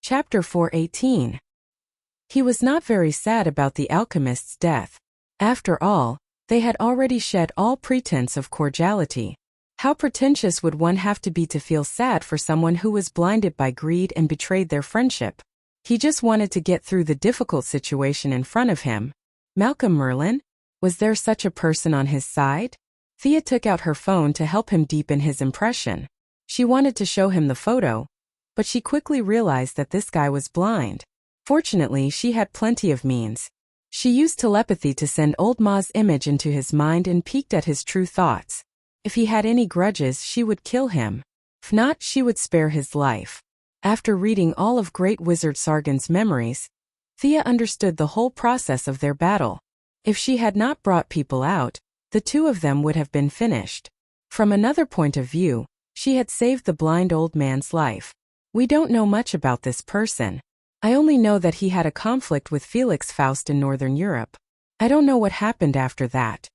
Chapter 418. He was not very sad about the alchemist's death. After all, they had already shed all pretense of cordiality. How pretentious would one have to be to feel sad for someone who was blinded by greed and betrayed their friendship? He just wanted to get through the difficult situation in front of him. Malcolm Merlin? Was there such a person on his side? Thea took out her phone to help him deepen his impression. She wanted to show him the photo, but she quickly realized that this guy was blind. Fortunately, she had plenty of means. She used telepathy to send old Ma's image into his mind and peeked at his true thoughts. If he had any grudges, she would kill him. If not, she would spare his life. After reading all of Great Wizard Sargon's memories, Thea understood the whole process of their battle. If she had not brought people out, the two of them would have been finished. From another point of view, she had saved the blind old man's life. We don't know much about this person. I only know that he had a conflict with Felix Faust in Northern Europe. I don't know what happened after that.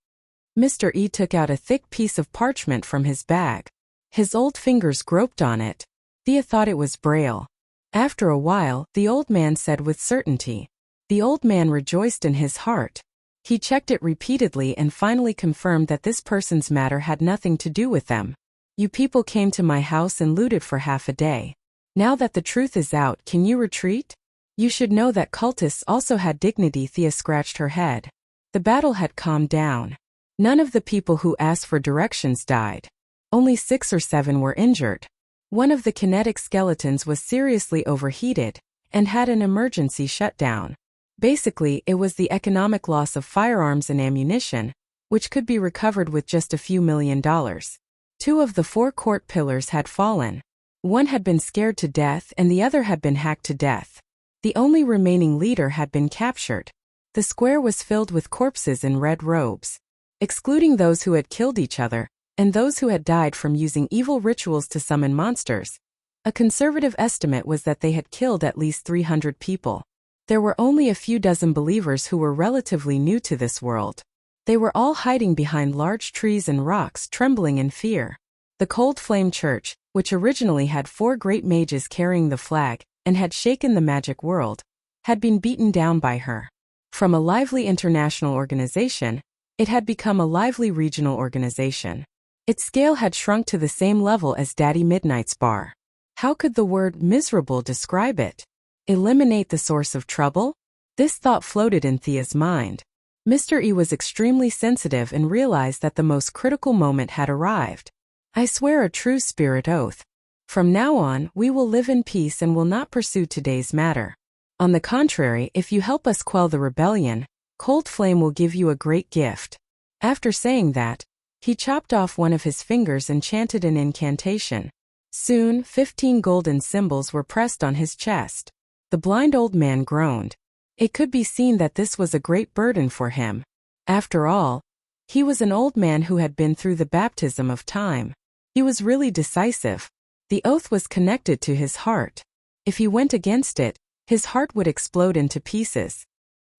Mr. E took out a thick piece of parchment from his bag. His old fingers groped on it. Thea thought it was Braille. After a while, the old man said with certainty. The old man rejoiced in his heart. He checked it repeatedly and finally confirmed that this person's matter had nothing to do with them. You people came to my house and looted for half a day. Now that the truth is out, can you retreat? You should know that cultists also had dignity. Thea scratched her head. The battle had calmed down. None of the people who asked for directions died. Only 6 or 7 were injured. One of the kinetic skeletons was seriously overheated and had an emergency shutdown. Basically, it was the economic loss of firearms and ammunition, which could be recovered with just a few $1,000,000. 2 of the 4 court pillars had fallen. One had been scared to death and the other had been hacked to death. The only remaining leader had been captured. The square was filled with corpses in red robes. Excluding those who had killed each other, and those who had died from using evil rituals to summon monsters, a conservative estimate was that they had killed at least 300 people. There were only a few dozen believers who were relatively new to this world. They were all hiding behind large trees and rocks, trembling in fear. The Cold Flame Church, which originally had 4 great mages carrying the flag, and had shaken the magic world, had been beaten down by her. From a lively international organization, it had become a lively regional organization. Its scale had shrunk to the same level as Daddy Midnight's bar. How could the word miserable describe it? Eliminate the source of trouble? This thought floated in Thea's mind. Mr. E was extremely sensitive and realized that the most critical moment had arrived. I swear a true spirit oath. From now on, we will live in peace and will not pursue today's matter. On the contrary, if you help us quell the rebellion, Cold Flame will give you a great gift. After saying that, he chopped off one of his fingers and chanted an incantation. Soon, 15 golden symbols were pressed on his chest. The blind old man groaned. It could be seen that this was a great burden for him. After all, he was an old man who had been through the baptism of time. He was really decisive. The oath was connected to his heart. If he went against it, his heart would explode into pieces.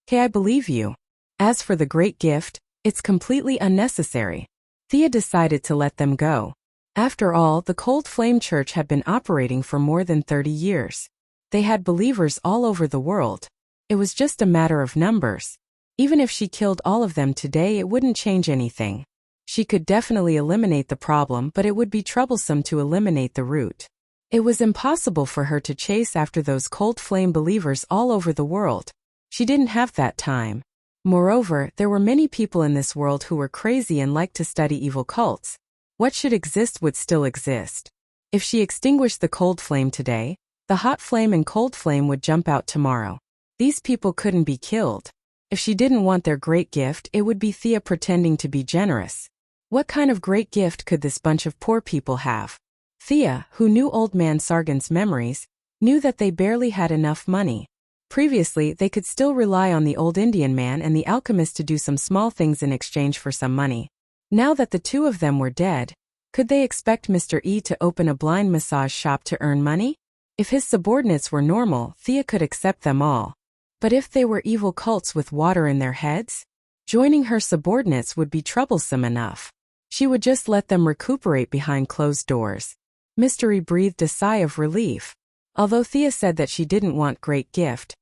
Okay, I believe you. As for the great gift, it's completely unnecessary. Thea decided to let them go. After all, the Cold Flame Church had been operating for more than 30 years. They had believers all over the world. It was just a matter of numbers. Even if she killed all of them today, it wouldn't change anything. She could definitely eliminate the problem, but it would be troublesome to eliminate the root. It was impossible for her to chase after those Cold Flame believers all over the world. She didn't have that time. Moreover, there were many people in this world who were crazy and liked to study evil cults. What should exist would still exist. If she extinguished the Cold Flame today, the Hot Flame and Cold Flame would jump out tomorrow. These people couldn't be killed. If she didn't want their great gift, it would be Thea pretending to be generous. What kind of great gift could this bunch of poor people have? Thea, who knew Old Man Sargon's memories, knew that they barely had enough money. Previously, they could still rely on the old Indian man and the alchemist to do some small things in exchange for some money. Now that the 2 of them were dead, could they expect Mr. E to open a blind massage shop to earn money? If his subordinates were normal, Thea could accept them all. But if they were evil cults with water in their heads, joining her subordinates would be troublesome enough. She would just let them recuperate behind closed doors. Mr. E breathed a sigh of relief. Although Thea said that she didn't want great gift,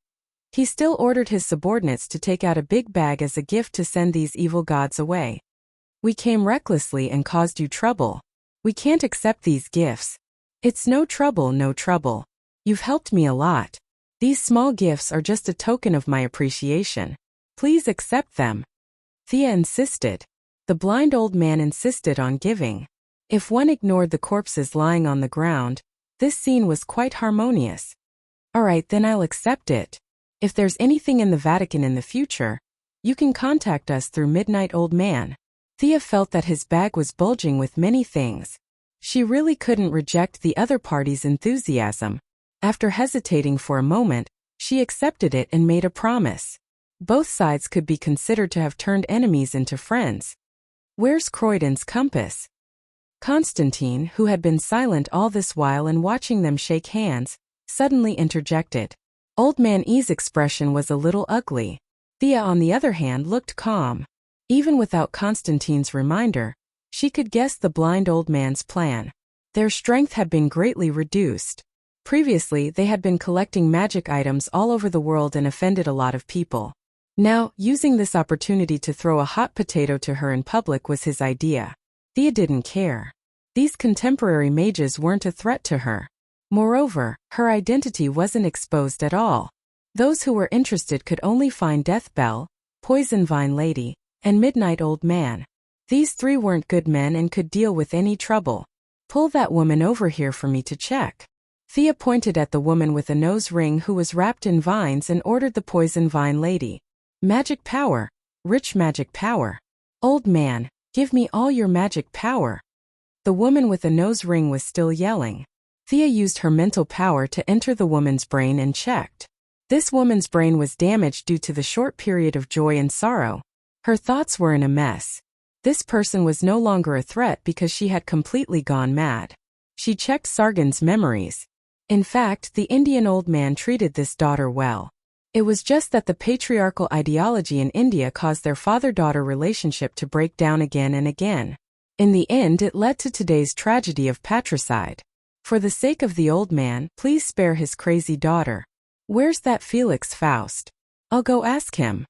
he still ordered his subordinates to take out a big bag as a gift to send these evil gods away. We came recklessly and caused you trouble. We can't accept these gifts. It's no trouble, no trouble. You've helped me a lot. These small gifts are just a token of my appreciation. Please accept them. Thea insisted. The blind old man insisted on giving. If one ignored the corpses lying on the ground, this scene was quite harmonious. All right, then I'll accept it. If there's anything in the Vatican in the future, you can contact us through Midnight Old Man. Thea felt that his bag was bulging with many things. She really couldn't reject the other party's enthusiasm. After hesitating for a moment, she accepted it and made a promise. Both sides could be considered to have turned enemies into friends. Where's Croydon's compass? Constantine, who had been silent all this while and watching them shake hands, suddenly interjected. Old Man E's expression was a little ugly. Thea, on the other hand, looked calm. Even without Constantine's reminder, she could guess the blind old man's plan. Their strength had been greatly reduced. Previously, they had been collecting magic items all over the world and offended a lot of people. Now, using this opportunity to throw a hot potato to her in public was his idea. Thea didn't care. These contemporary mages weren't a threat to her. Moreover, her identity wasn't exposed at all. Those who were interested could only find Death Bell, Poison Vine Lady, and Midnight Old Man. These three weren't good men and could deal with any trouble. Pull that woman over here for me to check. Thea pointed at the woman with a nose ring who was wrapped in vines and ordered the Poison Vine Lady. Magic power. Rich magic power. Old man, give me all your magic power. The woman with the nose ring was still yelling. Thea used her mental power to enter the woman's brain and checked. This woman's brain was damaged due to the short period of joy and sorrow. Her thoughts were in a mess. This person was no longer a threat because she had completely gone mad. She checked Sargon's memories. In fact, the Indian old man treated this daughter well. It was just that the patriarchal ideology in India caused their father-daughter relationship to break down again and again. In the end, it led to today's tragedy of patricide. For the sake of the old man, please spare his crazy daughter. Where's that Felix Faust? I'll go ask him.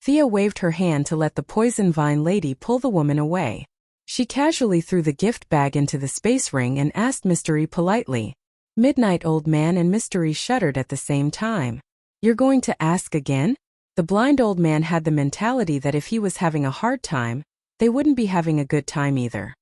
Thea waved her hand to let the Poison Vine Lady pull the woman away. She casually threw the gift bag into the space ring and asked Mystery politely. Midnight Old Man and Mystery shuddered at the same time. You're going to ask again? The blind old man had the mentality that if he was having a hard time, they wouldn't be having a good time either.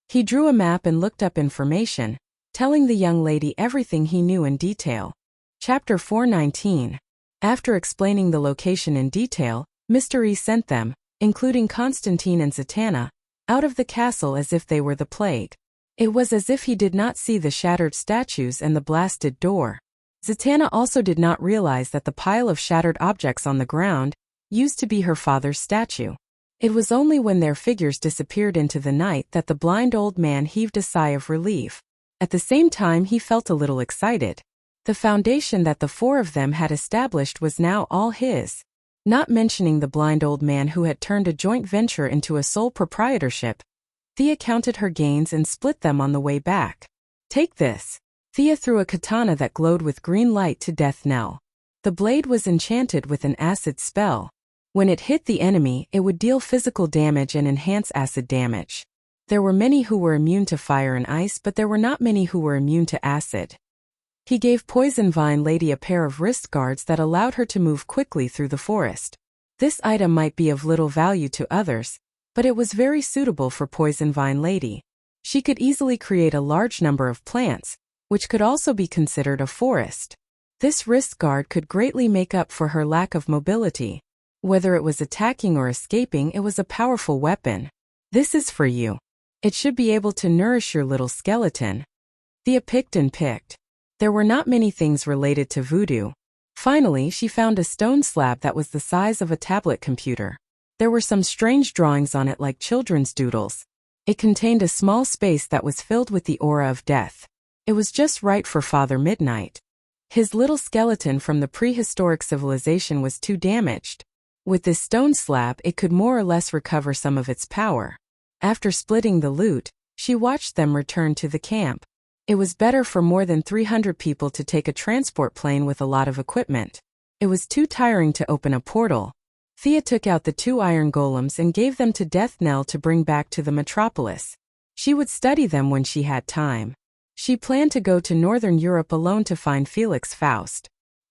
He drew a map and looked up information, telling the young lady everything he knew in detail. Chapter 419. After explaining the location in detail, Mystery sent them, including Constantine and Zatanna, out of the castle as if they were the plague. It was as if he did not see the shattered statues and the blasted door. Zatanna also did not realize that the pile of shattered objects on the ground used to be her father's statue. It was only when their figures disappeared into the night that the blind old man heaved a sigh of relief. At the same time, he felt a little excited. The foundation that the four of them had established was now all his. Not mentioning the blind old man who had turned a joint venture into a sole proprietorship, Thea counted her gains and split them on the way back. Take this. Thea threw a katana that glowed with green light to Death Knell. The blade was enchanted with an acid spell. When it hit the enemy, it would deal physical damage and enhance acid damage. There were many who were immune to fire and ice, but there were not many who were immune to acid. He gave Poison Vine Lady a pair of wrist guards that allowed her to move quickly through the forest. This item might be of little value to others, but it was very suitable for Poison Vine Lady. She could easily create a large number of plants, which could also be considered a forest. This wrist guard could greatly make up for her lack of mobility. Whether it was attacking or escaping, it was a powerful weapon. This is for you. It should be able to nourish your little skeleton. Thea picked and picked. There were not many things related to voodoo. Finally, she found a stone slab that was the size of a tablet computer. There were some strange drawings on it like children's doodles. It contained a small space that was filled with the aura of death. It was just right for Father Midnight. His little skeleton from the prehistoric civilization was too damaged. With this stone slab, it could more or less recover some of its power. After splitting the loot, she watched them return to the camp. It was better for more than 300 people to take a transport plane with a lot of equipment. It was too tiring to open a portal. Thea took out the 2 iron golems and gave them to Death Knell to bring back to the metropolis. She would study them when she had time. She planned to go to Northern Europe alone to find Felix Faust.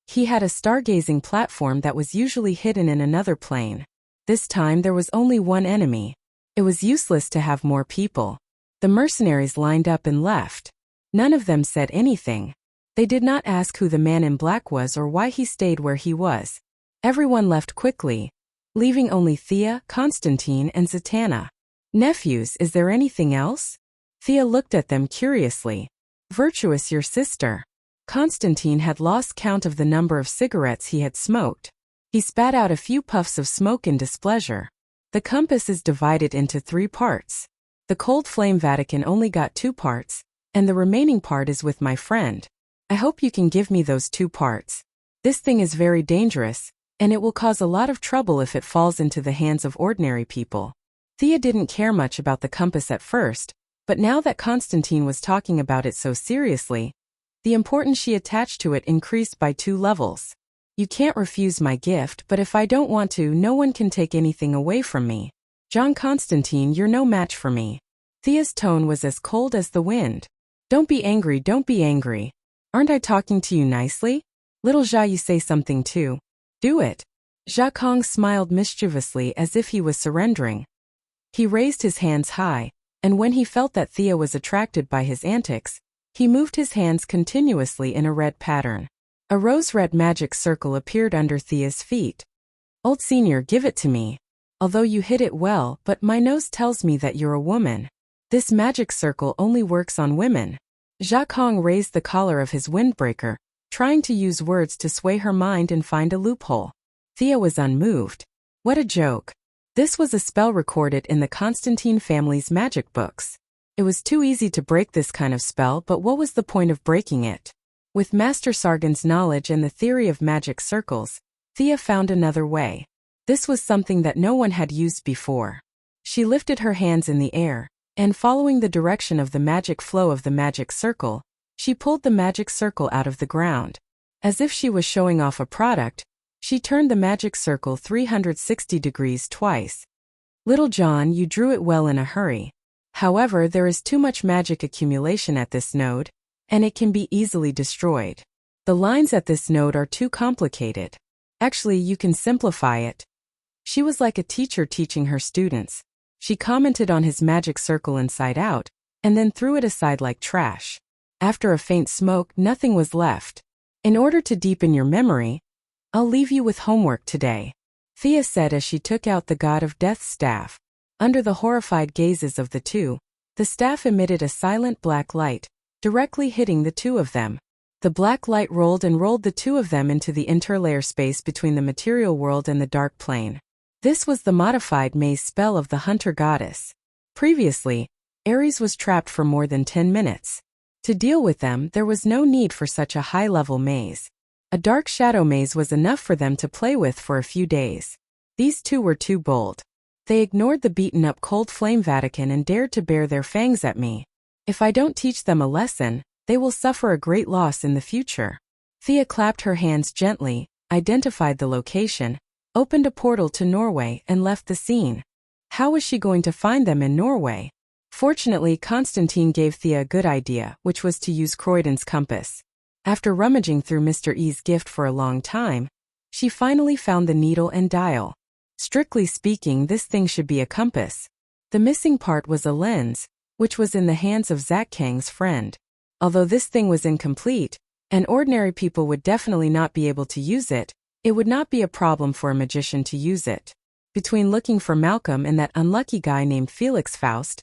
He had a stargazing platform that was usually hidden in another plane. This time there was only one enemy. It was useless to have more people. The mercenaries lined up and left. None of them said anything. They did not ask who the man in black was or why he stayed where he was. Everyone left quickly, leaving only Thea, Constantine, and Zatanna. Nephews, is there anything else? Thea looked at them curiously. Virtuous, your sister. Constantine had lost count of the number of cigarettes he had smoked. He spat out a few puffs of smoke in displeasure. The compass is divided into 3 parts. The cold flame Vatican only got 2 parts, and the remaining part is with my friend. I hope you can give me those 2 parts. This thing is very dangerous, and it will cause a lot of trouble if it falls into the hands of ordinary people. Thea didn't care much about the compass at first, but now that Constantine was talking about it so seriously, the importance she attached to it increased by 2 levels. You can't refuse my gift, but if I don't want to, no one can take anything away from me. John Constantine, you're no match for me. Thea's tone was as cold as the wind. Don't be angry, don't be angry. Aren't I talking to you nicely? Little Ja, you say something too. Do it. Jia Kong smiled mischievously as if he was surrendering. He raised his hands high, and when he felt that Thea was attracted by his antics, he moved his hands continuously in a red pattern. A rose-red magic circle appeared under Thea's feet. Old senior, give it to me. Although you hit it well, but my nose tells me that you're a woman. This magic circle only works on women. Jia Kong raised the collar of his windbreaker, trying to use words to sway her mind and find a loophole. Thea was unmoved. What a joke. This was a spell recorded in the Constantine family's magic books. It was too easy to break this kind of spell, but what was the point of breaking it? With Master Sargon's knowledge and the theory of magic circles, Thea found another way. This was something that no one had used before. She lifted her hands in the air, and following the direction of the magic flow of the magic circle, she pulled the magic circle out of the ground. As if she was showing off a product, she turned the magic circle 360 degrees twice. Little John, you drew it well in a hurry. However, there is too much magic accumulation at this node, and it can be easily destroyed. The lines at this node are too complicated. Actually, you can simplify it. She was like a teacher teaching her students. She commented on his magic circle inside out, and then threw it aside like trash. After a faint smoke, nothing was left. In order to deepen your memory, I'll leave you with homework today, Thea said as she took out the God of Death's staff. Under the horrified gazes of the two, the staff emitted a silent black light, directly hitting the 2 of them. The black light rolled and rolled the 2 of them into the interlayer space between the material world and the dark plane. This was the modified maze spell of the hunter goddess. Previously, Ares was trapped for more than 10 minutes. To deal with them, there was no need for such a high-level maze. A dark shadow maze was enough for them to play with for a few days. These 2 were too bold. They ignored the beaten-up cold flame Vatican and dared to bare their fangs at me. If I don't teach them a lesson, they will suffer a great loss in the future. Thea clapped her hands gently, identified the location, opened a portal to Norway, and left the scene. How was she going to find them in Norway? Fortunately, Constantine gave Thea a good idea, which was to use Croydon's compass. After rummaging through Mr. E's gift for a long time, she finally found the needle and dial. Strictly speaking, this thing should be a compass. The missing part was a lens, which was in the hands of Zach Kang's friend. Although this thing was incomplete, and ordinary people would definitely not be able to use it, it would not be a problem for a magician to use it. Between looking for Malcolm and that unlucky guy named Felix Faust,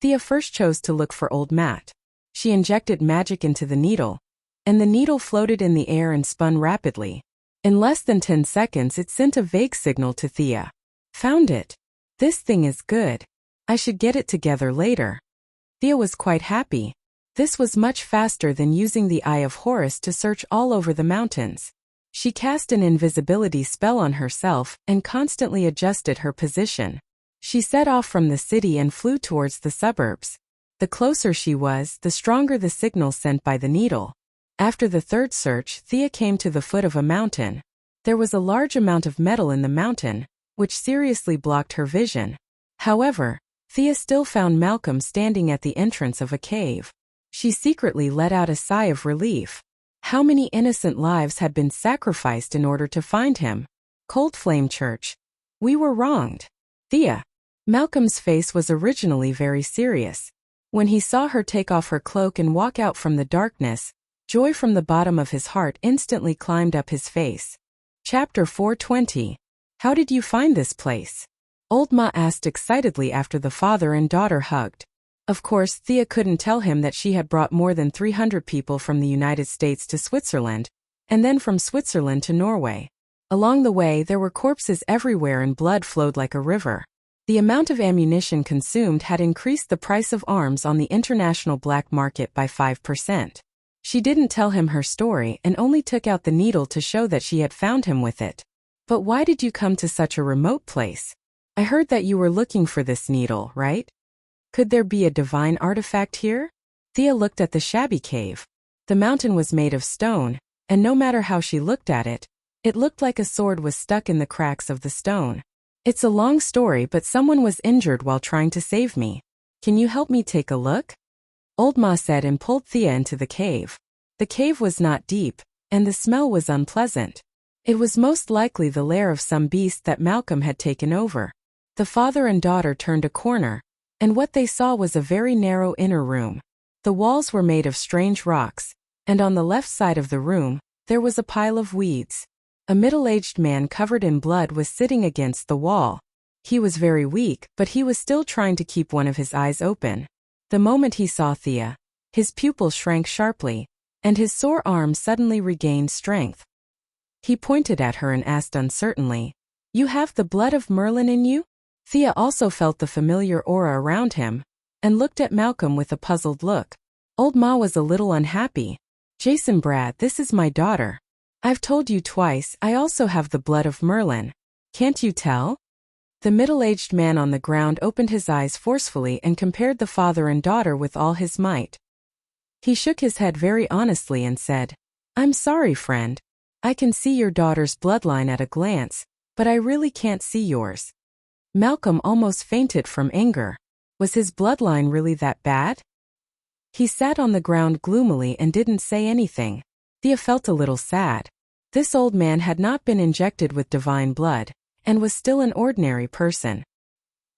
Thea first chose to look for old Matt. She injected magic into the needle, and the needle floated in the air and spun rapidly. In less than 10 seconds, it sent a vague signal to Thea. Found it. This thing is good. I should get it together later. Thea was quite happy. This was much faster than using the Eye of Horus to search all over the mountains. She cast an invisibility spell on herself and constantly adjusted her position. She set off from the city and flew towards the suburbs. The closer she was, the stronger the signal sent by the needle. After the third search, Thea came to the foot of a mountain. There was a large amount of metal in the mountain, which seriously blocked her vision. However, Thea still found Malcolm standing at the entrance of a cave. She secretly let out a sigh of relief. How many innocent lives had been sacrificed in order to find him? Cold Flame Church. We were wronged. Thea. Malcolm's face was originally very serious. When he saw her take off her cloak and walk out from the darkness, joy from the bottom of his heart instantly climbed up his face. Chapter 420. How did you find this place? Old Ma asked excitedly after the father and daughter hugged. Of course, Thea couldn't tell him that she had brought more than 300 people from the United States to Switzerland, and then from Switzerland to Norway. Along the way, there were corpses everywhere and blood flowed like a river. The amount of ammunition consumed had increased the price of arms on the international black market by 5%. She didn't tell him her story and only took out the needle to show that she had found him with it. But why did you come to such a remote place? I heard that you were looking for this needle, right? Could there be a divine artifact here? Thea looked at the shabby cave. The mountain was made of stone, and no matter how she looked at it, it looked like a sword was stuck in the cracks of the stone. It's a long story, but someone was injured while trying to save me. Can you help me take a look? Old Ma said and pulled Thea into the cave. The cave was not deep, and the smell was unpleasant. It was most likely the lair of some beast that Malcolm had taken over. The father and daughter turned a corner, and what they saw was a very narrow inner room. The walls were made of strange rocks, and on the left side of the room, there was a pile of weeds. A middle-aged man covered in blood was sitting against the wall. He was very weak, but he was still trying to keep one of his eyes open. The moment he saw Thea, his pupil shrank sharply, and his sore arm suddenly regained strength. He pointed at her and asked uncertainly, "You have the blood of Merlin in you?" Thea also felt the familiar aura around him, and looked at Malcolm with a puzzled look. Old Ma was a little unhappy. "Jason Brad, this is my daughter. I've told you twice, I also have the blood of Merlin. Can't you tell?" The middle-aged man on the ground opened his eyes forcefully and compared the father and daughter with all his might. He shook his head very honestly and said, "I'm sorry, friend. I can see your daughter's bloodline at a glance, but I really can't see yours." Malcolm almost fainted from anger. Was his bloodline really that bad? He sat on the ground gloomily and didn't say anything. Thea felt a little sad. This old man had not been injected with divine blood, and was still an ordinary person.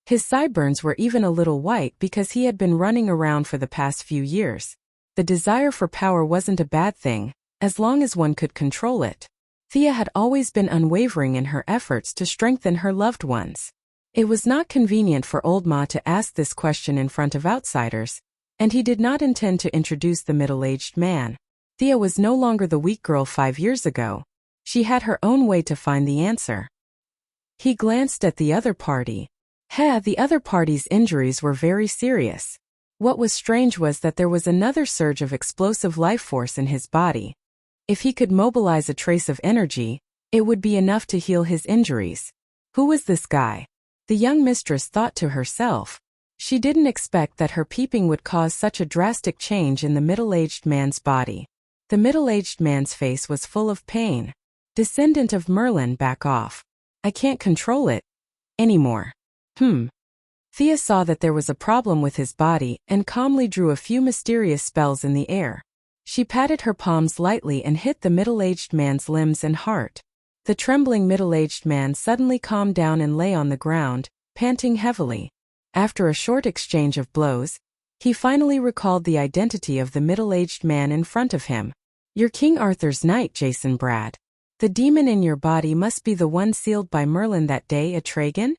His sideburns were even a little white because he had been running around for the past few years. The desire for power wasn't a bad thing, as long as one could control it. Thea had always been unwavering in her efforts to strengthen her loved ones. It was not convenient for Old Ma to ask this question in front of outsiders, and he did not intend to introduce the middle-aged man. Thea was no longer the weak girl 5 years ago. She had her own way to find the answer. He glanced at the other party. The other party's injuries were very serious. What was strange was that there was another surge of explosive life force in his body. If he could mobilize a trace of energy, it would be enough to heal his injuries. Who was this guy? The young mistress thought to herself. She didn't expect that her peeping would cause such a drastic change in the middle-aged man's body. The middle-aged man's face was full of pain. "Descendant of Merlin, back off. I can't control it anymore." Thea saw that there was a problem with his body and calmly drew a few mysterious spells in the air. She patted her palms lightly and hit the middle-aged man's limbs and heart. The trembling middle-aged man suddenly calmed down and lay on the ground, panting heavily. After a short exchange of blows, he finally recalled the identity of the middle-aged man in front of him. "You're King Arthur's knight, Jason Brad. The demon in your body must be the one sealed by Merlin that day at Tragan?"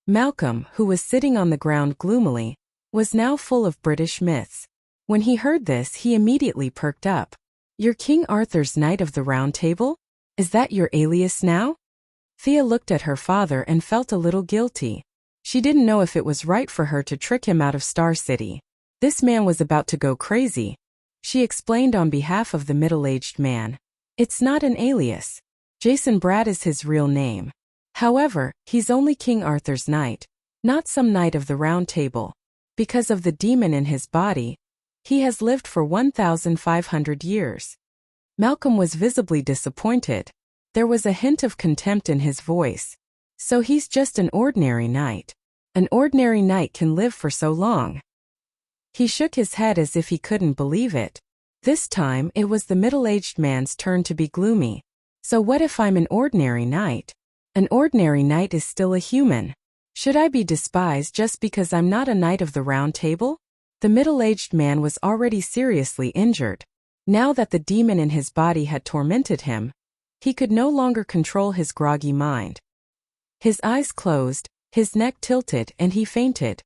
Malcolm, who was sitting on the ground gloomily, was now full of British myths. When he heard this, he immediately perked up. "You're King Arthur's Knight of the Round Table? Is that your alias now?" Thea looked at her father and felt a little guilty. She didn't know if it was right for her to trick him out of Star City. This man was about to go crazy. She explained on behalf of the middle-aged man. "It's not an alias. Jason Brad is his real name. However, he's only King Arthur's knight, not some knight of the Round Table." Because of the demon in his body, he has lived for 1,500 years. Malcolm was visibly disappointed. There was a hint of contempt in his voice. So he's just an ordinary knight. An ordinary knight can live for so long. He shook his head as if he couldn't believe it. This time it was the middle-aged man's turn to be gloomy. So what if I'm an ordinary knight? An ordinary knight is still a human. Should I be despised just because I'm not a knight of the Round Table? The middle-aged man was already seriously injured. Now that the demon in his body had tormented him, he could no longer control his groggy mind. His eyes closed, his neck tilted, and he fainted.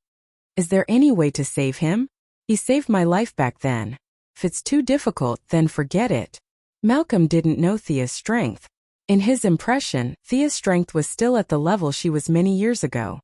Is there any way to save him? He saved my life back then. If it's too difficult, then forget it. Malcolm didn't know Thea's strength. In his impression, Thea's strength was still at the level she was many years ago.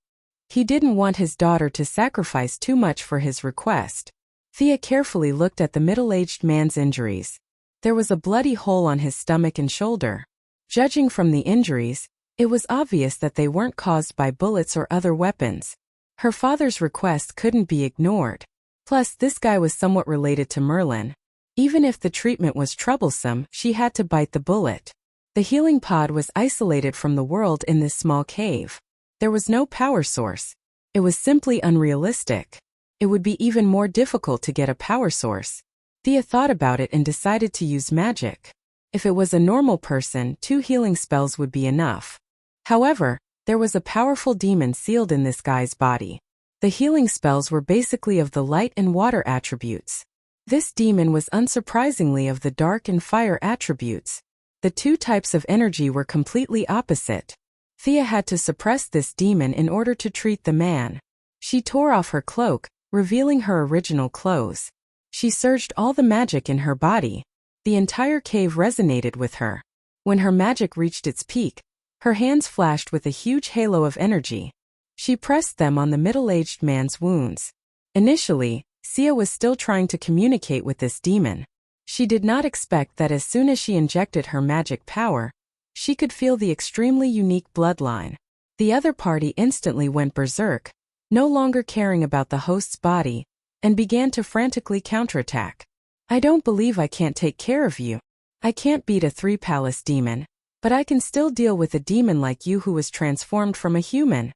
He didn't want his daughter to sacrifice too much for his request. Thea carefully looked at the middle-aged man's injuries. There was a bloody hole on his stomach and shoulder. Judging from the injuries, it was obvious that they weren't caused by bullets or other weapons. Her father's request couldn't be ignored. Plus, this guy was somewhat related to Merlin. Even if the treatment was troublesome, she had to bite the bullet. The healing pod was isolated from the world in this small cave. There was no power source. It was simply unrealistic. It would be even more difficult to get a power source. Thea thought about it and decided to use magic. If it was a normal person, 2 healing spells would be enough. However, there was a powerful demon sealed in this guy's body. The healing spells were basically of the light and water attributes. This demon was unsurprisingly of the dark and fire attributes. The 2 types of energy were completely opposite. Thea had to suppress this demon in order to treat the man. She tore off her cloak, revealing her original clothes. She surged all the magic in her body. The entire cave resonated with her. When her magic reached its peak, her hands flashed with a huge halo of energy. She pressed them on the middle-aged man's wounds. Initially, Sia was still trying to communicate with this demon. She did not expect that as soon as she injected her magic power, she could feel the extremely unique bloodline. The other party instantly went berserk, no longer caring about the host's body, and began to frantically counterattack. I don't believe I can't take care of you. I can't beat a 3-palace demon, but I can still deal with a demon like you who was transformed from a human.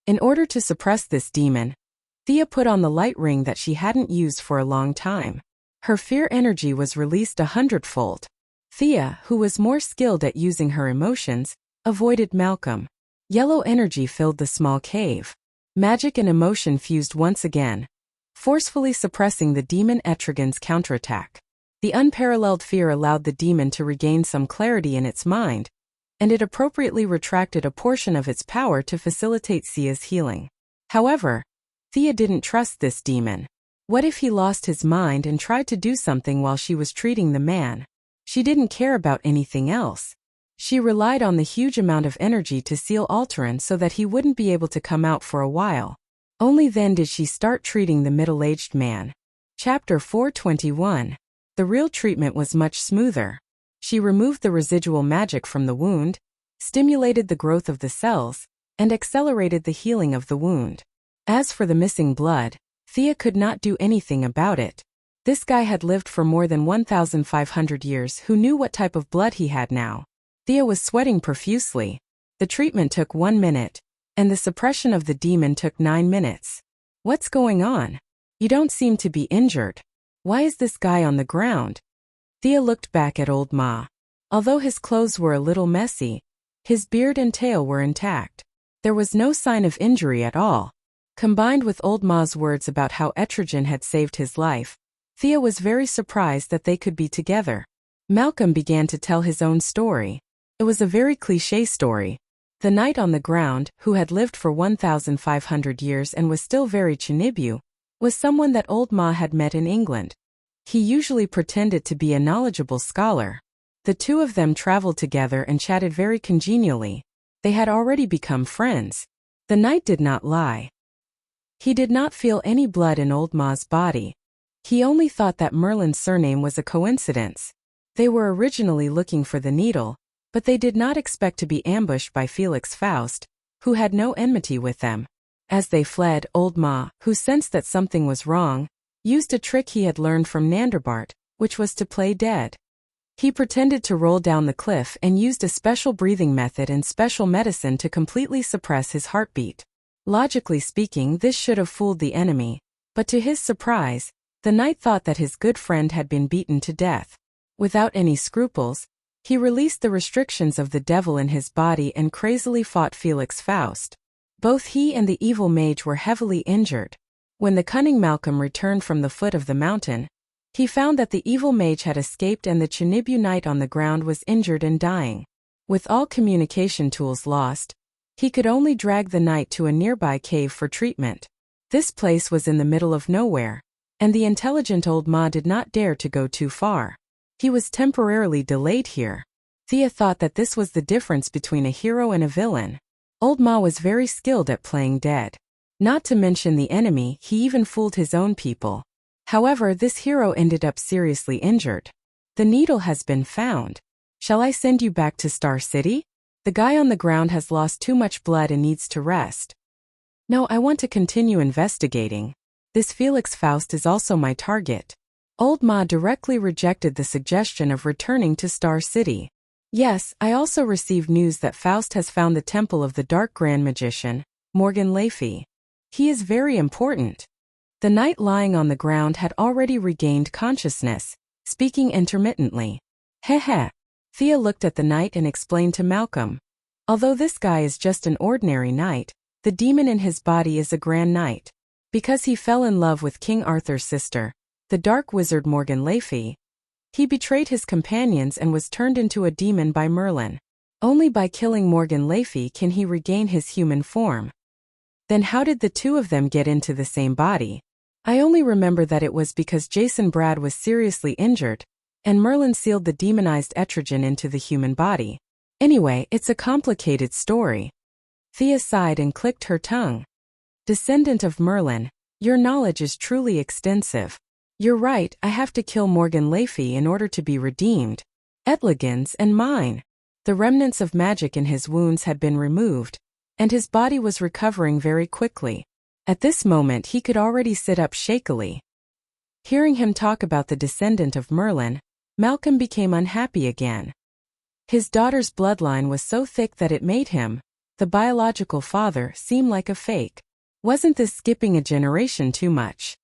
In order to suppress this demon, Thea put on the light ring that she hadn't used for a long time. Her fear energy was released 100-fold. Thea, who was more skilled at using her emotions, avoided Malcolm. Yellow energy filled the small cave. Magic and emotion fused once again, forcefully suppressing the demon Etrigan's counterattack. The unparalleled fear allowed the demon to regain some clarity in its mind, and it appropriately retracted a portion of its power to facilitate Sia's healing. However, Thea didn't trust this demon. What if he lost his mind and tried to do something while she was treating the man? She didn't care about anything else. She relied on the huge amount of energy to seal Alteran so that he wouldn't be able to come out for a while. Only then did she start treating the middle-aged man. Chapter 421. The real treatment was much smoother. She removed the residual magic from the wound, stimulated the growth of the cells, and accelerated the healing of the wound. As for the missing blood, Thea could not do anything about it. This guy had lived for more than 1,500 years. Who knew what type of blood he had now? Thea was sweating profusely. The treatment took 1 minute, and the suppression of the demon took 9 minutes. What's going on? You don't seem to be injured. Why is this guy on the ground? Thea looked back at Old Ma. Although his clothes were a little messy, his beard and tail were intact. There was no sign of injury at all. Combined with Old Ma's words about how Etrigan had saved his life, Thea was very surprised that they could be together. Malcolm began to tell his own story. It was a very cliché story. The knight on the ground, who had lived for 1,500 years and was still very Chinibu, was someone that Old Ma had met in England. He usually pretended to be a knowledgeable scholar. The 2 of them traveled together and chatted very congenially. They had already become friends. The knight did not lie. He did not feel any blood in Old Ma's body. He only thought that Merlin's surname was a coincidence. They were originally looking for the needle, but they did not expect to be ambushed by Felix Faust, who had no enmity with them. As they fled, Old Ma, who sensed that something was wrong, used a trick he had learned from Nanderbart, which was to play dead. He pretended to roll down the cliff and used a special breathing method and special medicine to completely suppress his heartbeat. Logically speaking, this should have fooled the enemy, but to his surprise, the knight thought that his good friend had been beaten to death. Without any scruples, he released the restrictions of the devil in his body and crazily fought Felix Faust. Both he and the evil mage were heavily injured. When the cunning Malcolm returned from the foot of the mountain, he found that the evil mage had escaped and the Chinibu knight on the ground was injured and dying. With all communication tools lost, he could only drag the knight to a nearby cave for treatment. This place was in the middle of nowhere, and the intelligent Old Ma did not dare to go too far. He was temporarily delayed here. Thea thought that this was the difference between a hero and a villain. Old Ma was very skilled at playing dead. Not to mention the enemy, he even fooled his own people. However, this hero ended up seriously injured. The needle has been found. Shall I send you back to Star City? The guy on the ground has lost too much blood and needs to rest. No, I want to continue investigating. This Felix Faust is also my target. Old Ma directly rejected the suggestion of returning to Star City. Yes, I also received news that Faust has found the temple of the Dark Grand Magician, Morgan Le Fay. He is very important. The knight lying on the ground had already regained consciousness, speaking intermittently. Heh. Thea looked at the knight and explained to Malcolm. Although this guy is just an ordinary knight, the demon in his body is a grand knight. Because he fell in love with King Arthur's sister, the dark wizard Morgan Le Fay, he betrayed his companions and was turned into a demon by Merlin. Only by killing Morgan Le Fay can he regain his human form. Then how did the two of them get into the same body? I only remember that it was because Jason Brad was seriously injured, and Merlin sealed the demonized Etrigan into the human body. Anyway, it's a complicated story. Thea sighed and clicked her tongue. Descendant of Merlin, your knowledge is truly extensive. You're right, I have to kill Morgan Le Fay in order to be redeemed. Etligan's and mine. The remnants of magic in his wounds had been removed, and his body was recovering very quickly. At this moment he could already sit up shakily. Hearing him talk about the descendant of Merlin, Malcolm became unhappy again. His daughter's bloodline was so thick that it made him, the biological father, seem like a fake. Wasn't this skipping a generation too much?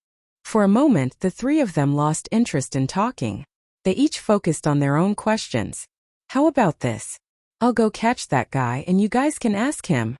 For a moment the three of them lost interest in talking. They each focused on their own questions. How about this? I'll go catch that guy and you guys can ask him.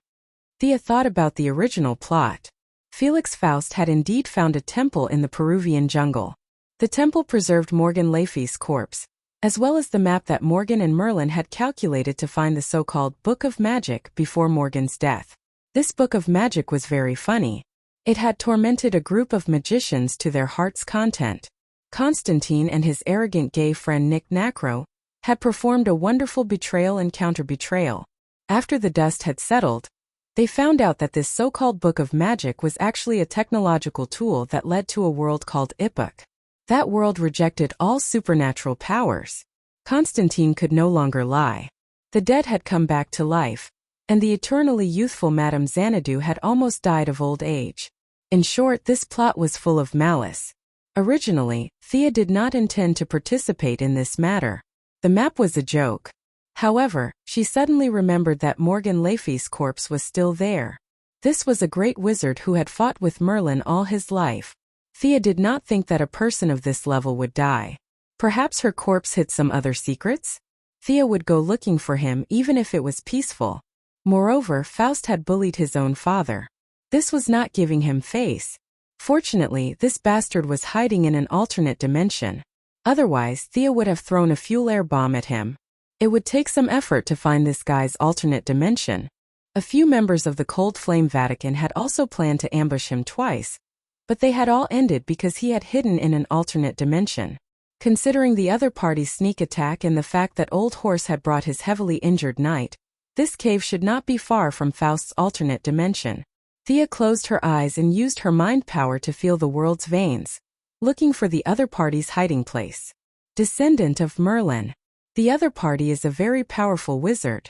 Thea thought about the original plot. Felix Faust had indeed found a temple in the Peruvian jungle. The temple preserved Morgan Le Fay's corpse, as well as the map that Morgan and Merlin had calculated to find the so-called Book of Magic before Morgan's death. This Book of Magic was very funny. It had tormented a group of magicians to their heart's content. Constantine and his arrogant gay friend Nick Nacro had performed a wonderful betrayal and counter-betrayal. After the dust had settled, they found out that this so-called Book of Magic was actually a technological tool that led to a world called Embark. That world rejected all supernatural powers. Constantine could no longer lie. The dead had come back to life, and the eternally youthful Madame Xanadu had almost died of old age. In short, this plot was full of malice. Originally, Thea did not intend to participate in this matter. The map was a joke. However, she suddenly remembered that Morgan Le Fay's corpse was still there. This was a great wizard who had fought with Merlin all his life. Thea did not think that a person of this level would die. Perhaps her corpse hid some other secrets? Thea would go looking for him even if it was peaceful. Moreover, Faust had bullied his own father. This was not giving him face. Fortunately, this bastard was hiding in an alternate dimension. Otherwise, Thea would have thrown a fuel air bomb at him. It would take some effort to find this guy's alternate dimension. A few members of the Cold Flame Vatican had also planned to ambush him twice, but they had all ended because he had hidden in an alternate dimension. Considering the other party's sneak attack and the fact that Old Horse had brought his heavily injured knight, this cave should not be far from Faust's alternate dimension. Thea closed her eyes and used her mind power to feel the world's veins, looking for the other party's hiding place. Descendant of Merlin. The other party is a very powerful wizard.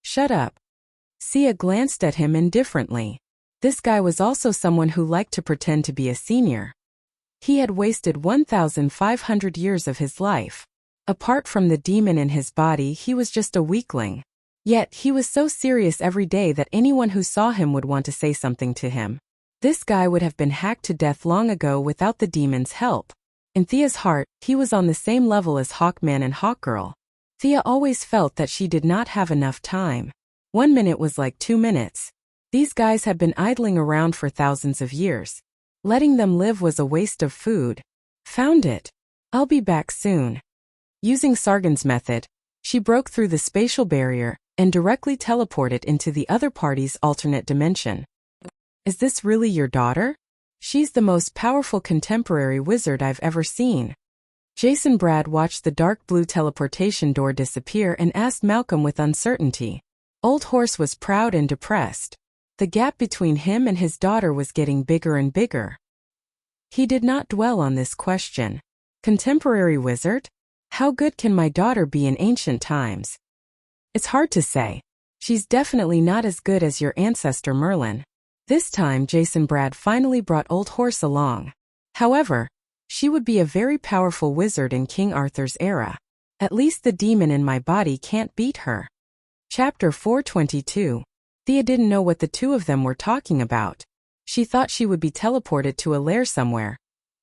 Shut up. Sia glanced at him indifferently. This guy was also someone who liked to pretend to be a senior. He had wasted 1,500 years of his life. Apart from the demon in his body, he was just a weakling. Yet, he was so serious every day that anyone who saw him would want to say something to him. This guy would have been hacked to death long ago without the demon's help. In Thea's heart, he was on the same level as Hawkman and Hawkgirl. Thea always felt that she did not have enough time. 1 minute was like 2 minutes. These guys had been idling around for thousands of years. Letting them live was a waste of food. Found it. I'll be back soon. Using Sargon's method, she broke through the spatial barrier and directly teleported into the other party's alternate dimension. Is this really your daughter? She's the most powerful contemporary wizard I've ever seen. Jason Brad watched the dark blue teleportation door disappear and asked Malcolm with uncertainty. Old Horse was proud and depressed. The gap between him and his daughter was getting bigger and bigger. He did not dwell on this question. Contemporary wizard? How good can my daughter be in ancient times? It's hard to say. She's definitely not as good as your ancestor Merlin. This time Jason Brad finally brought Old Horse along. However, she would be a very powerful wizard in King Arthur's era. At least the demon in my body can't beat her. Chapter 422. Thea didn't know what the two of them were talking about. She thought she would be teleported to a lair somewhere.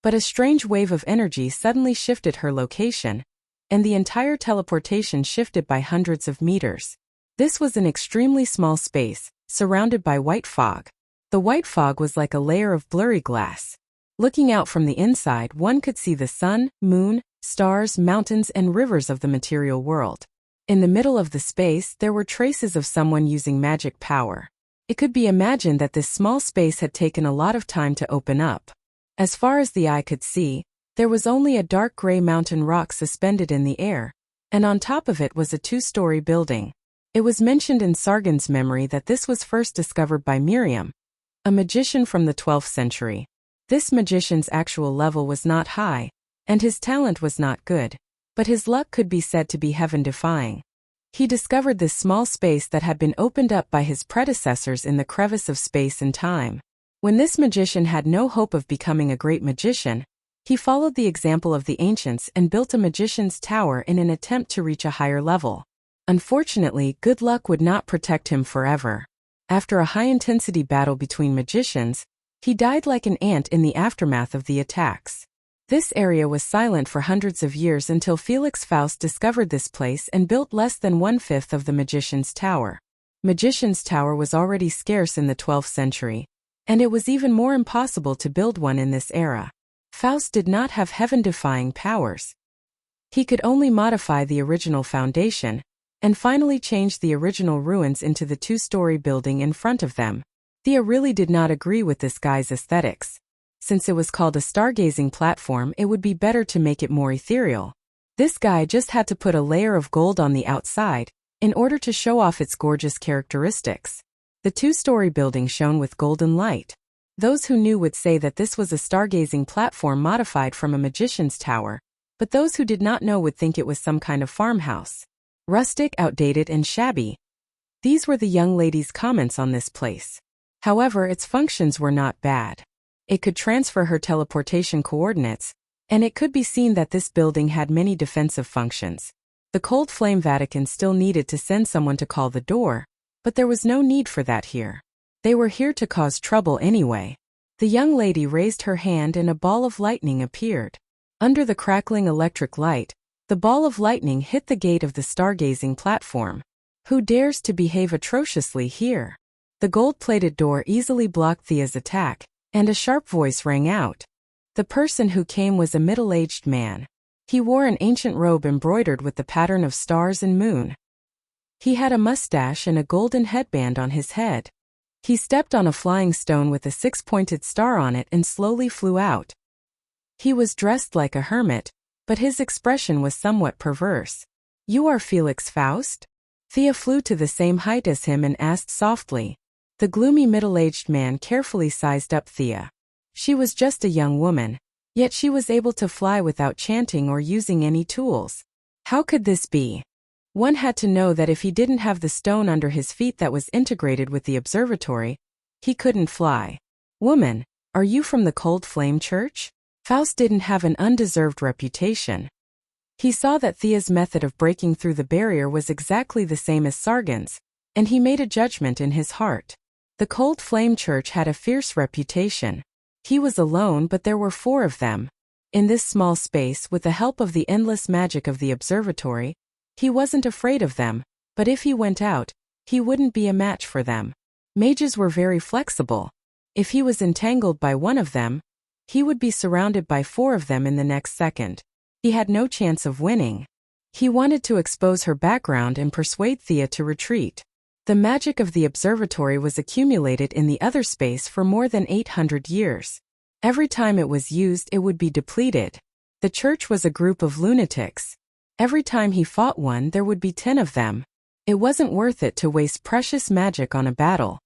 But a strange wave of energy suddenly shifted her location, and the entire teleportation shifted by hundreds of meters. This was an extremely small space, surrounded by white fog. The white fog was like a layer of blurry glass. Looking out from the inside, one could see the sun, moon, stars, mountains, and rivers of the material world. In the middle of the space, there were traces of someone using magic power. It could be imagined that this small space had taken a lot of time to open up. As far as the eye could see, there was only a dark gray mountain rock suspended in the air, and on top of it was a 2-story building. It was mentioned in Sargon's memory that this was first discovered by Miriam, a magician from the 12th century. This magician's actual level was not high, and his talent was not good, but his luck could be said to be heaven-defying. He discovered this small space that had been opened up by his predecessors in the crevice of space and time. When this magician had no hope of becoming a great magician, he followed the example of the ancients and built a magician's tower in an attempt to reach a higher level. Unfortunately, good luck would not protect him forever. After a high-intensity battle between magicians, he died like an ant in the aftermath of the attacks. This area was silent for hundreds of years until Felix Faust discovered this place and built less than 1/5 of the Magician's Tower. Magician's Tower was already scarce in the 12th century, and it was even more impossible to build one in this era. Faust did not have heaven-defying powers. He could only modify the original foundation, and finally change the original ruins into the 2-story building in front of them. Thea really did not agree with this guy's aesthetics. Since it was called a stargazing platform, it would be better to make it more ethereal. This guy just had to put a layer of gold on the outside, in order to show off its gorgeous characteristics. The 2-story building shone with golden light. Those who knew would say that this was a stargazing platform modified from a magician's tower, but those who did not know would think it was some kind of farmhouse. Rustic, outdated, and shabby. These were the young lady's comments on this place. However, its functions were not bad. It could transfer her teleportation coordinates, and it could be seen that this building had many defensive functions. The Cold Flame Vatican still needed to send someone to call the door, but there was no need for that here. They were here to cause trouble anyway. The young lady raised her hand and a ball of lightning appeared. Under the crackling electric light, the ball of lightning hit the gate of the stargazing platform. Who dares to behave atrociously here? The gold-plated door easily blocked Thea's attack, and a sharp voice rang out. The person who came was a middle-aged man. He wore an ancient robe embroidered with the pattern of stars and moon. He had a mustache and a golden headband on his head. He stepped on a flying stone with a 6-pointed star on it and slowly flew out. He was dressed like a hermit, but his expression was somewhat perverse. "You are Felix Faust?" Thea flew to the same height as him and asked softly. The gloomy middle-aged man carefully sized up Thea. She was just a young woman, yet she was able to fly without chanting or using any tools. How could this be? One had to know that if he didn't have the stone under his feet that was integrated with the observatory, He couldn't fly. Woman, are you from the Cold Flame Church? Faust didn't have an undeserved reputation. He saw that Thea's method of breaking through the barrier was exactly the same as Sargon's, and he made a judgment in his heart. The Cold Flame Church had a fierce reputation. He was alone, but there were 4 of them. In this small space, with the help of the endless magic of the observatory, he wasn't afraid of them, but if he went out, he wouldn't be a match for them. Mages were very flexible. If he was entangled by one of them, he would be surrounded by 4 of them in the next second. He had no chance of winning. He wanted to expose her background and persuade Thea to retreat. The magic of the observatory was accumulated in the other space for more than 800 years. Every time it was used, it would be depleted. The church was a group of lunatics. Every time he fought one, there would be 10 of them. It wasn't worth it to waste precious magic on a battle.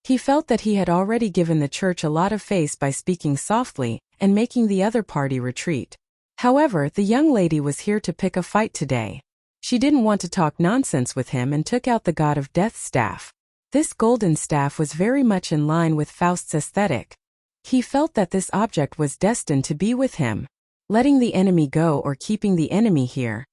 He felt that he had already given the church a lot of face by speaking softly and making the other party retreat. However, the young lady was here to pick a fight today. She didn't want to talk nonsense with him and took out the God of Death's staff. This golden staff was very much in line with Faust's aesthetic. He felt that this object was destined to be with him. Letting the enemy go or keeping the enemy here.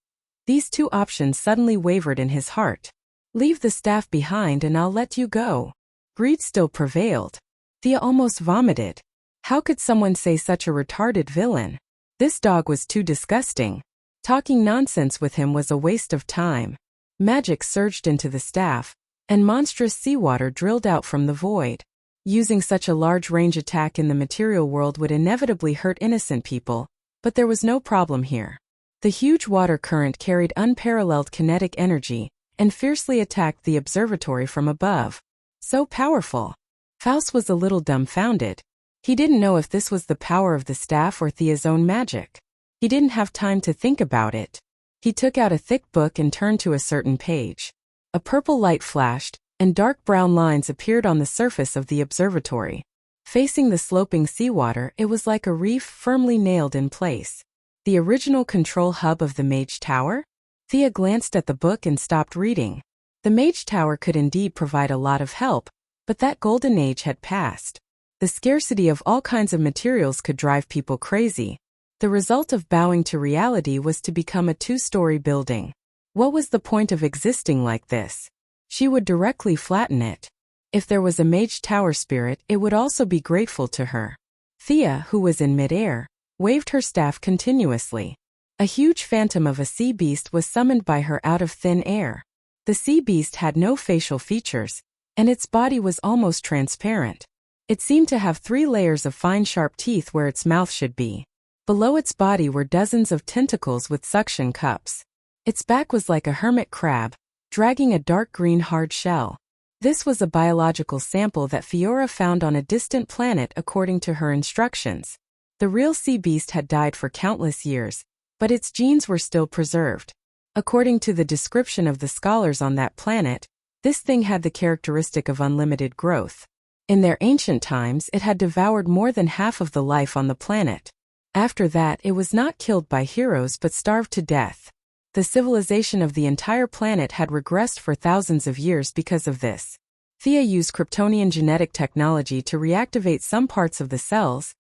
These 2 options suddenly wavered in his heart. Leave the staff behind and I'll let you go. Greed still prevailed. Thea almost vomited. How could someone say such a retarded villain? This dog was too disgusting. Talking nonsense with him was a waste of time. Magic surged into the staff, and monstrous seawater drilled out from the void. Using such a large range attack in the material world would inevitably hurt innocent people, but there was no problem here. The huge water current carried unparalleled kinetic energy and fiercely attacked the observatory from above. So powerful. Faust was a little dumbfounded. He didn't know if this was the power of the staff or Thea's own magic. He didn't have time to think about it. He took out a thick book and turned to a certain page. A purple light flashed, and dark brown lines appeared on the surface of the observatory. Facing the sloping seawater, it was like a reef firmly nailed in place. The original control hub of the Mage Tower? Thea glanced at the book and stopped reading. The Mage Tower could indeed provide a lot of help, but that golden age had passed. The scarcity of all kinds of materials could drive people crazy. The result of bowing to reality was to become a 2-story building. What was the point of existing like this? She would directly flatten it. If there was a Mage Tower spirit, it would also be grateful to her. Thea, who was in midair, waved her staff continuously. A huge phantom of a sea beast was summoned by her out of thin air. The sea beast had no facial features, and its body was almost transparent. It seemed to have 3 layers of fine sharp teeth where its mouth should be. Below its body were dozens of tentacles with suction cups. Its back was like a hermit crab, dragging a dark green hard shell. This was a biological sample that Fiora found on a distant planet according to her instructions. The real sea beast had died for countless years, but its genes were still preserved. According to the description of the scholars on that planet, this thing had the characteristic of unlimited growth. In their ancient times, it had devoured more than half of the life on the planet. After that, it was not killed by heroes but starved to death. The civilization of the entire planet had regressed for thousands of years because of this. Thea used Kryptonian genetic technology to reactivate some parts of the cells,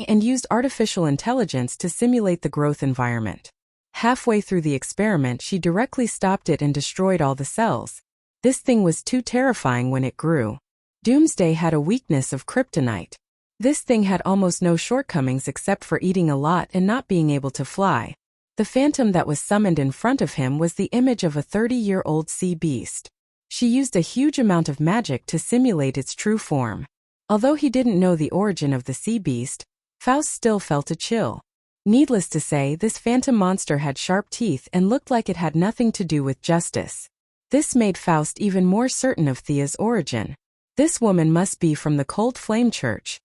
and used artificial intelligence to simulate the growth environment. Halfway through the experiment, she directly stopped it and destroyed all the cells. This thing was too terrifying when it grew. Doomsday had a weakness of kryptonite. This thing had almost no shortcomings except for eating a lot and not being able to fly. The phantom that was summoned in front of him was the image of a 30-year-old sea beast. She used a huge amount of magic to simulate its true form. Although he didn't know the origin of the sea beast, Faust still felt a chill. Needless to say, this phantom monster had sharp teeth and looked like it had nothing to do with justice. This made Faust even more certain of Thea's origin. This woman must be from the Cold Flame Church.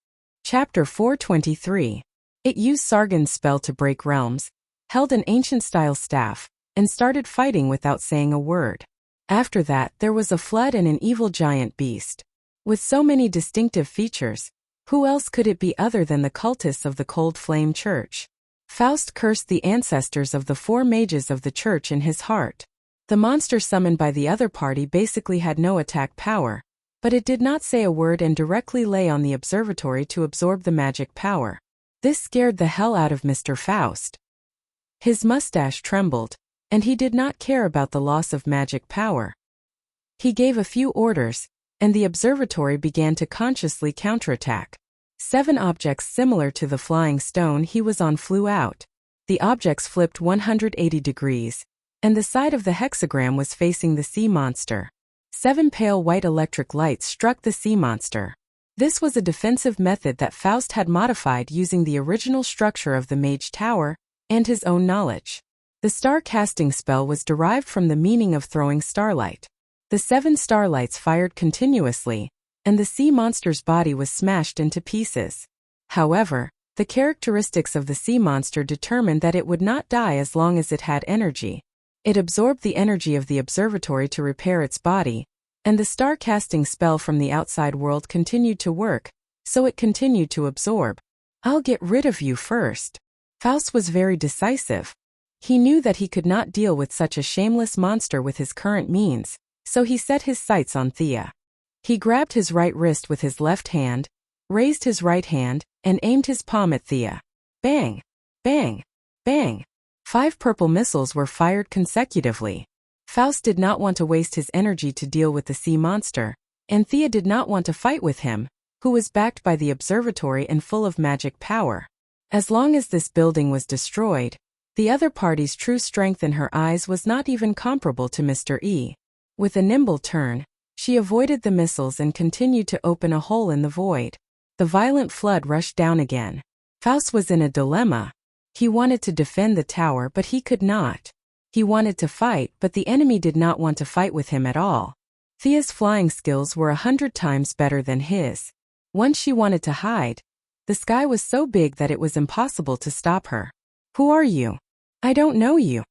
Chapter 423. It used Sargon's spell to break realms, held an ancient-style staff, and started fighting without saying a word. After that, there was a flood and an evil giant beast. With so many distinctive features, who else could it be other than the cultists of the Cold Flame Church? Faust cursed the ancestors of the 4 mages of the church in his heart. The monster summoned by the other party basically had no attack power. But it did not say a word and directly lay on the observatory to absorb the magic power. This scared the hell out of Mr. Faust. His mustache trembled, and he did not care about the loss of magic power. He gave a few orders, and the observatory began to consciously counterattack. 7 objects similar to the flying stone he was on flew out. The objects flipped 180 degrees, and the side of the hexagram was facing the sea monster. 7 pale white electric lights struck the sea monster. This was a defensive method that Faust had modified using the original structure of the Mage Tower and his own knowledge. The star casting spell was derived from the meaning of throwing starlight. The 7 starlights fired continuously, and the sea monster's body was smashed into pieces. However, the characteristics of the sea monster determined that it would not die as long as it had energy. It absorbed the energy of the observatory to repair its body, and the star casting spell from the outside world continued to work, so it continued to absorb. "I'll get rid of you first." Faust was very decisive. He knew that he could not deal with such a shameless monster with his current means, so he set his sights on Thea. He grabbed his right wrist with his left hand, raised his right hand, and aimed his palm at Thea. Bang! Bang! Bang! 5 purple missiles were fired consecutively. Faust did not want to waste his energy to deal with the sea monster, and Thea did not want to fight with him, who was backed by the observatory and full of magic power. As long as this building was destroyed, the other party's true strength in her eyes was not even comparable to Mr. E. With a nimble turn, she avoided the missiles and continued to open a hole in the void. The violent flood rushed down again. Faust was in a dilemma. He wanted to defend the tower, but he could not. He wanted to fight, but the enemy did not want to fight with him at all. Thea's flying skills were 100 times better than his. Once she wanted to hide, the sky was so big that it was impossible to stop her. "Who are you? I don't know you."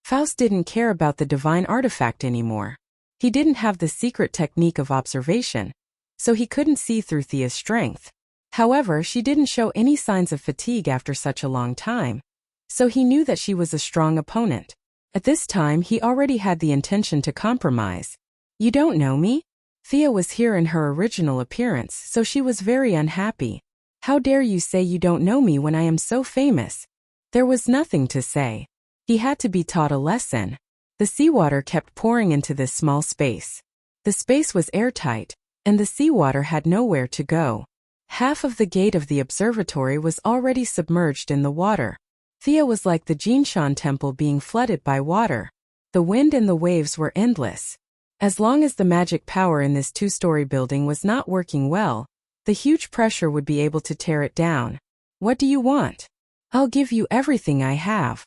Faust didn't care about the divine artifact anymore. He didn't have the secret technique of observation, so he couldn't see through Thea's strength. However, she didn't show any signs of fatigue after such a long time, so he knew that she was a strong opponent. At this time, he already had the intention to compromise. "You don't know me?" Thea was here in her original appearance, so she was very unhappy. "How dare you say you don't know me when I am so famous?" There was nothing to say. He had to be taught a lesson. The seawater kept pouring into this small space. The space was airtight, and the seawater had nowhere to go. Half of the gate of the observatory was already submerged in the water. Thea was like the Jinshan temple being flooded by water. The wind and the waves were endless. As long as the magic power in this 2-story building was not working well, the huge pressure would be able to tear it down. "What do you want?" "I'll give you everything I have."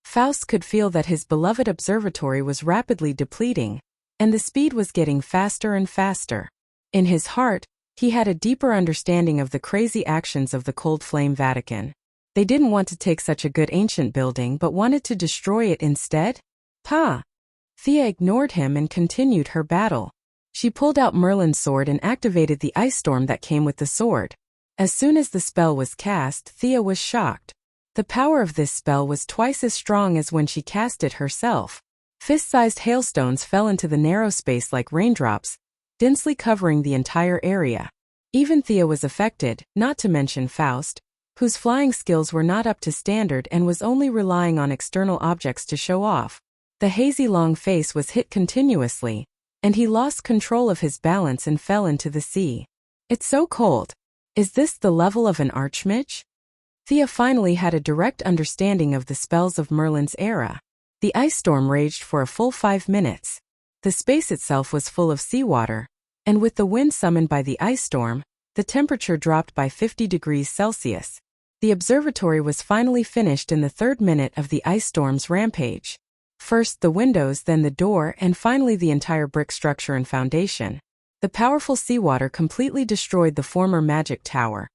Faust could feel that his beloved observatory was rapidly depleting, and the speed was getting faster and faster. In his heart, he had a deeper understanding of the crazy actions of the Cold Flame Vatican. They didn't want to take such a good ancient building but wanted to destroy it instead? Pa! Thea ignored him and continued her battle. She pulled out Merlin's sword and activated the ice storm that came with the sword. As soon as the spell was cast, Thea was shocked. The power of this spell was twice as strong as when she cast it herself. Fist-sized hailstones fell into the narrow space like raindrops, densely covering the entire area. Even Thea was affected, not to mention Faust, whose flying skills were not up to standard and was only relying on external objects to show off. The hazy long face was hit continuously, and he lost control of his balance and fell into the sea. "It's so cold. Is this the level of an archmage?" Thea finally had a direct understanding of the spells of Merlin's era. The ice storm raged for a full 5 minutes. The space itself was full of seawater, and with the wind summoned by the ice storm, the temperature dropped by 50 degrees Celsius. The observatory was finally finished in the 3rd minute of the ice storm's rampage. First the windows, then the door, and finally the entire brick structure and foundation. The powerful seawater completely destroyed the former magic tower,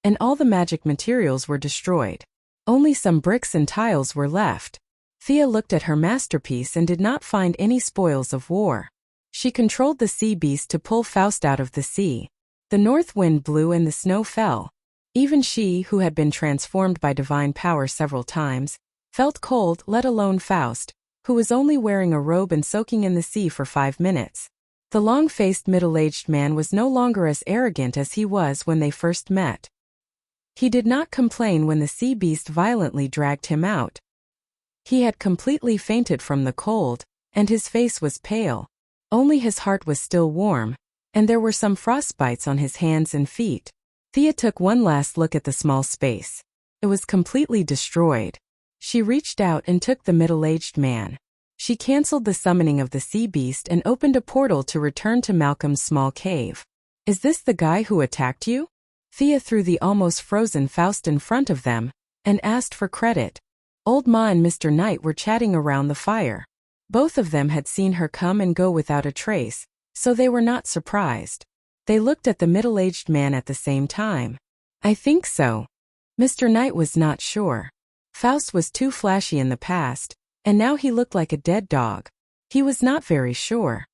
and all the magic materials were destroyed. Only some bricks and tiles were left. Thea looked at her masterpiece and did not find any spoils of war. She controlled the sea beast to pull Faust out of the sea. The north wind blew and the snow fell. Even she, who had been transformed by divine power several times, felt cold, let alone Faust, who was only wearing a robe and soaking in the sea for 5 minutes. The long-faced middle-aged man was no longer as arrogant as he was when they first met. He did not complain when the sea beast violently dragged him out. He had completely fainted from the cold, and his face was pale. Only his heart was still warm, and there were some frostbites on his hands and feet. Thea took one last look at the small space. It was completely destroyed. She reached out and took the middle-aged man. She cancelled the summoning of the sea beast and opened a portal to return to Malcolm's small cave. Is this the guy who attacked you? Thea threw the almost frozen Faust in front of them, and asked for credit. Old Ma and Mr. Knight were chatting around the fire. Both of them had seen her come and go without a trace, so they were not surprised. They looked at the middle-aged man at the same time. I think so. Mr. Knight was not sure. Faust was too flashy in the past, and now he looked like a dead dog. He was not very sure.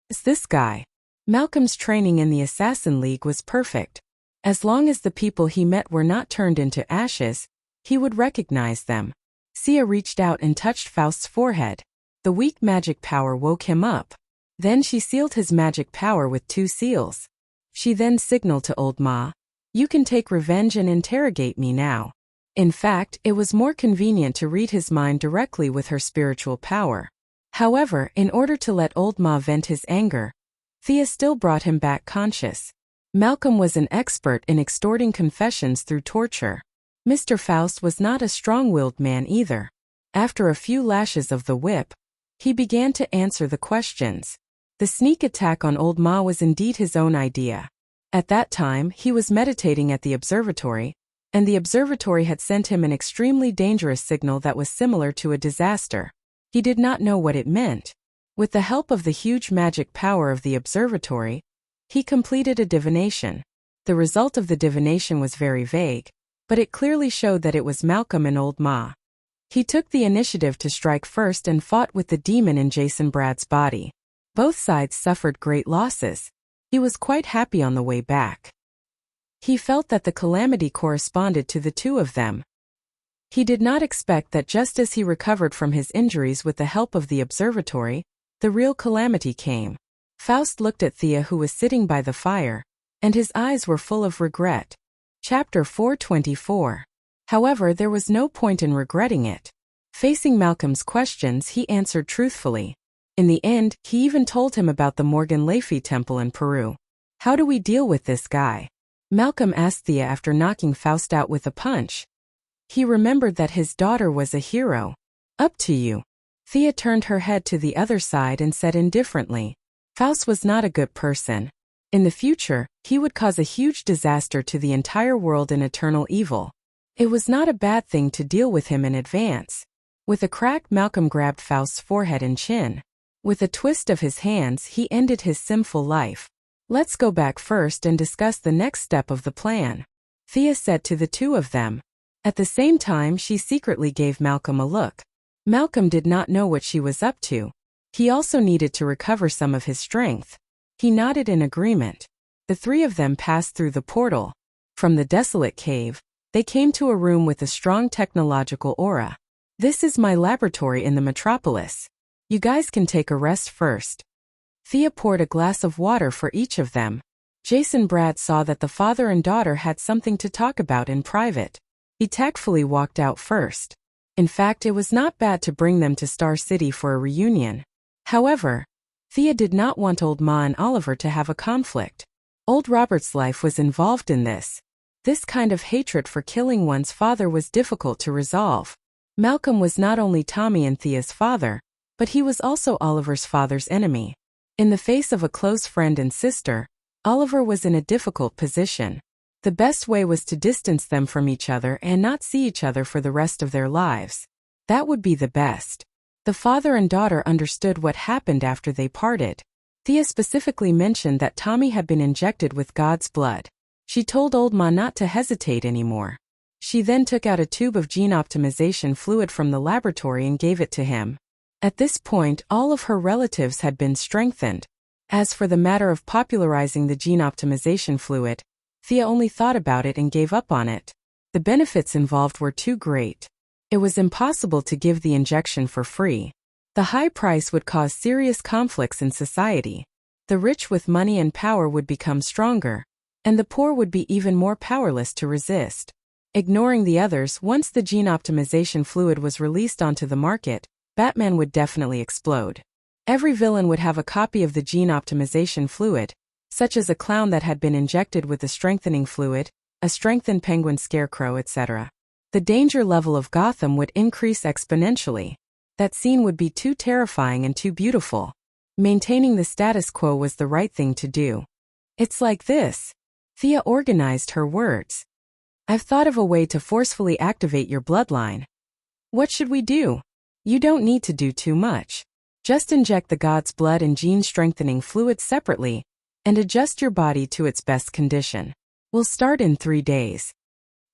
Is this guy? Malcolm's training in the Assassin League was perfect. As long as the people he met were not turned into ashes, he would recognize them. Sia reached out and touched Faust's forehead. The weak magic power woke him up. Then she sealed his magic power with 2 seals. She then signaled to Old Ma, "You can take revenge and interrogate me now." In fact, it was more convenient to read his mind directly with her spiritual power. However, in order to let Old Ma vent his anger, Thea still brought him back conscious. Malcolm was an expert in extorting confessions through torture. Mr. Faust was not a strong-willed man either. After a few lashes of the whip, he began to answer the questions. The sneak attack on Old Ma was indeed his own idea. At that time, he was meditating at the observatory, and the observatory had sent him an extremely dangerous signal that was similar to a disaster. He did not know what it meant. With the help of the huge magic power of the observatory, he completed a divination. The result of the divination was very vague, but it clearly showed that it was Malcolm and Old Ma. He took the initiative to strike first and fought with the demon in Jason Brad's body. Both sides suffered great losses. He was quite happy on the way back. He felt that the calamity corresponded to the two of them. He did not expect that just as he recovered from his injuries with the help of the observatory, the real calamity came. Faust looked at Thea, who was sitting by the fire, and his eyes were full of regret. Chapter 424. However, there was no point in regretting it. Facing Malcolm's questions, he answered truthfully. In the end, he even told him about the Morgan Laffey Temple in Peru. How do we deal with this guy? Malcolm asked Thea after knocking Faust out with a punch. He remembered that his daughter was a hero. Up to you. Thea turned her head to the other side and said indifferently, Faust was not a good person. In the future, he would cause a huge disaster to the entire world in eternal evil. It was not a bad thing to deal with him in advance. With a crack, Malcolm grabbed Faust's forehead and chin. With a twist of his hands, he ended his sinful life. Let's go back first and discuss the next step of the plan, Thea said to the two of them. At the same time, she secretly gave Malcolm a look. Malcolm did not know what she was up to. He also needed to recover some of his strength. He nodded in agreement. The three of them passed through the portal. From the desolate cave, they came to a room with a strong technological aura. This is my laboratory in the metropolis. You guys can take a rest first. Thea poured a glass of water for each of them. Jason Brad saw that the father and daughter had something to talk about in private. He tactfully walked out first. In fact, it was not bad to bring them to Star City for a reunion. However, Thea did not want Old Ma and Oliver to have a conflict. Old Robert's life was involved in this. This kind of hatred for killing one's father was difficult to resolve. Malcolm was not only Tommy and Thea's father, but he was also Oliver's father's enemy. In the face of a close friend and sister, Oliver was in a difficult position. The best way was to distance them from each other and not see each other for the rest of their lives. That would be the best. The father and daughter understood what happened after they parted. Thea specifically mentioned that Tommy had been injected with God's blood. She told Old Ma not to hesitate anymore. She then took out a tube of gene optimization fluid from the laboratory and gave it to him. At this point, all of her relatives had been strengthened. As for the matter of popularizing the gene optimization fluid, Thea only thought about it and gave up on it. The benefits involved were too great. It was impossible to give the injection for free. The high price would cause serious conflicts in society. The rich with money and power would become stronger, and the poor would be even more powerless to resist. Ignoring the others, once the gene optimization fluid was released onto the market, Batman would definitely explode. Every villain would have a copy of the gene optimization fluid, such as a clown that had been injected with the strengthening fluid, a strengthened penguin scarecrow, etc. The danger level of Gotham would increase exponentially. That scene would be too terrifying and too beautiful. Maintaining the status quo was the right thing to do. It's like this. Thea organized her words. I've thought of a way to forcefully activate your bloodline. What should we do? You don't need to do too much. Just inject the god's blood and gene-strengthening fluid separately, and adjust your body to its best condition. We'll start in 3 days.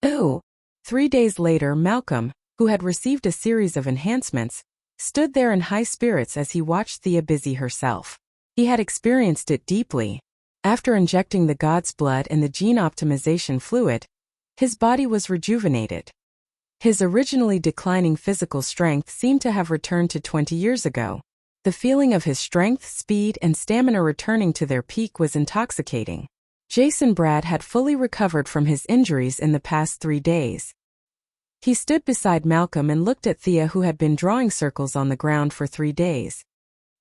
Ooh. 3 days later, Malcolm, who had received a series of enhancements, stood there in high spirits as he watched Thea busy herself. He had experienced it deeply. After injecting the god's blood and the gene optimization fluid, his body was rejuvenated. His originally declining physical strength seemed to have returned to 20 years ago. The feeling of his strength, speed, and stamina returning to their peak was intoxicating. Jason Brad had fully recovered from his injuries in the past 3 days. He stood beside Malcolm and looked at Thea, who had been drawing circles on the ground for 3 days.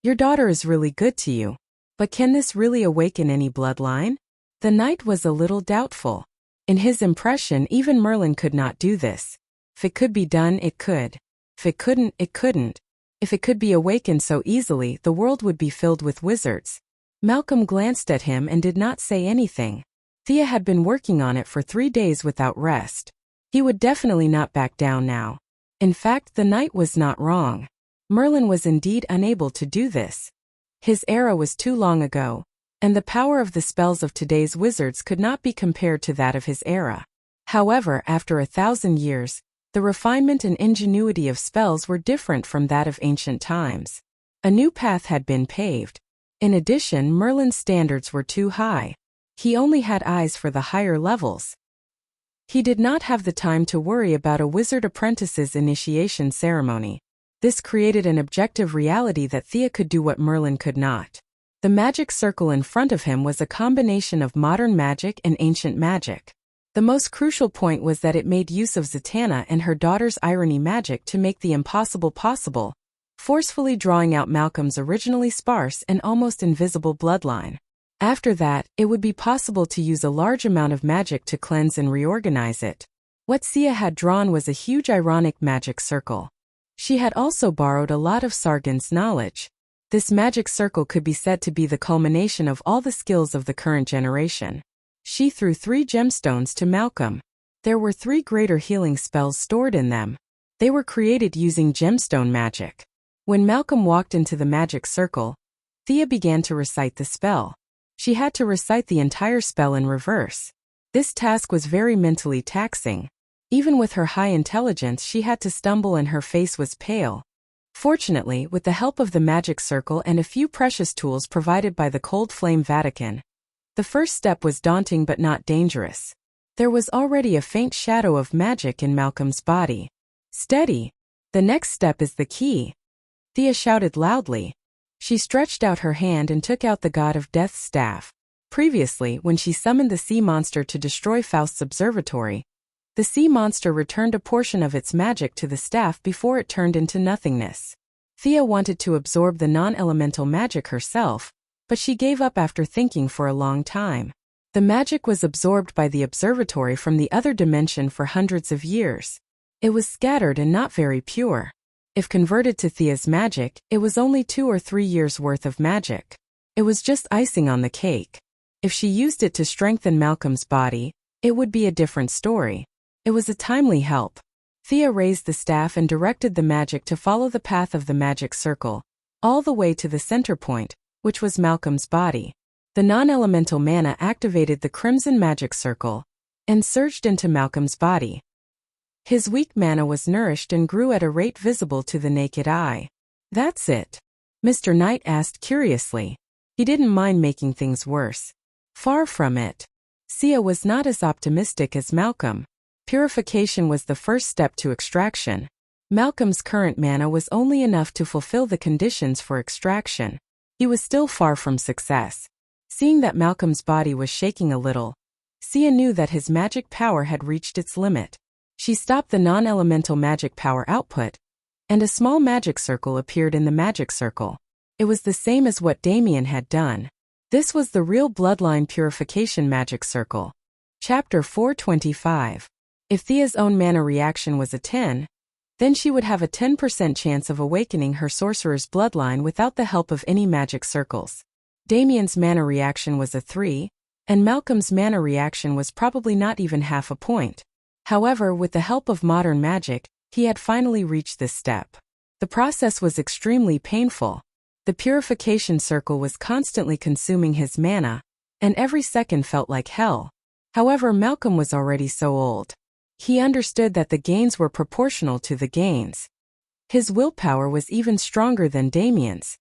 Your daughter is really good to you. But can this really awaken any bloodline? The knight was a little doubtful. In his impression, even Merlin could not do this. If it could be done, it could. If it couldn't, it couldn't. If it could be awakened so easily, the world would be filled with wizards. Malcolm glanced at him and did not say anything. Thea had been working on it for 3 days without rest. He would definitely not back down now. In fact, the knight was not wrong. Merlin was indeed unable to do this. His era was too long ago, and the power of the spells of today's wizards could not be compared to that of his era. However, after 1,000 years, the refinement and ingenuity of spells were different from that of ancient times. A new path had been paved. In addition, Merlin's standards were too high. He only had eyes for the higher levels. He did not have the time to worry about a wizard apprentice's initiation ceremony. This created an objective reality that Thea could do what Merlin could not. The magic circle in front of him was a combination of modern magic and ancient magic. The most crucial point was that it made use of Zatanna and her daughter's irony magic to make the impossible possible, forcefully drawing out Malcolm's originally sparse and almost invisible bloodline. After that, it would be possible to use a large amount of magic to cleanse and reorganize it. What Thea had drawn was a huge ironic magic circle. She had also borrowed a lot of Sargon's knowledge. This magic circle could be said to be the culmination of all the skills of the current generation. She threw 3 gemstones to Malcolm. There were 3 greater healing spells stored in them. They were created using gemstone magic. When Malcolm walked into the magic circle, Thea began to recite the spell. She had to recite the entire spell in reverse. This task was very mentally taxing. Even with her high intelligence, she had to stumble and her face was pale. Fortunately, with the help of the magic circle and a few precious tools provided by the Cold Flame Vatican, the first step was daunting but not dangerous. There was already a faint shadow of magic in Malcolm's body. Steady! The next step is the key. Thea shouted loudly. She stretched out her hand and took out the God of Death's staff. Previously, when she summoned the sea monster to destroy Faust's observatory, the sea monster returned a portion of its magic to the staff before it turned into nothingness. Thea wanted to absorb the non-elemental magic herself, but she gave up after thinking for a long time. The magic was absorbed by the observatory from the other dimension for hundreds of years. It was scattered and not very pure. If converted to Thea's magic, it was only 2 or 3 years' worth of magic. It was just icing on the cake. If she used it to strengthen Malcolm's body, it would be a different story. It was a timely help. Thea raised the staff and directed the magic to follow the path of the magic circle, all the way to the center point, which was Malcolm's body. The non-elemental mana activated the crimson magic circle and surged into Malcolm's body. His weak mana was nourished and grew at a rate visible to the naked eye. That's it? Mr. Knight asked curiously. He didn't mind making things worse. Far from it. Thea was not as optimistic as Malcolm. Purification was the first step to extraction. Malcolm's current mana was only enough to fulfill the conditions for extraction. He was still far from success. Seeing that Malcolm's body was shaking a little, Sia knew that his magic power had reached its limit. She stopped the non-elemental magic power output, and a small magic circle appeared in the magic circle. It was the same as what Damien had done. This was the real bloodline purification magic circle. Chapter 425. If Thea's own mana reaction was a 10, then she would have a 10% chance of awakening her sorcerer's bloodline without the help of any magic circles. Damien's mana reaction was a 3, and Malcolm's mana reaction was probably not even half a point. However, with the help of modern magic, he had finally reached this step. The process was extremely painful. The purification circle was constantly consuming his mana, and every second felt like hell. However, Malcolm was already so old. He understood that the gains were proportional to the gains. His willpower was even stronger than Damien's.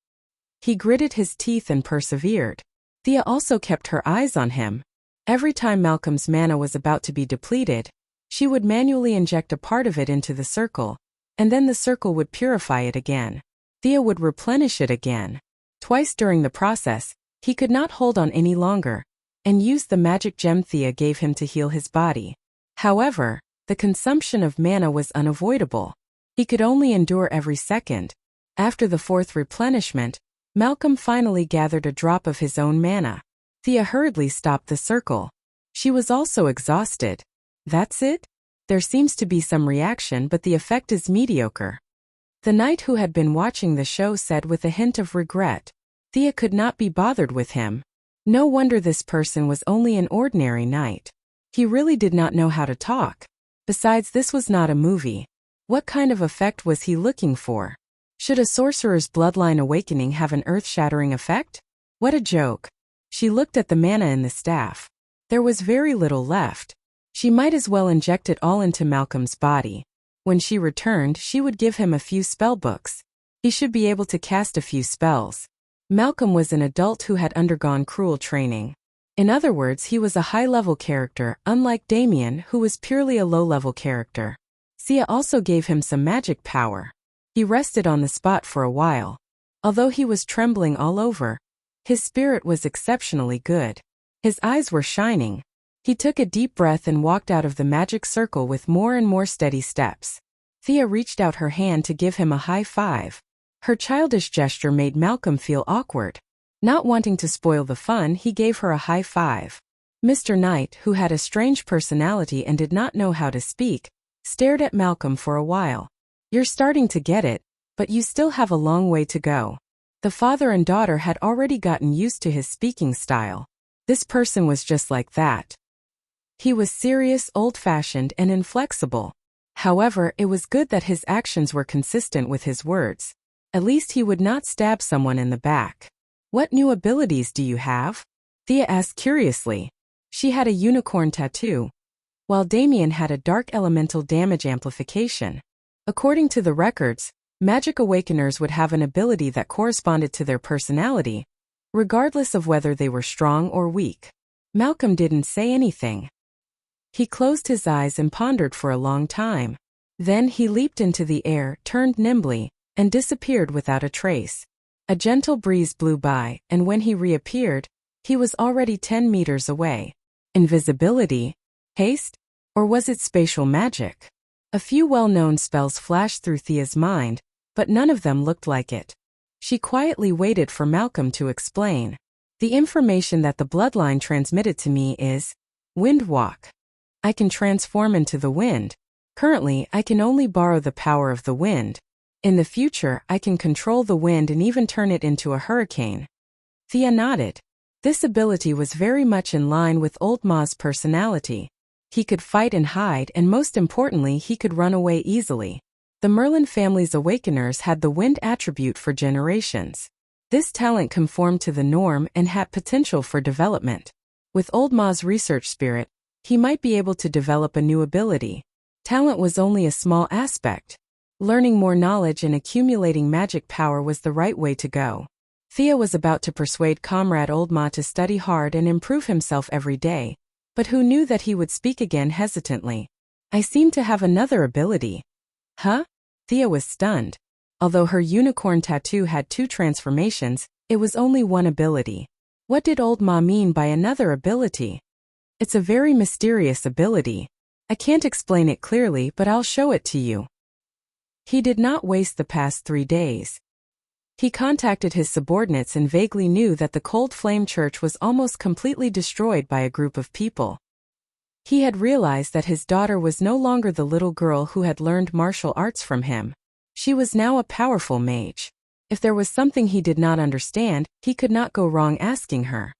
He gritted his teeth and persevered. Thea also kept her eyes on him. Every time Malcolm's mana was about to be depleted, she would manually inject a part of it into the circle, and then the circle would purify it again. Thea would replenish it again. Twice during the process, he could not hold on any longer, and used the magic gem Thea gave him to heal his body. However, the consumption of mana was unavoidable. He could only endure every second. After the fourth replenishment, Malcolm finally gathered a drop of his own mana. Thea hurriedly stopped the circle. She was also exhausted. That's it? There seems to be some reaction, but the effect is mediocre. The knight who had been watching the show said with a hint of regret. Thea could not be bothered with him. No wonder this person was only an ordinary knight. He really did not know how to talk. Besides, this was not a movie. What kind of effect was he looking for? Should a sorcerer's bloodline awakening have an earth-shattering effect? What a joke. She looked at the mana in the staff. There was very little left. She might as well inject it all into Malcolm's body. When she returned, she would give him a few spellbooks. He should be able to cast a few spells. Malcolm was an adult who had undergone cruel training. In other words, he was a high-level character, unlike Damien, who was purely a low-level character. Sia also gave him some magic power. He rested on the spot for a while. Although he was trembling all over, his spirit was exceptionally good. His eyes were shining. He took a deep breath and walked out of the magic circle with more and more steady steps. Thea reached out her hand to give him a high five. Her childish gesture made Malcolm feel awkward. Not wanting to spoil the fun, he gave her a high five. Mr. Knight, who had a strange personality and did not know how to speak, stared at Malcolm for a while. You're starting to get it, but you still have a long way to go. The father and daughter had already gotten used to his speaking style. This person was just like that. He was serious, old-fashioned, and inflexible. However, it was good that his actions were consistent with his words. At least he would not stab someone in the back. What new abilities do you have? Thea asked curiously. She had a unicorn tattoo, while Damien had a dark elemental damage amplification. According to the records, magic awakeners would have an ability that corresponded to their personality, regardless of whether they were strong or weak. Malcolm didn't say anything. He closed his eyes and pondered for a long time. Then he leaped into the air, turned nimbly, and disappeared without a trace. A gentle breeze blew by, and when he reappeared, he was already 10 meters away. Invisibility? Haste? Or was it spatial magic? A few well-known spells flashed through Thea's mind, but none of them looked like it. She quietly waited for Malcolm to explain. The information that the bloodline transmitted to me is wind walk. I can transform into the wind. Currently, I can only borrow the power of the wind. In the future, I can control the wind and even turn it into a hurricane. Thea nodded. This ability was very much in line with Old Ma's personality. He could fight and hide, and most importantly, he could run away easily. The Merlin family's awakeners had the wind attribute for generations. This talent conformed to the norm and had potential for development. With Old Ma's research spirit, he might be able to develop a new ability. Talent was only a small aspect. Learning more knowledge and accumulating magic power was the right way to go. Thea was about to persuade Comrade Old Ma to study hard and improve himself every day, but who knew that he would speak again hesitantly. I seem to have another ability. Huh? Thea was stunned. Although her unicorn tattoo had 2 transformations, It was only one ability. What did old Ma mean by another ability? It's a very mysterious ability. I can't explain it clearly, but I'll show it to you. He did not waste the past 3 days. He contacted his subordinates and vaguely knew that the Cold Flame Church was almost completely destroyed by a group of people. He had realized that his daughter was no longer the little girl who had learned martial arts from him. She was now a powerful mage. If there was something he did not understand, he could not go wrong asking her.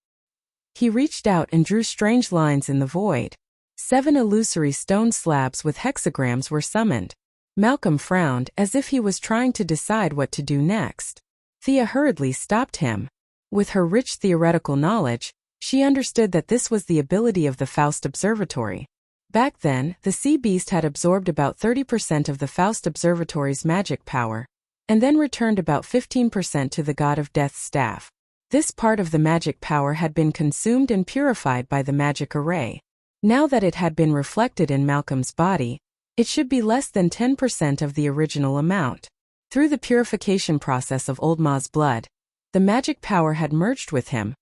He reached out and drew strange lines in the void. 7 illusory stone slabs with hexagrams were summoned. Malcolm frowned as if he was trying to decide what to do next. Thea hurriedly stopped him. With her rich theoretical knowledge, she understood that this was the ability of the Faust Observatory. Back then, the sea beast had absorbed about 30% of the Faust Observatory's magic power, and then returned about 15% to the god of death's staff. This part of the magic power had been consumed and purified by the magic array. Now that it had been reflected in Malcolm's body, it should be less than 10% of the original amount. Through the purification process of Old Ma's blood, the magic power had merged with him,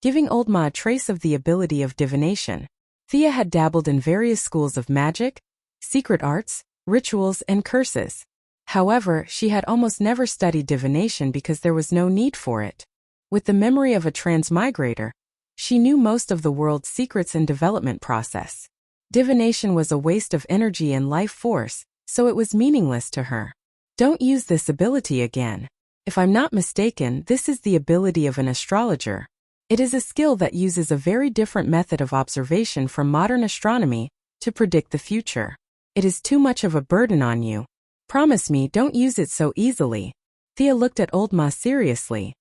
giving Old Ma a trace of the ability of divination. Thea had dabbled in various schools of magic, secret arts, rituals, and curses. However, she had almost never studied divination because there was no need for it. With the memory of a transmigrator, she knew most of the world's secrets and development process. Divination was a waste of energy and life force, so it was meaningless to her. Don't use this ability again. If I'm not mistaken, this is the ability of an astrologer. It is a skill that uses a very different method of observation from modern astronomy to predict the future. It is too much of a burden on you. Promise me don't use it so easily. Thea looked at Old Ma seriously.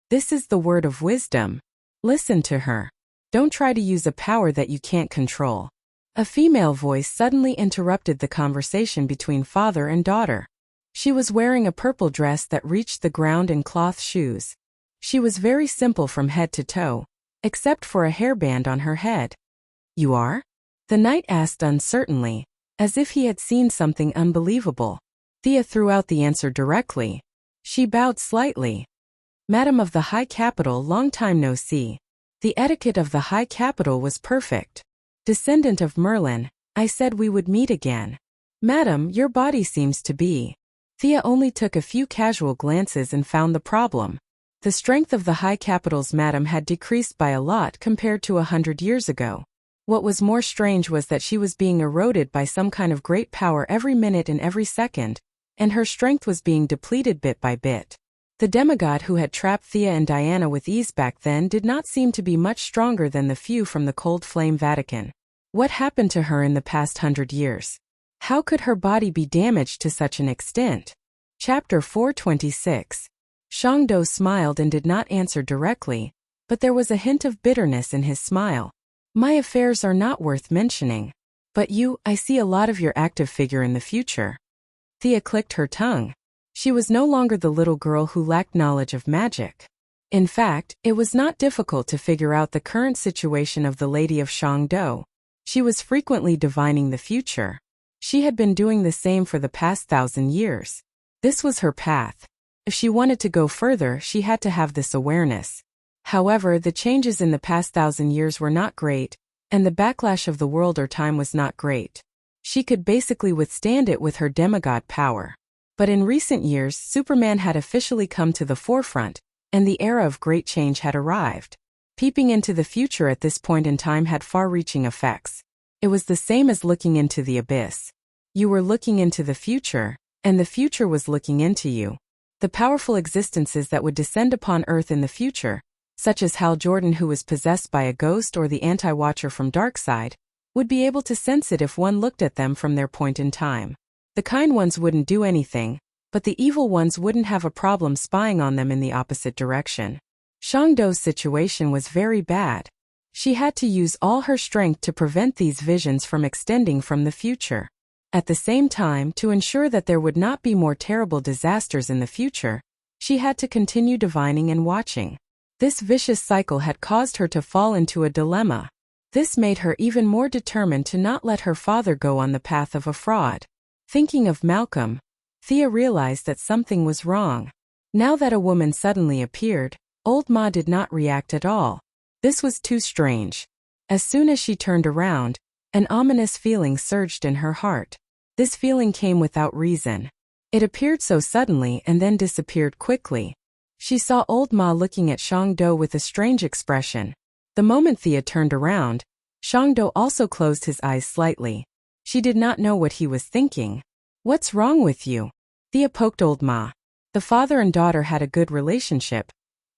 This is the word of wisdom. Listen to her. Don't try to use a power that you can't control. A female voice suddenly interrupted the conversation between father and daughter. She was wearing a purple dress that reached the ground and cloth shoes. She was very simple from head to toe, except for a hairband on her head. You are? The knight asked uncertainly, as if he had seen something unbelievable. Thea threw out the answer directly. She bowed slightly. Madam of the High Capital, long time no see. The etiquette of the High Capital was perfect. Descendant of Merlin, I said we would meet again. Madam, your body seems to be. Thea only took a few casual glances and found the problem. The strength of the High Capital's madam had decreased by a lot compared to 100 years ago. What was more strange was that she was being eroded by some kind of great power every minute and every second, and her strength was being depleted bit by bit. The demigod who had trapped Thea and Diana with ease back then did not seem to be much stronger than the few from the Cold Flame Vatican. What happened to her in the past 100 years? How could her body be damaged to such an extent? Chapter 426. Shangdo smiled and did not answer directly, but there was a hint of bitterness in his smile. My affairs are not worth mentioning. But you, I see a lot of your active figure in the future. Thea clicked her tongue. She was no longer the little girl who lacked knowledge of magic. In fact, it was not difficult to figure out the current situation of the Lady of Shangdo. She was frequently divining the future. She had been doing the same for the past 1,000 years. This was her path. If she wanted to go further, she had to have this awareness. However, the changes in the past 1,000 years were not great, and the backlash of the world or time was not great. She could basically withstand it with her demigod power. But in recent years, Superman had officially come to the forefront, and the era of great change had arrived. Peeping into the future at this point in time had far-reaching effects. It was the same as looking into the abyss. You were looking into the future, and the future was looking into you. The powerful existences that would descend upon Earth in the future, such as Hal Jordan who was possessed by a ghost or the anti-watcher from Darkseid, would be able to sense it if one looked at them from their point in time. The kind ones wouldn't do anything, but the evil ones wouldn't have a problem spying on them in the opposite direction. Shangdo's situation was very bad. She had to use all her strength to prevent these visions from extending from the future. At the same time, to ensure that there would not be more terrible disasters in the future, she had to continue divining and watching. This vicious cycle had caused her to fall into a dilemma. This made her even more determined to not let her father go on the path of a fraud. Thinking of Malcolm, Thea realized that something was wrong. Now that a woman suddenly appeared, Old Ma did not react at all. This was too strange. As soon as she turned around, an ominous feeling surged in her heart. This feeling came without reason. It appeared so suddenly and then disappeared quickly. She saw Old Ma looking at Shangdo with a strange expression. The moment Thea turned around, Shangdo also closed his eyes slightly. She did not know what he was thinking. "What's wrong with you?" Thea poked Old Ma. The father and daughter had a good relationship,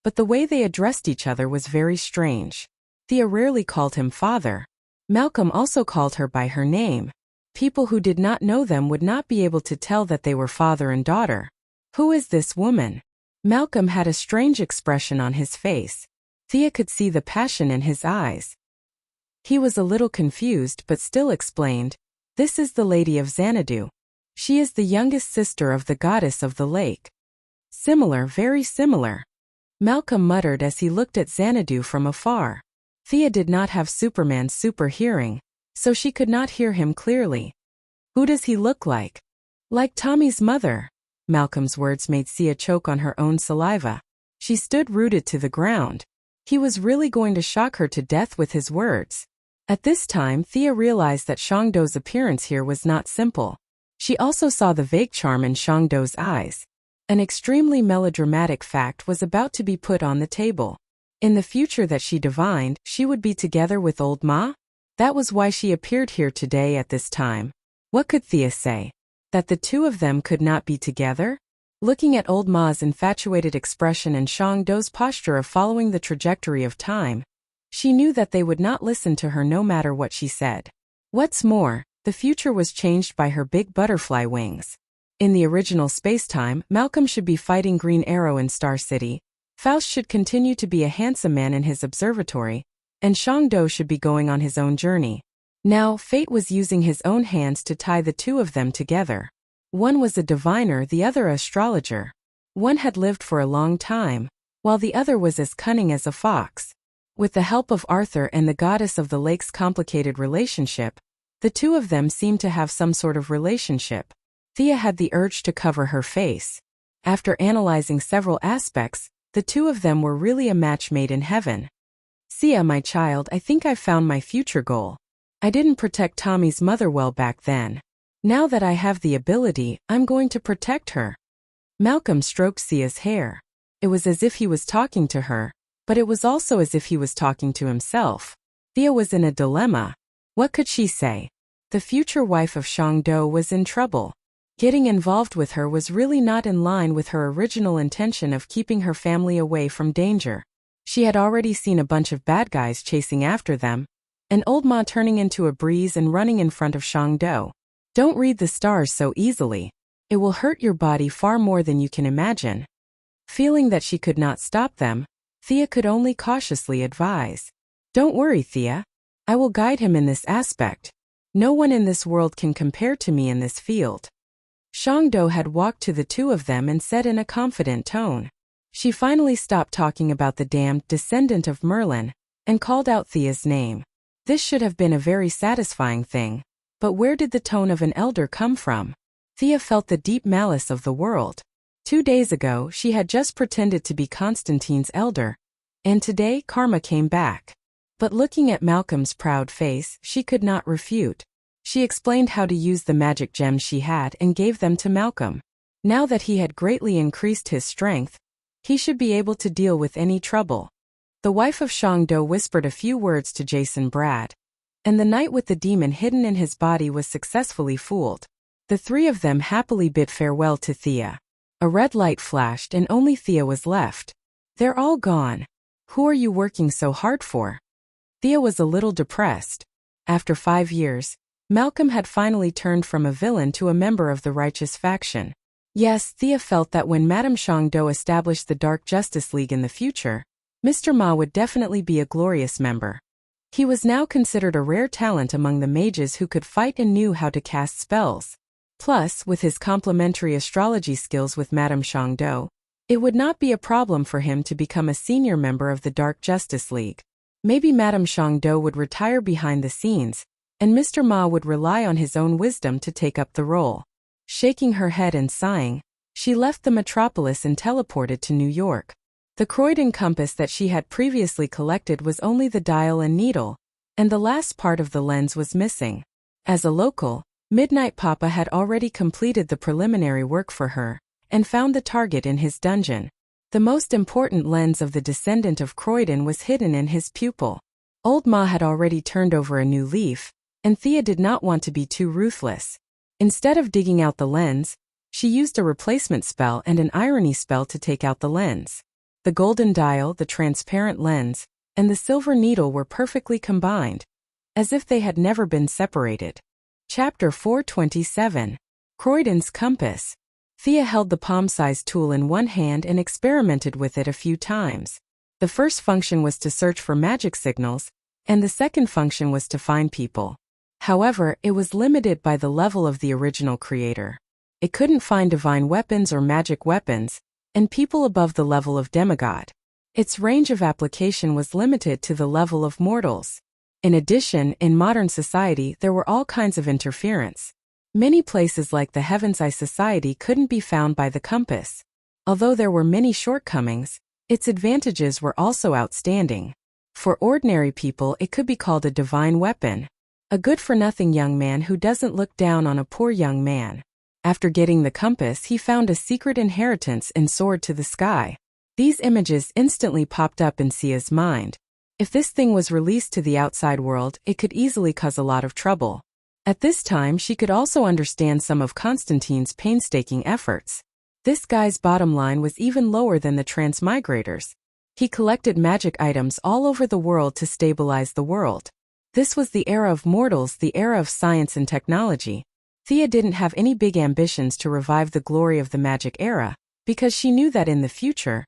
but the way they addressed each other was very strange. Thea rarely called him father. Malcolm also called her by her name. People who did not know them would not be able to tell that they were father and daughter. Who is this woman? Malcolm had a strange expression on his face. Thea could see the passion in his eyes. He was a little confused but still explained, "This is the Lady of Xanadu. She is the youngest sister of the goddess of the lake." "Similar, very similar," Malcolm muttered as he looked at Xanadu from afar. Thea did not have Superman's super hearing, so she could not hear him clearly. "Who does he look like?" "Like Tommy's mother." Malcolm's words made Thea choke on her own saliva. She stood rooted to the ground. He was really going to shock her to death with his words. At this time, Thea realized that Shangdo's appearance here was not simple. She also saw the vague charm in Shangdo's eyes. An extremely melodramatic fact was about to be put on the table. In the future that she divined, she would be together with Old Ma? That was why she appeared here today at this time. What could Thea say? That the two of them could not be together? Looking at Old Ma's infatuated expression and Shangdo's posture of following the trajectory of time, she knew that they would not listen to her no matter what she said. What's more, the future was changed by her big butterfly wings. In the original spacetime, Malcolm should be fighting Green Arrow in Star City, Faust should continue to be a handsome man in his observatory, and Shangdo should be going on his own journey. Now, fate was using his own hands to tie the two of them together. One was a diviner, the other an astrologer. One had lived for a long time, while the other was as cunning as a fox. With the help of Arthur and the goddess of the lake's complicated relationship, the two of them seemed to have some sort of relationship. Thea had the urge to cover her face. After analyzing several aspects, the two of them were really a match made in heaven. "Thea, my child, I think I've found my future goal. I didn't protect Tommy's mother well back then. Now that I have the ability, I'm going to protect her." Malcolm stroked Thea's hair. It was as if he was talking to her, but it was also as if he was talking to himself. Thea was in a dilemma. What could she say? The future wife of Shangdo was in trouble. Getting involved with her was really not in line with her original intention of keeping her family away from danger. She had already seen a bunch of bad guys chasing after them, and Old Ma turning into a breeze and running in front of Shangdo. Don't read the stars so easily. It will hurt your body far more than you can imagine. Feeling that she could not stop them, Thea could only cautiously advise. "Don't worry, Thea. I will guide him in this aspect. No one in this world can compare to me in this field." Shangdo had walked to the two of them and said in a confident tone. She finally stopped talking about the damned descendant of Merlin, and called out Thea's name. This should have been a very satisfying thing, but where did the tone of an elder come from? Thea felt the deep malice of the world. 2 days ago, she had just pretended to be Constantine's elder, and today karma came back. But looking at Malcolm's proud face, she could not refute. She explained how to use the magic gems she had and gave them to Malcolm. Now that he had greatly increased his strength, he should be able to deal with any trouble. The wife of Shangdo whispered a few words to Jason Brad, and the knight with the demon hidden in his body was successfully fooled. The three of them happily bid farewell to Thea. A red light flashed and only Thea was left. "They're all gone. Who are you working so hard for?" Thea was a little depressed. After 5 years, Malcolm had finally turned from a villain to a member of the righteous faction. Yes, Thea felt that when Madame Shangdo established the Dark Justice League in the future, Mr. Ma would definitely be a glorious member. He was now considered a rare talent among the mages who could fight and knew how to cast spells. Plus, with his complementary astrology skills with Madame Shangdo, it would not be a problem for him to become a senior member of the Dark Justice League. Maybe Madame Shangdo would retire behind the scenes, and Mr. Ma would rely on his own wisdom to take up the role. Shaking her head and sighing, she left the metropolis and teleported to New York. The Croydon compass that she had previously collected was only the dial and needle, and the last part of the lens was missing. As a local, Midnight Papa had already completed the preliminary work for her, and found the target in his dungeon. The most important lens of the descendant of Croydon was hidden in his pupil. Old Ma had already turned over a new leaf, and Thea did not want to be too ruthless. Instead of digging out the lens, she used a replacement spell and an irony spell to take out the lens. The golden dial, the transparent lens, and the silver needle were perfectly combined, as if they had never been separated. Chapter 427. Croydon's Compass. Thea held the palm-sized tool in one hand and experimented with it a few times. The first function was to search for magic signals, and the second function was to find people. However, it was limited by the level of the original creator. It couldn't find divine weapons or magic weapons, and people above the level of demigod. Its range of application was limited to the level of mortals. In addition, in modern society there were all kinds of interference. Many places like the Heaven's Eye Society couldn't be found by the compass. Although there were many shortcomings, its advantages were also outstanding. For ordinary people it could be called a divine weapon. A good-for-nothing young man who doesn't look down on a poor young man. After getting the compass, he found a secret inheritance and soared to the sky. These images instantly popped up in Sia's mind. If this thing was released to the outside world, it could easily cause a lot of trouble. At this time, she could also understand some of Constantine's painstaking efforts. This guy's bottom line was even lower than the transmigrators. He collected magic items all over the world to stabilize the world. This was the era of mortals, the era of science and technology. Thea didn't have any big ambitions to revive the glory of the magic era, because she knew that in the future,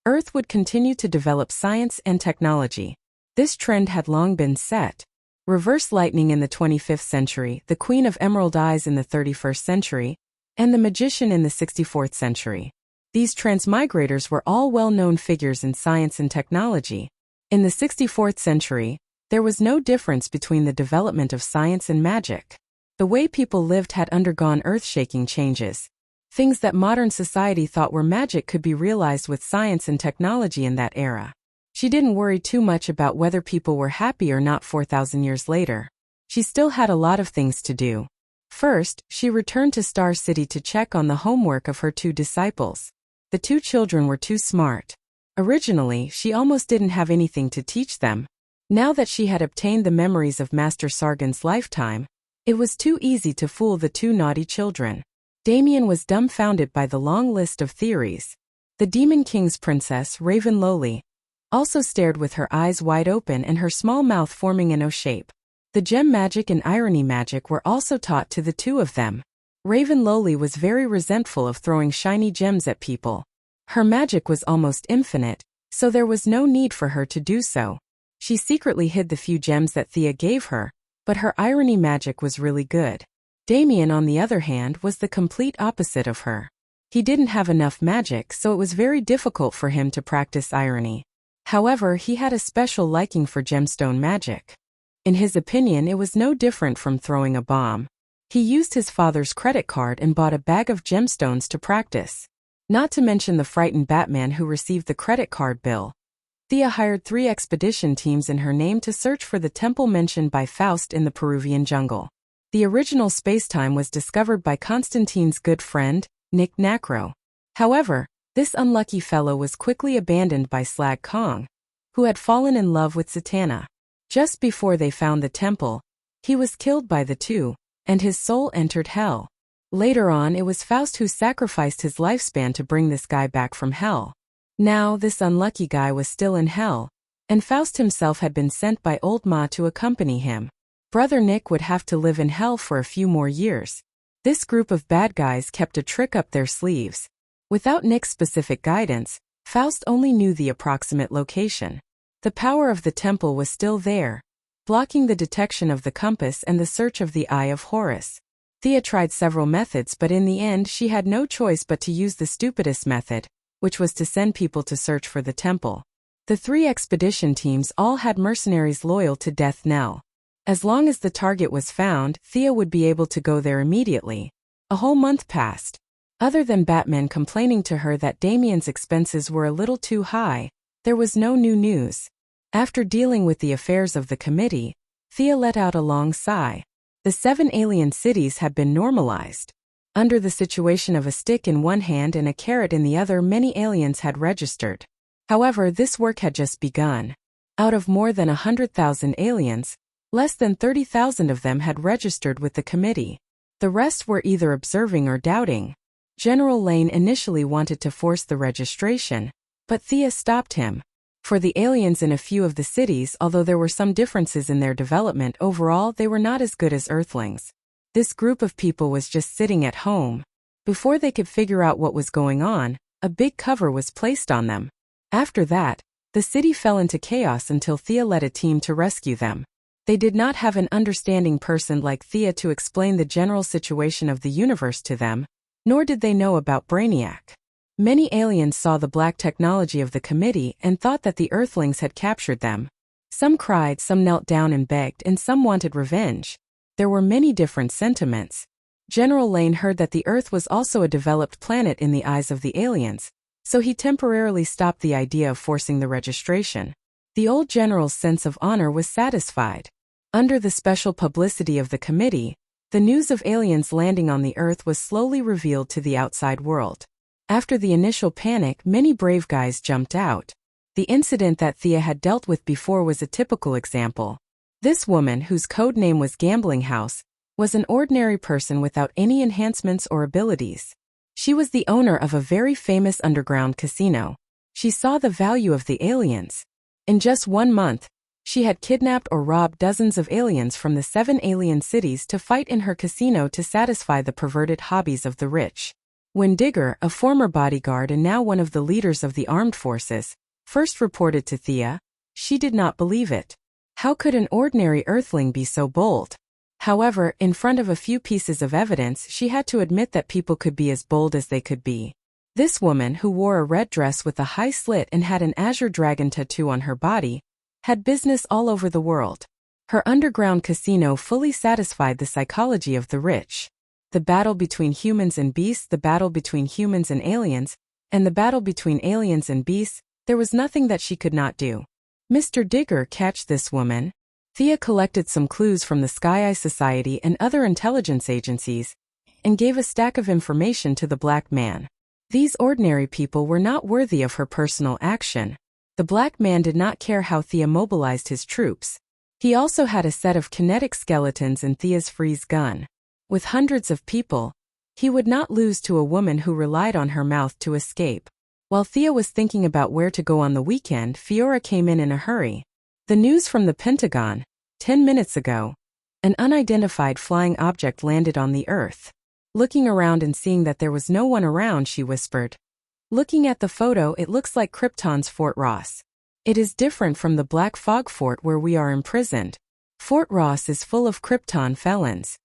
Earth would continue to develop science and technology. This trend had long been set. Reverse lightning in the 25th century, the Queen of Emerald Eyes in the 31st century, and the Magician in the 64th century. These transmigrators were all well-known figures in science and technology. In the 64th century, there was no difference between the development of science and magic. The way people lived had undergone earth-shaking changes. Things that modern society thought were magic could be realized with science and technology in that era. She didn't worry too much about whether people were happy or not 4,000 years later. She still had a lot of things to do. First, she returned to Star City to check on the homework of her two disciples. The two children were too smart. Originally, she almost didn't have anything to teach them. Now that she had obtained the memories of Master Sargon's lifetime, it was too easy to fool the two naughty children. Damien was dumbfounded by the long list of theories. The Demon King's princess, Raven Lowly, also stared with her eyes wide open and her small mouth forming an O shape. The gem magic and irony magic were also taught to the two of them. Raven Lowly was very resentful of throwing shiny gems at people. Her magic was almost infinite, so there was no need for her to do so. She secretly hid the few gems that Thea gave her, but her irony magic was really good. Damien, on the other hand, was the complete opposite of her. He didn't have enough magic, so it was very difficult for him to practice irony. However, he had a special liking for gemstone magic. In his opinion, it was no different from throwing a bomb. He used his father's credit card and bought a bag of gemstones to practice. Not to mention the frightened Batman who received the credit card bill. Thea hired 3 expedition teams in her name to search for the temple mentioned by Faust in the Peruvian jungle. The original spacetime was discovered by Constantine's good friend, Nick Nacro. However, this unlucky fellow was quickly abandoned by Slag Kong, who had fallen in love with Zatanna. Just before they found the temple, he was killed by the two, and his soul entered hell. Later on, it was Faust who sacrificed his lifespan to bring this guy back from hell. Now, this unlucky guy was still in hell, and Faust himself had been sent by Old Ma to accompany him. Brother Nick would have to live in hell for a few more years. This group of bad guys kept a trick up their sleeves. Without Nick's specific guidance, Faust only knew the approximate location. The power of the temple was still there, blocking the detection of the compass and the search of the Eye of Horus. Thea tried several methods, but in the end she had no choice but to use the stupidest method, which was to send people to search for the temple. The 3 expedition teams all had mercenaries loyal to Death Knell. As long as the target was found, Thea would be able to go there immediately. A whole month passed. Other than Batman complaining to her that Damian's expenses were a little too high, there was no new news. After dealing with the affairs of the committee, Thea let out a long sigh. The 7 alien cities had been normalized. Under the situation of a stick in one hand and a carrot in the other, many aliens had registered. However, this work had just begun. Out of more than 100,000 aliens, less than 30,000 of them had registered with the committee. The rest were either observing or doubting. General Lane initially wanted to force the registration, but Thea stopped him. For the aliens in a few of the cities, although there were some differences in their development, overall they were not as good as Earthlings. This group of people was just sitting at home. Before they could figure out what was going on, a big cover was placed on them. After that, the city fell into chaos until Thea led a team to rescue them. They did not have an understanding person like Thea to explain the general situation of the universe to them, nor did they know about Brainiac. Many aliens saw the black technology of the committee and thought that the Earthlings had captured them. Some cried, some knelt down and begged, and some wanted revenge. There were many different sentiments. General Lane heard that the Earth was also a developed planet in the eyes of the aliens, so he temporarily stopped the idea of forcing the registration. The old general's sense of honor was satisfied. Under the special publicity of the committee, the news of aliens landing on the Earth was slowly revealed to the outside world. After the initial panic, many brave guys jumped out. The incident that Thea had dealt with before was a typical example. This woman, whose code name was Gambling House, was an ordinary person without any enhancements or abilities. She was the owner of a very famous underground casino. She saw the value of the aliens. In just 1 month, she had kidnapped or robbed dozens of aliens from the 7 alien cities to fight in her casino to satisfy the perverted hobbies of the rich. When Digger, a former bodyguard and now one of the leaders of the armed forces, first reported to Thea, she did not believe it. How could an ordinary Earthling be so bold? However, in front of a few pieces of evidence, she had to admit that people could be as bold as they could be. This woman, who wore a red dress with a high slit and had an azure dragon tattoo on her body, had business all over the world. Her underground casino fully satisfied the psychology of the rich. The battle between humans and beasts, the battle between humans and aliens, and the battle between aliens and beasts, there was nothing that she could not do. Mr. Digger catch this woman. Thea collected some clues from the Sky Eye Society and other intelligence agencies, and gave a stack of information to the black man. These ordinary people were not worthy of her personal action. The black man did not care how Thea mobilized his troops. He also had a set of kinetic skeletons in Thea's freeze gun. With hundreds of people, he would not lose to a woman who relied on her mouth to escape. While Thea was thinking about where to go on the weekend, Fiora came in a hurry. The news from the Pentagon. 10 minutes ago, an unidentified flying object landed on the Earth. Looking around and seeing that there was no one around, she whispered. Looking at the photo, it looks like Krypton's Fort Ross. It is different from the Black Fog Fort where we are imprisoned. Fort Ross is full of Krypton felons.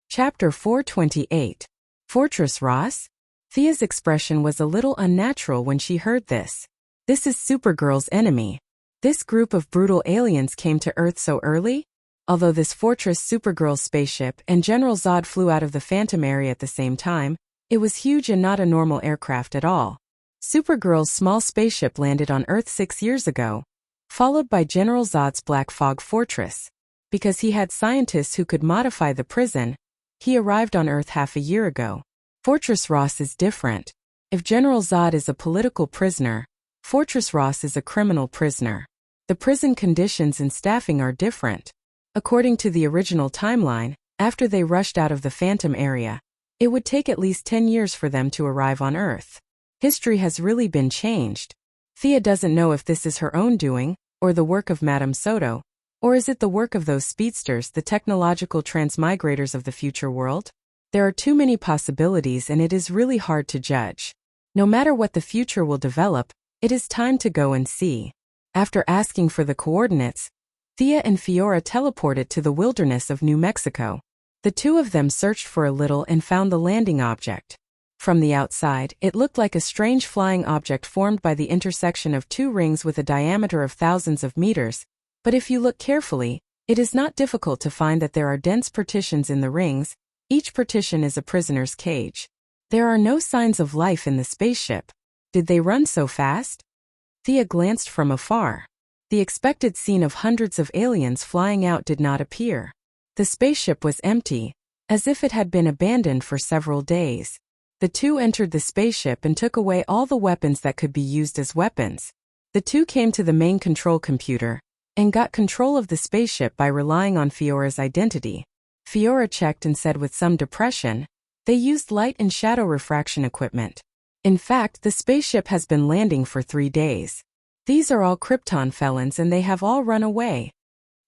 Chapter 428. Fortress Ross? Thea's expression was a little unnatural when she heard this. This is Supergirl's enemy. This group of brutal aliens came to Earth so early? Although this fortress, Supergirl's spaceship, and General Zod flew out of the Phantom area at the same time, it was huge and not a normal aircraft at all. Supergirl's small spaceship landed on Earth 6 years ago, followed by General Zod's Black Fog Fortress. Because he had scientists who could modify the prison, he arrived on Earth half a year ago. Fortress Ross is different. If General Zod is a political prisoner, Fortress Ross is a criminal prisoner. The prison conditions and staffing are different. According to the original timeline, after they rushed out of the Phantom area, it would take at least 10 years for them to arrive on Earth. History has really been changed. Thea doesn't know if this is her own doing, or the work of Madame Soto, or is it the work of those speedsters, the technological transmigrators of the future world? There are too many possibilities and it is really hard to judge. No matter what the future will develop, it is time to go and see. After asking for the coordinates, Thea and Fiora teleported to the wilderness of New Mexico. The two of them searched for a little and found the landing object. From the outside, it looked like a strange flying object formed by the intersection of 2 rings with a diameter of thousands of meters, but if you look carefully, it is not difficult to find that there are dense partitions in the rings. Each partition is a prisoner's cage. There are no signs of life in the spaceship. Did they run so fast? Thea glanced from afar. The expected scene of hundreds of aliens flying out did not appear. The spaceship was empty, as if it had been abandoned for several days. The two entered the spaceship and took away all the weapons that could be used as weapons. The two came to the main control computer and got control of the spaceship by relying on Fiora's identity. Fiora checked and said with some depression, "They used light and shadow refraction equipment. In fact, the spaceship has been landing for 3 days. These are all Krypton felons and they have all run away."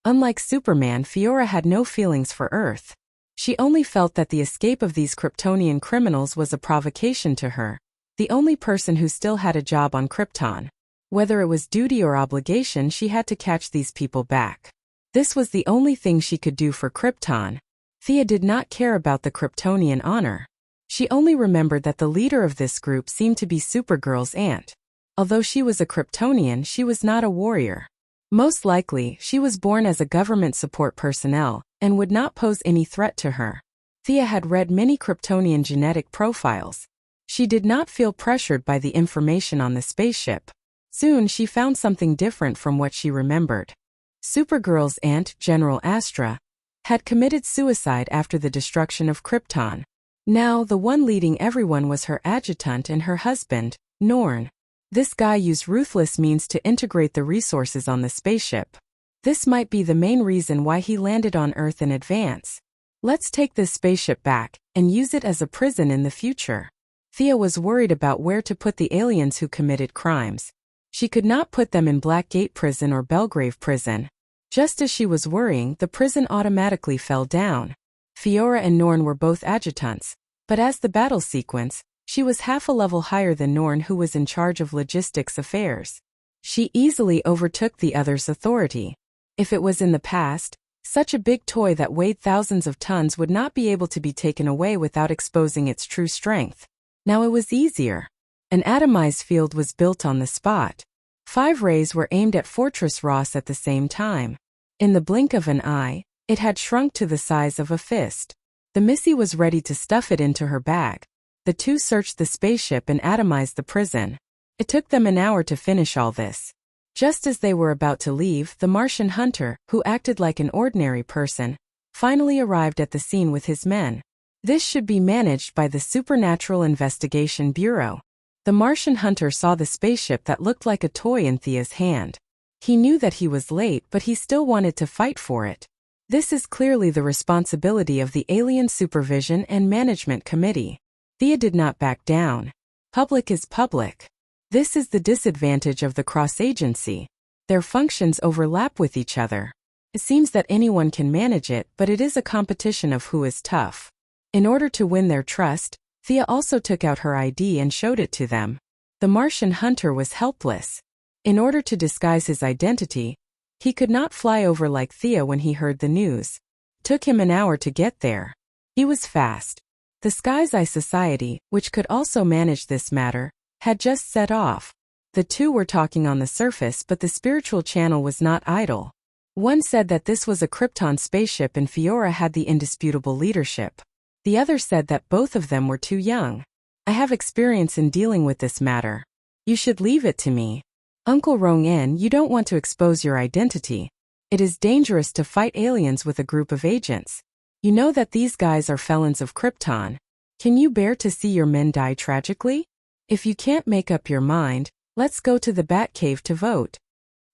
Unlike Superman, Fiora had no feelings for Earth. She only felt that the escape of these Kryptonian criminals was a provocation to her, the only person who still had a job on Krypton. Whether it was duty or obligation, she had to catch these people back. This was the only thing she could do for Krypton. Thea did not care about the Kryptonian honor. She only remembered that the leader of this group seemed to be Supergirl's aunt. Although she was a Kryptonian, she was not a warrior. Most likely, she was born as a government support personnel and would not pose any threat to her. Thea had read many Kryptonian genetic profiles. She did not feel pressured by the information on the spaceship. Soon she found something different from what she remembered. Supergirl's aunt, General Astra, had committed suicide after the destruction of Krypton. Now the one leading everyone was her adjutant and her husband, Norn. This guy used ruthless means to integrate the resources on the spaceship. This might be the main reason why he landed on Earth in advance. Let's take this spaceship back and use it as a prison in the future. Thea was worried about where to put the aliens who committed crimes. She could not put them in Blackgate Prison or Belgrave Prison. Just as she was worrying, the prison automatically fell down. Fiora and Norn were both adjutants, but as the battle sequence, she was half a level higher than Norn, who was in charge of logistics affairs. She easily overtook the other's authority. If it was in the past, such a big toy that weighed thousands of tons would not be able to be taken away without exposing its true strength. Now it was easier. An atomized field was built on the spot. 5 rays were aimed at Fortress Ross at the same time. In the blink of an eye, it had shrunk to the size of a fist. The Missy was ready to stuff it into her bag. The two searched the spaceship and atomized the prison. It took them an hour to finish all this. Just as they were about to leave, the Martian hunter, who acted like an ordinary person, finally arrived at the scene with his men. This should be managed by the Supernatural Investigation Bureau. The Martian hunter saw the spaceship that looked like a toy in Thea's hand. He knew that he was late, but he still wanted to fight for it. This is clearly the responsibility of the Alien Supervision and Management Committee. Thea did not back down. Public is public. This is the disadvantage of the cross-agency. Their functions overlap with each other. It seems that anyone can manage it, but it is a competition of who is tough. In order to win their trust, Thea also took out her ID and showed it to them. The Martian hunter was helpless. In order to disguise his identity, he could not fly over like Thea when he heard the news. It took him an hour to get there. He was fast. The Sky's Eye Society, which could also manage this matter, had just set off. The two were talking on the surface, but the spiritual channel was not idle. One said that this was a Krypton spaceship and Fiora had the indisputable leadership. The other said that both of them were too young. "I have experience in dealing with this matter. You should leave it to me. Uncle Rong-en, you don't want to expose your identity. It is dangerous to fight aliens with a group of agents. You know that these guys are felons of Krypton. Can you bear to see your men die tragically? If you can't make up your mind, let's go to the Batcave to vote."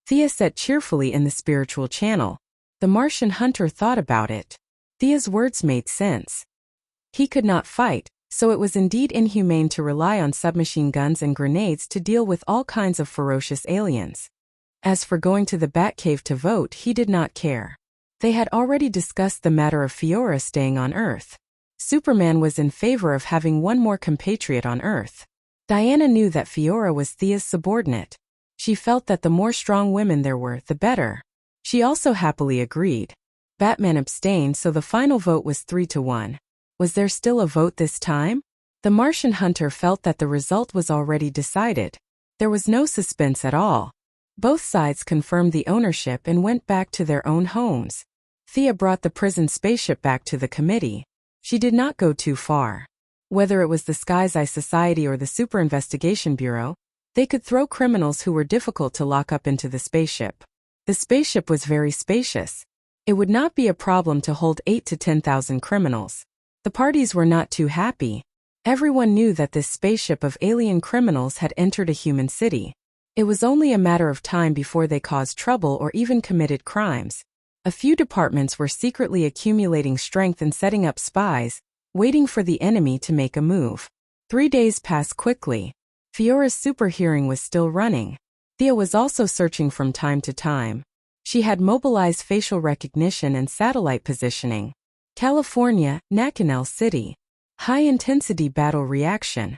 Thea said cheerfully in the spiritual channel. The Martian hunter thought about it. Thea's words made sense. He could not fight, so it was indeed inhumane to rely on submachine guns and grenades to deal with all kinds of ferocious aliens. As for going to the Batcave to vote, he did not care. They had already discussed the matter of Fiora staying on Earth. Superman was in favor of having one more compatriot on Earth. Diana knew that Fiora was Thea's subordinate. She felt that the more strong women there were, the better. She also happily agreed. Batman abstained, so the final vote was 3-1. Was there still a vote this time? The Martian hunter felt that the result was already decided. There was no suspense at all. Both sides confirmed the ownership and went back to their own homes. Thea brought the prison spaceship back to the committee. She did not go too far. Whether it was the Sky's Eye Society or the Super Investigation Bureau, they could throw criminals who were difficult to lock up into the spaceship. The spaceship was very spacious. It would not be a problem to hold 8 to 10,000 criminals. The parties were not too happy. Everyone knew that this spaceship of alien criminals had entered a human city. It was only a matter of time before they caused trouble or even committed crimes. A few departments were secretly accumulating strength and setting up spies, waiting for the enemy to make a move. 3 days passed quickly. Fiora's super hearing was still running. Thea was also searching from time to time. She had mobilized facial recognition and satellite positioning. California, Nakanel City. High-intensity battle reaction.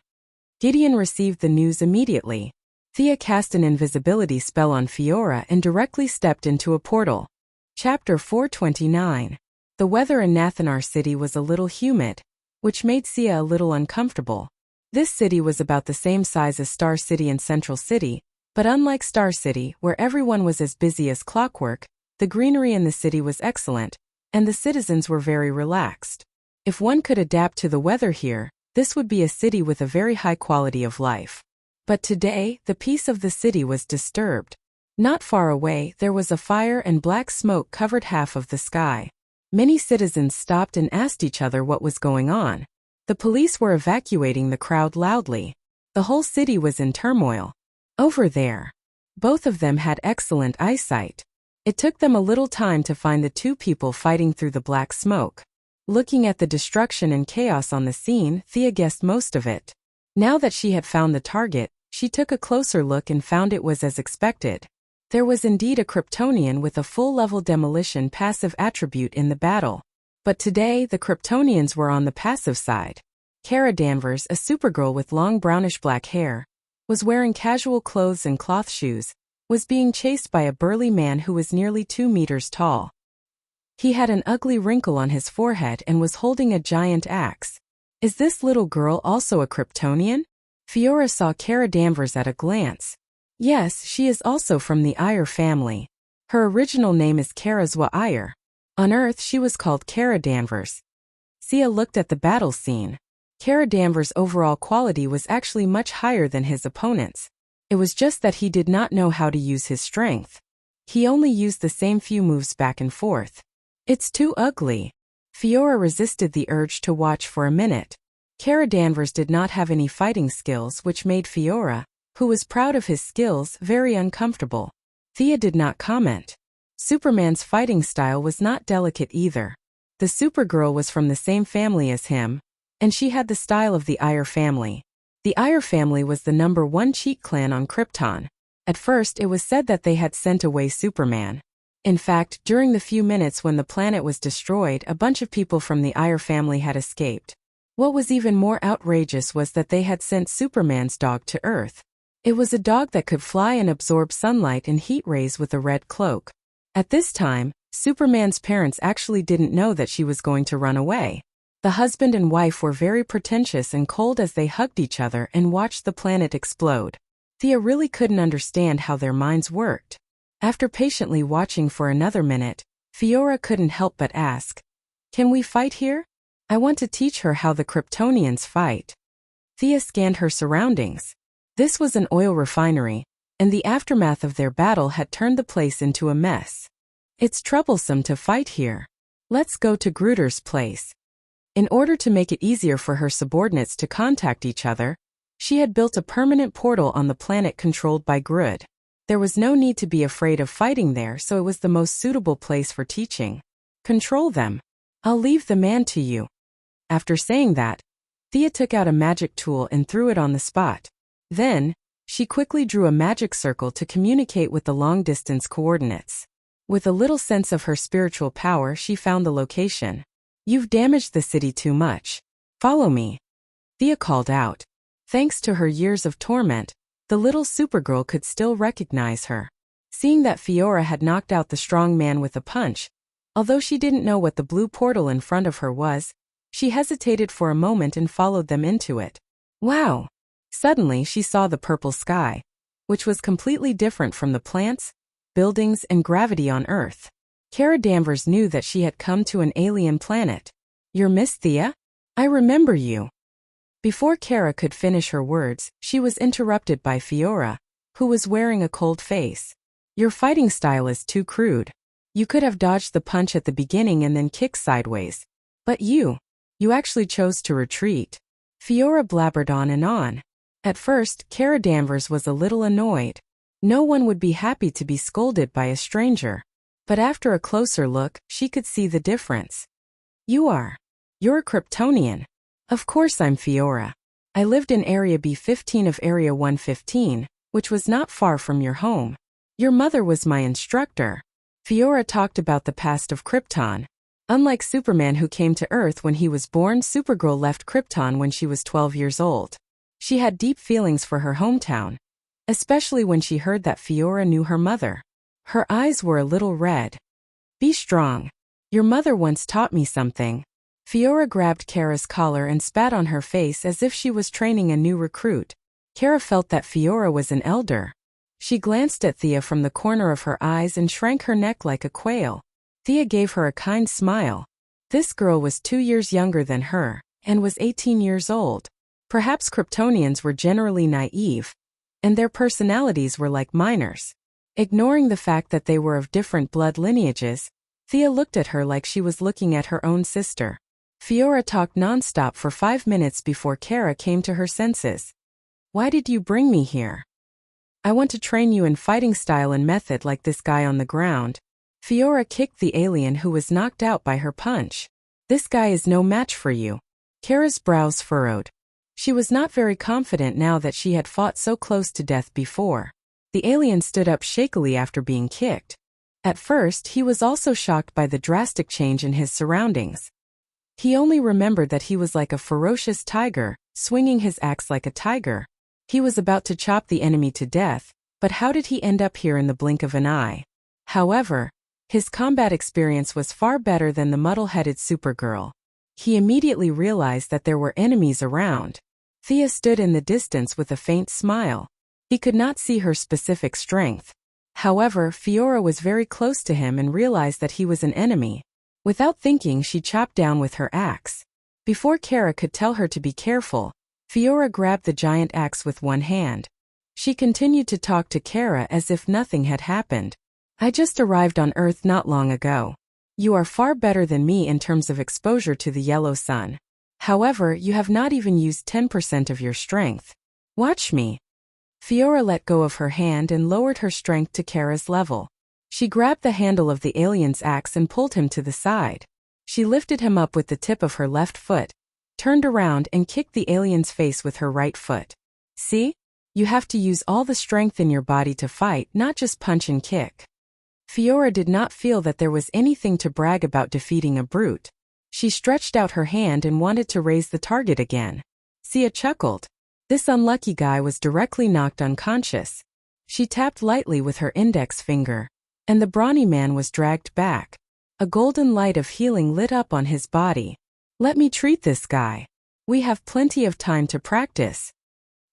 Gideon received the news immediately. Thea cast an invisibility spell on Fiora and directly stepped into a portal. Chapter 429. The weather in Nathanar City was a little humid, which made Sia a little uncomfortable. This city was about the same size as Star City and Central City, but unlike Star City, where everyone was as busy as clockwork, the greenery in the city was excellent, and the citizens were very relaxed. If one could adapt to the weather here, this would be a city with a very high quality of life. But today, the peace of the city was disturbed. Not far away, there was a fire and black smoke covered half of the sky. Many citizens stopped and asked each other what was going on. The police were evacuating the crowd loudly. The whole city was in turmoil. Over there. Both of them had excellent eyesight. It took them a little time to find the two people fighting through the black smoke. Looking at the destruction and chaos on the scene, Thea guessed most of it. Now that she had found the target, she took a closer look and found it was as expected. There was indeed a Kryptonian with a full-level demolition passive attribute in the battle. But today, the Kryptonians were on the passive side. Kara Danvers, a Supergirl with long brownish-black hair, was wearing casual clothes and cloth shoes, was being chased by a burly man who was nearly 2 meters tall. He had an ugly wrinkle on his forehead and was holding a giant axe. Is this little girl also a Kryptonian? Fiora saw Kara Danvers at a glance. Yes, she is also from the Iyer family. Her original name is Karazwa Iyer. On Earth she was called Kara Danvers. Sia looked at the battle scene. Kara Danvers' overall quality was actually much higher than his opponent's. It was just that he did not know how to use his strength. He only used the same few moves back and forth. It's too ugly. Fiora resisted the urge to watch for a minute. Kara Danvers did not have any fighting skills, which made Fiora, who was proud of his skills, very uncomfortable. Thea did not comment. Superman's fighting style was not delicate either. The Supergirl was from the same family as him, and she had the style of the Iyer family. The Iyer family was the #1 cheat clan on Krypton. At first it was said that they had sent away Superman. In fact, during the few minutes when the planet was destroyed, a bunch of people from the Iyer family had escaped. What was even more outrageous was that they had sent Superman's dog to Earth. It was a dog that could fly and absorb sunlight and heat rays with a red cloak. At this time, Superman's parents actually didn't know that she was going to run away. The husband and wife were very pretentious and cold as they hugged each other and watched the planet explode. Thea really couldn't understand how their minds worked. After patiently watching for another minute, Fiora couldn't help but ask, "Can we fight here? I want to teach her how the Kryptonians fight." Thea scanned her surroundings. This was an oil refinery, and the aftermath of their battle had turned the place into a mess. It's troublesome to fight here. Let's go to Gruder's place. In order to make it easier for her subordinates to contact each other, she had built a permanent portal on the planet controlled by Grud. There was no need to be afraid of fighting there, so it was the most suitable place for teaching. Control them. I'll leave the man to you. After saying that, Thea took out a magic tool and threw it on the spot. Then, she quickly drew a magic circle to communicate with the long-distance coordinates. With a little sense of her spiritual power, she found the location. You've damaged the city too much. Follow me. Thea called out. Thanks to her years of torment, the little Supergirl could still recognize her. Seeing that Fiora had knocked out the strong man with a punch, although she didn't know what the blue portal in front of her was, she hesitated for a moment and followed them into it. Wow! Suddenly she saw the purple sky, which was completely different from the plants, buildings, and gravity on Earth. Kara Danvers knew that she had come to an alien planet. You're Miss Thea? I remember you. Before Kara could finish her words, she was interrupted by Fiora, who was wearing a cold face. Your fighting style is too crude. You could have dodged the punch at the beginning and then kicked sideways. But you actually chose to retreat. Fiora blabbered on and on. At first, Kara Danvers was a little annoyed. No one would be happy to be scolded by a stranger. But after a closer look, she could see the difference. You're a Kryptonian. Of course I'm Fiora. I lived in Area B15 of Area 115, which was not far from your home. Your mother was my instructor. Fiora talked about the past of Krypton. Unlike Superman who came to Earth when he was born, Supergirl left Krypton when she was 12 years old. She had deep feelings for her hometown, especially when she heard that Fiora knew her mother. Her eyes were a little red. Be strong. Your mother once taught me something. Fiora grabbed Kara's collar and spat on her face as if she was training a new recruit. Kara felt that Fiora was an elder. She glanced at Thea from the corner of her eyes and shrank her neck like a quail. Thea gave her a kind smile. This girl was 2 years younger than her, and was 18 years old. Perhaps Kryptonians were generally naive, and their personalities were like minors. Ignoring the fact that they were of different blood lineages, Thea looked at her like she was looking at her own sister. Fiora talked non-stop for 5 minutes before Kara came to her senses. Why did you bring me here? I want to train you in fighting style and method like this guy on the ground. Fiora kicked the alien who was knocked out by her punch. This guy is no match for you. Kara's brows furrowed. She was not very confident now that she had fought so close to death before. The alien stood up shakily after being kicked. At first, he was also shocked by the drastic change in his surroundings. He only remembered that he was like a ferocious tiger, swinging his axe like a tiger. He was about to chop the enemy to death, but how did he end up here in the blink of an eye? However, his combat experience was far better than the muddle-headed Supergirl. He immediately realized that there were enemies around. Thea stood in the distance with a faint smile. He could not see her specific strength. However, Fiora was very close to him and realized that he was an enemy. Without thinking, she chopped down with her axe. Before Kara could tell her to be careful, Fiora grabbed the giant axe with one hand. She continued to talk to Kara as if nothing had happened. I just arrived on Earth not long ago. You are far better than me in terms of exposure to the yellow sun. However, you have not even used 10% of your strength. Watch me. Fiora let go of her hand and lowered her strength to Kara's level. She grabbed the handle of the alien's axe and pulled him to the side. She lifted him up with the tip of her left foot, turned around and kicked the alien's face with her right foot. See? You have to use all the strength in your body to fight, not just punch and kick. Fiora did not feel that there was anything to brag about defeating a brute. She stretched out her hand and wanted to raise the target again. Sia chuckled. This unlucky guy was directly knocked unconscious. She tapped lightly with her index finger, and the brawny man was dragged back. A golden light of healing lit up on his body. Let me treat this guy. We have plenty of time to practice.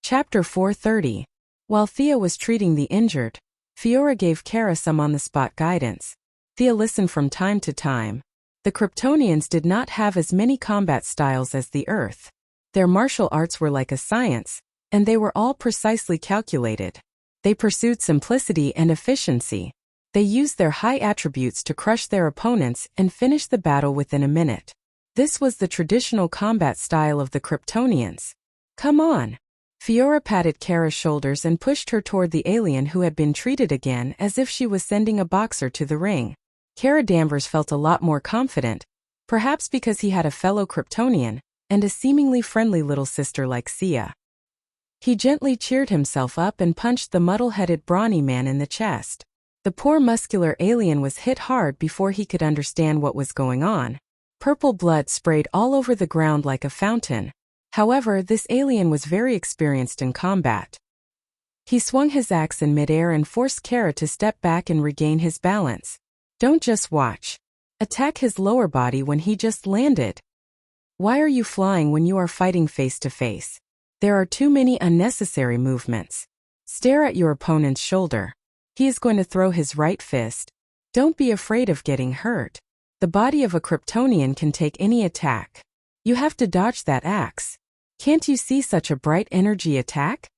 Chapter 430. While Thea was treating the injured, Fiora gave Kara some on-the-spot guidance. Thea listened from time to time. The Kryptonians did not have as many combat styles as the Earth. Their martial arts were like a science, and they were all precisely calculated. They pursued simplicity and efficiency. They used their high attributes to crush their opponents and finish the battle within a minute. This was the traditional combat style of the Kryptonians. Come on. Fiora patted Kara's shoulders and pushed her toward the alien who had been treated again as if she was sending a boxer to the ring. Kara Danvers felt a lot more confident, perhaps because he had a fellow Kryptonian and a seemingly friendly little sister like Sia. He gently cheered himself up and punched the muddle-headed brawny man in the chest. The poor muscular alien was hit hard before he could understand what was going on. Purple blood sprayed all over the ground like a fountain. However, this alien was very experienced in combat. He swung his axe in midair and forced Kara to step back and regain his balance. Don't just watch. Attack his lower body when he just landed. Why are you flying when you are fighting face to face? There are too many unnecessary movements. Stare at your opponent's shoulder. He is going to throw his right fist. Don't be afraid of getting hurt. The body of a Kryptonian can take any attack. You have to dodge that axe. Can't you see such a bright energy attack?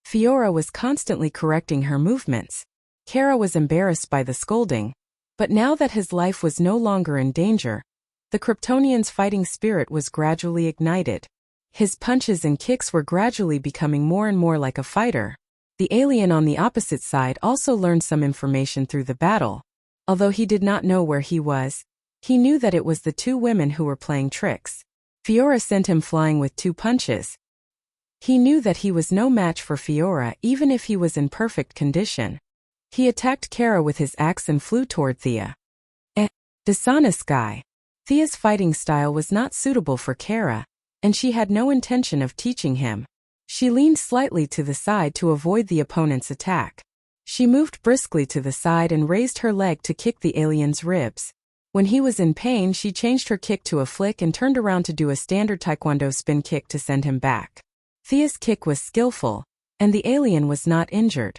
Fiora was constantly correcting her movements. Kara was embarrassed by the scolding. But now that his life was no longer in danger, the Kryptonian's fighting spirit was gradually ignited. His punches and kicks were gradually becoming more and more like a fighter. The alien on the opposite side also learned some information through the battle. Although he did not know where he was, he knew that it was the two women who were playing tricks. Fiora sent him flying with 2 punches. He knew that he was no match for Fiora even if he was in perfect condition. He attacked Kara with his axe and flew toward Thea. Dishonest guy. Thea's fighting style was not suitable for Kara, and she had no intention of teaching him. She leaned slightly to the side to avoid the opponent's attack. She moved briskly to the side and raised her leg to kick the alien's ribs. When he was in pain, she changed her kick to a flick and turned around to do a standard taekwondo spin kick to send him back. Thea's kick was skillful, and the alien was not injured.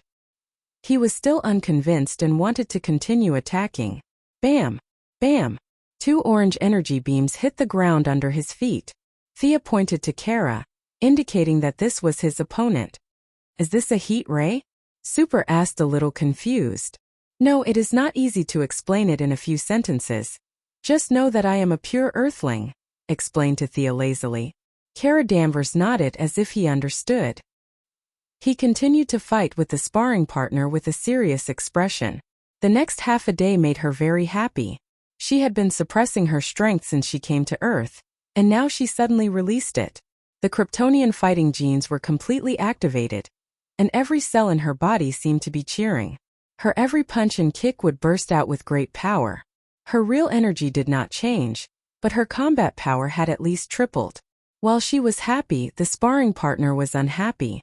He was still unconvinced and wanted to continue attacking. Bam! Bam! 2 orange energy beams hit the ground under his feet. Thea pointed to Kara, indicating that this was his opponent. Is this a heat ray? Super asked, a little confused. No, it is not easy to explain it in a few sentences. Just know that I am a pure earthling, explained to Thea lazily. Kara Danvers nodded as if he understood. He continued to fight with the sparring partner with a serious expression. The next half a day made her very happy. She had been suppressing her strength since she came to Earth, and now she suddenly released it. The Kryptonian fighting genes were completely activated, and every cell in her body seemed to be cheering. Her every punch and kick would burst out with great power. Her real energy did not change, but her combat power had at least tripled. While she was happy, the sparring partner was unhappy.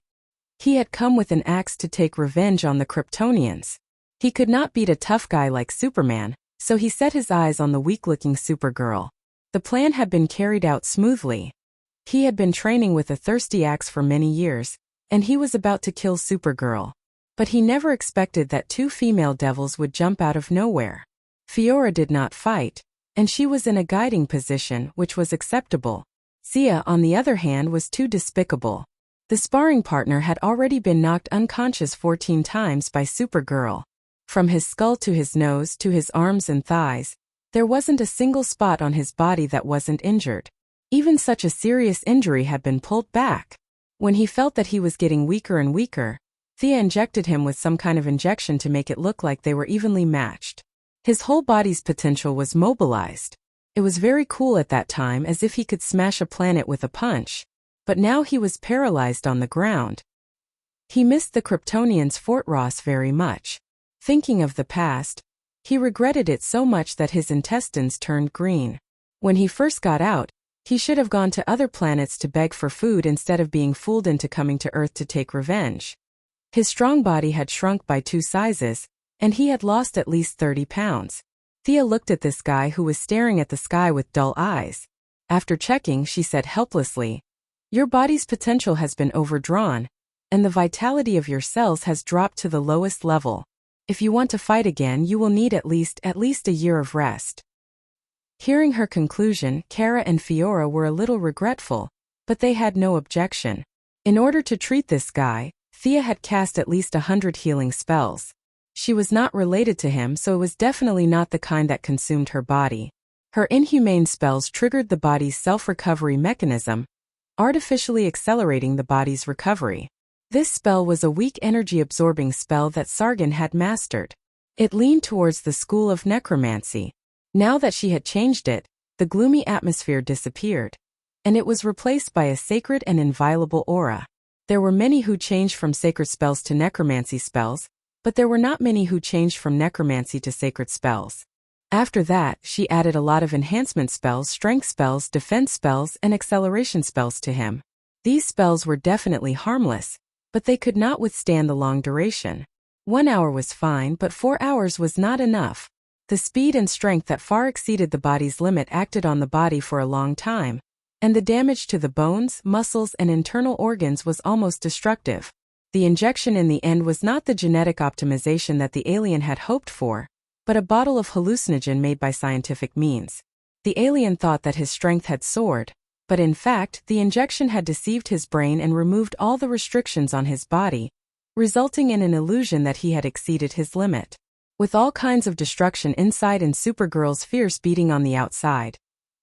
He had come with an axe to take revenge on the Kryptonians. He could not beat a tough guy like Superman, so he set his eyes on the weak-looking Supergirl. The plan had been carried out smoothly. He had been training with a thirsty axe for many years, and he was about to kill Supergirl. But he never expected that 2 female devils would jump out of nowhere. Fiora did not fight, and she was in a guiding position, which was acceptable. Sia, on the other hand, was too despicable. The sparring partner had already been knocked unconscious 14 times by Supergirl. From his skull to his nose to his arms and thighs, there wasn't a single spot on his body that wasn't injured. Even such a serious injury had been pulled back. When he felt that he was getting weaker and weaker, Thea injected him with some kind of injection to make it look like they were evenly matched. His whole body's potential was mobilized. It was very cool at that time, as if he could smash a planet with a punch. But now he was paralyzed on the ground. He missed the Kryptonians' Fort Ross very much. Thinking of the past, he regretted it so much that his intestines turned green. When he first got out, he should have gone to other planets to beg for food instead of being fooled into coming to Earth to take revenge. His strong body had shrunk by 2 sizes, and he had lost at least 30 pounds. Thea looked at this guy who was staring at the sky with dull eyes. After checking, she said helplessly, "Your body's potential has been overdrawn, and the vitality of your cells has dropped to the lowest level. If you want to fight again, you will need at least a year of rest." Hearing her conclusion, Kara and Fiora were a little regretful, but they had no objection. In order to treat this guy, Thea had cast at least 100 healing spells. She was not related to him, so it was definitely not the kind that consumed her body. Her inhumane spells triggered the body's self-recovery mechanism, artificially accelerating the body's recovery. This spell was a weak energy-absorbing spell that Sargon had mastered. It leaned towards the school of necromancy. Now that she had changed it, the gloomy atmosphere disappeared, and it was replaced by a sacred and inviolable aura. There were many who changed from sacred spells to necromancy spells, but there were not many who changed from necromancy to sacred spells. After that, she added a lot of enhancement spells, strength spells, defense spells, and acceleration spells to him. These spells were definitely harmless, but they could not withstand the long duration. 1 hour was fine, but 4 hours was not enough. The speed and strength that far exceeded the body's limit acted on the body for a long time, and the damage to the bones, muscles, and internal organs was almost destructive. The injection in the end was not the genetic optimization that the alien had hoped for, but a bottle of hallucinogen made by scientific means. The alien thought that his strength had soared, But in fact, the injection had deceived his brain and removed all the restrictions on his body, resulting in an illusion that he had exceeded his limit. With all kinds of destruction inside and Supergirl's fierce beating on the outside,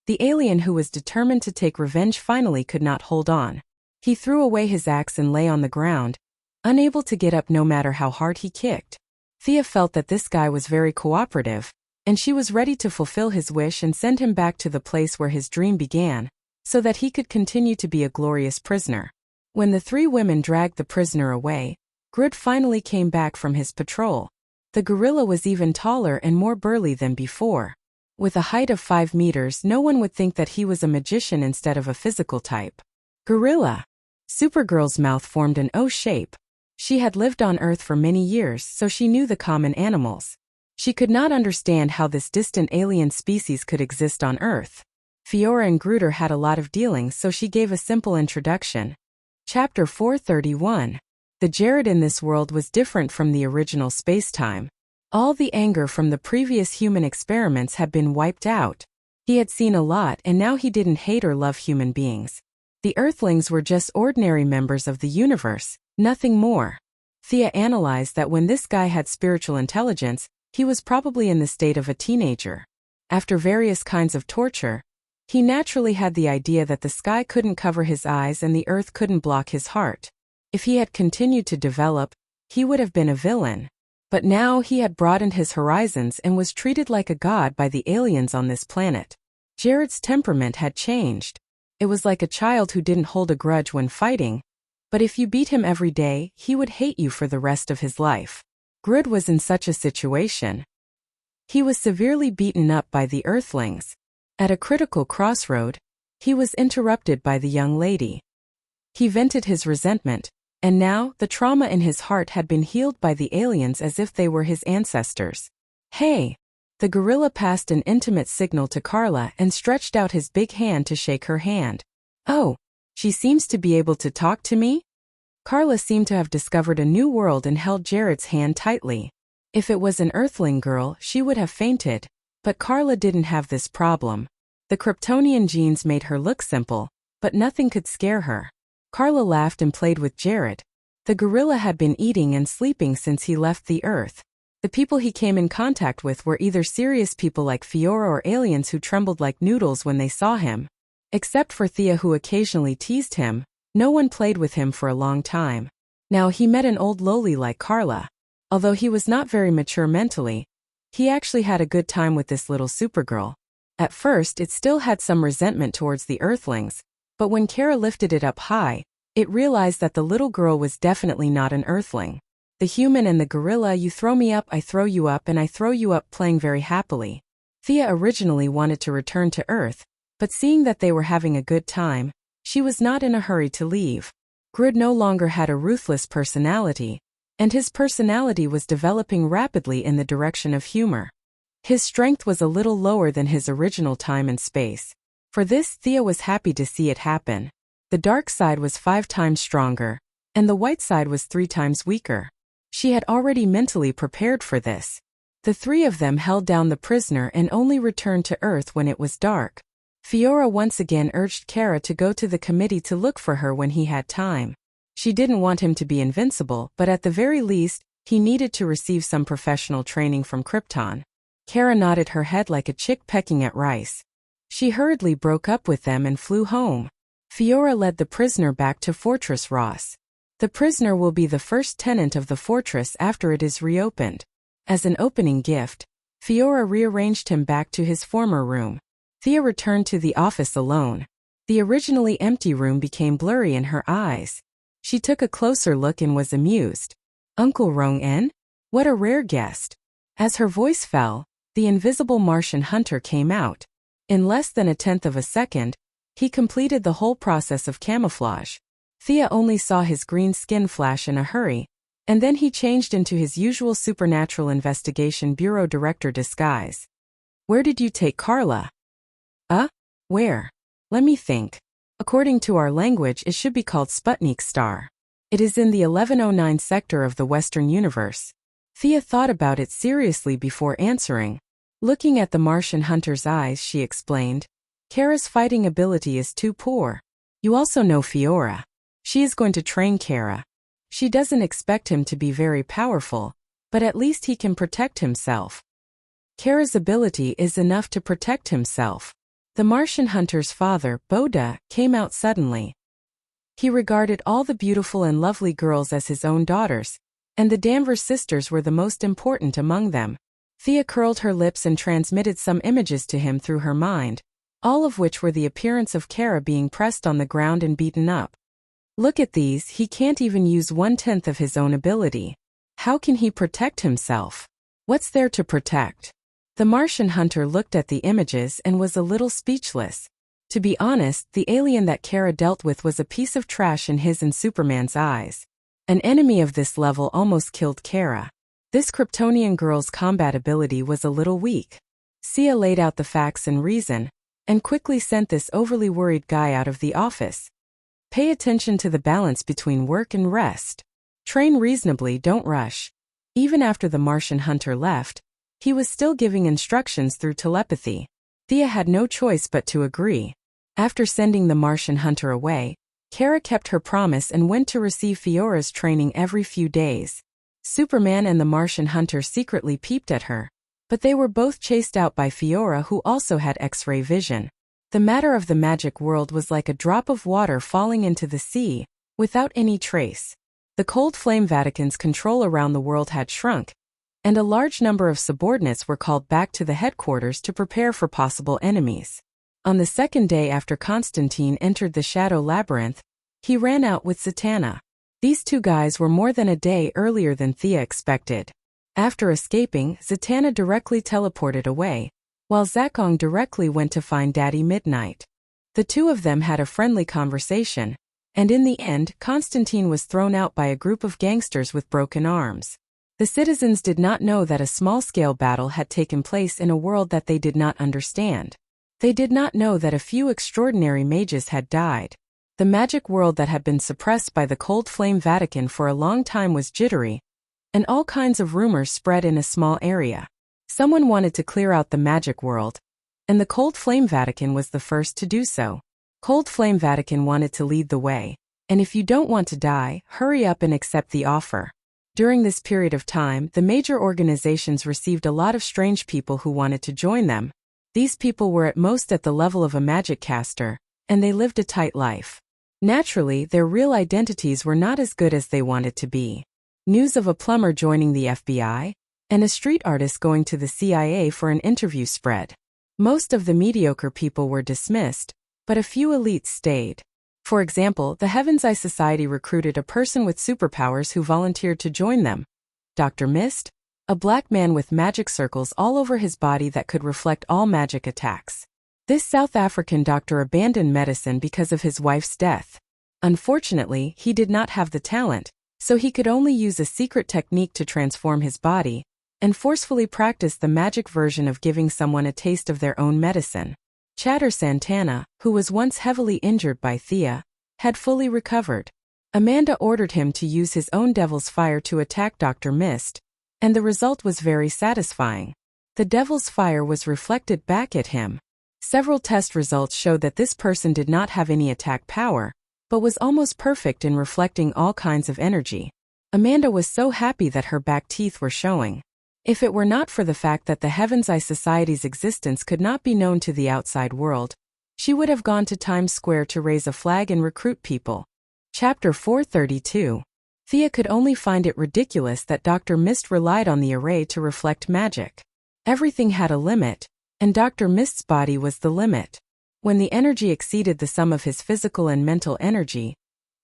the alien who was determined to take revenge finally could not hold on. He threw away his axe and lay on the ground, unable to get up no matter how hard he kicked. Thea felt that this guy was very cooperative, and she was ready to fulfill his wish and send him back to the place where his dream began, so that he could continue to be a glorious prisoner. When the three women dragged the prisoner away, Grid finally came back from his patrol. The gorilla was even taller and more burly than before. With a height of 5 meters, no one would think that he was a magician instead of a physical type. Gorilla. Supergirl's mouth formed an O shape. She had lived on Earth for many years, so she knew the common animals. She could not understand how this distant alien species could exist on Earth. Fiora and Gruder had a lot of dealings, so she gave a simple introduction. Chapter 431. The Jared in this world was different from the original space-time. All the anger from the previous human experiments had been wiped out. He had seen a lot, and now he didn't hate or love human beings. The Earthlings were just ordinary members of the universe, nothing more. Thea analyzed that when this guy had spiritual intelligence, he was probably in the state of a teenager. After various kinds of torture, he naturally had the idea that the sky couldn't cover his eyes and the earth couldn't block his heart. If he had continued to develop, he would have been a villain. But now he had broadened his horizons and was treated like a god by the aliens on this planet. Jared's temperament had changed. It was like a child who didn't hold a grudge when fighting, but if you beat him every day, he would hate you for the rest of his life. Grid was in such a situation. He was severely beaten up by the Earthlings. At a critical crossroad, he was interrupted by the young lady. He vented his resentment, and now the trauma in his heart had been healed by the aliens as if they were his ancestors. Hey! The gorilla passed an intimate signal to Carla and stretched out his big hand to shake her hand. Oh, she seems to be able to talk to me? Carla seemed to have discovered a new world and held Jared's hand tightly. If it was an Earthling girl, she would have fainted, but Carla didn't have this problem. The Kryptonian genes made her look simple, but nothing could scare her. Carla laughed and played with Jared. The gorilla had been eating and sleeping since he left the Earth. The people he came in contact with were either serious people like Fiora or aliens who trembled like noodles when they saw him. Except for Thea, who occasionally teased him, no one played with him for a long time. Now he met an old loli like Carla. Although he was not very mature mentally, he actually had a good time with this little Supergirl. At first it still had some resentment towards the Earthlings, but when Kara lifted it up high, it realized that the little girl was definitely not an Earthling. The human and the gorilla, you throw me up, I throw you up, and I throw you up, playing very happily. Thea originally wanted to return to Earth, but seeing that they were having a good time, she was not in a hurry to leave. Grid no longer had a ruthless personality, and his personality was developing rapidly in the direction of humor. His strength was a little lower than his original time and space. For this, Thea was happy to see it happen. The dark side was 5 times stronger, and the white side was 3 times weaker. She had already mentally prepared for this. The three of them held down the prisoner and only returned to Earth when it was dark. Fiora once again urged Kara to go to the committee to look for her when he had time. She didn't want him to be invincible, but at the very least, he needed to receive some professional training from Krypton. Kara nodded her head like a chick pecking at rice. She hurriedly broke up with them and flew home. Fiora led the prisoner back to Fortress Ross. The prisoner will be the first tenant of the fortress after it is reopened. As an opening gift, Fiora rearranged him back to his former room. Thea returned to the office alone. The originally empty room became blurry in her eyes. She took a closer look and was amused. Uncle Rong-en? What a rare guest. As her voice fell, the invisible Martian hunter came out. In less than 1/10 of a second, he completed the whole process of camouflage. Thea only saw his green skin flash in a hurry, and then he changed into his usual Supernatural Investigation Bureau Director disguise. Where did you take Carla? Where? Let me think. According to our language, it should be called Sputnik Star. It is in the 1109 sector of the Western Universe. Thea thought about it seriously before answering. Looking at the Martian hunter's eyes, she explained, Kara's fighting ability is too poor. You also know Fiora. She is going to train Kara. She doesn't expect him to be very powerful, but at least he can protect himself. Kara's ability is enough to protect himself. The Martian hunter's father, Boda, came out suddenly. He regarded all the beautiful and lovely girls as his own daughters, and the Danvers sisters were the most important among them. Thea curled her lips and transmitted some images to him through her mind, all of which were the appearance of Kara being pressed on the ground and beaten up. Look at these, he can't even use 1/10 of his own ability. How can he protect himself? What's there to protect? The Martian hunter looked at the images and was a little speechless. To be honest, the alien that Kara dealt with was a piece of trash in his and Superman's eyes. An enemy of this level almost killed Kara. This Kryptonian girl's combat ability was a little weak. Sia laid out the facts and reason, and quickly sent this overly worried guy out of the office. Pay attention to the balance between work and rest. Train reasonably, don't rush. Even after the Martian hunter left, he was still giving instructions through telepathy. Thea had no choice but to agree. After sending the Martian hunter away, Kara kept her promise and went to receive Fiora's training every few days. Superman and the Martian hunter secretly peeped at her, but they were both chased out by Fiora, who also had X-ray vision. The matter of the magic world was like a drop of water falling into the sea, without any trace. The cold flame Vatican's control around the world had shrunk, and a large number of subordinates were called back to the headquarters to prepare for possible enemies. On the second day after Constantine entered the Shadow Labyrinth, he ran out with Zatanna. These two guys were more than a day earlier than Thea expected. After escaping, Zatanna directly teleported away, while Zakong directly went to find Daddy Midnight. The two of them had a friendly conversation, and in the end, Constantine was thrown out by a group of gangsters with broken arms. The citizens did not know that a small-scale battle had taken place in a world that they did not understand. They did not know that a few extraordinary mages had died. The magic world that had been suppressed by the Cold Flame Vatican for a long time was jittery, and all kinds of rumors spread in a small area. Someone wanted to clear out the magic world, and the Cold Flame Vatican was the first to do so. Cold Flame Vatican wanted to lead the way, and if you don't want to die, hurry up and accept the offer. During this period of time, the major organizations received a lot of strange people who wanted to join them. These people were at most at the level of a magic caster, and they lived a tight life. Naturally, their real identities were not as good as they wanted to be. News of a plumber joining the FBI, and a street artist going to the CIA for an interview spread. Most of the mediocre people were dismissed, but a few elites stayed. For example, the Heaven's Eye Society recruited a person with superpowers who volunteered to join them. Dr. Mist, a black man with magic circles all over his body that could reflect all magic attacks. This South African doctor abandoned medicine because of his wife's death. Unfortunately, he did not have the talent, so he could only use a secret technique to transform his body, and forcefully practice the magic version of giving someone a taste of their own medicine. Chatter Santana, who was once heavily injured by Thea, had fully recovered. Amanda ordered him to use his own devil's fire to attack Dr. Mist, and the result was very satisfying. The devil's fire was reflected back at him. Several test results showed that this person did not have any attack power, but was almost perfect in reflecting all kinds of energy. Amanda was so happy that her back teeth were showing. If it were not for the fact that the Heaven's Eye Society's existence could not be known to the outside world, she would have gone to Times Square to raise a flag and recruit people. Chapter 432. Thea could only find it ridiculous that Dr. Mist relied on the array to reflect magic. Everything had a limit, and Dr. Mist's body was the limit. When the energy exceeded the sum of his physical and mental energy,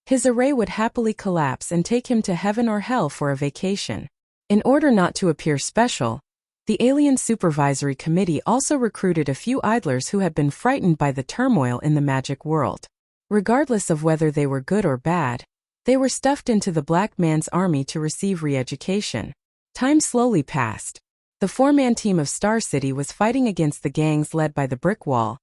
his array would happily collapse and take him to heaven or hell for a vacation. In order not to appear special, the Alien Supervisory Committee also recruited a few idlers who had been frightened by the turmoil in the magic world. Regardless of whether they were good or bad, they were stuffed into the black man's army to receive re-education. Time slowly passed. The four-man team of Star City was fighting against the gangs led by the Brick Wall,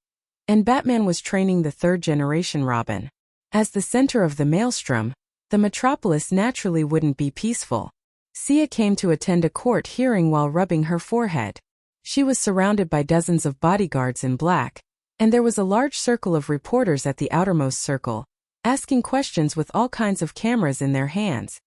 and Batman was training the third-generation Robin. As the center of the maelstrom, the metropolis naturally wouldn't be peaceful. Sia came to attend a court hearing while rubbing her forehead. She was surrounded by dozens of bodyguards in black, And there was a large circle of reporters at the outermost circle, asking questions with all kinds of cameras in their hands.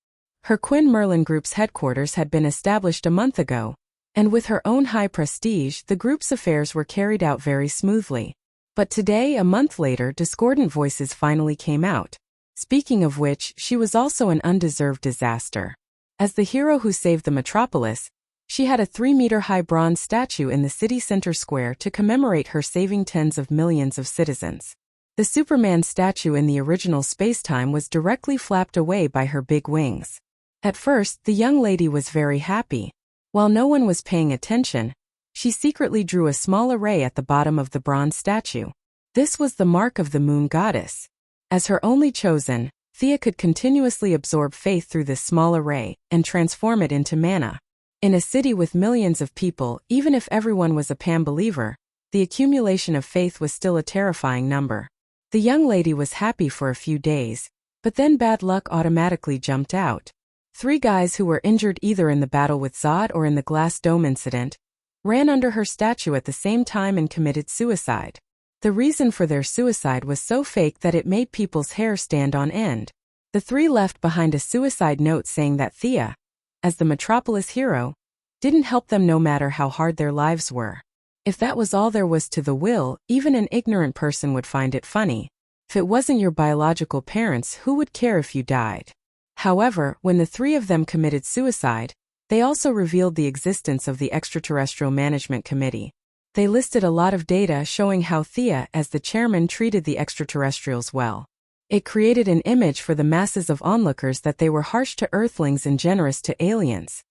Her Quinn Merlin Group's headquarters had been established a month ago, and with her own high prestige, the group's affairs were carried out very smoothly. But today, a month later, discordant voices finally came out. Speaking of which, she was also an undeserved disaster. As the hero who saved the metropolis, she had a 3-meter-high bronze statue in the city center square to commemorate her saving tens of millions of citizens. The Superman statue in the original spacetime was directly flapped away by her big wings. At first, the young lady was very happy. While no one was paying attention, she secretly drew a small array at the bottom of the bronze statue. This was the mark of the moon goddess. As her only chosen, Thea could continuously absorb faith through this small array and transform it into mana. In a city with millions of people, even if everyone was a Pam believer, the accumulation of faith was still a terrifying number. The young lady was happy for a few days, but then bad luck automatically jumped out. 3 guys who were injured either in the battle with Zod or in the glass dome incident ran under her statue at the same time and committed suicide. The reason for their suicide was so fake that it made people's hair stand on end. The 3 left behind a suicide note saying that Thea, as the Metropolis hero, didn't help them no matter how hard their lives were. If that was all there was to the will, even an ignorant person would find it funny. If it wasn't your biological parents, who would care if you died? However, when the 3 of them committed suicide, they also revealed the existence of the Extraterrestrial Management Committee. They listed a lot of data showing how Thea, as the chairman, treated the extraterrestrials well. It created an image for the masses of onlookers that they were harsh to Earthlings and generous to aliens.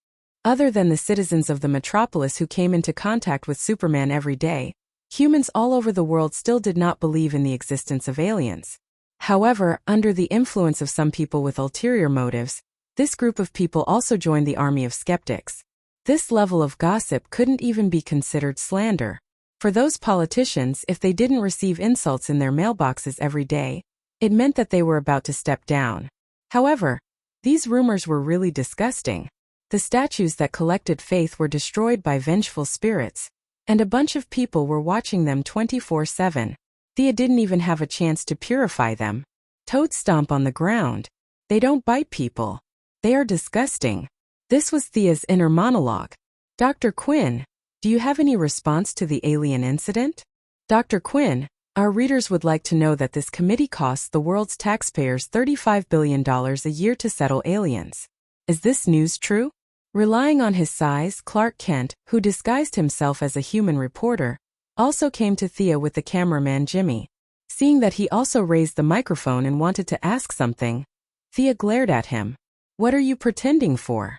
Other than the citizens of the metropolis who came into contact with Superman every day, humans all over the world still did not believe in the existence of aliens. However, under the influence of some people with ulterior motives, this group of people also joined the army of skeptics. This level of gossip couldn't even be considered slander. For those politicians, if they didn't receive insults in their mailboxes every day, it meant that they were about to step down. However, these rumors were really disgusting. The statues that collected faith were destroyed by vengeful spirits, and a bunch of people were watching them 24/7. Thea didn't even have a chance to purify them. Toads stomp on the ground. They don't bite people. They are disgusting. This was Thea's inner monologue. Dr. Quinn, do you have any response to the alien incident? Dr. Quinn, our readers would like to know that this committee costs the world's taxpayers $35 billion a year to settle aliens. Is this news true? Relying on his size, Clark Kent, who disguised himself as a human reporter, also came to Thea with the cameraman Jimmy. Seeing that he also raised the microphone and wanted to ask something, Thea glared at him. What are you pretending for?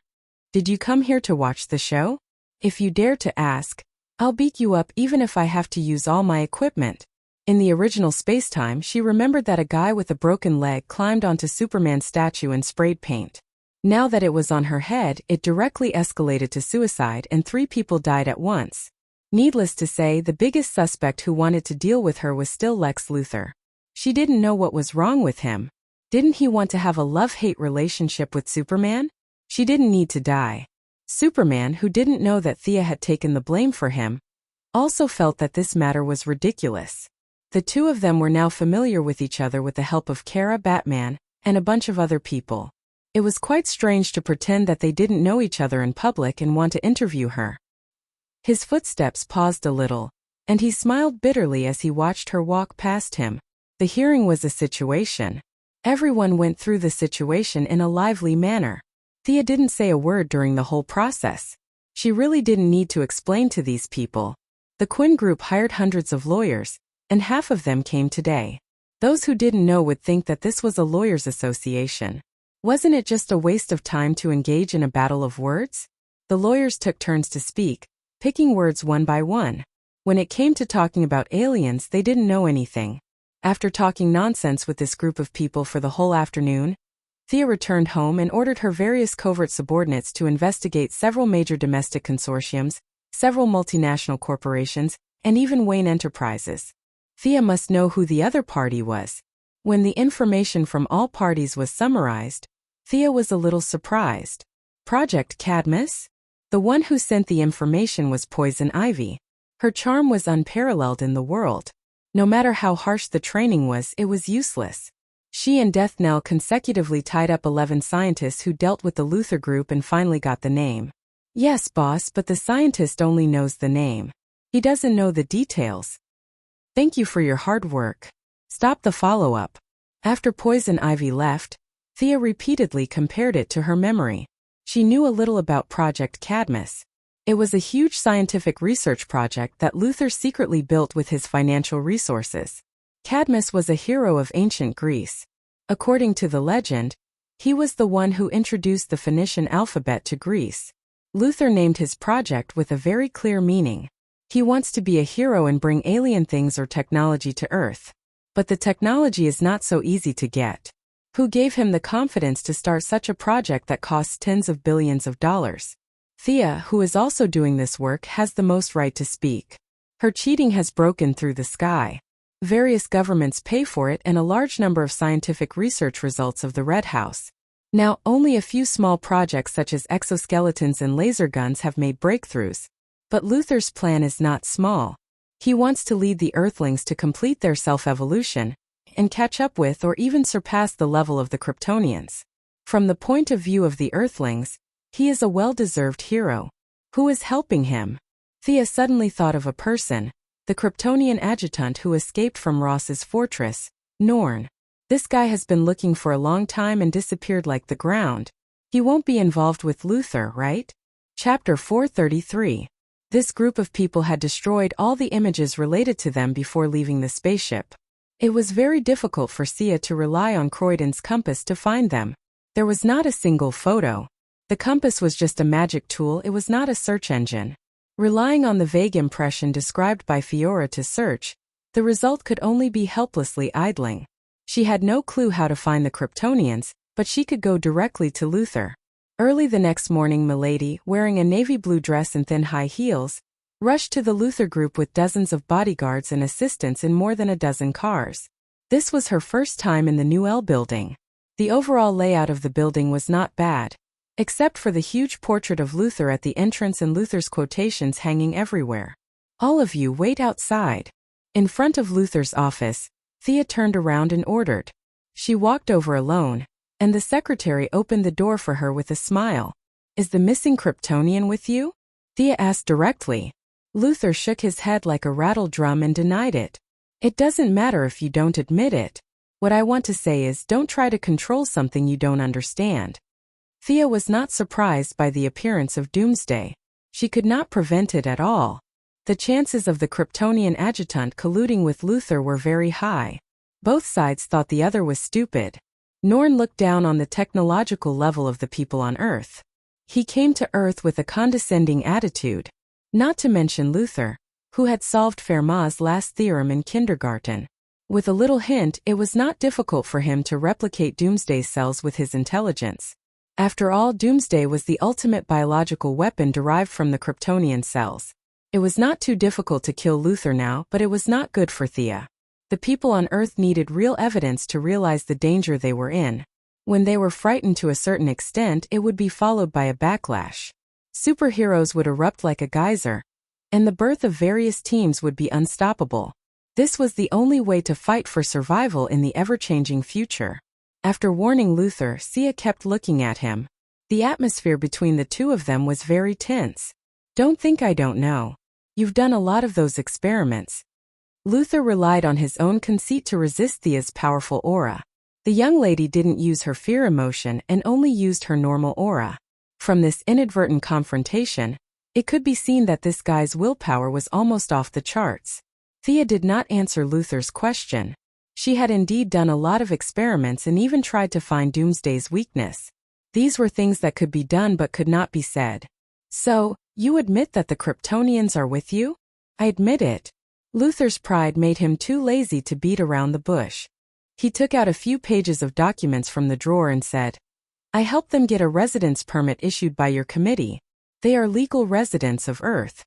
Did you come here to watch the show? If you dare to ask, I'll beat you up even if I have to use all my equipment. In the original spacetime, she remembered that a guy with a broken leg climbed onto Superman's statue and sprayed paint. Now that it was on her head, it directly escalated to suicide and 3 people died at once. Needless to say, the biggest suspect who wanted to deal with her was still Lex Luthor. She didn't know what was wrong with him. Didn't he want to have a love-hate relationship with Superman? She didn't need to die. Superman, who didn't know that Thea had taken the blame for him, also felt that this matter was ridiculous. The 2 of them were now familiar with each other with the help of Kara, Batman, and a bunch of other people. It was quite strange to pretend that they didn't know each other in public and want to interview her. His footsteps paused a little, and he smiled bitterly as he watched her walk past him. The hearing was a situation. Everyone went through the situation in a lively manner. Thea didn't say a word during the whole process. She really didn't need to explain to these people. The Quinn Group hired hundreds of lawyers, and half of them came today. Those who didn't know would think that this was a lawyers' association. Wasn't it just a waste of time to engage in a battle of words? The lawyers took turns to speak, picking words one by one. When it came to talking about aliens, they didn't know anything. After talking nonsense with this group of people for the whole afternoon, Thea returned home and ordered her various covert subordinates to investigate several major domestic consortiums, several multinational corporations, and even Wayne Enterprises. Thea must know who the other party was. When the information from all parties was summarized, Thea was a little surprised. Project Cadmus? The one who sent the information was Poison Ivy. Her charm was unparalleled in the world. No matter how harsh the training was, it was useless. She and Death Knell consecutively tied up 11 scientists who dealt with the Luther group and finally got the name. Yes, boss, but the scientist only knows the name. He doesn't know the details. Thank you for your hard work. Stop the follow-up. After Poison Ivy left, Thea repeatedly compared it to her memory. She knew a little about Project Cadmus. It was a huge scientific research project that Luther secretly built with his financial resources. Cadmus was a hero of ancient Greece. According to the legend, he was the one who introduced the Phoenician alphabet to Greece. Luther named his project with a very clear meaning. He wants to be a hero and bring alien things or technology to Earth. But the technology is not so easy to get. Who gave him the confidence to start such a project that costs tens of billions of dollars? Thea, who is also doing this work, has the most right to speak. Her cheating has broken through the sky. Various governments pay for it and a large number of scientific research results of the Red House. Now, only a few small projects such as exoskeletons and laser guns have made breakthroughs. But Luther's plan is not small. He wants to lead the Earthlings to complete their self-evolution and catch up with or even surpass the level of the Kryptonians. From the point of view of the Earthlings, he is a well-deserved hero. Who is helping him? Thea suddenly thought of a person, the Kryptonian adjutant who escaped from Ross's fortress, Norn. This guy has been looking for a long time and disappeared like the ground. He won't be involved with Luther, right? Chapter 433. This group of people had destroyed all the images related to them before leaving the spaceship. It was very difficult for Sia to rely on Croydon's compass to find them. There was not a single photo. The compass was just a magic tool, it was not a search engine. Relying on the vague impression described by Fiora to search, the result could only be helplessly idling. She had no clue how to find the Kryptonians, but she could go directly to Luther. Early the next morning, Milady, wearing a navy blue dress and thin high heels, rushed to the Luther group with dozens of bodyguards and assistants in more than a dozen cars. This was her first time in the new L building. The overall layout of the building was not bad, except for the huge portrait of Luther at the entrance and Luther's quotations hanging everywhere. All of you wait outside. In front of Luther's office, Thea turned around and ordered. She walked over alone, and the secretary opened the door for her with a smile. Is the missing Kryptonian with you? Thea asked directly. Luther shook his head like a rattle drum and denied it. It doesn't matter if you don't admit it. What I want to say is, don't try to control something you don't understand. Thea was not surprised by the appearance of Doomsday. She could not prevent it at all. The chances of the Kryptonian adjutant colluding with Luther were very high. Both sides thought the other was stupid. Norn looked down on the technological level of the people on Earth. He came to Earth with a condescending attitude. Not to mention Luther, who had solved Fermat's last theorem in kindergarten. With a little hint, it was not difficult for him to replicate Doomsday's cells with his intelligence. After all, Doomsday was the ultimate biological weapon derived from the Kryptonian cells. It was not too difficult to kill Luther now, but it was not good for Thea. The people on Earth needed real evidence to realize the danger they were in. When they were frightened to a certain extent, it would be followed by a backlash. Superheroes would erupt like a geyser, and the birth of various teams would be unstoppable. This was the only way to fight for survival in the ever-changing future. After warning Luther, Sia kept looking at him. The atmosphere between the two of them was very tense. Don't think I don't know. You've done a lot of those experiments. Luther relied on his own conceit to resist Thea's powerful aura. The young lady didn't use her fear emotion and only used her normal aura. From this inadvertent confrontation, it could be seen that this guy's willpower was almost off the charts. Thea did not answer Luther's question. She had indeed done a lot of experiments and even tried to find Doomsday's weakness. These were things that could be done but could not be said. So, you admit that the Kryptonians are with you? I admit it. Luther's pride made him too lazy to beat around the bush. He took out a few pages of documents from the drawer and said, I helped them get a residence permit issued by your committee. They are legal residents of Earth.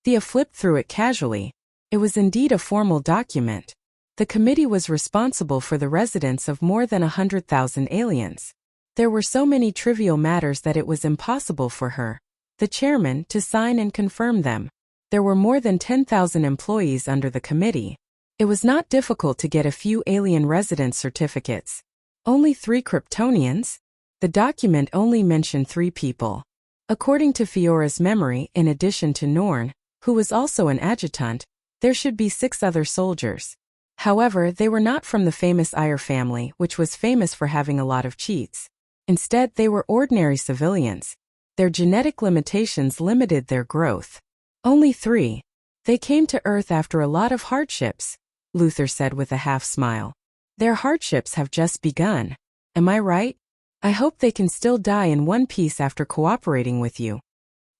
Thea flipped through it casually. It was indeed a formal document. The committee was responsible for the residence of more than 100,000 aliens. There were so many trivial matters that it was impossible for her, the chairman, to sign and confirm them. There were more than 10,000 employees under the committee. It was not difficult to get a few alien residence certificates. Only 3 Kryptonians? The document only mentioned 3 people. According to Fiora's memory, in addition to Norn, who was also an adjutant, there should be 6 other soldiers. However, they were not from the famous Iyer family, which was famous for having a lot of cheats. Instead, they were ordinary civilians. Their genetic limitations limited their growth. Only 3. They came to Earth after a lot of hardships, Luther said with a half-smile. Their hardships have just begun. Am I right? I hope they can still die in one piece after cooperating with you.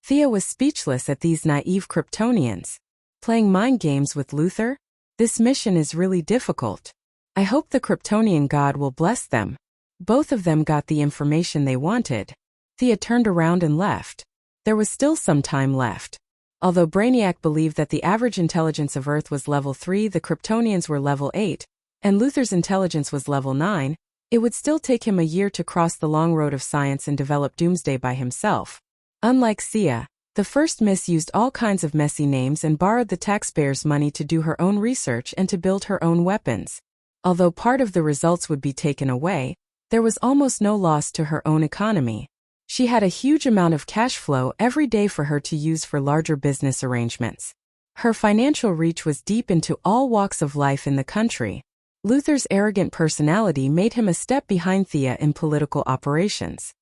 Thea was speechless at these naive Kryptonians. Playing mind games with Luther? This mission is really difficult. I hope the Kryptonian god will bless them. Both of them got the information they wanted. Thea turned around and left. There was still some time left. Although Brainiac believed that the average intelligence of Earth was level 3, the Kryptonians were level 8, and Luther's intelligence was level 9, it would still take him a year to cross the long road of science and develop Doomsday by himself. Unlike Sia, the first Miss used all kinds of messy names and borrowed the taxpayers' money to do her own research and to build her own weapons. Although part of the results would be taken away, there was almost no loss to her own economy. She had a huge amount of cash flow every day for her to use for larger business arrangements. Her financial reach was deep into all walks of life in the country. Luther's arrogant personality made him a step behind Thea in political operations.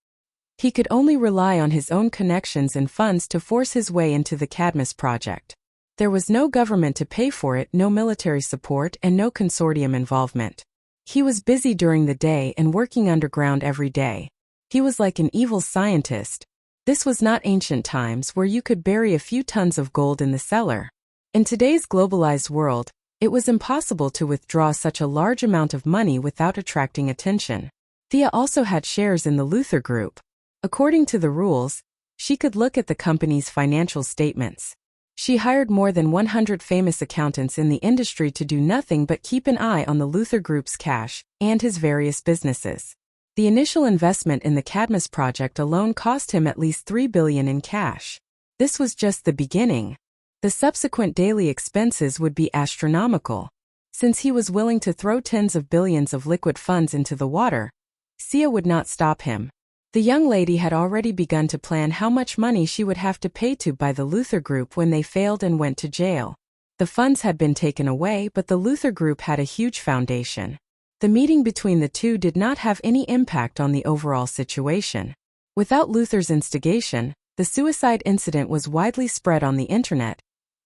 He could only rely on his own connections and funds to force his way into the Cadmus project. There was no government to pay for it, no military support, and no consortium involvement. He was busy during the day and working underground every day. He was like an evil scientist. This was not ancient times where you could bury a few tons of gold in the cellar. In today's globalized world, it was impossible to withdraw such a large amount of money without attracting attention. Thea also had shares in the Luther Group. According to the rules, she could look at the company's financial statements. She hired more than 100 famous accountants in the industry to do nothing but keep an eye on the Luther Group's cash and his various businesses. The initial investment in the Cadmus project alone cost him at least $3 billion in cash. This was just the beginning. The subsequent daily expenses would be astronomical. Since he was willing to throw tens of billions of liquid funds into the water, Sia would not stop him. The young lady had already begun to plan how much money she would have to pay to buy the Luther Group when they failed and went to jail. The funds had been taken away, but the Luther Group had a huge foundation. The meeting between the two did not have any impact on the overall situation. Without Luther's instigation, the suicide incident was widely spread on the internet,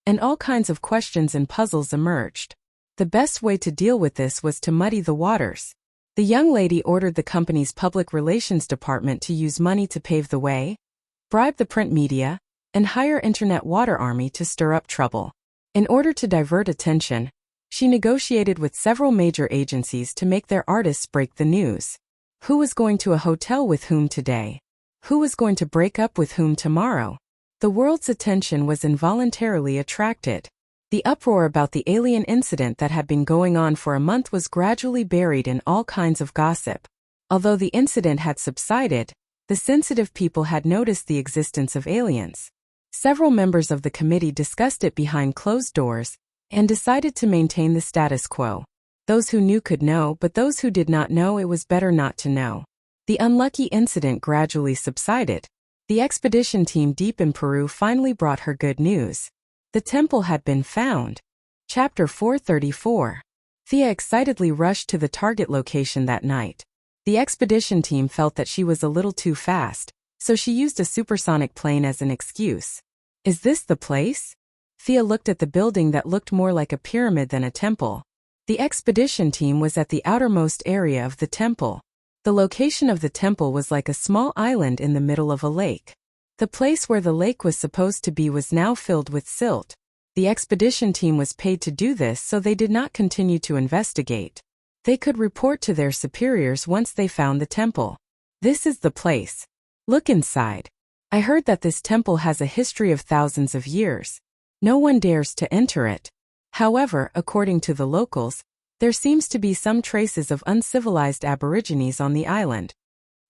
and all kinds of questions and puzzles emerged. The best way to deal with this was to muddy the waters. The young lady ordered the company's public relations department to use money to pave the way, bribe the print media, and hire Internet Water Army to stir up trouble. In order to divert attention, she negotiated with several major agencies to make their artists break the news. Who was going to a hotel with whom today? Who was going to break up with whom tomorrow? The world's attention was involuntarily attracted. The uproar about the alien incident that had been going on for a month was gradually buried in all kinds of gossip. Although the incident had subsided, the sensitive people had noticed the existence of aliens. Several members of the committee discussed it behind closed doors and decided to maintain the status quo. Those who knew could know, but those who did not know, it was better not to know. The unlucky incident gradually subsided. The expedition team deep in Peru finally brought her good news. The temple had been found. Chapter 434. Thea excitedly rushed to the target location that night. The expedition team felt that she was a little too fast, so she used a supersonic plane as an excuse. Is this the place? Thea looked at the building that looked more like a pyramid than a temple. The expedition team was at the outermost area of the temple. The location of the temple was like a small island in the middle of a lake. The place where the lake was supposed to be was now filled with silt. The expedition team was paid to do this, so they did not continue to investigate. They could report to their superiors once they found the temple. This is the place. Look inside. I heard that this temple has a history of thousands of years. No one dares to enter it. However, according to the locals, there seems to be some traces of uncivilized aborigines on the island.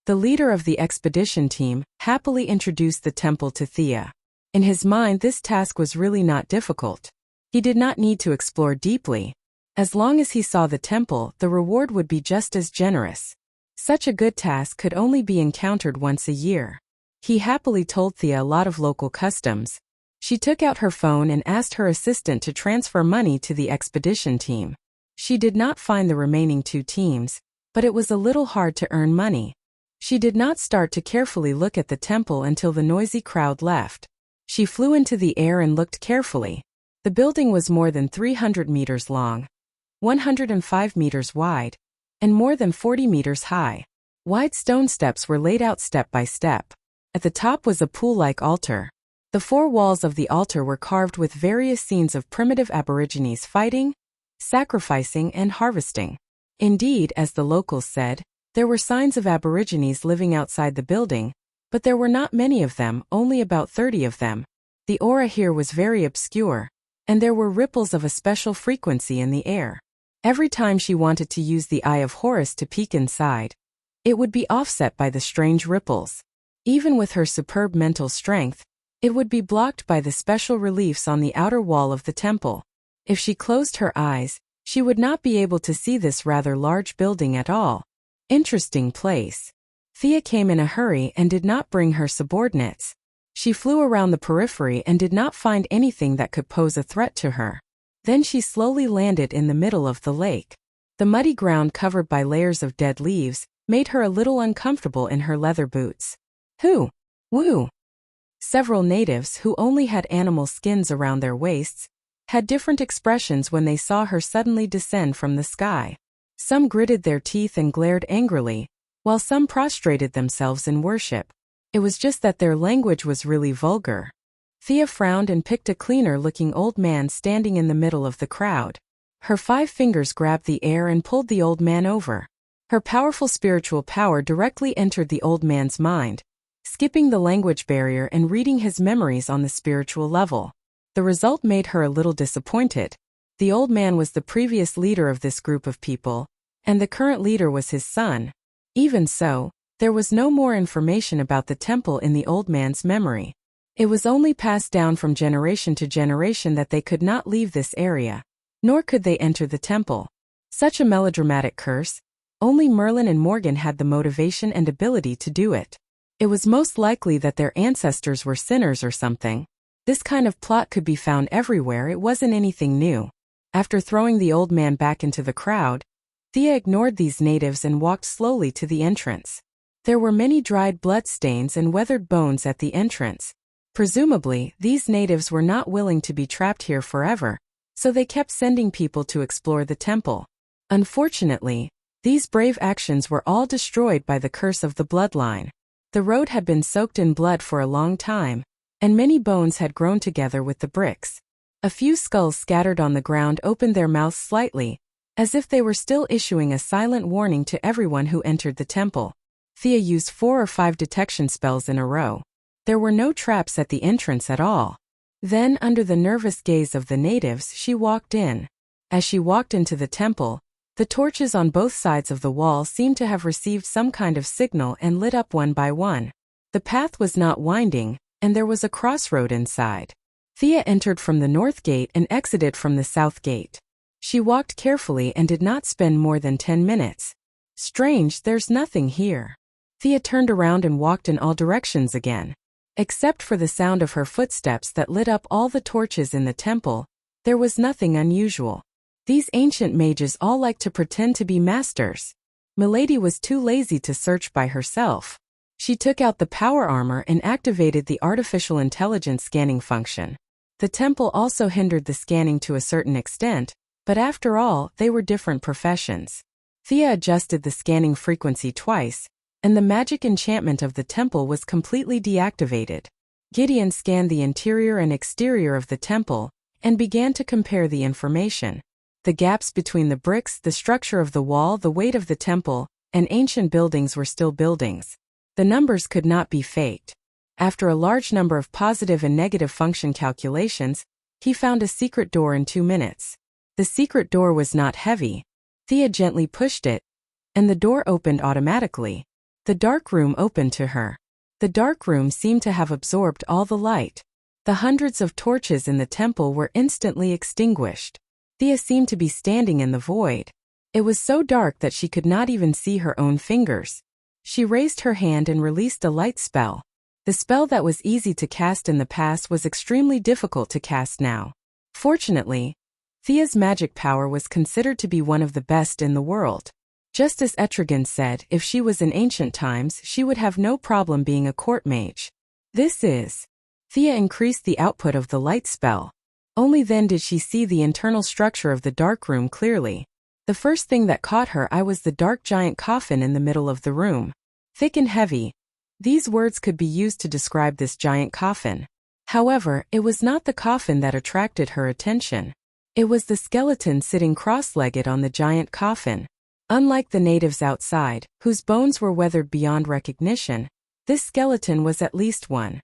The leader of the expedition team happily introduced the temple to Thea. In his mind, this task was really not difficult. He did not need to explore deeply. As long as he saw the temple, the reward would be just as generous. Such a good task could only be encountered once a year. He happily told Thea a lot of local customs. She took out her phone and asked her assistant to transfer money to the expedition team. She did not find the remaining 2 teams, but it was a little hard to earn money. She did not start to carefully look at the temple until the noisy crowd left. She flew into the air and looked carefully. The building was more than 300 meters long, 105 meters wide, and more than 40 meters high. Wide stone steps were laid out step by step. At the top was a pool-like altar. The 4 walls of the altar were carved with various scenes of primitive aborigines fighting, sacrificing, and harvesting. Indeed, as the locals said, there were signs of aborigines living outside the building, but there were not many of them, only about 30 of them. The aura here was very obscure, and there were ripples of a special frequency in the air. Every time she wanted to use the Eye of Horus to peek inside, it would be offset by the strange ripples. Even with her superb mental strength, it would be blocked by the special reliefs on the outer wall of the temple. If she closed her eyes, she would not be able to see this rather large building at all. Interesting place. Thea came in a hurry and did not bring her subordinates. She flew around the periphery and did not find anything that could pose a threat to her. Then she slowly landed in the middle of the lake. The muddy ground covered by layers of dead leaves made her a little uncomfortable in her leather boots. Who? Woo! Several natives who only had animal skins around their waists had different expressions when they saw her suddenly descend from the sky. Some gritted their teeth and glared angrily, while some prostrated themselves in worship. It was just that their language was really vulgar. Thea frowned and picked a cleaner-looking old man standing in the middle of the crowd. Her 5 fingers grabbed the air and pulled the old man over. Her powerful spiritual power directly entered the old man's mind, skipping the language barrier and reading his memories on the spiritual level. The result made her a little disappointed. The old man was the previous leader of this group of people, and the current leader was his son. Even so, there was no more information about the temple in the old man's memory. It was only passed down from generation to generation that they could not leave this area, nor could they enter the temple. Such a melodramatic curse, only Merlin and Morgan had the motivation and ability to do it. It was most likely that their ancestors were sinners or something. This kind of plot could be found everywhere, it wasn't anything new. After throwing the old man back into the crowd, Thea ignored these natives and walked slowly to the entrance. There were many dried bloodstains and weathered bones at the entrance. Presumably, these natives were not willing to be trapped here forever, so they kept sending people to explore the temple. Unfortunately, these brave actions were all destroyed by the curse of the bloodline. The road had been soaked in blood for a long time, and many bones had grown together with the bricks. A few skulls scattered on the ground opened their mouths slightly, as if they were still issuing a silent warning to everyone who entered the temple. Thea used 4 or 5 detection spells in a row. There were no traps at the entrance at all. Then, under the nervous gaze of the natives, she walked in. As she walked into the temple, the torches on both sides of the wall seemed to have received some kind of signal and lit up one by one. The path was not winding, and there was a crossroad inside. Thea entered from the north gate and exited from the south gate. She walked carefully and did not spend more than 10 minutes. Strange, there's nothing here. Thea turned around and walked in all directions again. Except for the sound of her footsteps that lit up all the torches in the temple, there was nothing unusual. These ancient mages all liked to pretend to be masters. Milady was too lazy to search by herself. She took out the power armor and activated the artificial intelligence scanning function. The temple also hindered the scanning to a certain extent, but after all, they were different professions. Thea adjusted the scanning frequency twice, and the magic enchantment of the temple was completely deactivated. Gideon scanned the interior and exterior of the temple, and began to compare the information. The gaps between the bricks, the structure of the wall, the weight of the temple, and ancient buildings were still buildings. The numbers could not be faked. After a large number of positive and negative function calculations, he found a secret door in 2 minutes. The secret door was not heavy. Thea gently pushed it, and the door opened automatically. The dark room opened to her. The dark room seemed to have absorbed all the light. The hundreds of torches in the temple were instantly extinguished. Thea seemed to be standing in the void. It was so dark that she could not even see her own fingers. She raised her hand and released a light spell. The spell that was easy to cast in the past was extremely difficult to cast now. Fortunately, Thea's magic power was considered to be one of the best in the world. Just as Etrigan said, if she was in ancient times, she would have no problem being a court mage. Thea increased the output of the light spell. Only then did she see the internal structure of the dark room clearly. The first thing that caught her eye was the dark giant coffin in the middle of the room. Thick and heavy. These words could be used to describe this giant coffin. However, it was not the coffin that attracted her attention. It was the skeleton sitting cross-legged on the giant coffin. Unlike the natives outside, whose bones were weathered beyond recognition, this skeleton was at least 9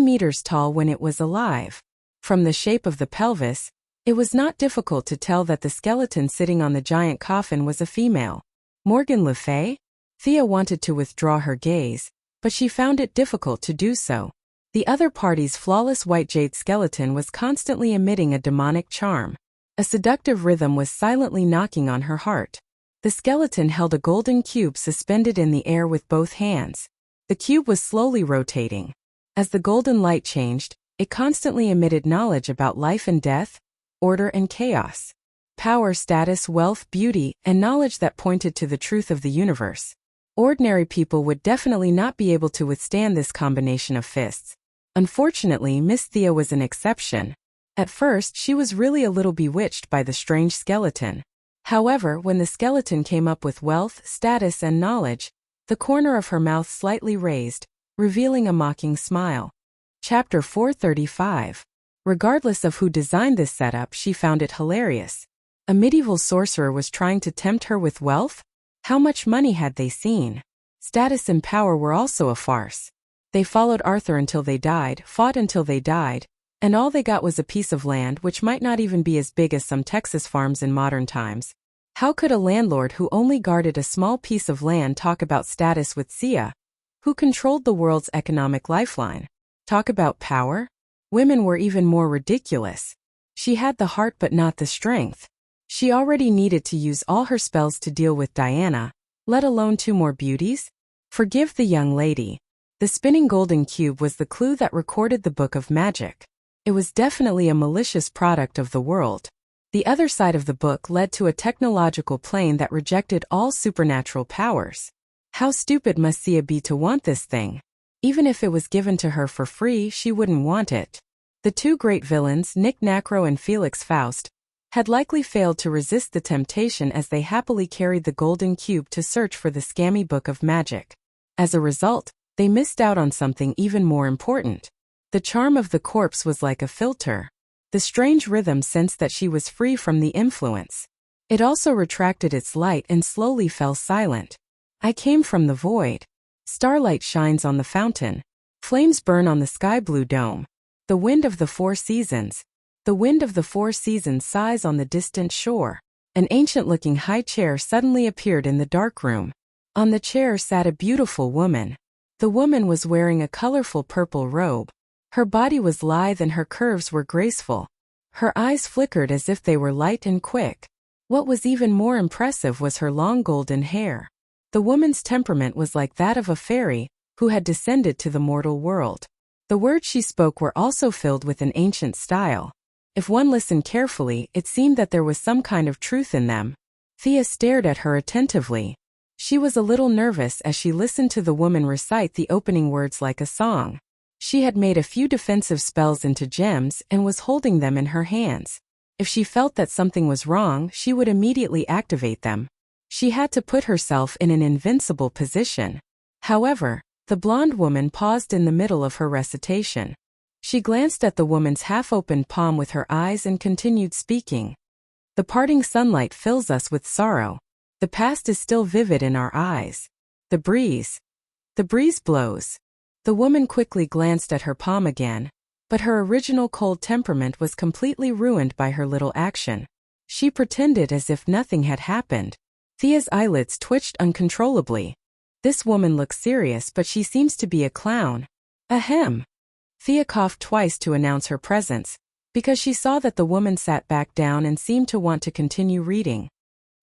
meters tall when it was alive. From the shape of the pelvis, it was not difficult to tell that the skeleton sitting on the giant coffin was a female. Morgan Le Fay? Thea wanted to withdraw her gaze, but she found it difficult to do so. The other party's flawless white jade skeleton was constantly emitting a demonic charm. A seductive rhythm was silently knocking on her heart. The skeleton held a golden cube suspended in the air with both hands. The cube was slowly rotating. As the golden light changed, it constantly emitted knowledge about life and death, order and chaos, power, status, wealth, beauty, and knowledge that pointed to the truth of the universe. Ordinary people would definitely not be able to withstand this combination of fists. Unfortunately, Miss Thea was an exception. At first, she was really a little bewitched by the strange skeleton. However, when the skeleton came up with wealth, status, and knowledge, the corner of her mouth slightly raised, revealing a mocking smile. Chapter 435. Regardless of who designed this setup, she found it hilarious. A medieval sorcerer was trying to tempt her with wealth? How much money had they seen? Status and power were also a farce. They followed Arthur until they died, fought until they died, and all they got was a piece of land which might not even be as big as some Texas farms in modern times. How could a landlord who only guarded a small piece of land talk about status with Sia, who controlled the world's economic lifeline? Talk about power? Women were even more ridiculous. She had the heart but not the strength. She already needed to use all her spells to deal with Diana, let alone 2 more beauties? Forgive the young lady. The spinning golden cube was the clue that recorded the book of magic. It was definitely a malicious product of the world. The other side of the book led to a technological plane that rejected all supernatural powers. How stupid must Sia be to want this thing? Even if it was given to her for free, she wouldn't want it. The 2 great villains, Nick Nacro and Felix Faust, had likely failed to resist the temptation as they happily carried the golden cube to search for the scammy book of magic. As a result, they missed out on something even more important. The charm of the corpse was like a filter. The strange rhythm sensed that she was free from the influence. It also retracted its light and slowly fell silent. I came from the void. Starlight shines on the fountain. Flames burn on the sky blue dome. The wind of the 4 seasons. The wind of the 4 seasons sighs on the distant shore. An ancient-looking high chair suddenly appeared in the dark room. On the chair sat a beautiful woman. The woman was wearing a colorful purple robe. Her body was lithe and her curves were graceful. Her eyes flickered as if they were light and quick. What was even more impressive was her long golden hair. The woman's temperament was like that of a fairy, who had descended to the mortal world. The words she spoke were also filled with an ancient style. If one listened carefully, it seemed that there was some kind of truth in them. Thea stared at her attentively. She was a little nervous as she listened to the woman recite the opening words like a song. She had made a few defensive spells into gems and was holding them in her hands. If she felt that something was wrong, she would immediately activate them. She had to put herself in an invincible position. However, the blonde woman paused in the middle of her recitation. She glanced at the woman's half-opened palm with her eyes and continued speaking. The parting sunlight fills us with sorrow. The past is still vivid in our eyes. The breeze blows. The woman quickly glanced at her palm again, but her original cold temperament was completely ruined by her little action. She pretended as if nothing had happened. Thea's eyelids twitched uncontrollably. This woman looks serious, but she seems to be a clown. Ahem. Thea coughed twice to announce her presence. because she saw that the woman sat back down and seemed to want to continue reading.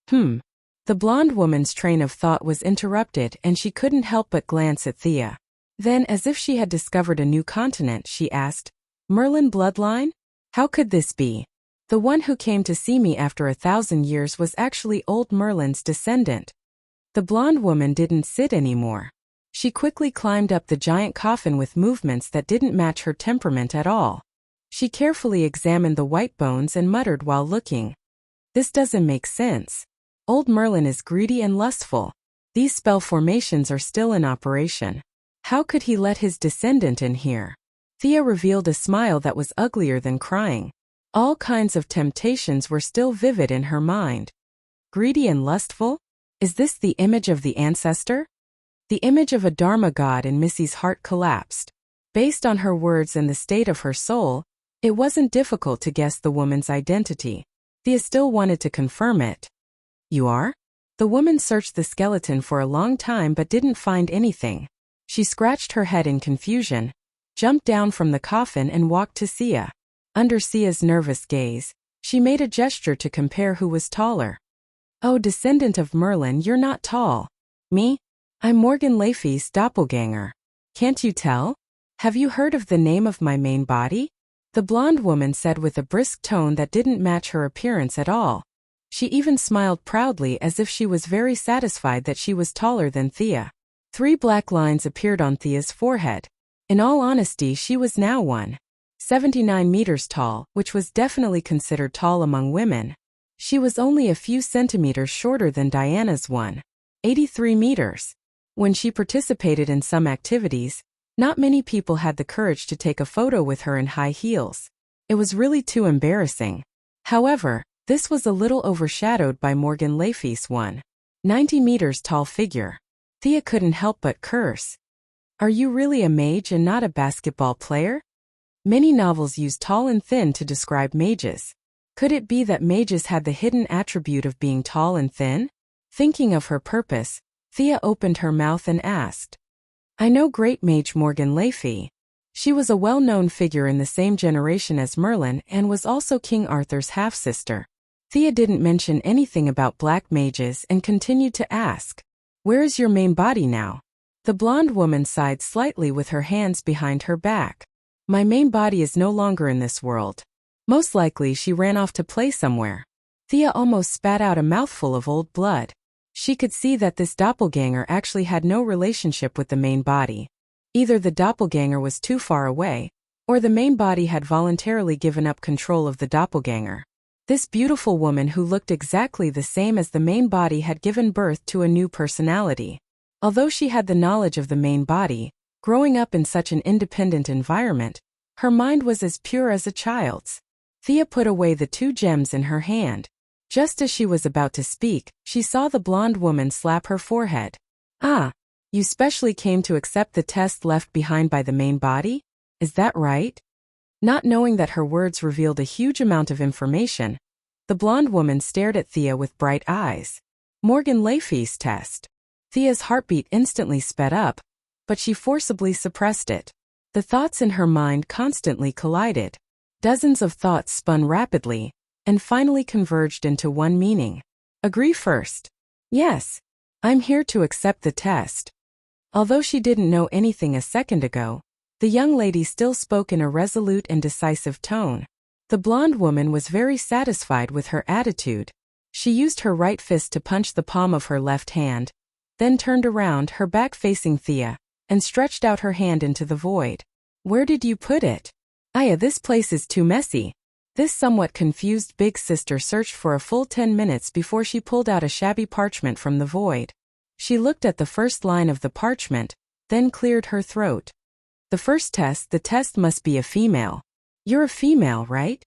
The blonde woman's train of thought was interrupted and she couldn't help but glance at Thea. Then, as if she had discovered a new continent, she asked, "Merlin bloodline? How could this be? The one who came to see me after 1,000 years was actually old Merlin's descendant." The blonde woman didn't sit anymore. She quickly climbed up the giant coffin with movements that didn't match her temperament at all. She carefully examined the white bones and muttered while looking. "This doesn't make sense. Old Merlin is greedy and lustful. These spell formations are still in operation. How could he let his descendant in here?" Thea revealed a smile that was uglier than crying. All kinds of temptations were still vivid in her mind. Greedy and lustful? Is this the image of the ancestor? The image of a Dharma god in Missy's heart collapsed. Based on her words and the state of her soul, it wasn't difficult to guess the woman's identity. Thea still wanted to confirm it. "You are?" The woman searched the skeleton for a long time but didn't find anything. She scratched her head in confusion, jumped down from the coffin and walked to Sia. Under Sia's nervous gaze, she made a gesture to compare who was taller. "Oh, descendant of Merlin, you're not tall." "Me? I'm Morgan Le Fay's doppelganger. Can't you tell? Have you heard of the name of my main body?" The blonde woman said with a brisk tone that didn't match her appearance at all. She even smiled proudly as if she was very satisfied that she was taller than Thea. 3 black lines appeared on Thea's forehead. In all honesty, she was now 1.79 meters tall, which was definitely considered tall among women. She was only a few centimeters shorter than Diana's 1.83 meters. When she participated in some activities, not many people had the courage to take a photo with her in high heels. It was really too embarrassing. However, this was a little overshadowed by Morgan Le Fay's 1.90 meters tall figure. Thea couldn't help but curse. "Are you really a mage and not a basketball player?" Many novels use tall and thin to describe mages. Could it be that mages had the hidden attribute of being tall and thin? Thinking of her purpose, Thea opened her mouth and asked, "I know great mage Morgan Le Fay. She was a well-known figure in the same generation as Merlin and was also King Arthur's half-sister." Thea didn't mention anything about black mages and continued to ask, "Where is your main body now?" The blonde woman sighed slightly with her hands behind her back. "My main body is no longer in this world. Most likely she ran off to play somewhere." Thea almost spat out a mouthful of old blood. She could see that this doppelganger actually had no relationship with the main body. Either the doppelganger was too far away, or the main body had voluntarily given up control of the doppelganger. This beautiful woman who looked exactly the same as the main body had given birth to a new personality. Although she had the knowledge of the main body, growing up in such an independent environment, her mind was as pure as a child's. Thea put away the 2 gems in her hand. Just as she was about to speak, she saw the blonde woman slap her forehead. "Ah, you specially came to accept the test left behind by the main body? Is that right?" Not knowing that her words revealed a huge amount of information, the blonde woman stared at Thea with bright eyes. Morgan Le Fay's test. Thea's heartbeat instantly sped up, but she forcibly suppressed it. The thoughts in her mind constantly collided. Dozens of thoughts spun rapidly, and finally converged into one meaning. "Agree first." "Yes. I'm here to accept the test." Although she didn't know anything a second ago, the young lady still spoke in a resolute and decisive tone. The blonde woman was very satisfied with her attitude. She used her right fist to punch the palm of her left hand, then turned around, her back facing Thea, and stretched out her hand into the void. "Where did you put it?" "Aya, this place is too messy." This somewhat confused big sister searched for a full 10 minutes before she pulled out a shabby parchment from the void. She looked at the first line of the parchment, then cleared her throat. "The first test, the test must be a female. You're a female, right?"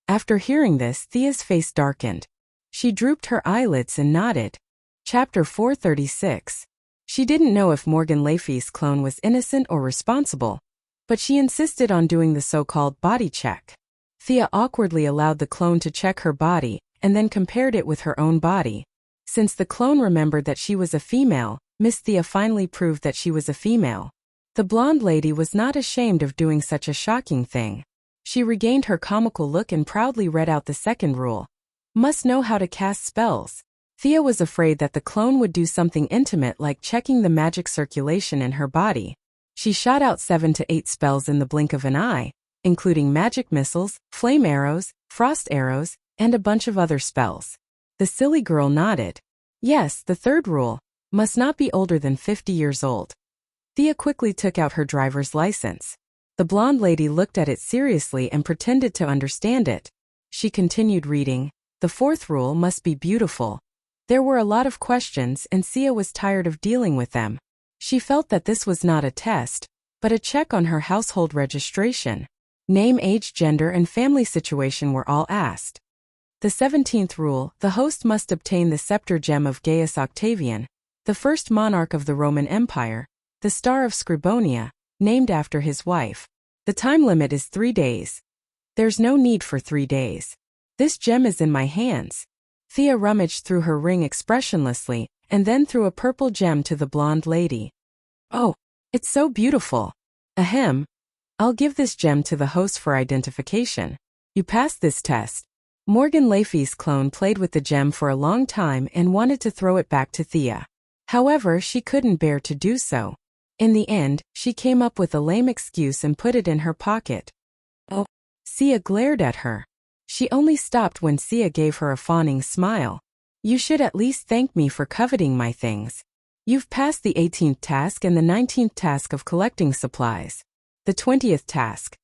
After hearing this, Thea's face darkened. She drooped her eyelids and nodded. Chapter 436. She didn't know if Morgan Le Fay's clone was innocent or responsible, but she insisted on doing the so-called body check. Thea awkwardly allowed the clone to check her body and then compared it with her own body. Since the clone remembered that she was a female, Miss Thea finally proved that she was a female. The blonde lady was not ashamed of doing such a shocking thing. She regained her comical look and proudly read out the second rule. Must know how to cast spells. Thea was afraid that the clone would do something intimate like checking the magic circulation in her body. She shot out 7 to 8 spells in the blink of an eye, including magic missiles, flame arrows, frost arrows, and a bunch of other spells. The silly girl nodded. Yes, the third rule. Must not be older than 50 years old. Thea quickly took out her driver's license. The blonde lady looked at it seriously and pretended to understand it. She continued reading. The fourth rule must be beautiful. There were a lot of questions and Thea was tired of dealing with them. She felt that this was not a test, but a check on her household registration. Name, age, gender, and family situation were all asked. The 17th rule, the host must obtain the scepter gem of Gaius Octavian, the first monarch of the Roman Empire, the Star of Scribonia, named after his wife. The time limit is 3 days. There's no need for 3 days. This gem is in my hands. Thea rummaged through her ring expressionlessly, and then threw a purple gem to the blonde lady. Oh, it's so beautiful. Ahem. I'll give this gem to the host for identification. You passed this test. Morgan Le Fay's clone played with the gem for a long time and wanted to throw it back to Thea. However, she couldn't bear to do so. In the end, she came up with a lame excuse and put it in her pocket. Oh. Thea glared at her. She only stopped when Thea gave her a fawning smile. You should at least thank me for coveting my things. You've passed the 18th task and the 19th task of collecting supplies. The 20th task.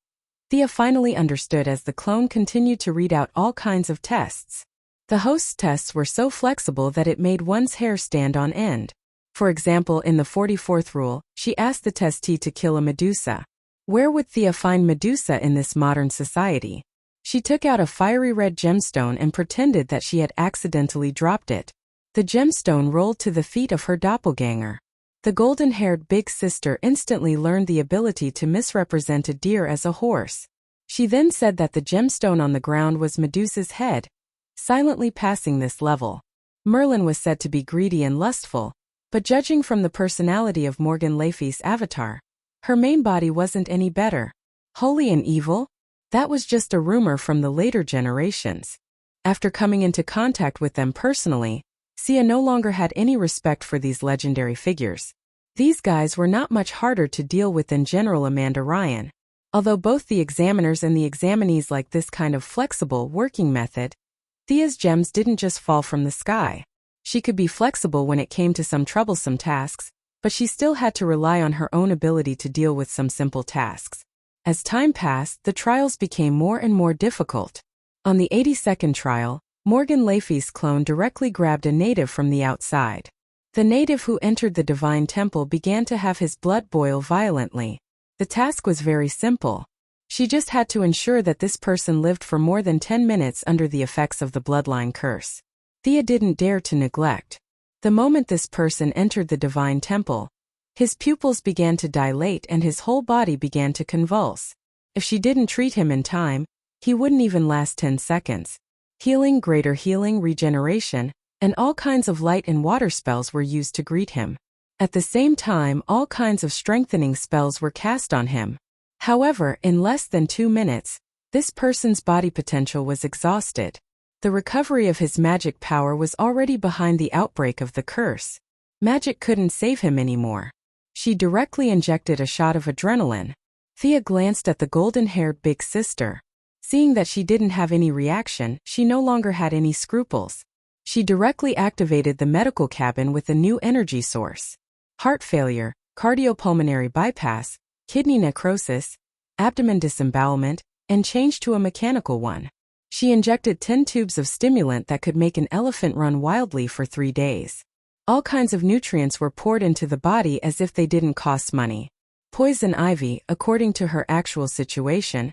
Thea finally understood as the clone continued to read out all kinds of tests. The host's tests were so flexible that it made one's hair stand on end. For example, in the 44th rule, she asked the testee to kill a Medusa. Where would Thea find Medusa in this modern society? She took out a fiery red gemstone and pretended that she had accidentally dropped it. The gemstone rolled to the feet of her doppelganger. The golden-haired big sister instantly learned the ability to misrepresent a deer as a horse. She then said that the gemstone on the ground was Medusa's head, silently passing this level. Merlin was said to be greedy and lustful, but judging from the personality of Morgan Le Fay's avatar, her main body wasn't any better. Holy and evil? That was just a rumor from the later generations. After coming into contact with them personally, Thea no longer had any respect for these legendary figures. These guys were not much harder to deal with than General Amanda Ryan. Although both the examiners and the examinees liked this kind of flexible working method, Thea's gems didn't just fall from the sky. She could be flexible when it came to some troublesome tasks, but she still had to rely on her own ability to deal with some simple tasks. As time passed, the trials became more and more difficult. On the 82nd trial, Morgan Le Fay's clone directly grabbed a native from the outside. The native who entered the divine temple began to have his blood boil violently. The task was very simple. She just had to ensure that this person lived for more than 10 minutes under the effects of the bloodline curse. Thea didn't dare to neglect. The moment this person entered the divine temple, his pupils began to dilate and his whole body began to convulse. If she didn't treat him in time, he wouldn't even last 10 seconds. Healing, greater healing, regeneration, and all kinds of light and water spells were used to greet him. At the same time, all kinds of strengthening spells were cast on him. However, in less than 2 minutes, this person's body potential was exhausted. The recovery of his magic power was already behind the outbreak of the curse. Magic couldn't save him anymore. She directly injected a shot of adrenaline. Thea glanced at the golden-haired big sister. Seeing that she didn't have any reaction, she no longer had any scruples. She directly activated the medical cabin with a new energy source. Heart failure, cardiopulmonary bypass, kidney necrosis, abdomen disembowelment, and changed to a mechanical one. She injected 10 tubes of stimulant that could make an elephant run wildly for 3 days. All kinds of nutrients were poured into the body as if they didn't cost money. Poison Ivy, according to her actual situation,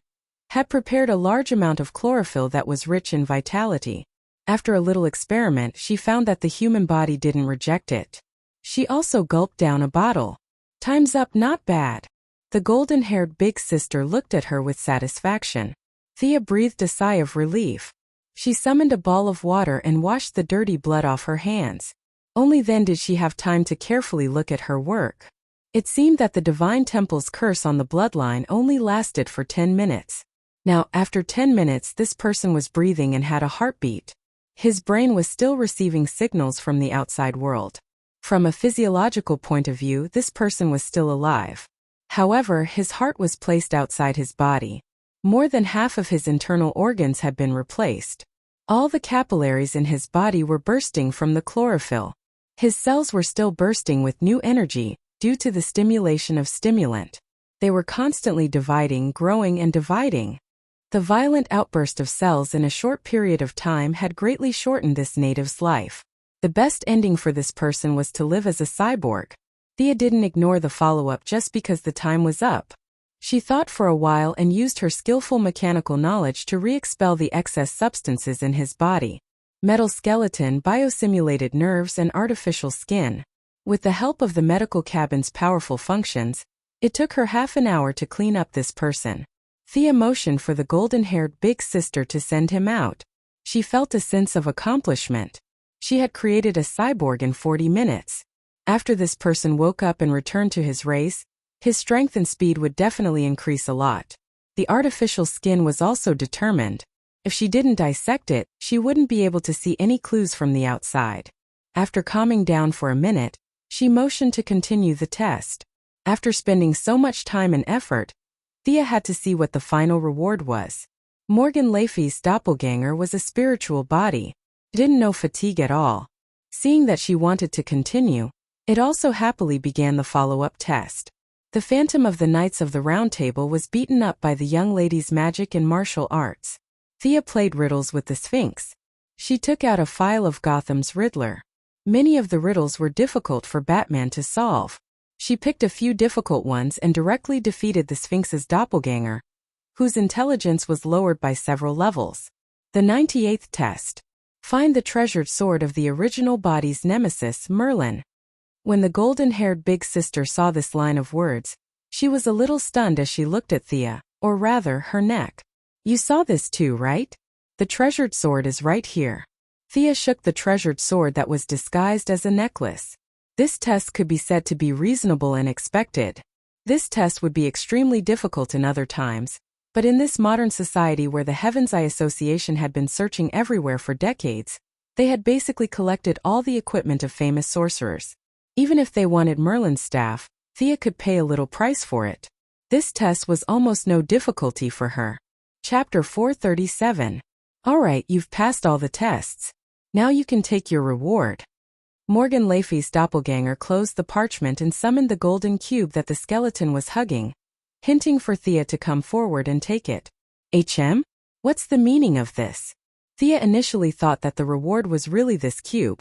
had prepared a large amount of chlorophyll that was rich in vitality. After a little experiment, she found that the human body didn't reject it. She also gulped down a bottle. Time's up, not bad. The golden-haired big sister looked at her with satisfaction. Thea breathed a sigh of relief. She summoned a ball of water and washed the dirty blood off her hands. Only then did she have time to carefully look at her work. It seemed that the divine temple's curse on the bloodline only lasted for 10 minutes. Now, after 10 minutes, this person was breathing and had a heartbeat. His brain was still receiving signals from the outside world. From a physiological point of view, this person was still alive. However, his heart was placed outside his body. More than half of his internal organs had been replaced. All the capillaries in his body were bursting from the chlorophyll. His cells were still bursting with new energy, due to the stimulation of stimulant. They were constantly dividing, growing and dividing. The violent outburst of cells in a short period of time had greatly shortened this native's life. The best ending for this person was to live as a cyborg. Thea didn't ignore the follow-up just because the time was up. She thought for a while and used her skillful mechanical knowledge to re-expel the excess substances in his body. Metal skeleton, biosimulated nerves and artificial skin. With the help of the medical cabin's powerful functions, it took her half an hour to clean up this person. Thea motioned for the golden-haired big sister to send him out. She felt a sense of accomplishment. She had created a cyborg in 40 minutes. After this person woke up and returned to his race, his strength and speed would definitely increase a lot. The artificial skin was also determined. If she didn't dissect it, she wouldn't be able to see any clues from the outside. After calming down for a minute, she motioned to continue the test. After spending so much time and effort, Thea had to see what the final reward was. Morgan Laffey's doppelganger was a spiritual body. Didn't know fatigue at all. Seeing that she wanted to continue, it also happily began the follow-up test. The Phantom of the Knights of the Round Table was beaten up by the young lady's magic and martial arts. Thea played riddles with the Sphinx. She took out a file of Gotham's Riddler. Many of the riddles were difficult for Batman to solve. She picked a few difficult ones and directly defeated the Sphinx's doppelganger, whose intelligence was lowered by several levels. The 98th test. Find the treasured sword of the original body's nemesis, Merlin. When the golden-haired big sister saw this line of words, she was a little stunned as she looked at Thea, or rather, her neck. You saw this too, right? The treasured sword is right here. Thea shook the treasured sword that was disguised as a necklace. This test could be said to be reasonable and expected. This test would be extremely difficult in other times, but in this modern society where the Heaven's Eye Association had been searching everywhere for decades, they had basically collected all the equipment of famous sorcerers. Even if they wanted Merlin's staff, Thea could pay a little price for it. This test was almost no difficulty for her. Chapter 437. Alright, you've passed all the tests. Now you can take your reward. Morgan Laffey's doppelganger closed the parchment and summoned the golden cube that the skeleton was hugging, hinting for Thea to come forward and take it. What's the meaning of this? Thea initially thought that the reward was really this cube,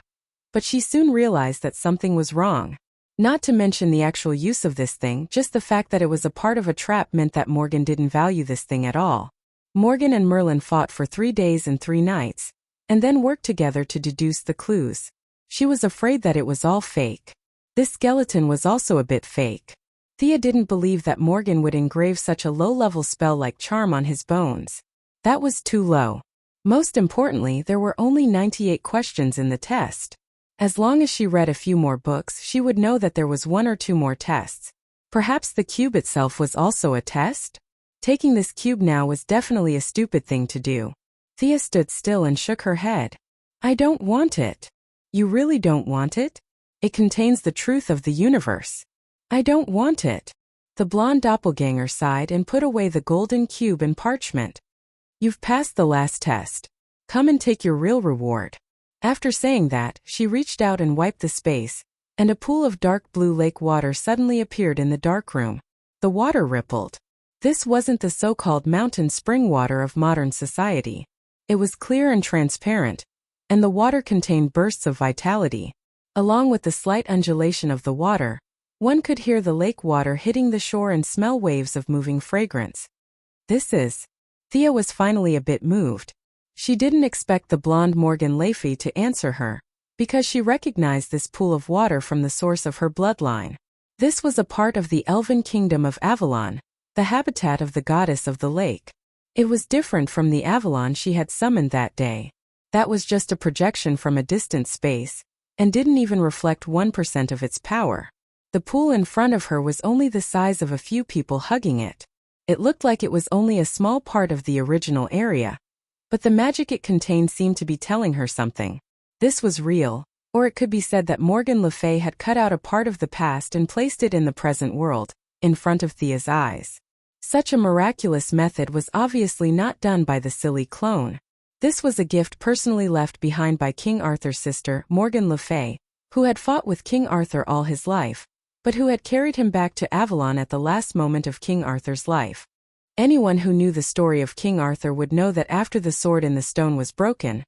but she soon realized that something was wrong. Not to mention the actual use of this thing, just the fact that it was a part of a trap meant that Morgan didn't value this thing at all. Morgan and Merlin fought for 3 days and 3 nights, and then worked together to deduce the clues. She was afraid that it was all fake. This skeleton was also a bit fake. Thea didn't believe that Morgan would engrave such a low-level spell like charm on his bones. That was too low. Most importantly, there were only 98 questions in the test. As long as she read a few more books, she would know that there was 1 or 2 more tests. Perhaps the cube itself was also a test? Taking this cube now was definitely a stupid thing to do. Thea stood still and shook her head. I don't want it. You really don't want it? It contains the truth of the universe. I don't want it. The blonde doppelganger sighed and put away the golden cube and parchment. You've passed the last test. Come and take your real reward. After saying that, she reached out and wiped the space, and a pool of dark blue lake water suddenly appeared in the dark room. The water rippled. This wasn't the so-called mountain spring water of modern society. It was clear and transparent, and the water contained bursts of vitality. Along with the slight undulation of the water, one could hear the lake water hitting the shore and smell waves of moving fragrance. Thea was finally a bit moved. She didn't expect the blonde Morgan Laffey to answer her, because she recognized this pool of water from the source of her bloodline. This was a part of the elven kingdom of Avalon, the habitat of the goddess of the lake. It was different from the Avalon she had summoned that day. That was just a projection from a distant space, and didn't even reflect 1% of its power. The pool in front of her was only the size of a few people hugging it. It looked like it was only a small part of the original area, but the magic it contained seemed to be telling her something. This was real, or it could be said that Morgan Le Fay had cut out a part of the past and placed it in the present world, in front of Thea's eyes. Such a miraculous method was obviously not done by the silly clone. This was a gift personally left behind by King Arthur's sister, Morgan Le Fay, who had fought with King Arthur all his life, but who had carried him back to Avalon at the last moment of King Arthur's life. Anyone who knew the story of King Arthur would know that after the sword in the stone was broken,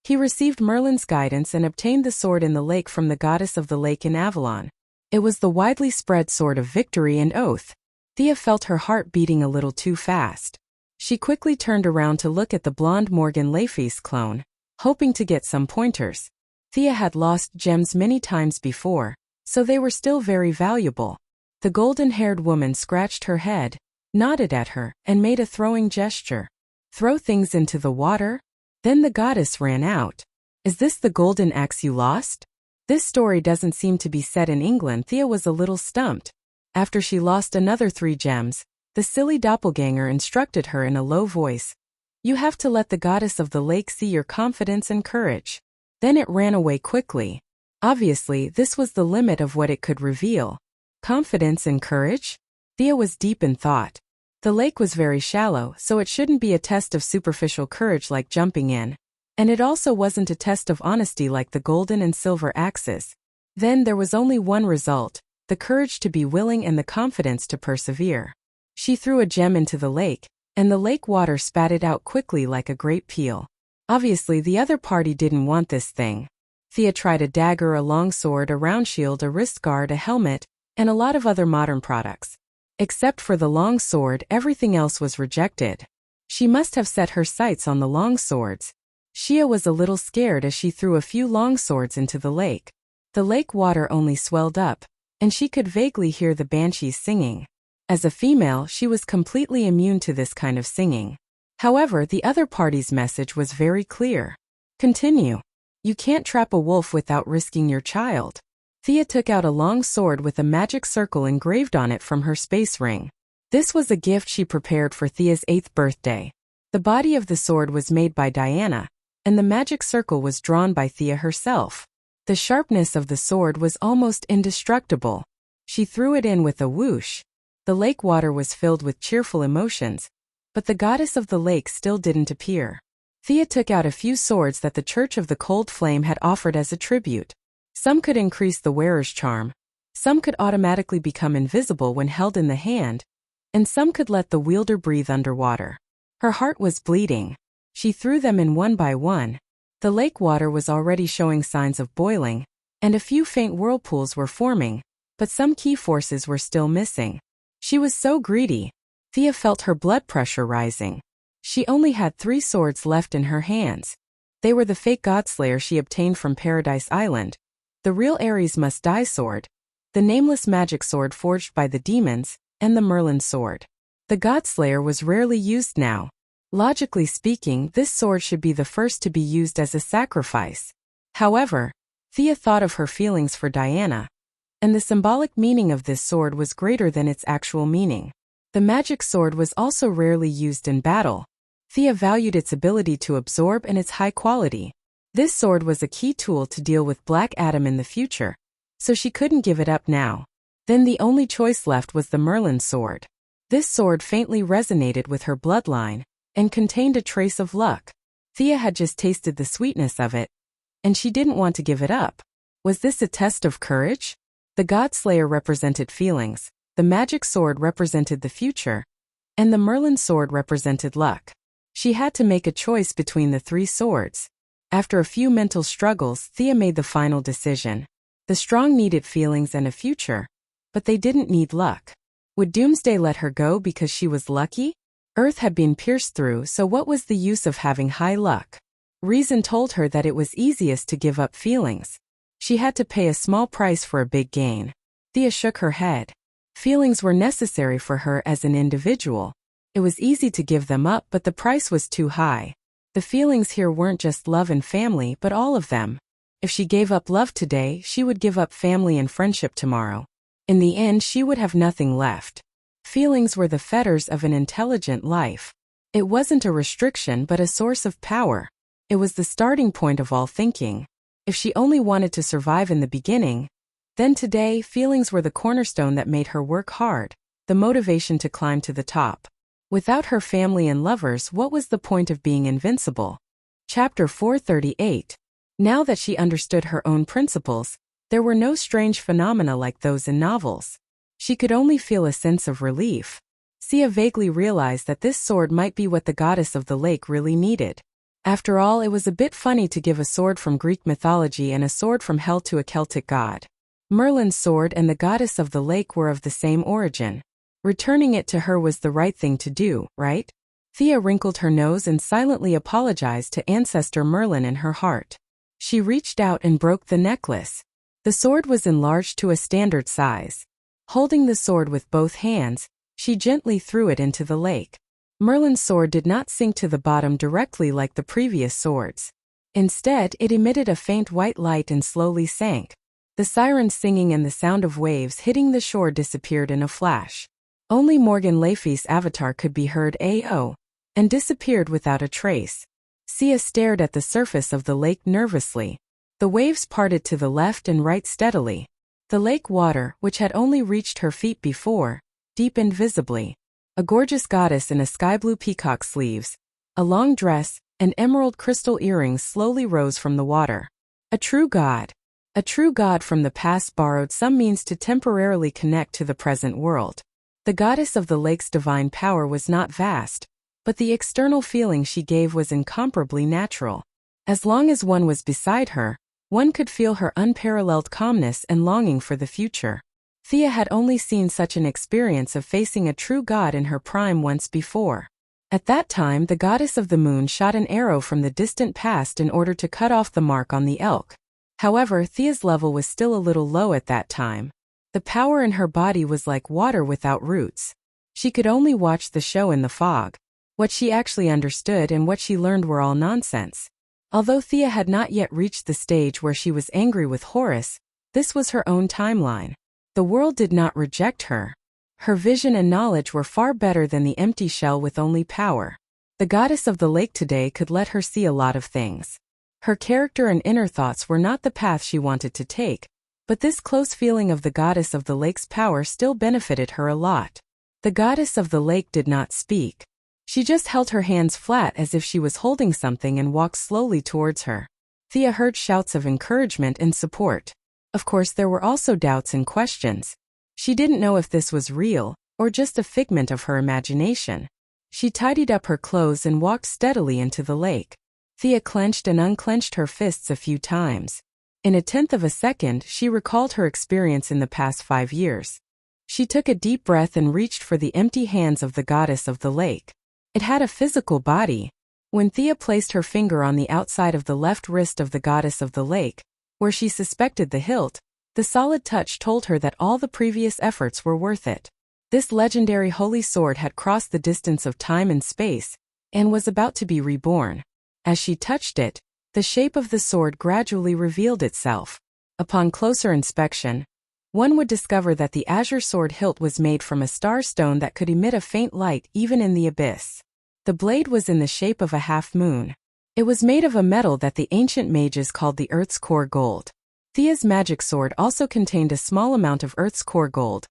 he received Merlin's guidance and obtained the sword in the lake from the goddess of the lake in Avalon. It was the widely spread sword of victory and oath. Thea felt her heart beating a little too fast. She quickly turned around to look at the blonde Morgan Le Fay's clone, hoping to get some pointers. Thea had lost gems many times before, so they were still very valuable. The golden-haired woman scratched her head, nodded at her, and made a throwing gesture. Throw things into the water? Then the goddess ran out. Is this the golden axe you lost? This story doesn't seem to be set in England. Thea was a little stumped. After she lost another 3 gems, the silly doppelganger instructed her in a low voice. You have to let the goddess of the lake see your confidence and courage. Then it ran away quickly. Obviously, this was the limit of what it could reveal. Confidence and courage? Thea was deep in thought. The lake was very shallow, so it shouldn't be a test of superficial courage like jumping in. And it also wasn't a test of honesty like the golden and silver axes. Then there was only one result, the courage to be willing and the confidence to persevere. She threw a gem into the lake, and the lake water spat it out quickly like a grape peel. Obviously the other party didn't want this thing. Thea tried a dagger, a longsword, a round shield, a wrist guard, a helmet, and a lot of other modern products. Except for the long sword, everything else was rejected. She must have set her sights on the long swords. Shia was a little scared as she threw a few long swords into the lake. The lake water only swelled up, and she could vaguely hear the banshees singing. As a female, she was completely immune to this kind of singing. However, the other party's message was very clear. Continue. You can't trap a wolf without risking your child. Thea took out a long sword with a magic circle engraved on it from her space ring. This was a gift she prepared for Thea's 8th birthday. The body of the sword was made by Diana, and the magic circle was drawn by Thea herself. The sharpness of the sword was almost indestructible. She threw it in with a whoosh. The lake water was filled with cheerful emotions, but the goddess of the lake still didn't appear. Thea took out a few swords that the Church of the Cold Flame had offered as a tribute. Some could increase the wearer's charm, some could automatically become invisible when held in the hand, and some could let the wielder breathe underwater. Her heart was bleeding. She threw them in one by one. The lake water was already showing signs of boiling, and a few faint whirlpools were forming, but some key forces were still missing. She was so greedy. Thea felt her blood pressure rising. She only had 3 swords left in her hands. They were the fake Godslayer she obtained from Paradise Island, the real Ares Must Die sword, the nameless magic sword forged by the demons, and the Merlin sword. The Godslayer was rarely used now. Logically speaking, this sword should be the first to be used as a sacrifice. However, Thea thought of her feelings for Diana, and the symbolic meaning of this sword was greater than its actual meaning. The magic sword was also rarely used in battle. Thea valued its ability to absorb and its high quality. This sword was a key tool to deal with Black Adam in the future, so she couldn't give it up now. Then the only choice left was the Merlin sword. This sword faintly resonated with her bloodline, and contained a trace of luck. Thea had just tasted the sweetness of it, and she didn't want to give it up. Was this a test of courage? The Godslayer represented feelings, the magic sword represented the future, and the Merlin sword represented luck. She had to make a choice between the 3 swords. After a few mental struggles, Thea made the final decision. The strong needed feelings and a future, but they didn't need luck. Would Doomsday let her go because she was lucky? Earth had been pierced through, so what was the use of having high luck? Reason told her that it was easiest to give up feelings. She had to pay a small price for a big gain. Thea shook her head. Feelings were necessary for her as an individual. It was easy to give them up, but the price was too high. The feelings here weren't just love and family, but all of them. If she gave up love today, she would give up family and friendship tomorrow. In the end, she would have nothing left. Feelings were the fetters of an intelligent life. It wasn't a restriction but a source of power. It was the starting point of all thinking. If she only wanted to survive in the beginning, then today feelings were the cornerstone that made her work hard, the motivation to climb to the top. Without her family and lovers, what was the point of being invincible? Chapter 438. Now that she understood her own principles, there were no strange phenomena like those in novels. She could only feel a sense of relief. Sia vaguely realized that this sword might be what the goddess of the lake really needed. After all, it was a bit funny to give a sword from Greek mythology and a sword from hell to a Celtic god. Merlin's sword and the goddess of the lake were of the same origin. Returning it to her was the right thing to do, right? Thea wrinkled her nose and silently apologized to Ancestor Merlin in her heart. She reached out and broke the necklace. The sword was enlarged to a standard size. Holding the sword with both hands, she gently threw it into the lake. Merlin's sword did not sink to the bottom directly like the previous swords. Instead, it emitted a faint white light and slowly sank. The sirens singing and the sound of waves hitting the shore disappeared in a flash. Only Morgan Le Fay's avatar could be heard "Ayo," and disappeared without a trace. Sia stared at the surface of the lake nervously. The waves parted to the left and right steadily. The lake water, which had only reached her feet before, deepened visibly. A gorgeous goddess in a sky-blue peacock sleeves, a long dress, and emerald crystal earrings slowly rose from the water. A true god. A true god from the past borrowed some means to temporarily connect to the present world. The goddess of the lake's divine power was not vast, but the external feeling she gave was incomparably natural. As long as one was beside her, one could feel her unparalleled calmness and longing for the future. Thea had only seen such an experience of facing a true god in her prime once before. At that time, the goddess of the moon shot an arrow from the distant past in order to cut off the mark on the elk. However, Thea's level was still a little low at that time. The power in her body was like water without roots. She could only watch the show in the fog. What she actually understood and what she learned were all nonsense. Although Thea had not yet reached the stage where she was angry with Horus, this was her own timeline. The world did not reject her. Her vision and knowledge were far better than the empty shell with only power. The goddess of the lake today could let her see a lot of things. Her character and inner thoughts were not the path she wanted to take, but this close feeling of the goddess of the lake's power still benefited her a lot. The goddess of the lake did not speak. She just held her hands flat as if she was holding something and walked slowly towards her. Thea heard shouts of encouragement and support. Of course, there were also doubts and questions. She didn't know if this was real, or just a figment of her imagination. She tidied up her clothes and walked steadily into the lake. Thea clenched and unclenched her fists a few times. In a tenth of a second, she recalled her experience in the past 5 years. She took a deep breath and reached for the empty hands of the goddess of the lake. It had a physical body. When Thea placed her finger on the outside of the left wrist of the goddess of the lake, where she suspected the hilt, the solid touch told her that all the previous efforts were worth it. This legendary holy sword had crossed the distance of time and space, and was about to be reborn. As she touched it, the shape of the sword gradually revealed itself. Upon closer inspection, one would discover that the azure sword hilt was made from a star stone that could emit a faint light even in the abyss. The blade was in the shape of a half-moon. It was made of a metal that the ancient mages called the Earth's core gold. Thea's magic sword also contained a small amount of Earth's core gold,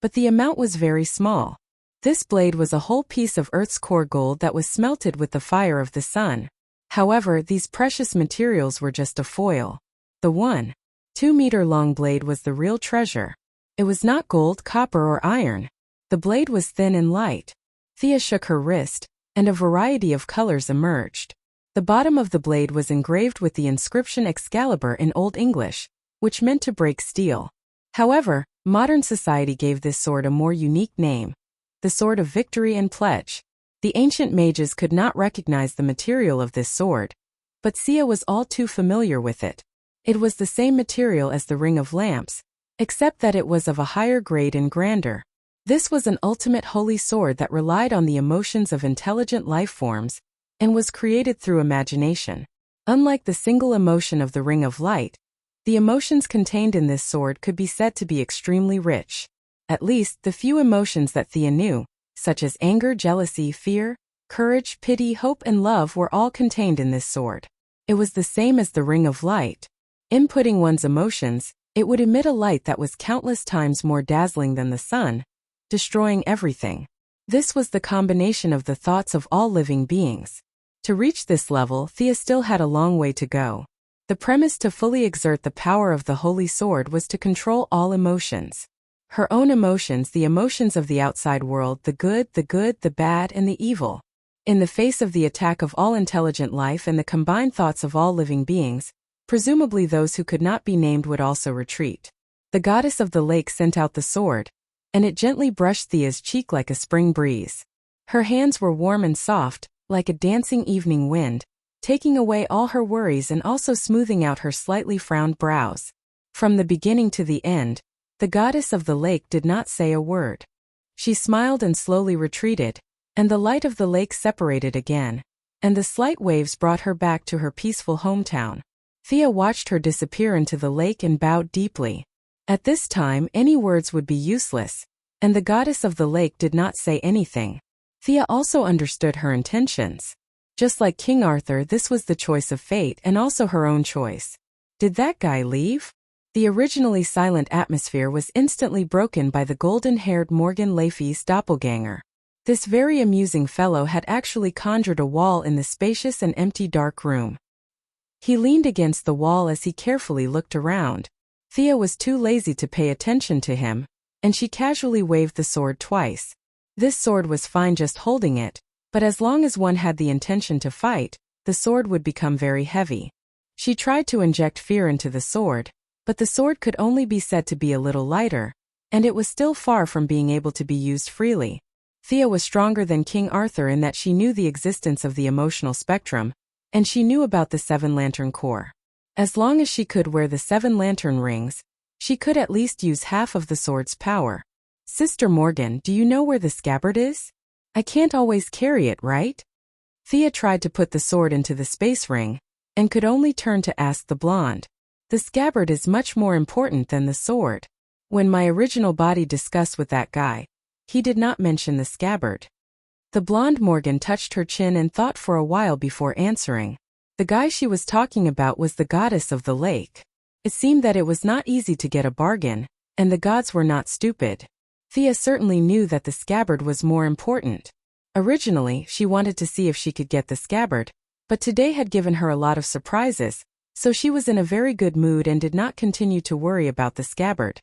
but the amount was very small. This blade was a whole piece of Earth's core gold that was smelted with the fire of the sun. However, these precious materials were just a foil. The 1.2-meter-long blade was the real treasure. It was not gold, copper, or iron. The blade was thin and light. Thea shook her wrist, and a variety of colors emerged. The bottom of the blade was engraved with the inscription Excalibur in Old English, which meant to break steel. However, modern society gave this sword a more unique name: the Sword of Victory and Pledge. The ancient mages could not recognize the material of this sword, but Sia was all too familiar with it. It was the same material as the Ring of Lamps, except that it was of a higher grade and grander. This was an ultimate holy sword that relied on the emotions of intelligent life forms, and was created through imagination. Unlike the single emotion of the Ring of Light, the emotions contained in this sword could be said to be extremely rich. At least, the few emotions that Thea knew, such as anger, jealousy, fear, courage, pity, hope, and love, were all contained in this sword. It was the same as the ring of light. Inputting one's emotions, it would emit a light that was countless times more dazzling than the sun, destroying everything. This was the combination of the thoughts of all living beings. To reach this level, Thea still had a long way to go. The premise to fully exert the power of the Holy Sword was to control all emotions. Her own emotions, the emotions of the outside world, the good, the bad, and the evil. In the face of the attack of all intelligent life and the combined thoughts of all living beings, presumably those who could not be named would also retreat. The goddess of the lake sent out the sword, and it gently brushed Thea's cheek like a spring breeze. Her hands were warm and soft, like a dancing evening wind, taking away all her worries and also smoothing out her slightly frowned brows. From the beginning to the end, the goddess of the lake did not say a word. She smiled and slowly retreated, and the light of the lake separated again, and the slight waves brought her back to her peaceful hometown. Thea watched her disappear into the lake and bowed deeply. At this time, any words would be useless, and the goddess of the lake did not say anything. Thea also understood her intentions. Just like King Arthur, this was the choice of fate and also her own choice. Did that guy leave? The originally silent atmosphere was instantly broken by the golden-haired Morgan Le Fay's doppelganger. This very amusing fellow had actually conjured a wall in the spacious and empty dark room. He leaned against the wall as he carefully looked around. Thea was too lazy to pay attention to him, and she casually waved the sword twice. This sword was fine just holding it, but as long as one had the intention to fight, the sword would become very heavy. She tried to inject fear into the sword, but the sword could only be said to be a little lighter, and it was still far from being able to be used freely. Thea was stronger than King Arthur in that she knew the existence of the emotional spectrum, and she knew about the 7-lantern core. As long as she could wear the 7 lantern rings, she could at least use half of the sword's power. Sister Morgan, do you know where the scabbard is? I can't always carry it, right? Thea tried to put the sword into the space ring, and could only turn to ask the blonde. The scabbard is much more important than the sword. When my original body discussed with that guy, he did not mention the scabbard. The blonde Morgan touched her chin and thought for a while before answering. The guy she was talking about was the goddess of the lake. It seemed that it was not easy to get a bargain, and the gods were not stupid. Thea certainly knew that the scabbard was more important. Originally, she wanted to see if she could get the scabbard, but today had given her a lot of surprises, so she was in a very good mood and did not continue to worry about the scabbard.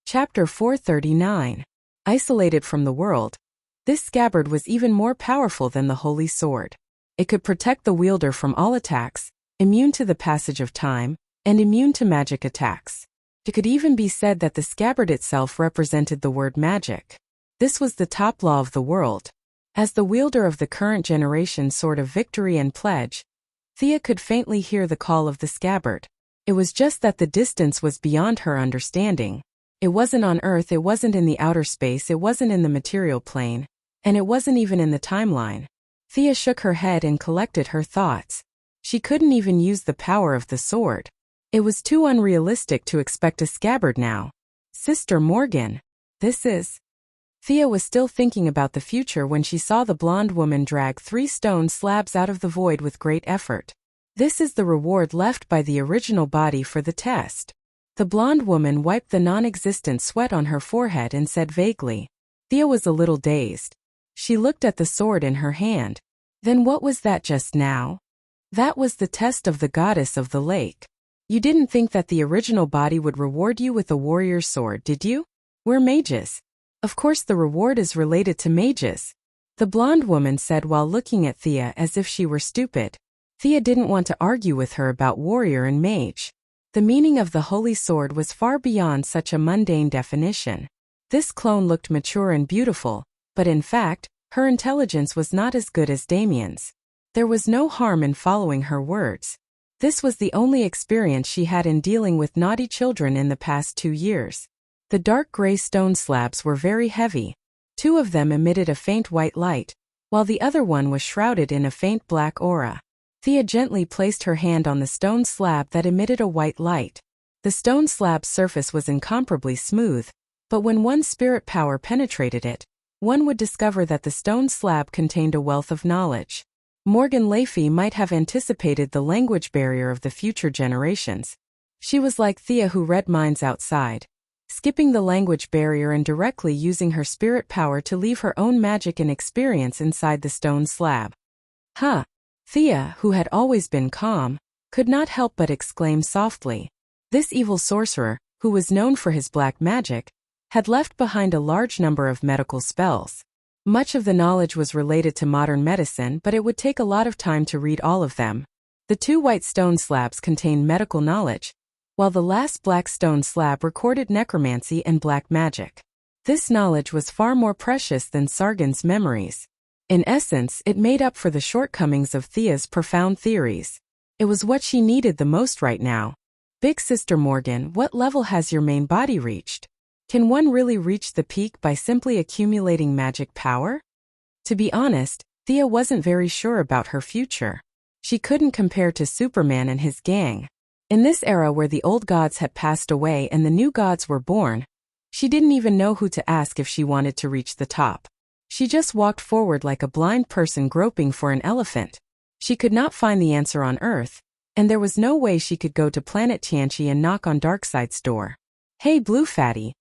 Chapter 439. Isolated from the world. This scabbard was even more powerful than the holy sword. It could protect the wielder from all attacks, immune to the passage of time, and immune to magic attacks. It could even be said that the scabbard itself represented the word magic. This was the top law of the world. As the wielder of the current generation sword of victory and pledge, Thea could faintly hear the call of the scabbard. It was just that the distance was beyond her understanding. It wasn't on Earth, it wasn't in the outer space, it wasn't in the material plane, and it wasn't even in the timeline. Thea shook her head and collected her thoughts. She couldn't even use the power of the sword. It was too unrealistic to expect a scabbard now. Sister Morgan, this is... Thea was still thinking about the future when she saw the blonde woman drag 3 stone slabs out of the void with great effort. This is the reward left by the original body for the test. The blonde woman wiped the non-existent sweat on her forehead and said vaguely. Thea was a little dazed. She looked at the sword in her hand. Then what was that just now? That was the test of the goddess of the lake. You didn't think that the original body would reward you with a warrior's sword, did you? We're mages. Of course the reward is related to mages. The blonde woman said while looking at Thea as if she were stupid. Thea didn't want to argue with her about warrior and mage. The meaning of the holy sword was far beyond such a mundane definition. This clone looked mature and beautiful, but in fact, her intelligence was not as good as Damien's. There was no harm in following her words. This was the only experience she had in dealing with naughty children in the past 2 years. The dark gray stone slabs were very heavy. 2 of them emitted a faint white light, while the other one was shrouded in a faint black aura. Thea gently placed her hand on the stone slab that emitted a white light. The stone slab's surface was incomparably smooth, But when one's spirit power penetrated it, one would discover that the stone slab contained a wealth of knowledge. Morgan Lafey might have anticipated the language barrier of the future generations. She was like Thea, who read minds outside, skipping the language barrier and directly using her spirit power to leave her own magic and experience inside the stone slab. Huh! Thea, who had always been calm, could not help but exclaim softly. This evil sorcerer, who was known for his black magic, had left behind a large number of medical spells. Much of the knowledge was related to modern medicine, but it would take a lot of time to read all of them. The 2 white stone slabs contained medical knowledge, while the last black stone slab recorded necromancy and black magic. This knowledge was far more precious than Sargon's memories. In essence, it made up for the shortcomings of Thea's profound theories. It was what she needed the most right now. Big Sister Morgan, what level has your main body reached? Can one really reach the peak by simply accumulating magic power? To be honest, Thea wasn't very sure about her future. She couldn't compare to Superman and his gang. In this era where the old gods had passed away and the new gods were born, she didn't even know who to ask if she wanted to reach the top. She just walked forward like a blind person groping for an elephant. She could not find the answer on Earth, and there was no way she could go to planet Tianchi and knock on Darkseid's door. Hey Blue Fatty,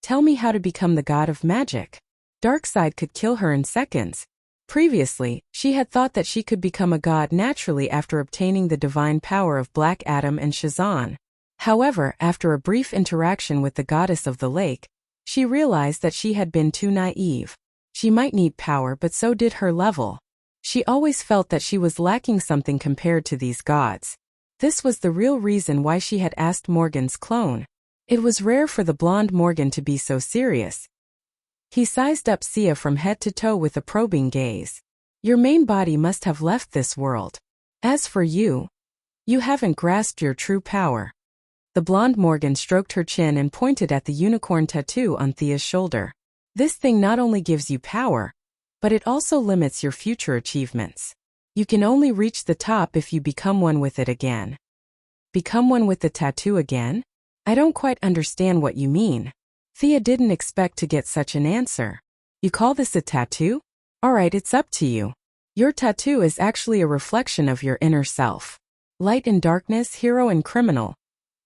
tell me how to become the god of magic. Darkseid could kill her in seconds. Previously, she had thought that she could become a god naturally after obtaining the divine power of Black Adam and Shazan. However, after a brief interaction with the goddess of the lake, she realized that she had been too naive. She might need power, but so did her level. She always felt that she was lacking something compared to these gods. This was the real reason why she had asked Morgan's clone. It was rare for the blonde Morgan to be so serious. He sized up Sia from head to toe with a probing gaze. Your main body must have left this world. As for you, you haven't grasped your true power. The blonde Morgan stroked her chin and pointed at the unicorn tattoo on Thea's shoulder. This thing not only gives you power, but it also limits your future achievements. You can only reach the top if you become one with it again. Become one with the tattoo again? I don't quite understand what you mean. Thea didn't expect to get such an answer. You call this a tattoo? Alright, it's up to you. Your tattoo is actually a reflection of your inner self. Light and darkness, hero and criminal.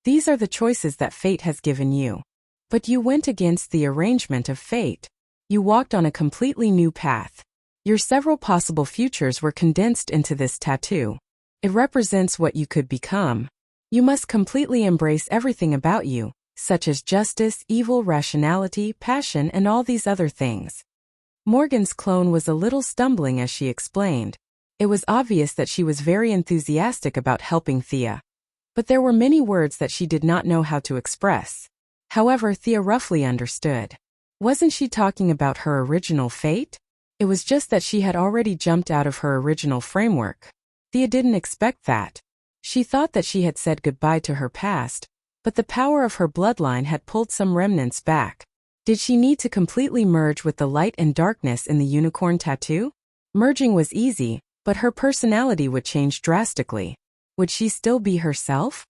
These are the choices that fate has given you. But you went against the arrangement of fate. You walked on a completely new path. Your several possible futures were condensed into this tattoo. It represents what you could become. You must completely embrace everything about you, such as justice, evil, rationality, passion, and all these other things. Morgan's clone was a little stumbling as she explained. It was obvious that she was very enthusiastic about helping Thea. But there were many words that she did not know how to express. However, Thea roughly understood. Wasn't she talking about her original fate? It was just that she had already jumped out of her original framework. Thea didn't expect that. She thought that she had said goodbye to her past, but the power of her bloodline had pulled some remnants back. Did she need to completely merge with the light and darkness in the unicorn tattoo? Merging was easy, but her personality would change drastically. Would she still be herself?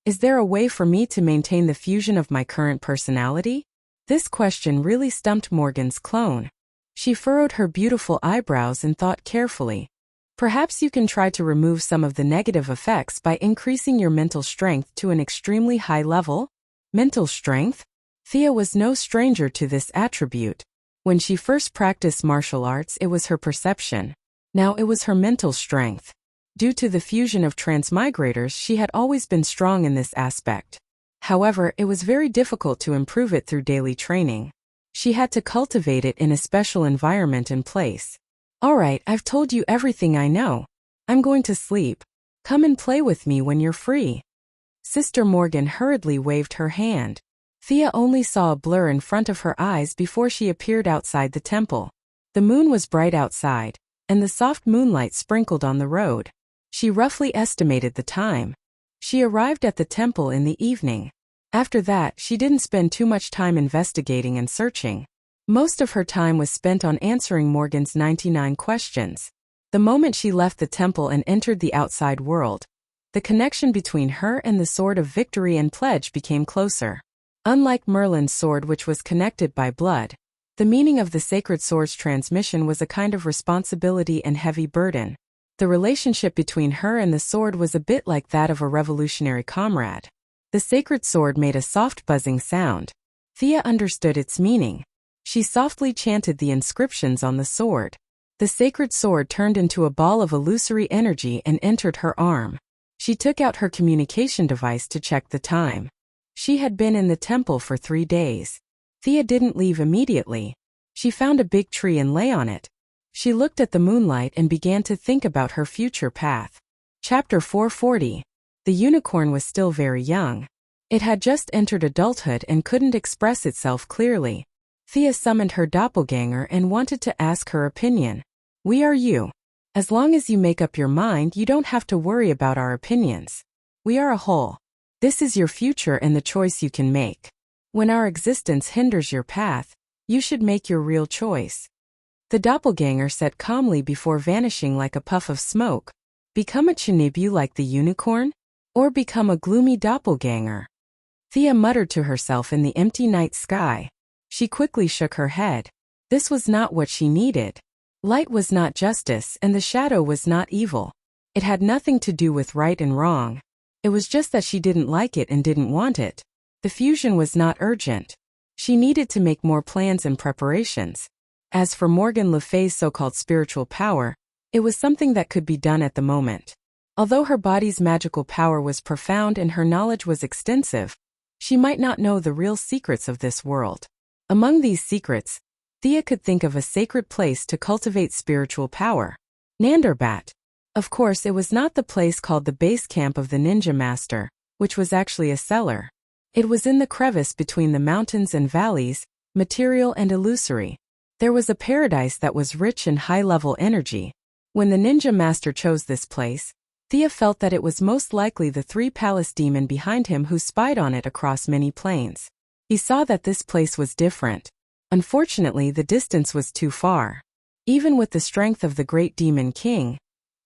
Is there a way for me to maintain the fusion of my current personality? This question really stumped Morgan's clone. She furrowed her beautiful eyebrows and thought carefully. Perhaps you can try to remove some of the negative effects by increasing your mental strength to an extremely high level. Mental strength? Thea was no stranger to this attribute. When she first practiced martial arts, it was her perception. Now it was her mental strength. Due to the fusion of transmigrators, she had always been strong in this aspect. However, it was very difficult to improve it through daily training. She had to cultivate it in a special environment and place. Alright, I've told you everything I know. I'm going to sleep. Come and play with me when you're free. Sister Morgan hurriedly waved her hand. Thea only saw a blur in front of her eyes before she appeared outside the temple. The moon was bright outside, and the soft moonlight sprinkled on the road. She roughly estimated the time. She arrived at the temple in the evening. After that, she didn't spend too much time investigating and searching. Most of her time was spent on answering Morgan's 99 questions. The moment she left the temple and entered the outside world, the connection between her and the Sword of Victory and Pledge became closer. Unlike Merlin's sword, which was connected by blood, the meaning of the sacred sword's transmission was a kind of responsibility and heavy burden. The relationship between her and the sword was a bit like that of a revolutionary comrade. The sacred sword made a soft buzzing sound. Thea understood its meaning. She softly chanted the inscriptions on the sword. The sacred sword turned into a ball of illusory energy and entered her arm. She took out her communication device to check the time. She had been in the temple for 3 days. Thea didn't leave immediately. She found a big tree and lay on it. She looked at the moonlight and began to think about her future path. Chapter 440. The unicorn was still very young. It had just entered adulthood and couldn't express itself clearly. Thea summoned her doppelganger and wanted to ask her opinion. "We are you. As long as you make up your mind, you don't have to worry about our opinions. We are a whole. This is your future and the choice you can make. When our existence hinders your path, you should make your real choice." The doppelganger said calmly before vanishing like a puff of smoke. "Become a chinibu like the unicorn? Or become a gloomy doppelganger?" Thea muttered to herself in the empty night sky. She quickly shook her head. This was not what she needed. Light was not justice and the shadow was not evil. It had nothing to do with right and wrong. It was just that she didn't like it and didn't want it. The fusion was not urgent. She needed to make more plans and preparations. As for Morgan Le Fay's so-called spiritual power, it was something that could be done at the moment. Although her body's magical power was profound and her knowledge was extensive, she might not know the real secrets of this world. Among these secrets, Thea could think of a sacred place to cultivate spiritual power. Nanderbat. Of course, it was not the place called the base camp of the ninja master, which was actually a cellar. It was in the crevice between the mountains and valleys, material and illusory. There was a paradise that was rich in high-level energy. When the ninja master chose this place, Thea felt that it was most likely the 3-palace demon behind him who spied on it across many planes. He saw that this place was different. Unfortunately, the distance was too far. Even with the strength of the great demon king,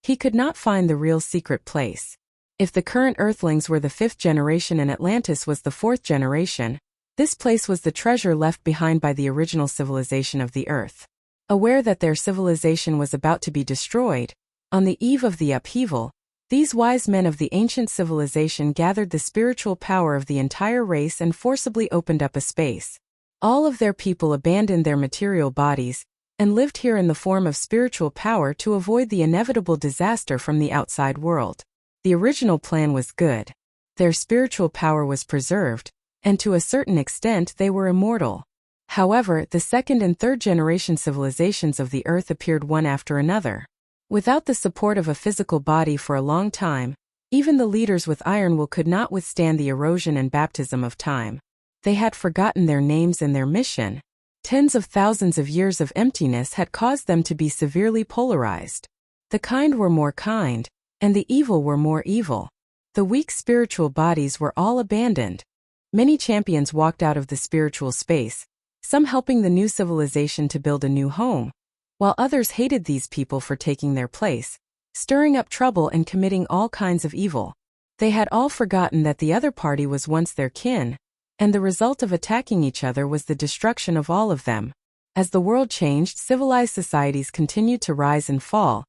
he could not find the real secret place. If the current Earthlings were the 5th generation and Atlantis was the 4th generation, this place was the treasure left behind by the original civilization of the Earth. Aware that their civilization was about to be destroyed, on the eve of the upheaval, these wise men of the ancient civilization gathered the spiritual power of the entire race and forcibly opened up a space. All of their people abandoned their material bodies and lived here in the form of spiritual power to avoid the inevitable disaster from the outside world. The original plan was good. Their spiritual power was preserved, and to a certain extent they were immortal. However, the 2nd and 3rd generation civilizations of the Earth appeared one after another. Without the support of a physical body for a long time, even the leaders with iron will could not withstand the erosion and baptism of time. They had forgotten their names and their mission. Tens of thousands of years of emptiness had caused them to be severely polarized. The kind were more kind, and the evil were more evil. The weak spiritual bodies were all abandoned. Many champions walked out of the spiritual space, some helping the new civilization to build a new home, while others hated these people for taking their place, stirring up trouble and committing all kinds of evil. They had all forgotten that the other party was once their kin, and the result of attacking each other was the destruction of all of them. As the world changed, civilized societies continued to rise and fall,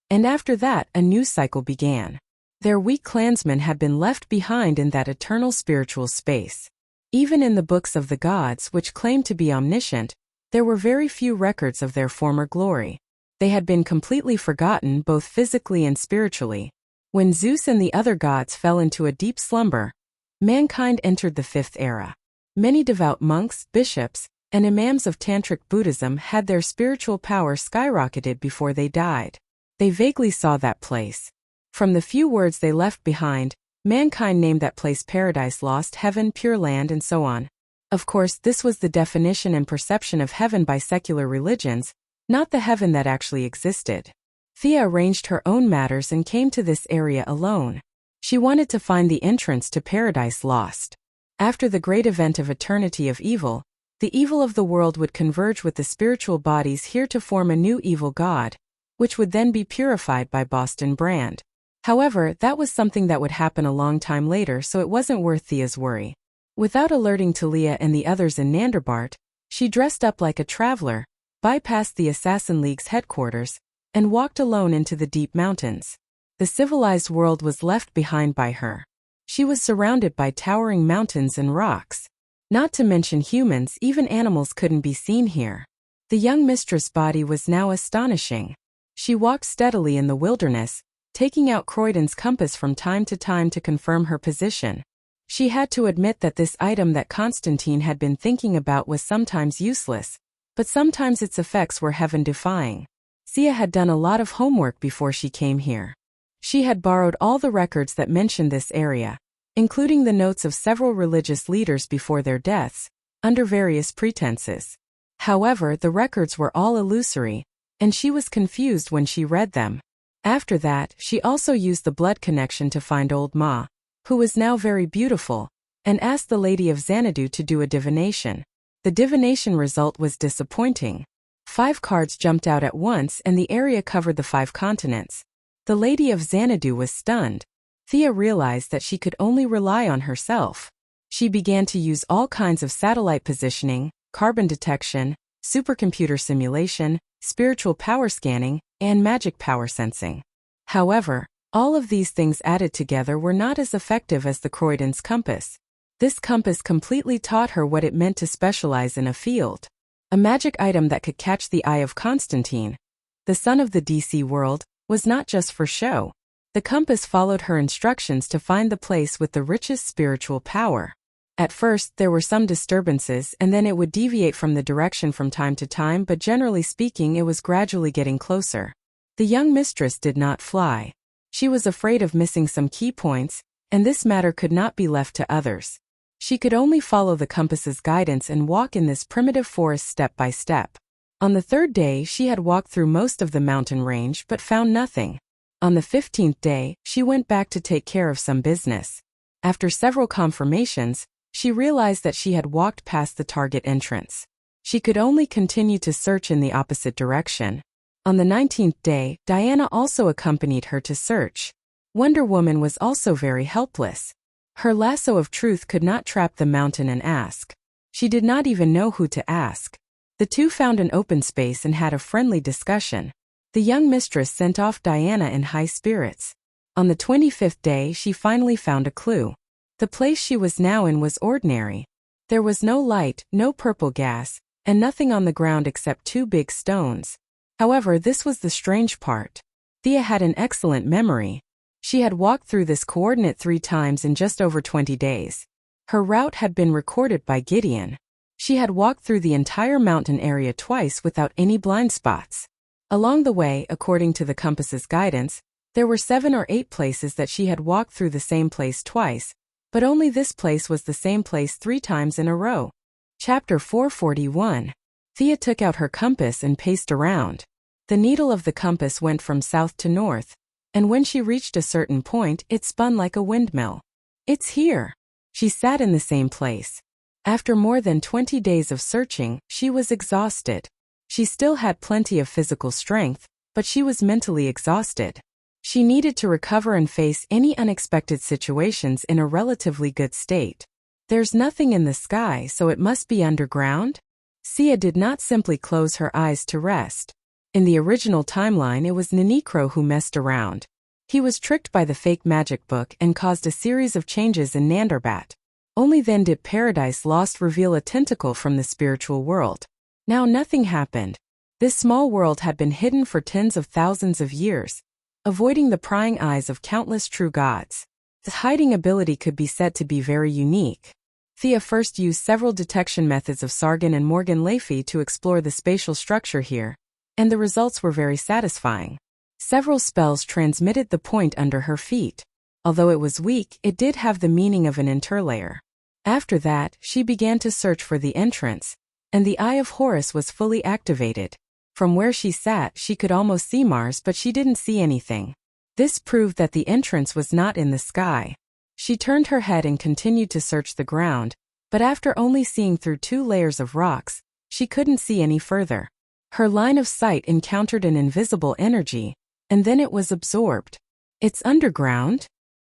and after that a new cycle began. Their weak clansmen had been left behind in that eternal spiritual space. Even in the books of the gods, which claimed to be omniscient, there were very few records of their former glory. They had been completely forgotten both physically and spiritually. When Zeus and the other gods fell into a deep slumber, mankind entered the 5th era. Many devout monks, bishops, and imams of Tantric Buddhism had their spiritual power skyrocketed before they died. They vaguely saw that place. From the few words they left behind, mankind named that place Paradise Lost, Heaven, Pure Land, and so on. Of course, this was the definition and perception of heaven by secular religions, not the heaven that actually existed. Thea arranged her own matters and came to this area alone. She wanted to find the entrance to Paradise Lost. After the great event of eternity of evil, the evil of the world would converge with the spiritual bodies here to form a new evil god, which would then be purified by Boston Brand. However, that was something that would happen a long time later, so it wasn't worth Thea's worry. Without alerting Talia and the others in Nanderbart, she dressed up like a traveler, bypassed the Assassin League's headquarters, and walked alone into the deep mountains. The civilized world was left behind by her. She was surrounded by towering mountains and rocks. Not to mention humans, even animals couldn't be seen here. The young mistress' body was now astonishing. She walked steadily in the wilderness, taking out Croydon's compass from time to time to confirm her position. She had to admit that this item that Constantine had been thinking about was sometimes useless, but sometimes its effects were heaven-defying. Sia had done a lot of homework before she came here. She had borrowed all the records that mentioned this area, including the notes of several religious leaders before their deaths, under various pretenses. However, the records were all illusory, and she was confused when she read them. After that, she also used the blood connection to find old Ma, who was now very beautiful, and asked the Lady of Xanadu to do a divination. The divination result was disappointing. 5 cards jumped out at once and the area covered the 5 continents. The Lady of Xanadu was stunned. Thea realized that she could only rely on herself. She began to use all kinds of satellite positioning, carbon detection, supercomputer simulation, spiritual power scanning, and magic power sensing. However, all of these things added together were not as effective as the Croydon's compass. This compass completely taught her what it meant to specialize in a field. A magic item that could catch the eye of Constantine, the son of the DC world, was not just for show. The compass followed her instructions to find the place with the richest spiritual power. At first, there were some disturbances and then it would deviate from the direction from time to time, but generally speaking it was gradually getting closer. The young mistress did not fly. She was afraid of missing some key points, and this matter could not be left to others. She could only follow the compass's guidance and walk in this primitive forest step by step. On the 3rd day, she had walked through most of the mountain range but found nothing. On the 15th day, she went back to take care of some business. After several confirmations, she realized that she had walked past the target entrance. She could only continue to search in the opposite direction. On the 19th day, Diana also accompanied her to search. Wonder Woman was also very helpless. Her lasso of truth could not trap the mountain and ask. She did not even know who to ask. The two found an open space and had a friendly discussion. The young mistress sent off Diana in high spirits. On the 25th day, she finally found a clue. The place she was now in was ordinary. There was no light, no purple gas, and nothing on the ground except 2 big stones. However, this was the strange part. Thea had an excellent memory. She had walked through this coordinate 3 times in just over 20 days. Her route had been recorded by Gideon. She had walked through the entire mountain area twice without any blind spots. Along the way, according to the compass's guidance, there were 7 or 8 places that she had walked through the same place twice, but only this place was the same place 3 times in a row. Chapter 441. Thea took out her compass and paced around. The needle of the compass went from south to north, and when she reached a certain point, it spun like a windmill. It's here. She sat in the same place. After more than 20 days of searching, she was exhausted. She still had plenty of physical strength, but she was mentally exhausted. She needed to recover and face any unexpected situations in a relatively good state. There's nothing in the sky, so it must be underground? Sia did not simply close her eyes to rest. In the original timeline, it was Ninikro who messed around. He was tricked by the fake magic book and caused a series of changes in Nanderbat. Only then did Paradise Lost reveal a tentacle from the spiritual world. Now nothing happened. This small world had been hidden for tens of thousands of years, avoiding the prying eyes of countless true gods. The hiding ability could be said to be very unique. Thea first used several detection methods of Sargon and Morgan Laffey to explore the spatial structure here, and the results were very satisfying. Several spells transmitted the point under her feet. Although it was weak, it did have the meaning of an interlayer. After that, she began to search for the entrance, and the Eye of Horus was fully activated. From where she sat, she could almost see Mars, but she didn't see anything. This proved that the entrance was not in the sky. She turned her head and continued to search the ground, but after only seeing through 2 layers of rocks, she couldn't see any further. Her line of sight encountered an invisible energy, and then it was absorbed. It's underground?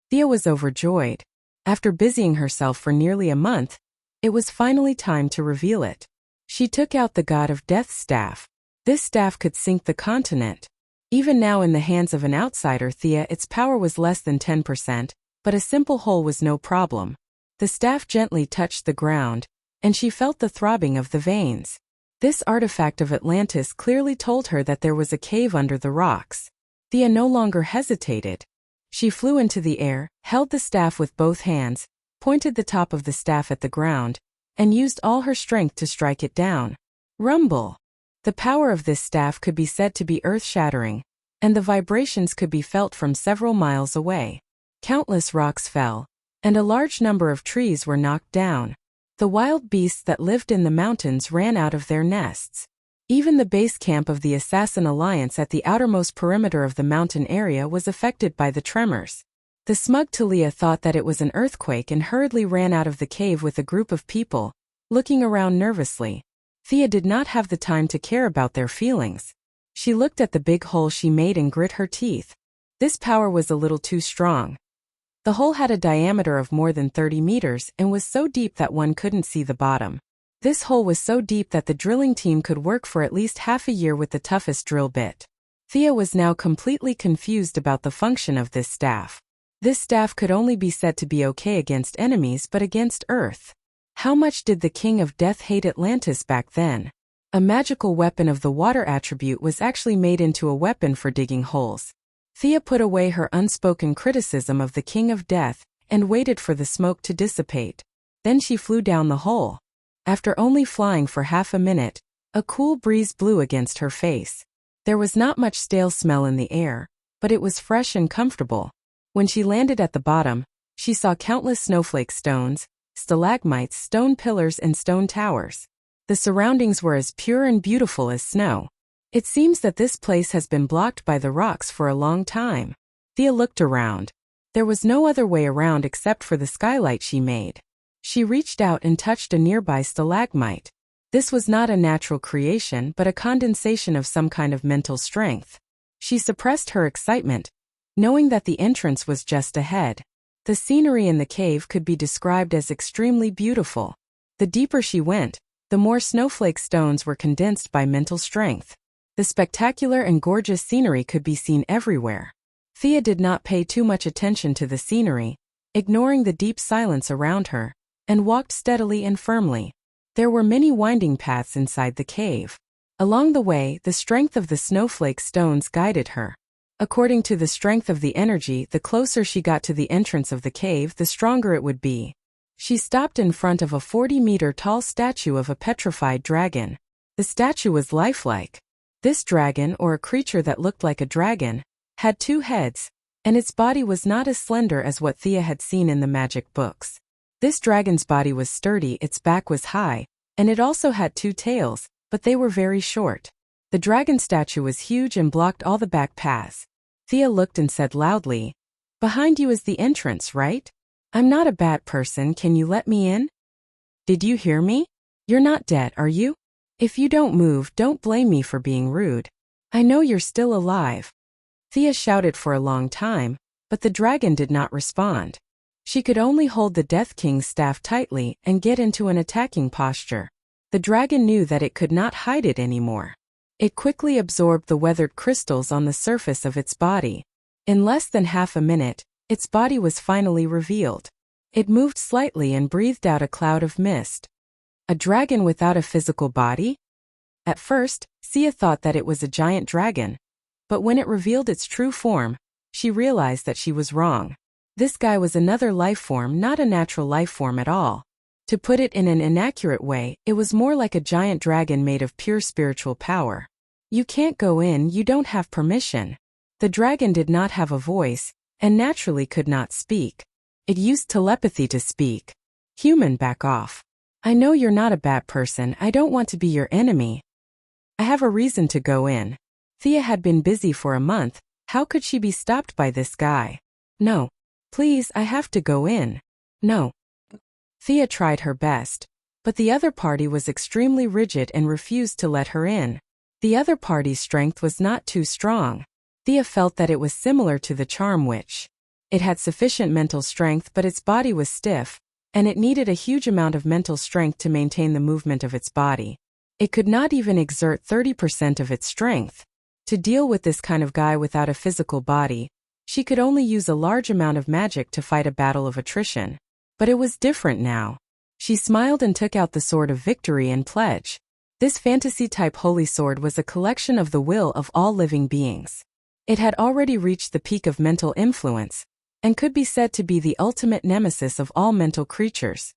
Thea was overjoyed. After busying herself for nearly a month, it was finally time to reveal it. She took out the God of Death's staff. This staff could sink the continent. Even now in the hands of an outsider Thea, its power was less than 10%, but a simple hole was no problem. The staff gently touched the ground, and she felt the throbbing of the veins. This artifact of Atlantis clearly told her that there was a cave under the rocks. Thea no longer hesitated. She flew into the air, held the staff with both hands, pointed the top of the staff at the ground, and used all her strength to strike it down. Rumble! The power of this staff could be said to be earth-shattering, and the vibrations could be felt from several miles away. Countless rocks fell, and a large number of trees were knocked down. The wild beasts that lived in the mountains ran out of their nests. Even the base camp of the Assassin Alliance at the outermost perimeter of the mountain area was affected by the tremors. The smug Talia thought that it was an earthquake and hurriedly ran out of the cave with a group of people, looking around nervously. Thea did not have the time to care about their feelings. She looked at the big hole she made and grit her teeth. This power was a little too strong. The hole had a diameter of more than 30 meters and was so deep that one couldn't see the bottom. This hole was so deep that the drilling team could work for at least half a year with the toughest drill bit. Thea was now completely confused about the function of this staff. This staff could only be said to be okay against enemies but against Earth. How much did the King of Death hate Atlantis back then? A magical weapon of the water attribute was actually made into a weapon for digging holes. Thea put away her unspoken criticism of the King of Death and waited for the smoke to dissipate. Then she flew down the hole. After only flying for half a minute, a cool breeze blew against her face. There was not much stale smell in the air, but it was fresh and comfortable. When she landed at the bottom, she saw countless snowflake stones, stalagmites, stone pillars, and stone towers. The surroundings were as pure and beautiful as snow. It seems that this place has been blocked by the rocks for a long time. Thea looked around. There was no other way around except for the skylight she made. She reached out and touched a nearby stalagmite. This was not a natural creation but a condensation of some kind of mental strength. She suppressed her excitement, knowing that the entrance was just ahead. The scenery in the cave could be described as extremely beautiful. The deeper she went, the more snowflake stones were condensed by mental strength. The spectacular and gorgeous scenery could be seen everywhere. Thea did not pay too much attention to the scenery, ignoring the deep silence around her, and walked steadily and firmly. There were many winding paths inside the cave. Along the way, the strength of the snowflake stones guided her. According to the strength of the energy, the closer she got to the entrance of the cave, the stronger it would be. She stopped in front of a 40-meter-tall statue of a petrified dragon. The statue was lifelike. This dragon, or a creature that looked like a dragon, had 2 heads, and its body was not as slender as what Thea had seen in the magic books. This dragon's body was sturdy, its back was high, and it also had 2 tails, but they were very short. The dragon statue was huge and blocked all the back paths. Thea looked and said loudly, "Behind you is the entrance, right? I'm not a bad person, can you let me in?" "Did you hear me? You're not dead, are you? If you don't move, don't blame me for being rude. I know you're still alive." Thea shouted for a long time, but the dragon did not respond. She could only hold the Death King's staff tightly and get into an attacking posture. The dragon knew that it could not hide it anymore. It quickly absorbed the weathered crystals on the surface of its body. In less than half a minute, its body was finally revealed. It moved slightly and breathed out a cloud of mist. A dragon without a physical body? At first, Sia thought that it was a giant dragon. But when it revealed its true form, she realized that she was wrong. This guy was another life form, not a natural life form at all. To put it in an inaccurate way, it was more like a giant dragon made of pure spiritual power. "You can't go in, you don't have permission." The dragon did not have a voice, and naturally could not speak. It used telepathy to speak. "Human, back off. I know you're not a bad person, I don't want to be your enemy. I have a reason to go in." Thea had been busy for a month, how could she be stopped by this guy? "No. Please, I have to go in." "No." Thea tried her best, but the other party was extremely rigid and refused to let her in. The other party's strength was not too strong. Thea felt that it was similar to the Charm Witch. It had sufficient mental strength, but its body was stiff, and it needed a huge amount of mental strength to maintain the movement of its body. It could not even exert 30% of its strength. To deal with this kind of guy without a physical body, she could only use a large amount of magic to fight a battle of attrition. But it was different now. She smiled and took out the sword of victory and pledge. This fantasy-type holy sword was a collection of the will of all living beings. It had already reached the peak of mental influence, and could be said to be the ultimate nemesis of all mental creatures.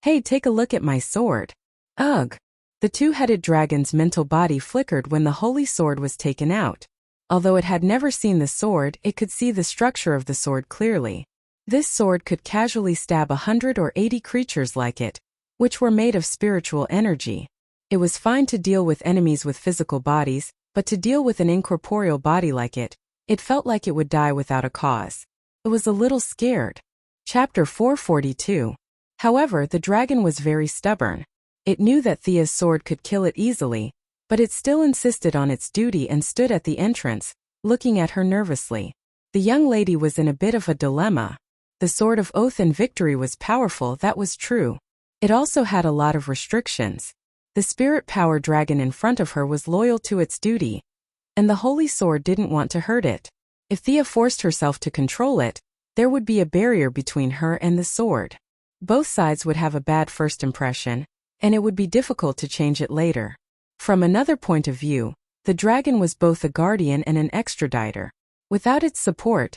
Hey, take a look at my sword. Ugh! The two-headed dragon's mental body flickered when the holy sword was taken out. Although it had never seen the sword, it could see the structure of the sword clearly. This sword could casually stab 100 or 80 creatures like it, which were made of spiritual energy. It was fine to deal with enemies with physical bodies, but to deal with an incorporeal body like it felt like it would die without a cause. It was a little scared. Chapter 442. However, the dragon was very stubborn. It knew that Thea's sword could kill it easily, but it still insisted on its duty and stood at the entrance, looking at her nervously. The young lady was in a bit of a dilemma. The sword of oath and victory was powerful, that was true. It also had a lot of restrictions. The spirit power dragon in front of her was loyal to its duty, and the holy sword didn't want to hurt it. If Thea forced herself to control it, there would be a barrier between her and the sword. Both sides would have a bad first impression, and it would be difficult to change it later. From another point of view, the dragon was both a guardian and an extraditor. Without its support,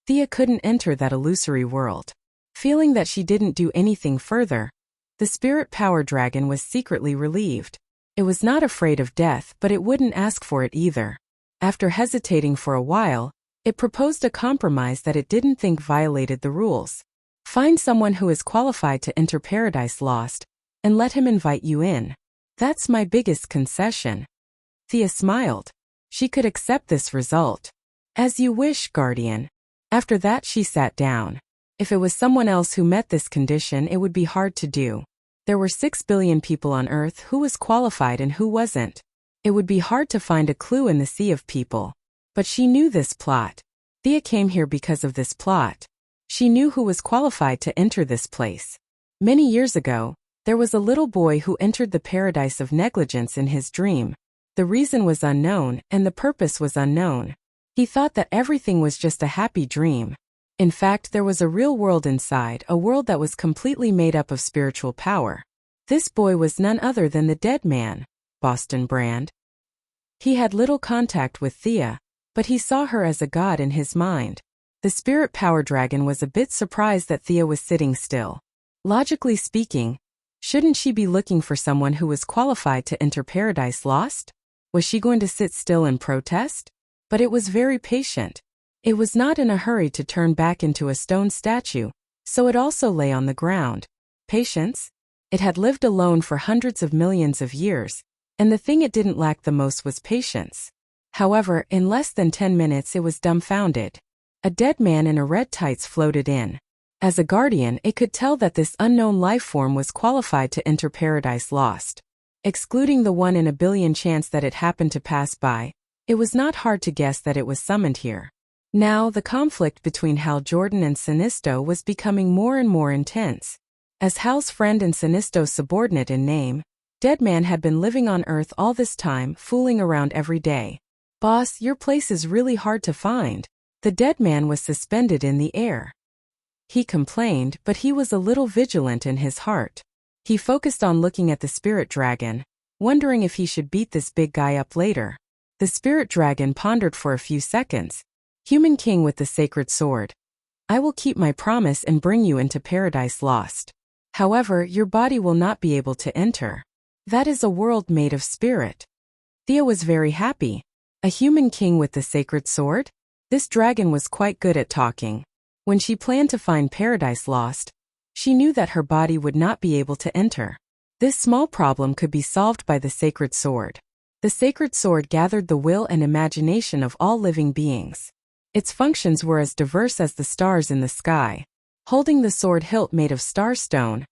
Thea couldn't enter that illusory world. Feeling that she didn't do anything further, the spirit power dragon was secretly relieved. It was not afraid of death, but it wouldn't ask for it either. After hesitating for a while, it proposed a compromise that it didn't think violated the rules. Find someone who is qualified to enter Paradise Lost, and let him invite you in. That's my biggest concession. Thea smiled. She could accept this result. As you wish, Guardian. After that she sat down. If it was someone else who met this condition, it would be hard to do. There were 6 billion people on Earth. Who was qualified and who wasn't? It would be hard to find a clue in the sea of people. But she knew this plot. Thea came here because of this plot. She knew who was qualified to enter this place. Many years ago, there was a little boy who entered the paradise of negligence in his dream. The reason was unknown, and the purpose was unknown. He thought that everything was just a happy dream. In fact, there was a real world inside, a world that was completely made up of spiritual power. This boy was none other than the dead man, Boston Brand. He had little contact with Thea, but he saw her as a god in his mind. The spirit power dragon was a bit surprised that Thea was sitting still. Logically speaking, shouldn't she be looking for someone who was qualified to enter Paradise Lost? Was she going to sit still and protest? But it was very patient. It was not in a hurry to turn back into a stone statue, so it also lay on the ground. Patience? It had lived alone for hundreds of millions of years, and the thing it didn't lack the most was patience. However, in less than 10 minutes it was dumbfounded. A dead man in a red tights floated in. As a guardian, it could tell that this unknown life form was qualified to enter Paradise Lost. Excluding the 1 in a billion chance that it happened to pass by, it was not hard to guess that it was summoned here. Now, the conflict between Hal Jordan and Sinisto was becoming more and more intense. As Hal's friend and Sinisto's subordinate in name, Deadman had been living on Earth all this time, fooling around every day. Boss, your place is really hard to find. The Deadman was suspended in the air. He complained, but he was a little vigilant in his heart. He focused on looking at the spirit dragon, wondering if he should beat this big guy up later. The spirit dragon pondered for a few seconds. Human King with the sacred sword. I will keep my promise and bring you into Paradise Lost. However, your body will not be able to enter. That is a world made of spirit. Thea was very happy. A human king with the sacred sword? This dragon was quite good at talking. When she planned to find Paradise Lost, she knew that her body would not be able to enter. This small problem could be solved by the sacred sword. The sacred sword gathered the will and imagination of all living beings. Its functions were as diverse as the stars in the sky. Holding the sword hilt made of starstone,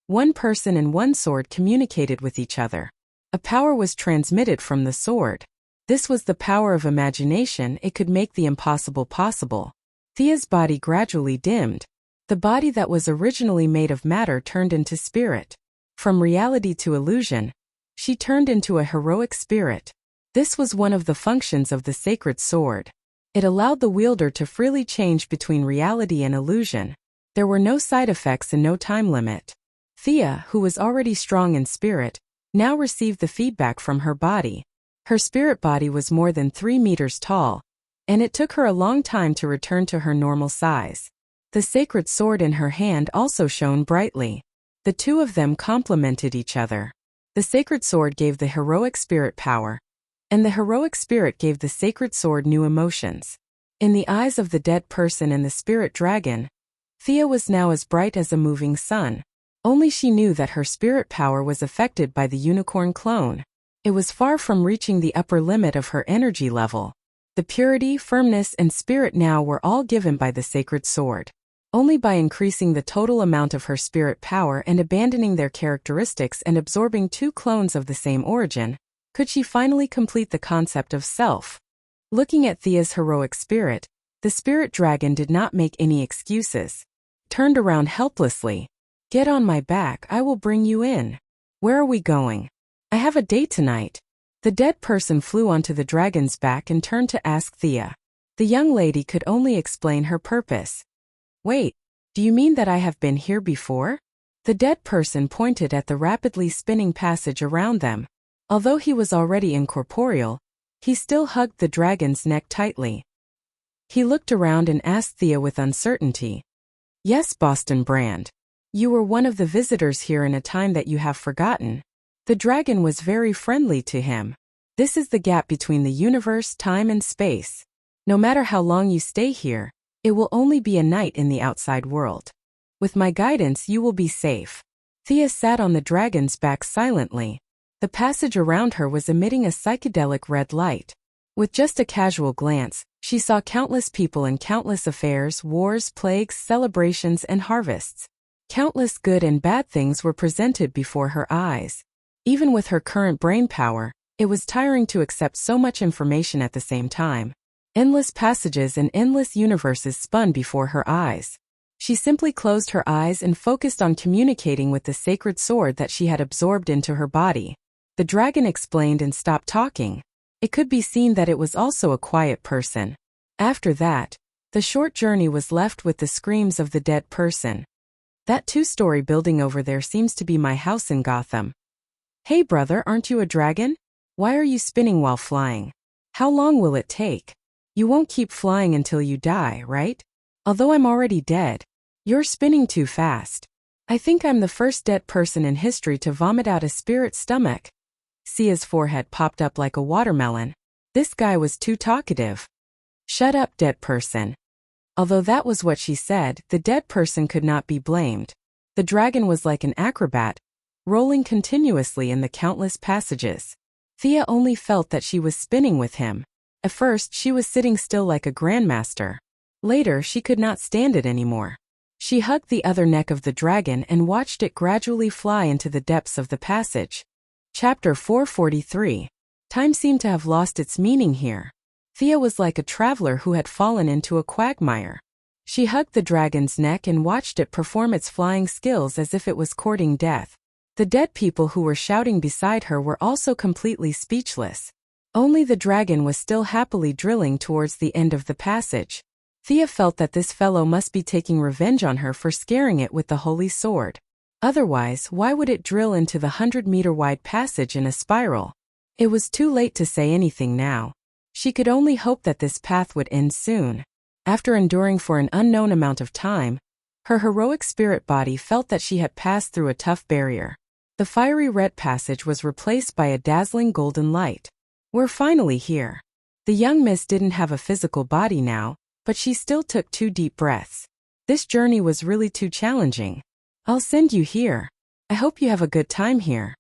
one person and one sword communicated with each other. A power was transmitted from the sword. This was the power of imagination. It could make the impossible possible. Thea's body gradually dimmed. The body that was originally made of matter turned into spirit. From reality to illusion, she turned into a heroic spirit. This was one of the functions of the sacred sword. It allowed the wielder to freely change between reality and illusion. There were no side effects and no time limit. Thea, who was already strong in spirit, now received the feedback from her body. Her spirit body was more than 3 meters tall, and it took her a long time to return to her normal size. The sacred sword in her hand also shone brightly. The two of them complemented each other. The sacred sword gave the heroic spirit power, and the heroic spirit gave the sacred sword new emotions. In the eyes of the dead person and the spirit dragon, Thea was now as bright as a moving sun. Only she knew that her spirit power was affected by the unicorn clone. It was far from reaching the upper limit of her energy level. The purity, firmness, and spirit now were all given by the sacred sword. Only by increasing the total amount of her spirit power and abandoning their characteristics and absorbing 2 clones of the same origin, could she finally complete the concept of self. Looking at Thea's heroic spirit, the spirit dragon did not make any excuses. Turned around helplessly. "Get on my back, I will bring you in." "Where are we going?" "I have a date tonight." The dead person flew onto the dragon's back and turned to ask Thea. The young lady could only explain her purpose. "Wait, do you mean that I have been here before?" The dead person pointed at the rapidly spinning passage around them. Although he was already incorporeal, he still hugged the dragon's neck tightly. He looked around and asked Thea with uncertainty. "Yes, Boston Brand. You were one of the visitors here in a time that you have forgotten." The dragon was very friendly to him. "This is the gap between the universe, time, and space. No matter how long you stay here, it will only be a night in the outside world. With my guidance you will be safe." Thea sat on the dragon's back silently. The passage around her was emitting a psychedelic red light. With just a casual glance, she saw countless people and countless affairs, wars, plagues, celebrations, and harvests. Countless good and bad things were presented before her eyes. Even with her current brain power, it was tiring to accept so much information at the same time. Endless passages and endless universes spun before her eyes. She simply closed her eyes and focused on communicating with the sacred sword that she had absorbed into her body. The dragon explained and stopped talking. It could be seen that it was also a quiet person. After that, the short journey was left with the screams of the dead person. "That 2-story building over there seems to be my house in Gotham." "Hey brother, aren't you a dragon? Why are you spinning while flying? How long will it take? You won't keep flying until you die, right? Although I'm already dead. You're spinning too fast. I think I'm the first dead person in history to vomit out a spirit stomach." Sia's forehead popped up like a watermelon. This guy was too talkative. "Shut up, dead person." Although that was what she said, the dead person could not be blamed. The dragon was like an acrobat, rolling continuously in the countless passages. Thea only felt that she was spinning with him. At first, she was sitting still like a grandmaster. Later, she could not stand it anymore. She hugged the other neck of the dragon and watched it gradually fly into the depths of the passage. Chapter 443. Time seemed to have lost its meaning here. Thea was like a traveler who had fallen into a quagmire. She hugged the dragon's neck and watched it perform its flying skills as if it was courting death. The dead people who were shouting beside her were also completely speechless. Only the dragon was still happily drilling towards the end of the passage. Thea felt that this fellow must be taking revenge on her for scaring it with the holy sword. Otherwise, why would it drill into the 100-meter-wide passage in a spiral? It was too late to say anything now. She could only hope that this path would end soon. After enduring for an unknown amount of time, her heroic spirit body felt that she had passed through a tough barrier. The fiery red passage was replaced by a dazzling golden light. "We're finally here." The young miss didn't have a physical body now, but she still took 2 deep breaths. This journey was really too challenging. "I'll send you here. I hope you have a good time here."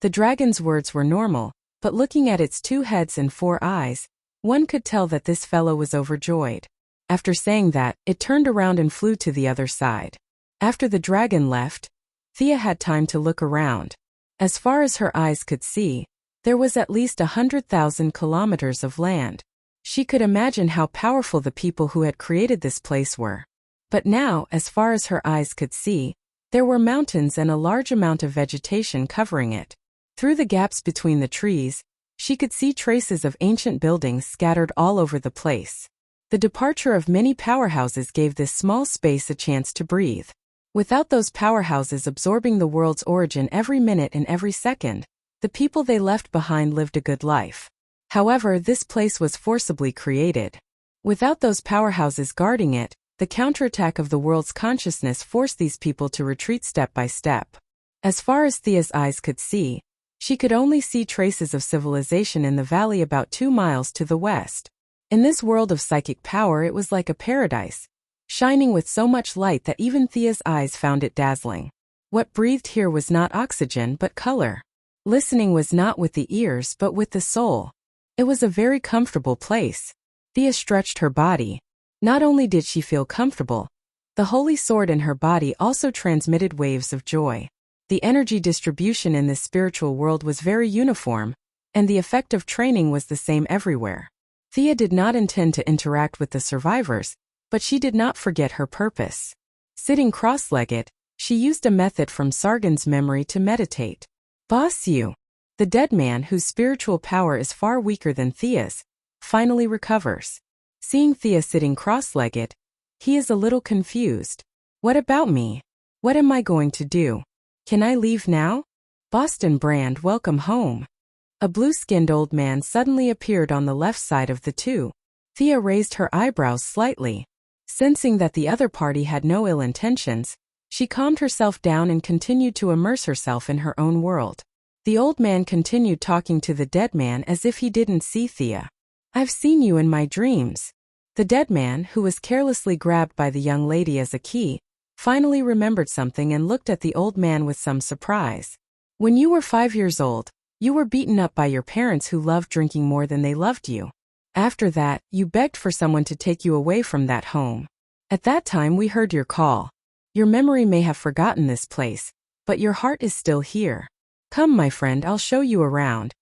The dragon's words were normal, but looking at its 2 heads and 4 eyes, one could tell that this fellow was overjoyed. After saying that, it turned around and flew to the other side. After the dragon left, Thea had time to look around. As far as her eyes could see, there was at least 100,000 kilometers of land. She could imagine how powerful the people who had created this place were. But now, as far as her eyes could see, there were mountains and a large amount of vegetation covering it. Through the gaps between the trees, she could see traces of ancient buildings scattered all over the place. The departure of many powerhouses gave this small space a chance to breathe. Without those powerhouses absorbing the world's origin every minute and every second, the people they left behind lived a good life. However, this place was forcibly created. Without those powerhouses guarding it, the counterattack of the world's consciousness forced these people to retreat step by step. As far as Thea's eyes could see, she could only see traces of civilization in the valley about 2 miles to the west. In this world of psychic power, it was like a paradise, shining with so much light that even Thea's eyes found it dazzling. What breathed here was not oxygen but color. Listening was not with the ears but with the soul. It was a very comfortable place. Thea stretched her body. Not only did she feel comfortable, the holy sword in her body also transmitted waves of joy. The energy distribution in this spiritual world was very uniform, and the effect of training was the same everywhere. Thea did not intend to interact with the survivors, but she did not forget her purpose. Sitting cross-legged, she used a method from Sargon's memory to meditate. Basu, the dead man whose spiritual power is far weaker than Thea's, finally recovers. Seeing Thea sitting cross-legged, he is a little confused. What about me? What am I going to do? Can I leave now? Boston Brand, welcome home. A blue-skinned old man suddenly appeared on the left side of the two. Thea raised her eyebrows slightly. Sensing that the other party had no ill intentions, she calmed herself down and continued to immerse herself in her own world. The old man continued talking to the dead man as if he didn't see Thea. I've seen you in my dreams. The dead man, who was carelessly grabbed by the young lady as a key, finally remembered something and looked at the old man with some surprise. When you were 5 years old, you were beaten up by your parents who loved drinking more than they loved you. After that, you begged for someone to take you away from that home. At that time we heard your call. Your memory may have forgotten this place, but your heart is still here. Come, my friend, I'll show you around.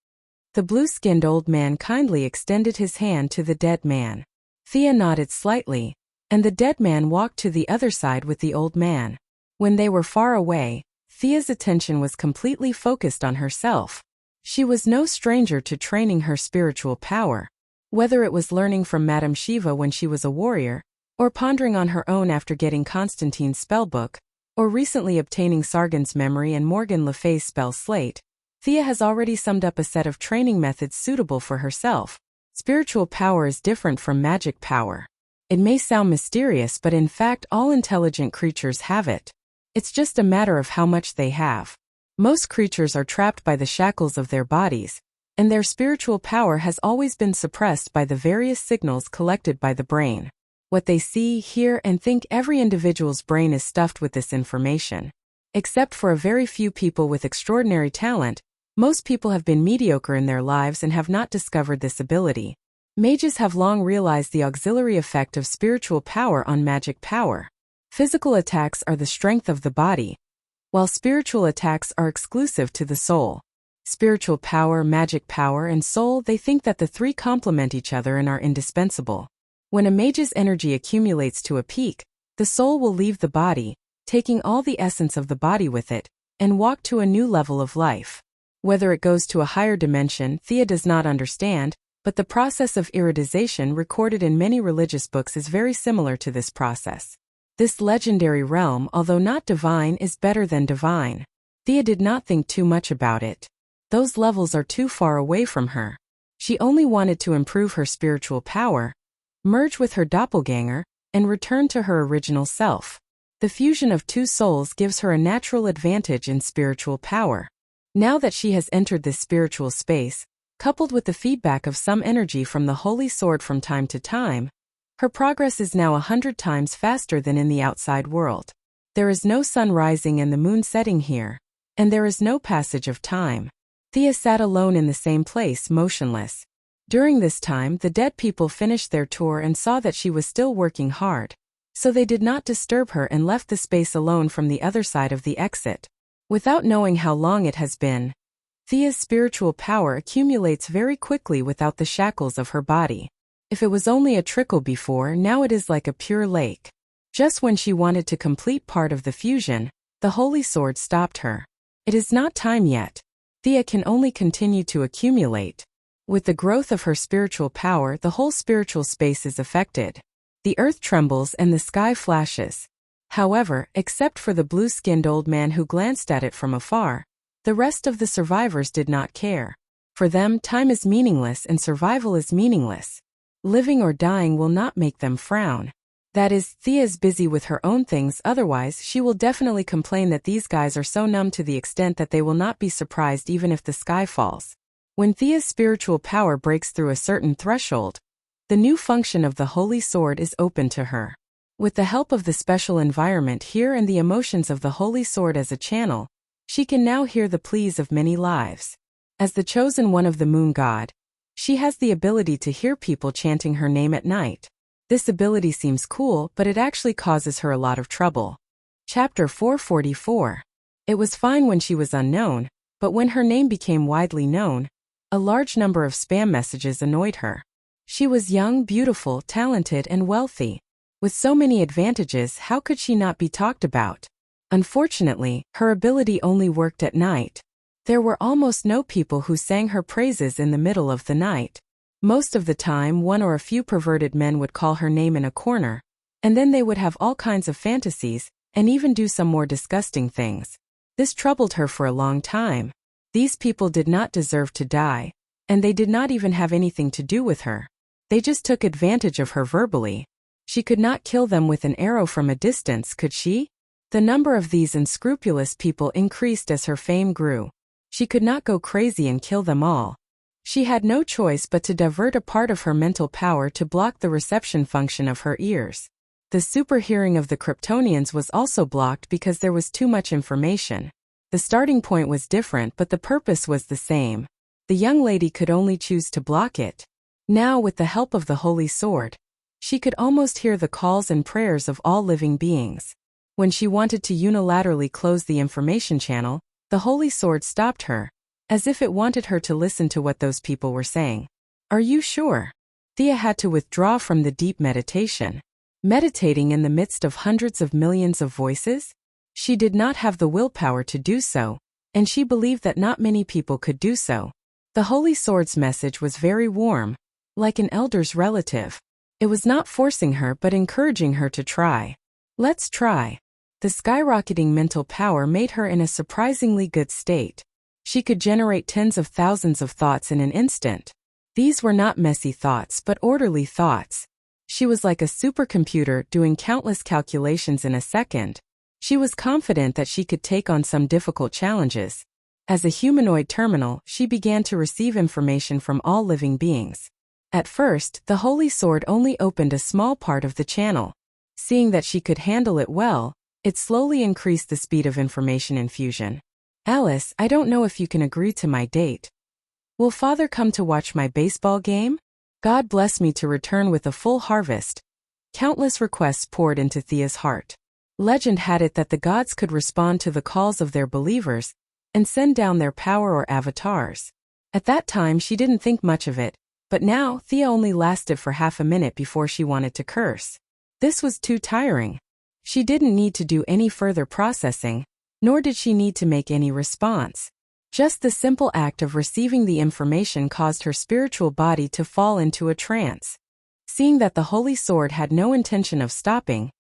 The blue-skinned old man kindly extended his hand to the dead man. Thea nodded slightly, and the dead man walked to the other side with the old man. When they were far away, Thea's attention was completely focused on herself. She was no stranger to training her spiritual power. Whether it was learning from Madame Shiva when she was a warrior, or pondering on her own after getting Constantine's spellbook, or recently obtaining Sargon's memory and Morgan Le Fay's spell slate, Thea has already summed up a set of training methods suitable for herself. Spiritual power is different from magic power. It may sound mysterious, but in fact all intelligent creatures have it. It's just a matter of how much they have. Most creatures are trapped by the shackles of their bodies, and their spiritual power has always been suppressed by the various signals collected by the brain. What they see, hear, and think, every individual's brain is stuffed with this information. Except for a very few people with extraordinary talent, most people have been mediocre in their lives and have not discovered this ability. Mages have long realized the auxiliary effect of spiritual power on magic power. Physical attacks are the strength of the body, while spiritual attacks are exclusive to the soul. Spiritual power, magic power, and soul, they think that the three complement each other and are indispensable. When a mage's energy accumulates to a peak, the soul will leave the body, taking all the essence of the body with it, and walk to a new level of life. Whether it goes to a higher dimension, Thea does not understand, but the process of iridization recorded in many religious books is very similar to this process. This legendary realm, although not divine, is better than divine. Thea did not think too much about it. Those levels are too far away from her. She only wanted to improve her spiritual power, merge with her doppelganger, and return to her original self. The fusion of two souls gives her a natural advantage in spiritual power. Now that she has entered this spiritual space, coupled with the feedback of some energy from the holy sword from time to time, her progress is now 100 times faster than in the outside world. There is no sun rising and the moon setting here, and there is no passage of time. Thea sat alone in the same place, motionless. During this time, the dead people finished their tour and saw that she was still working hard, so they did not disturb her and left the space alone from the other side of the exit. Without knowing how long it has been, Thea's spiritual power accumulates very quickly without the shackles of her body. If it was only a trickle before, now it is like a pure lake. Just when she wanted to complete part of the fusion, the Holy Sword stopped her. It is not time yet. Thea can only continue to accumulate. With the growth of her spiritual power, the whole spiritual space is affected. The earth trembles and the sky flashes. However, except for the blue-skinned old man who glanced at it from afar, the rest of the survivors did not care. For them, time is meaningless and survival is meaningless. Living or dying will not make them frown. That is, Thea is busy with her own things, otherwise she will definitely complain that these guys are so numb to the extent that they will not be surprised even if the sky falls. When Thea's spiritual power breaks through a certain threshold, the new function of the Holy Sword is open to her. With the help of the special environment here and the emotions of the Holy Sword as a channel, she can now hear the pleas of many lives. As the chosen one of the Moon God, she has the ability to hear people chanting her name at night. This ability seems cool, but it actually causes her a lot of trouble. Chapter 444. It was fine when she was unknown, but when her name became widely known, a large number of spam messages annoyed her. She was young, beautiful, talented, and wealthy. With so many advantages, how could she not be talked about? Unfortunately, her ability only worked at night. There were almost no people who sang her praises in the middle of the night. Most of the time, one or a few perverted men would call her name in a corner, and then they would have all kinds of fantasies, and even do some more disgusting things. This troubled her for a long time. These people did not deserve to die, and they did not even have anything to do with her. They just took advantage of her verbally. She could not kill them with an arrow from a distance, could she? The number of these unscrupulous people increased as her fame grew. She could not go crazy and kill them all. She had no choice but to divert a part of her mental power to block the reception function of her ears. The super hearing of the Kryptonians was also blocked because there was too much information. The starting point was different, but the purpose was the same. The young lady could only choose to block it. Now, with the help of the Holy Sword, she could almost hear the calls and prayers of all living beings. When she wanted to unilaterally close the information channel, the Holy Sword stopped her, as if it wanted her to listen to what those people were saying. Are you sure? Thea had to withdraw from the deep meditation. Meditating in the midst of hundreds of millions of voices? She did not have the willpower to do so, and she believed that not many people could do so. The Holy Sword's message was very warm, like an elder's relative. It was not forcing her but encouraging her to try. Let's try. The skyrocketing mental power made her in a surprisingly good state. She could generate tens of thousands of thoughts in an instant. These were not messy thoughts but orderly thoughts. She was like a supercomputer doing countless calculations in a second. She was confident that she could take on some difficult challenges. As a humanoid terminal, she began to receive information from all living beings. At first, the Holy Sword only opened a small part of the channel. Seeing that she could handle it well, it slowly increased the speed of information infusion. Alice, I don't know if you can agree to my date. Will Father come to watch my baseball game? God bless me to return with a full harvest. Countless requests poured into Thea's heart. Legend had it that the gods could respond to the calls of their believers and send down their power or avatars. At that time she didn't think much of it, but now Thea only lasted for half a minute before she wanted to curse. This was too tiring. She didn't need to do any further processing, nor did she need to make any response. Just the simple act of receiving the information caused her spiritual body to fall into a trance. Seeing that the Holy Sword had no intention of stopping,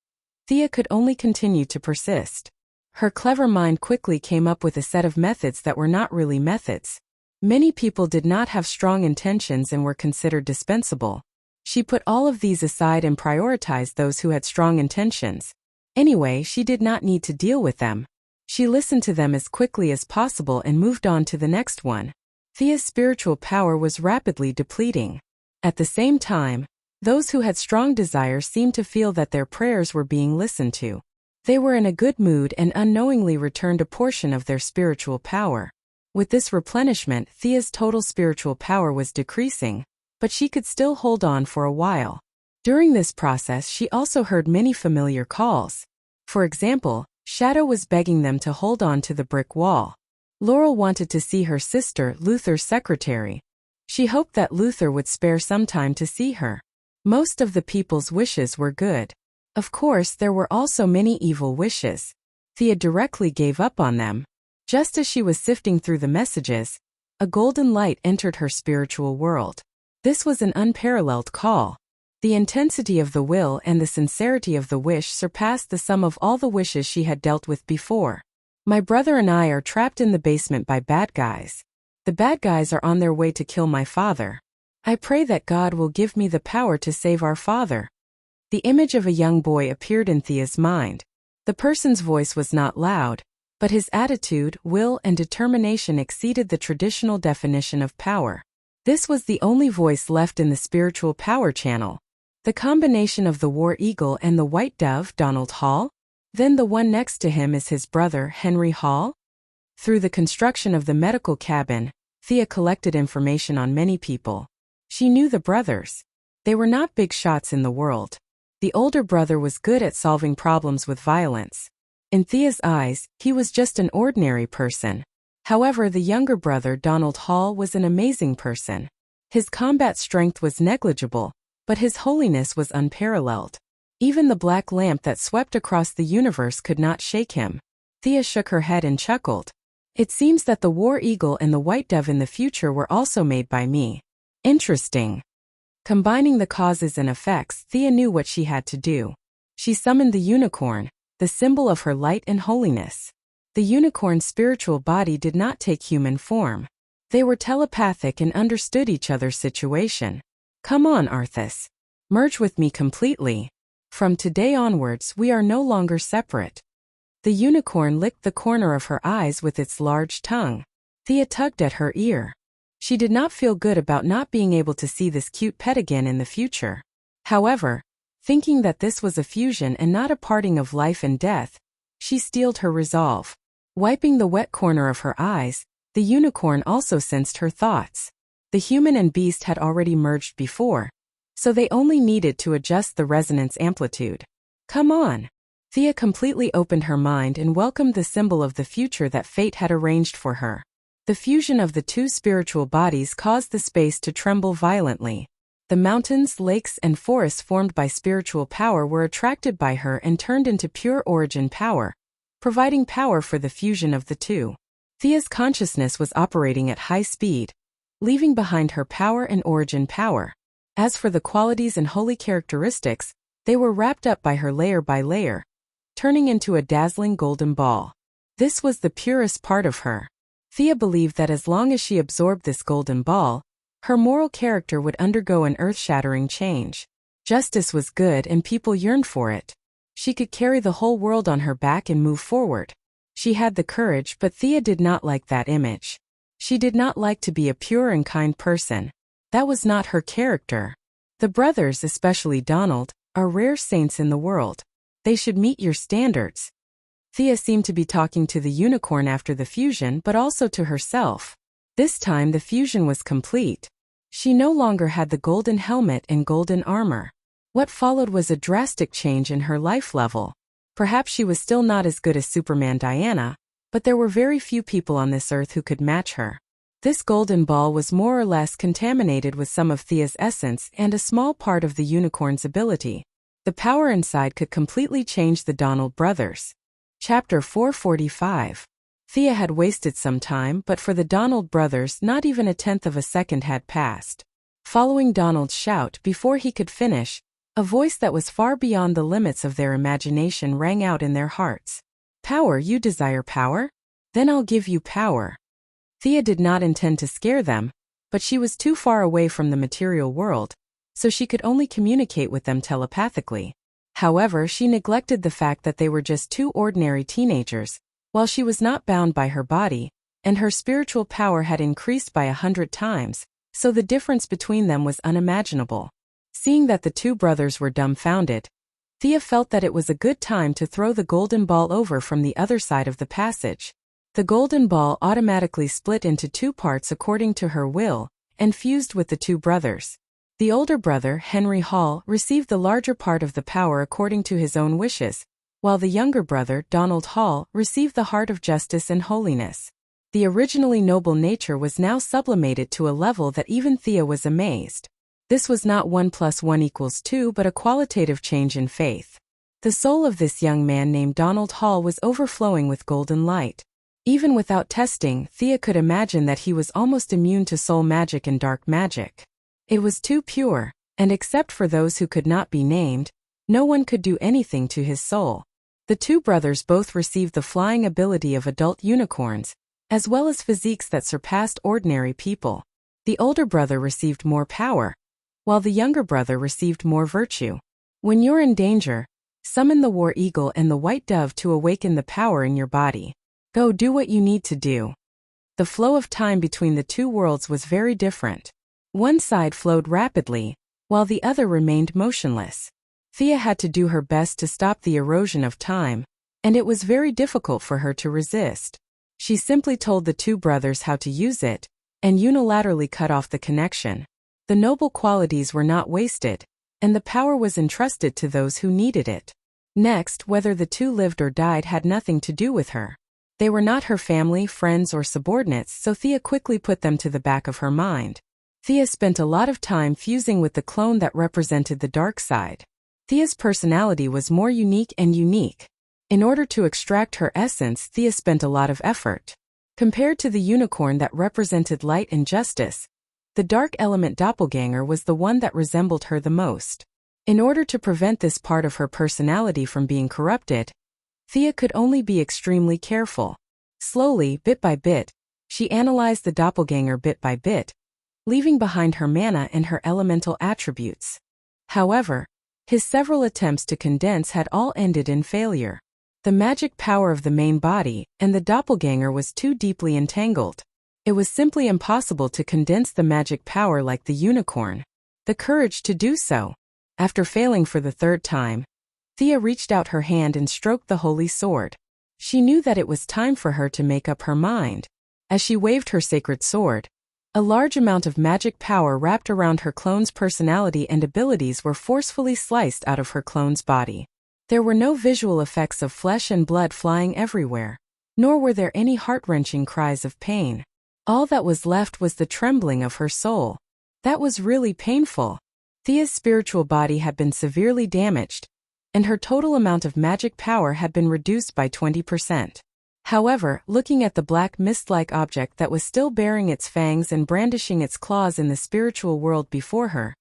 Thea could only continue to persist. Her clever mind quickly came up with a set of methods that were not really methods. Many people did not have strong intentions and were considered dispensable. She put all of these aside and prioritized those who had strong intentions. Anyway, she did not need to deal with them. She listened to them as quickly as possible and moved on to the next one. Thea's spiritual power was rapidly depleting. At the same time, those who had strong desires seemed to feel that their prayers were being listened to. They were in a good mood and unknowingly returned a portion of their spiritual power. With this replenishment, Thea's total spiritual power was decreasing, but she could still hold on for a while. During this process, she also heard many familiar calls. For example, Shadow was begging them to hold on to the brick wall. Laurel wanted to see her sister, Luther's secretary. She hoped that Luther would spare some time to see her. Most of the people's wishes were good. Of course, there were also many evil wishes. Thea directly gave up on them. Just as she was sifting through the messages, a golden light entered her spiritual world. This was an unparalleled call. The intensity of the will and the sincerity of the wish surpassed the sum of all the wishes she had dealt with before. My brother and I are trapped in the basement by bad guys. The bad guys are on their way to kill my father. I pray that God will give me the power to save our father. The image of a young boy appeared in Thea's mind. The person's voice was not loud, but his attitude, will, and determination exceeded the traditional definition of power. This was the only voice left in the spiritual power channel. The combination of the War Eagle and the White Dove, Donald Hall? Then the one next to him is his brother, Henry Hall? Through the construction of the medical cabin, Thea collected information on many people. She knew the brothers. They were not big shots in the world. The older brother was good at solving problems with violence. In Thea's eyes, he was just an ordinary person. However, the younger brother, Donald Hall, was an amazing person. His combat strength was negligible, but his holiness was unparalleled. Even the black lamp that swept across the universe could not shake him. Thea shook her head and chuckled. It seems that the War Eagle and the White Dove in the future were also made by me. Interesting. Combining the causes and effects, Thea knew what she had to do. She summoned the unicorn, the symbol of her light and holiness. The unicorn's spiritual body did not take human form. They were telepathic and understood each other's situation. Come on, Arthas. Merge with me completely. From today onwards, we are no longer separate. The unicorn licked the corner of her eyes with its large tongue. Thea tugged at her ear. She did not feel good about not being able to see this cute pet again in the future. However, thinking that this was a fusion and not a parting of life and death, she steeled her resolve. Wiping the wet corner of her eyes, the unicorn also sensed her thoughts. The human and beast had already merged before, so they only needed to adjust the resonance amplitude. Come on. Thea completely opened her mind and welcomed the symbol of the future that fate had arranged for her. The fusion of the two spiritual bodies caused the space to tremble violently. The mountains, lakes, and forests formed by spiritual power were attracted by her and turned into pure origin power, providing power for the fusion of the two. Thea's consciousness was operating at high speed, leaving behind her power and origin power. As for the qualities and holy characteristics, they were wrapped up by her layer by layer, turning into a dazzling golden ball. This was the purest part of her. Thea believed that as long as she absorbed this golden ball, her moral character would undergo an earth-shattering change. Justice was good and people yearned for it. She could carry the whole world on her back and move forward. She had the courage, but Thea did not like that image. She did not like to be a pure and kind person. That was not her character. The brothers, especially Donald, are rare saints in the world. They should meet your standards. Thea seemed to be talking to the unicorn after the fusion, but also to herself. This time the fusion was complete. She no longer had the golden helmet and golden armor. What followed was a drastic change in her life level. Perhaps she was still not as good as Superman Diana, but there were very few people on this earth who could match her. This golden ball was more or less contaminated with some of Thea's essence and a small part of the unicorn's ability. The power inside could completely change the Donald brothers. Chapter 445. Thea had wasted some time, but for the Donald brothers not even a tenth of a second had passed. Following Donald's shout before he could finish, a voice that was far beyond the limits of their imagination rang out in their hearts. Power, you desire power? Then I'll give you power. Thea did not intend to scare them, but she was too far away from the material world, so she could only communicate with them telepathically. However, she neglected the fact that they were just two ordinary teenagers, while she was not bound by her body, and her spiritual power had increased by 100 times, so the difference between them was unimaginable. Seeing that the two brothers were dumbfounded, Thea felt that it was a good time to throw the golden ball over from the other side of the passage. The golden ball automatically split into two parts according to her will, and fused with the two brothers. The older brother, Henry Hall, received the larger part of the power according to his own wishes, while the younger brother, Donald Hall, received the heart of justice and holiness. The originally noble nature was now sublimated to a level that even Thea was amazed. This was not 1 + 1 = 2 but a qualitative change in faith. The soul of this young man named Donald Hall was overflowing with golden light. Even without testing, Thea could imagine that he was almost immune to soul magic and dark magic. It was too pure, and except for those who could not be named, no one could do anything to his soul. The two brothers both received the flying ability of adult unicorns, as well as physiques that surpassed ordinary people. The older brother received more power, while the younger brother received more virtue. When you're in danger, summon the war eagle and the white dove to awaken the power in your body. Go do what you need to do. The flow of time between the two worlds was very different. One side flowed rapidly, while the other remained motionless. Thea had to do her best to stop the erosion of time, and it was very difficult for her to resist. She simply told the two brothers how to use it, and unilaterally cut off the connection. The noble qualities were not wasted, and the power was entrusted to those who needed it. Next, whether the two lived or died had nothing to do with her. They were not her family, friends, or subordinates, so Thea quickly put them to the back of her mind. Thea spent a lot of time fusing with the clone that represented the dark side. Thea's personality was more unique and unique. In order to extract her essence, Thea spent a lot of effort. Compared to the unicorn that represented light and justice, the dark element doppelganger was the one that resembled her the most. In order to prevent this part of her personality from being corrupted, Thea could only be extremely careful. Slowly, bit by bit, she analyzed the doppelganger bit by bit, leaving behind her mana and her elemental attributes. However, his several attempts to condense had all ended in failure. The magic power of the main body and the doppelganger was too deeply entangled. It was simply impossible to condense the magic power like the unicorn. The courage to do so. After failing for the third time, Thea reached out her hand and stroked the holy sword. She knew that it was time for her to make up her mind. As she waved her sacred sword, a large amount of magic power wrapped around her clone's personality and abilities were forcefully sliced out of her clone's body. There were no visual effects of flesh and blood flying everywhere, nor were there any heart-wrenching cries of pain. All that was left was the trembling of her soul. That was really painful. Thea's spiritual body had been severely damaged, and her total amount of magic power had been reduced by 20%. However, looking at the black mist-like object that was still baring its fangs and brandishing its claws in the spiritual world before her,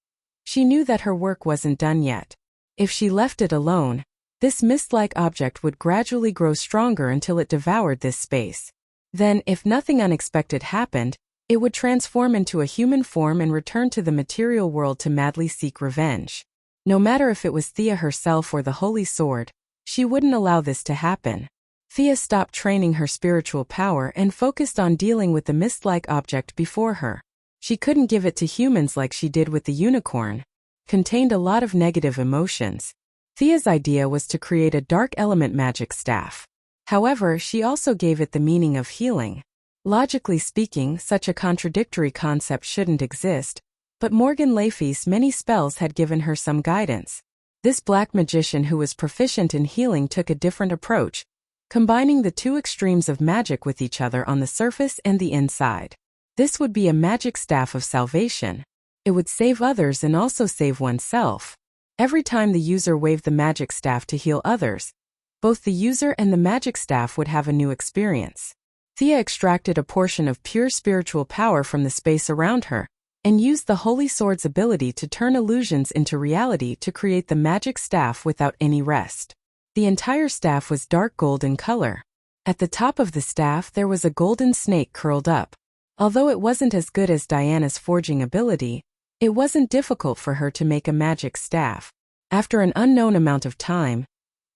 she knew that her work wasn't done yet. If she left it alone, this mist-like object would gradually grow stronger until it devoured this space. Then, if nothing unexpected happened, it would transform into a human form and return to the material world to madly seek revenge. No matter if it was Thea herself or the Holy Sword, she wouldn't allow this to happen. Thea stopped training her spiritual power and focused on dealing with the mist-like object before her. She couldn't give it to humans like she did with the unicorn. Contained a lot of negative emotions. Thea's idea was to create a dark element magic staff. However, she also gave it the meaning of healing. Logically speaking, such a contradictory concept shouldn't exist, but Morgan Laffey's many spells had given her some guidance. This black magician who was proficient in healing took a different approach, combining the two extremes of magic with each other on the surface and the inside. This would be a magic staff of salvation. It would save others and also save oneself. Every time the user waved the magic staff to heal others, both the user and the magic staff would have a new experience. Thea extracted a portion of pure spiritual power from the space around her, and used the Holy Sword's ability to turn illusions into reality to create the magic staff without any rest. The entire staff was dark gold in color. At the top of the staff there was a golden snake curled up. Although it wasn't as good as Diana's forging ability, it wasn't difficult for her to make a magic staff. After an unknown amount of time,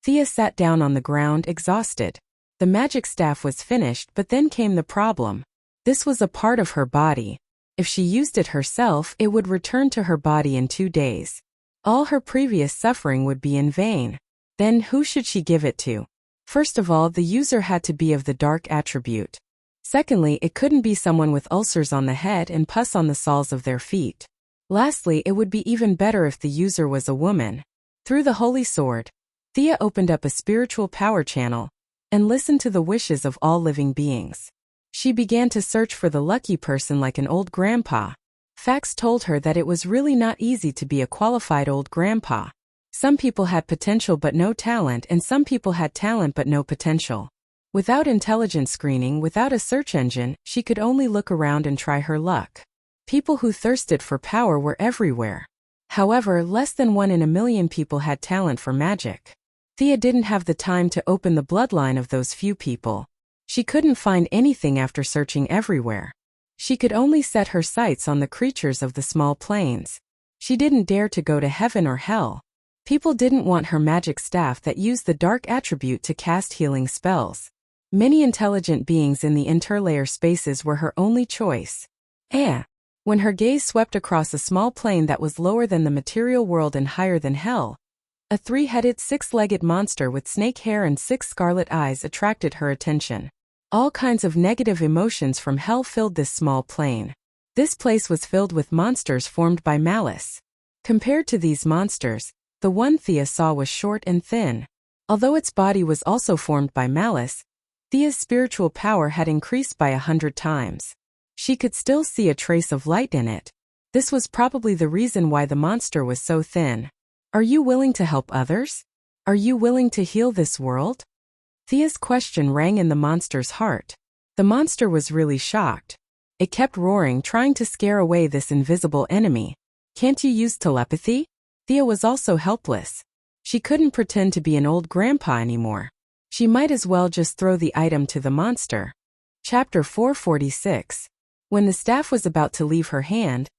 Thea sat down on the ground exhausted. The magic staff was finished, but then came the problem. This was a part of her body. If she used it herself, it would return to her body in 2 days. All her previous suffering would be in vain. Then who should she give it to? First of all, the user had to be of the dark attribute. Secondly, it couldn't be someone with ulcers on the head and pus on the soles of their feet. Lastly, it would be even better if the user was a woman. Through the Holy Sword, Thea opened up a spiritual power channel and listened to the wishes of all living beings. She began to search for the lucky person like an old grandpa. Facts told her that it was really not easy to be a qualified old grandpa. Some people had potential but no talent, and some people had talent but no potential. Without intelligence screening, without a search engine, she could only look around and try her luck. People who thirsted for power were everywhere. However, less than 1 in a million people had talent for magic. Thea didn't have the time to open the bloodline of those few people. She couldn't find anything after searching everywhere. She could only set her sights on the creatures of the small plains. She didn't dare to go to heaven or hell. People didn't want her magic staff that used the dark attribute to cast healing spells. Many intelligent beings in the interlayer spaces were her only choice. When her gaze swept across a small plane that was lower than the material world and higher than hell, a 3-headed, 6-legged monster with snake hair and 6 scarlet eyes attracted her attention. All kinds of negative emotions from hell filled this small plane. This place was filled with monsters formed by malice. Compared to these monsters, the one Thea saw was short and thin. Although its body was also formed by malice, Thea's spiritual power had increased by 100 times. She could still see a trace of light in it. This was probably the reason why the monster was so thin. Are you willing to help others? Are you willing to heal this world? Thea's question rang in the monster's heart. The monster was really shocked. It kept roaring, trying to scare away this invisible enemy. Can't you use telepathy? Thea was also helpless. She couldn't pretend to be an old grandpa anymore. She might as well just throw the item to the monster. Chapter 446. When the staff was about to leave her hand,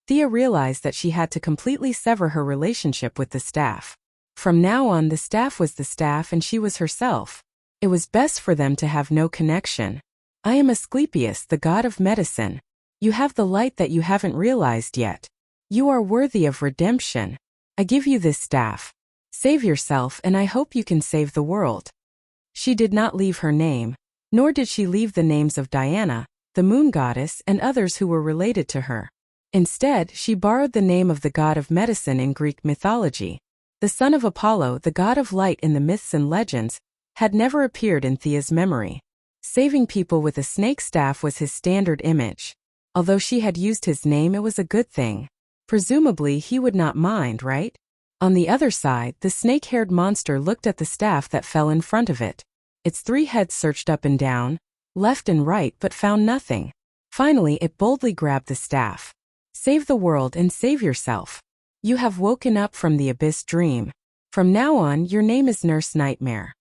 Thea realized that she had to completely sever her relationship with the staff. From now on, the staff was the staff and she was herself. It was best for them to have no connection. I am Asclepius, the god of medicine. You have the light that you haven't realized yet. You are worthy of redemption. I give you this staff. Save yourself, and I hope you can save the world. She did not leave her name, nor did she leave the names of Diana, the moon goddess, and others who were related to her. Instead, she borrowed the name of the god of medicine in Greek mythology. The son of Apollo, the god of light in the myths and legends, had never appeared in Thea's memory. Saving people with a snake staff was his standard image. Although she had used his name, it was a good thing. Presumably, he would not mind, right? On the other side, the snake-haired monster looked at the staff that fell in front of it. Its 3 heads searched up and down, left and right, but found nothing. Finally, it boldly grabbed the staff. Save the world and save yourself. You have woken up from the abyss dream. From now on, your name is Nurse Nightmare.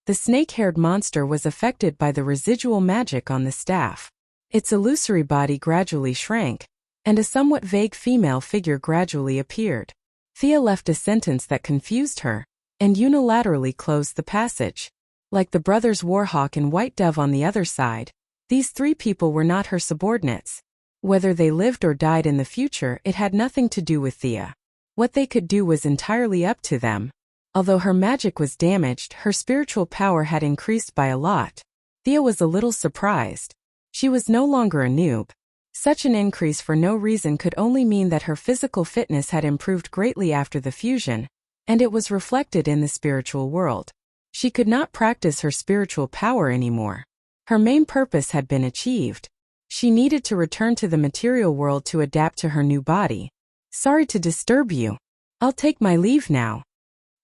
The snake-haired monster was affected by the residual magic on the staff. Its illusory body gradually shrank, and a somewhat vague female figure gradually appeared. Thea left a sentence that confused her, and unilaterally closed the passage. Like the brothers Warhawk and White Dove on the other side, these 3 people were not her subordinates. Whether they lived or died in the future, it had nothing to do with Thea. What they could do was entirely up to them. Although her magic was damaged, her spiritual power had increased by a lot. Thea was a little surprised. She was no longer a noob. Such an increase for no reason could only mean that her physical fitness had improved greatly after the fusion, and it was reflected in the spiritual world. She could not practice her spiritual power anymore. Her main purpose had been achieved. She needed to return to the material world to adapt to her new body. Sorry to disturb you. I'll take my leave now.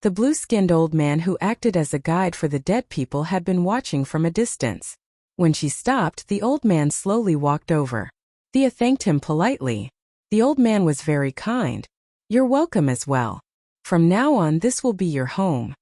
The blue-skinned old man who acted as a guide for the dead people had been watching from a distance. When she stopped, the old man slowly walked over. Thea thanked him politely. The old man was very kind. You're welcome as well. From now on, this will be your home.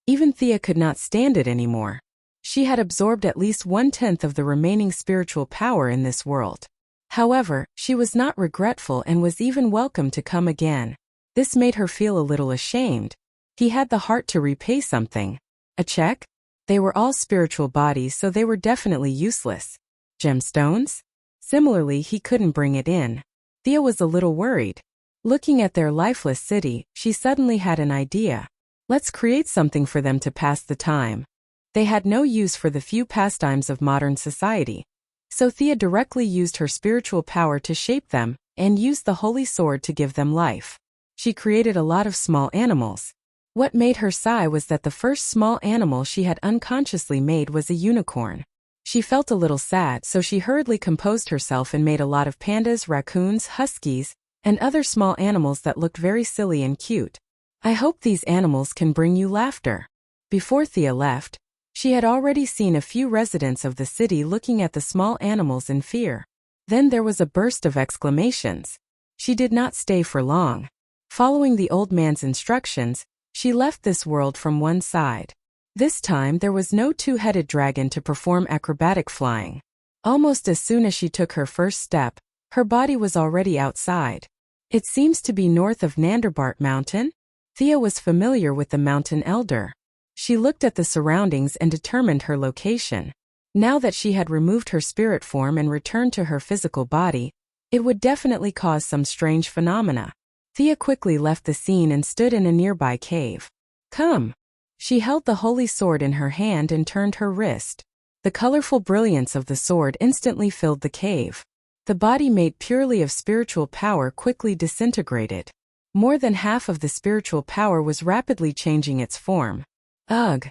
Even Thea could not stand it anymore. She had absorbed at least 1/10 of the remaining spiritual power in this world. However, she was not regretful and was even welcome to come again. This made her feel a little ashamed. He had the heart to repay something. A check? They were all spiritual bodies, so they were definitely useless. Gemstones? Similarly, he couldn't bring it in. Thea was a little worried. Looking at their lifeless city, she suddenly had an idea. Let's create something for them to pass the time. They had no use for the few pastimes of modern society. So Thea directly used her spiritual power to shape them, and used the holy sword to give them life. She created a lot of small animals. What made her sigh was that the first small animal she had unconsciously made was a unicorn. She felt a little sad, so she hurriedly composed herself and made a lot of pandas, raccoons, huskies, and other small animals that looked very silly and cute. I hope these animals can bring you laughter. Before Thea left, she had already seen a few residents of the city looking at the small animals in fear. Then there was a burst of exclamations. She did not stay for long. Following the old man's instructions, she left this world from one side. This time there was no two-headed dragon to perform acrobatic flying. Almost as soon as she took her first step, her body was already outside. It seems to be north of Nanderbart Mountain. Thea was familiar with the mountain elder. She looked at the surroundings and determined her location. Now that she had removed her spirit form and returned to her physical body, it would definitely cause some strange phenomena. Thea quickly left the scene and stood in a nearby cave. Come. She held the holy sword in her hand and turned her wrist. The colorful brilliance of the sword instantly filled the cave. The body made purely of spiritual power quickly disintegrated. More than half of the spiritual power was rapidly changing its form. Ugh!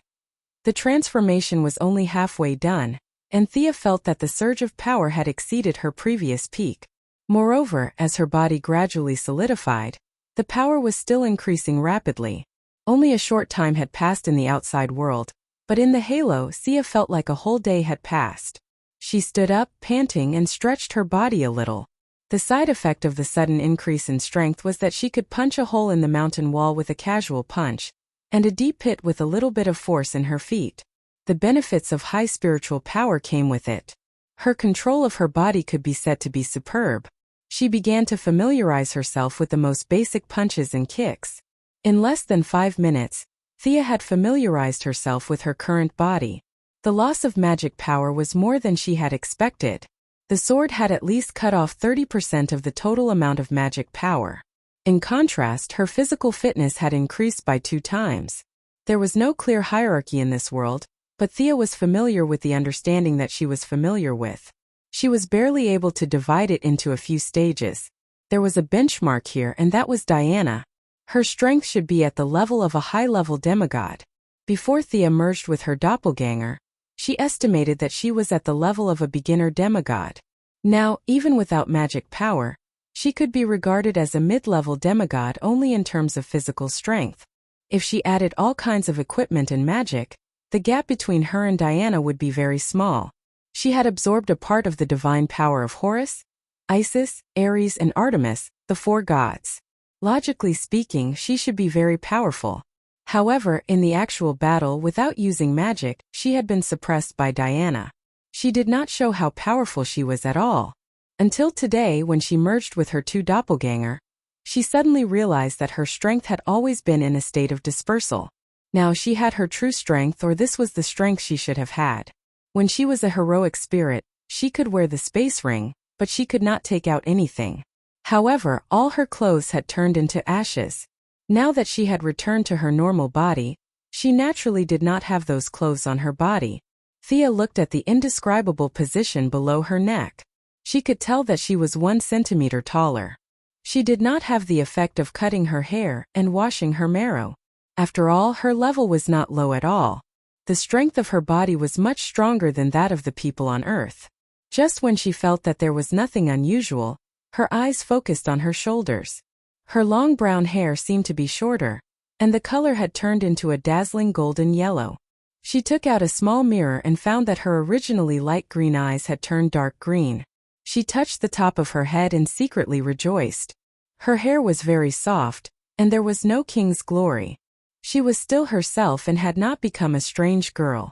The transformation was only halfway done, and Thea felt that the surge of power had exceeded her previous peak. Moreover, as her body gradually solidified, the power was still increasing rapidly. Only a short time had passed in the outside world, but in the halo, Thea felt like a whole day had passed. She stood up, panting, and stretched her body a little. The side effect of the sudden increase in strength was that she could punch a hole in the mountain wall with a casual punch, and a deep pit with a little bit of force in her feet. The benefits of high spiritual power came with it. Her control of her body could be said to be superb. She began to familiarize herself with the most basic punches and kicks. In less than 5 minutes, Thea had familiarized herself with her current body. The loss of magic power was more than she had expected. The sword had at least cut off 30% of the total amount of magic power. In contrast, her physical fitness had increased by 2 times. There was no clear hierarchy in this world, but Thea was familiar with the understanding that she was familiar with. She was barely able to divide it into a few stages. There was a benchmark here, and that was Diana. Her strength should be at the level of a high-level demigod. Before Thea merged with her doppelganger, she estimated that she was at the level of a beginner demigod. Now, even without magic power, she could be regarded as a mid-level demigod only in terms of physical strength. If she added all kinds of equipment and magic, the gap between her and Diana would be very small. She had absorbed a part of the divine power of Horus, Isis, Ares, and Artemis, the 4 gods. Logically speaking, she should be very powerful. However, in the actual battle without using magic, she had been suppressed by Diana. She did not show how powerful she was at all. Until today, when she merged with her 2 doppelganger, she suddenly realized that her strength had always been in a state of dispersal. Now she had her true strength, or this was the strength she should have had. When she was a heroic spirit, she could wear the space ring, but she could not take out anything. However, all her clothes had turned into ashes. Now that she had returned to her normal body, she naturally did not have those clothes on her body. Thea looked at the indescribable position below her neck. She could tell that she was 1 centimeter taller. She did not have the effect of cutting her hair and washing her marrow. After all, her level was not low at all. The strength of her body was much stronger than that of the people on Earth. Just when she felt that there was nothing unusual, her eyes focused on her shoulders. Her long brown hair seemed to be shorter, and the color had turned into a dazzling golden yellow. She took out a small mirror and found that her originally light green eyes had turned dark green. She touched the top of her head and secretly rejoiced. Her hair was very soft, and there was no king's glory. She was still herself and had not become a strange girl.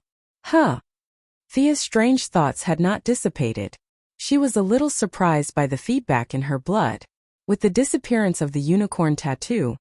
Thea's strange thoughts had not dissipated. She was a little surprised by the feedback in her blood. With the disappearance of the unicorn tattoo,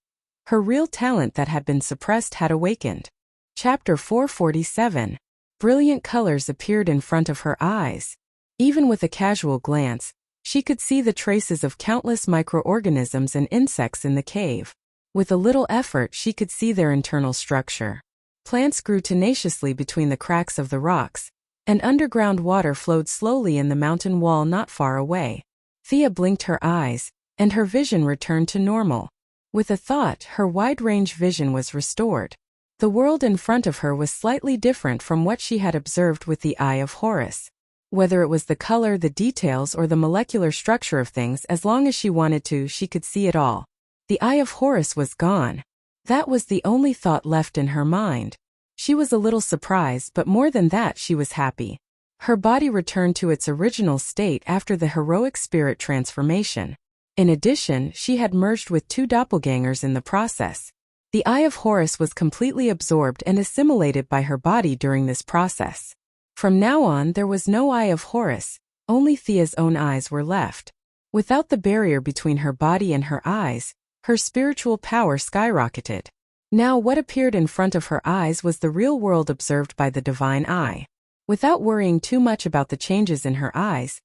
her real talent that had been suppressed had awakened. Chapter 447. Brilliant colors appeared in front of her eyes. Even with a casual glance, she could see the traces of countless microorganisms and insects in the cave. With a little effort, she could see their internal structure. Plants grew tenaciously between the cracks of the rocks, and underground water flowed slowly in the mountain wall not far away. Thea blinked her eyes, and her vision returned to normal. With a thought, her wide-range vision was restored. The world in front of her was slightly different from what she had observed with the Eye of Horus. Whether it was the color, the details, or the molecular structure of things, as long as she wanted to, she could see it all. The Eye of Horus was gone. That was the only thought left in her mind. She was a little surprised, but more than that, she was happy. Her body returned to its original state after the heroic spirit transformation. In addition, she had merged with 2 doppelgangers in the process. The Eye of Horus was completely absorbed and assimilated by her body during this process. From now on, there was no Eye of Horus, only Thea's own eyes were left. Without the barrier between her body and her eyes, her spiritual power skyrocketed. Now what appeared in front of her eyes was the real world observed by the divine eye. Without worrying too much about the changes in her eyes,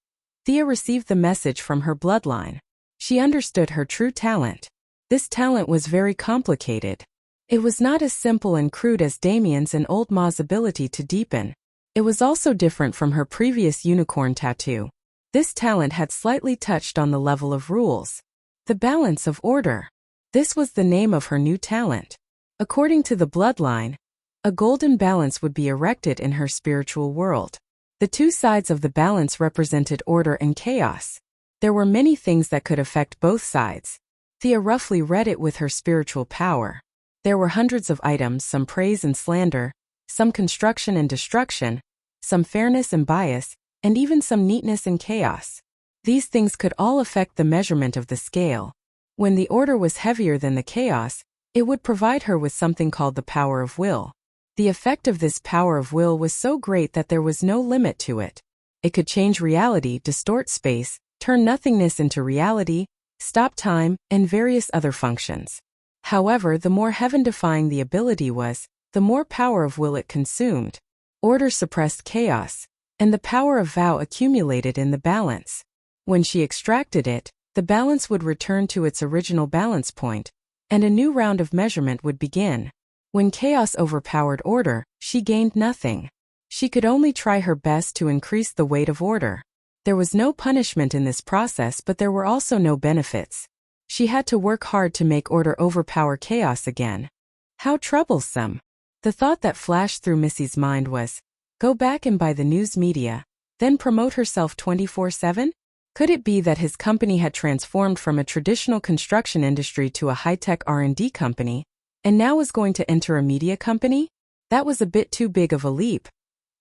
Thea received the message from her bloodline. She understood her true talent. This talent was very complicated. It was not as simple and crude as Damien's and Old Ma's ability to deepen. It was also different from her previous unicorn tattoo. This talent had slightly touched on the level of rules. The balance of order. This was the name of her new talent. According to the bloodline, a golden balance would be erected in her spiritual world. The 2 sides of the balance represented order and chaos. There were many things that could affect both sides. Thea roughly read it with her spiritual power. There were hundreds of items, some praise and slander, some construction and destruction, some fairness and bias, and even some neatness and chaos. These things could all affect the measurement of the scale. When the order was heavier than the chaos, it would provide her with something called the power of will. The effect of this power of will was so great that there was no limit to it. It could change reality, distort space, turn nothingness into reality, stop time, and various other functions. However, the more heaven-defying the ability was, the more power of will it consumed. Order suppressed chaos, and the power of vow accumulated in the balance. When she extracted it, the balance would return to its original balance point, and a new round of measurement would begin. When chaos overpowered order, she gained nothing. She could only try her best to increase the weight of order. There was no punishment in this process, but there were also no benefits. She had to work hard to make order overpower chaos again. How troublesome. The thought that flashed through Missy's mind was, go back and buy the news media, then promote herself 24/7? Could it be that his company had transformed from a traditional construction industry to a high-tech R&D company, and now was going to enter a media company? That was a bit too big of a leap.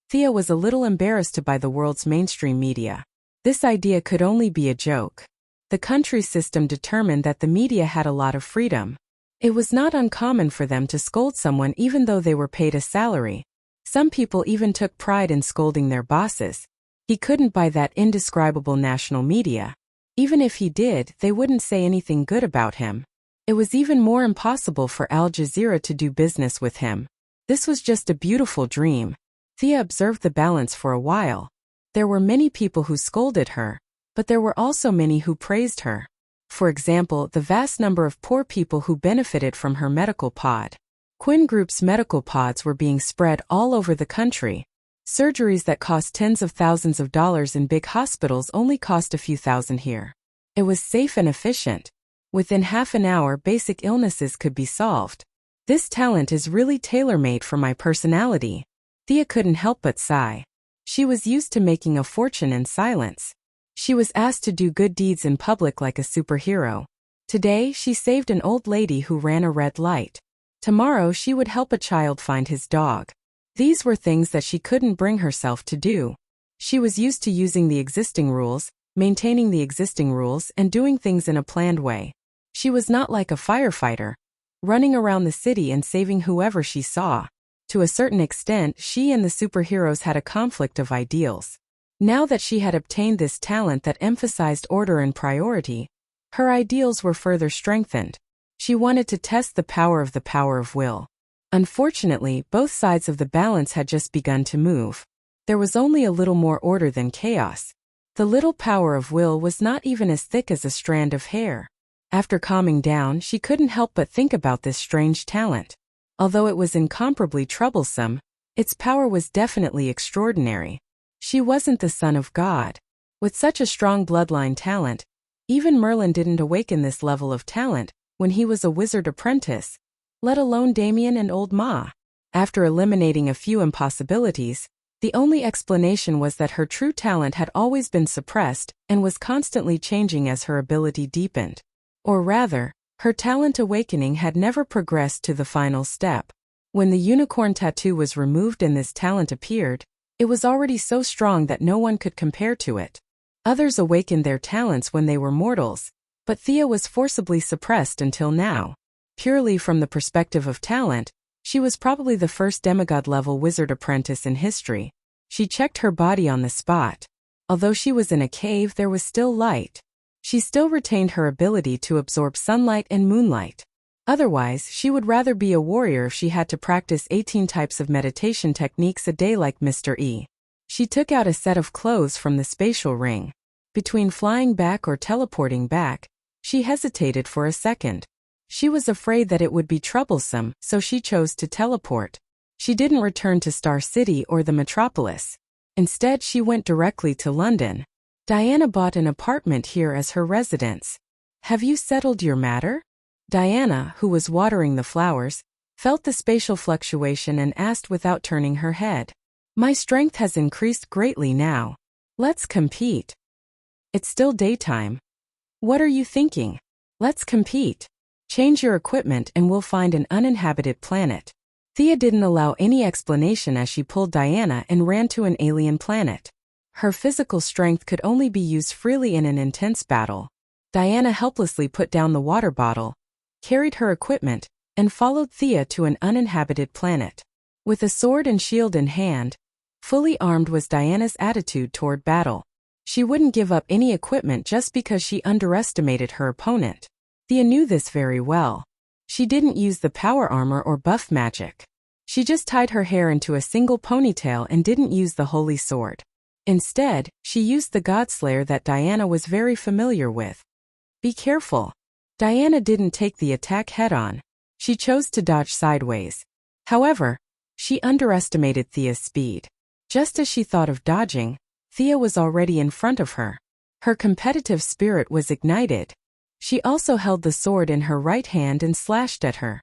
Thea was a little embarrassed to buy the world's mainstream media. This idea could only be a joke. The country system determined that the media had a lot of freedom. It was not uncommon for them to scold someone even though they were paid a salary. Some people even took pride in scolding their bosses. He couldn't buy that indescribable national media. Even if he did, they wouldn't say anything good about him. It was even more impossible for Al Jazeera to do business with him. This was just a beautiful dream. Thea observed the balance for a while. There were many people who scolded her, but there were also many who praised her. For example, the vast number of poor people who benefited from her medical pod. Quinn Group's medical pods were being spread all over the country. Surgeries that cost tens of thousands of dollars in big hospitals only cost a few thousand here. It was safe and efficient. Within half an hour, basic illnesses could be solved. This talent is really tailor-made for my personality. Thea couldn't help but sigh. She was used to making a fortune in silence. She was asked to do good deeds in public like a superhero. Today, she saved an old lady who ran a red light. Tomorrow, she would help a child find his dog. These were things that she couldn't bring herself to do. She was used to using the existing rules, maintaining the existing rules, and doing things in a planned way. She was not like a firefighter, running around the city and saving whoever she saw. To a certain extent, she and the superheroes had a conflict of ideals. Now that she had obtained this talent that emphasized order and priority, her ideals were further strengthened. She wanted to test the power of will. Unfortunately, both sides of the balance had just begun to move. There was only a little more order than chaos. The little power of will was not even as thick as a strand of hair. After calming down, she couldn't help but think about this strange talent. Although it was incomparably troublesome, its power was definitely extraordinary. She wasn't the son of God. With such a strong bloodline talent, even Merlin didn't awaken this level of talent when he was a wizard apprentice, let alone Damien and Old Ma. After eliminating a few impossibilities, The only explanation was that her true talent had always been suppressed and was constantly changing as her ability deepened. Or rather, her talent awakening had never progressed to the final step. When the unicorn tattoo was removed and this talent appeared, it was already so strong that no one could compare to it. Others awakened their talents when they were mortals, but Thea was forcibly suppressed until now. Purely from the perspective of talent, she was probably the first demigod-level wizard apprentice in history. She checked her body on the spot. Although she was in a cave, there was still light. She still retained her ability to absorb sunlight and moonlight. Otherwise, she would rather be a warrior if she had to practice 18 types of meditation techniques a day like Mr. E. She took out a set of clothes from the spatial ring. Between flying back or teleporting back, she hesitated for a second. She was afraid that it would be troublesome, so she chose to teleport. She didn't return to Star City or the metropolis. Instead, she went directly to London. Diana bought an apartment here as her residence. Have you settled your matter? Diana, who was watering the flowers, felt the spatial fluctuation and asked without turning her head. My strength has increased greatly now. Let's compete. It's still daytime. What are you thinking? Let's compete. Change your equipment and we'll find an uninhabited planet. Thea didn't allow any explanation as she pulled Diana and ran to an alien planet. Her physical strength could only be used freely in an intense battle. Diana helplessly put down the water bottle, carried her equipment, and followed Thea to an uninhabited planet. With a sword and shield in hand, fully armed was Diana's attitude toward battle. She wouldn't give up any equipment just because she underestimated her opponent. Thea knew this very well. She didn't use the power armor or buff magic. She just tied her hair into a single ponytail and didn't use the holy sword. Instead, she used the Godslayer that Diana was very familiar with. Be careful. Diana didn't take the attack head-on. She chose to dodge sideways. However, she underestimated Thea's speed. Just as she thought of dodging, Thea was already in front of her. Her competitive spirit was ignited. She also held the sword in her right hand and slashed at her.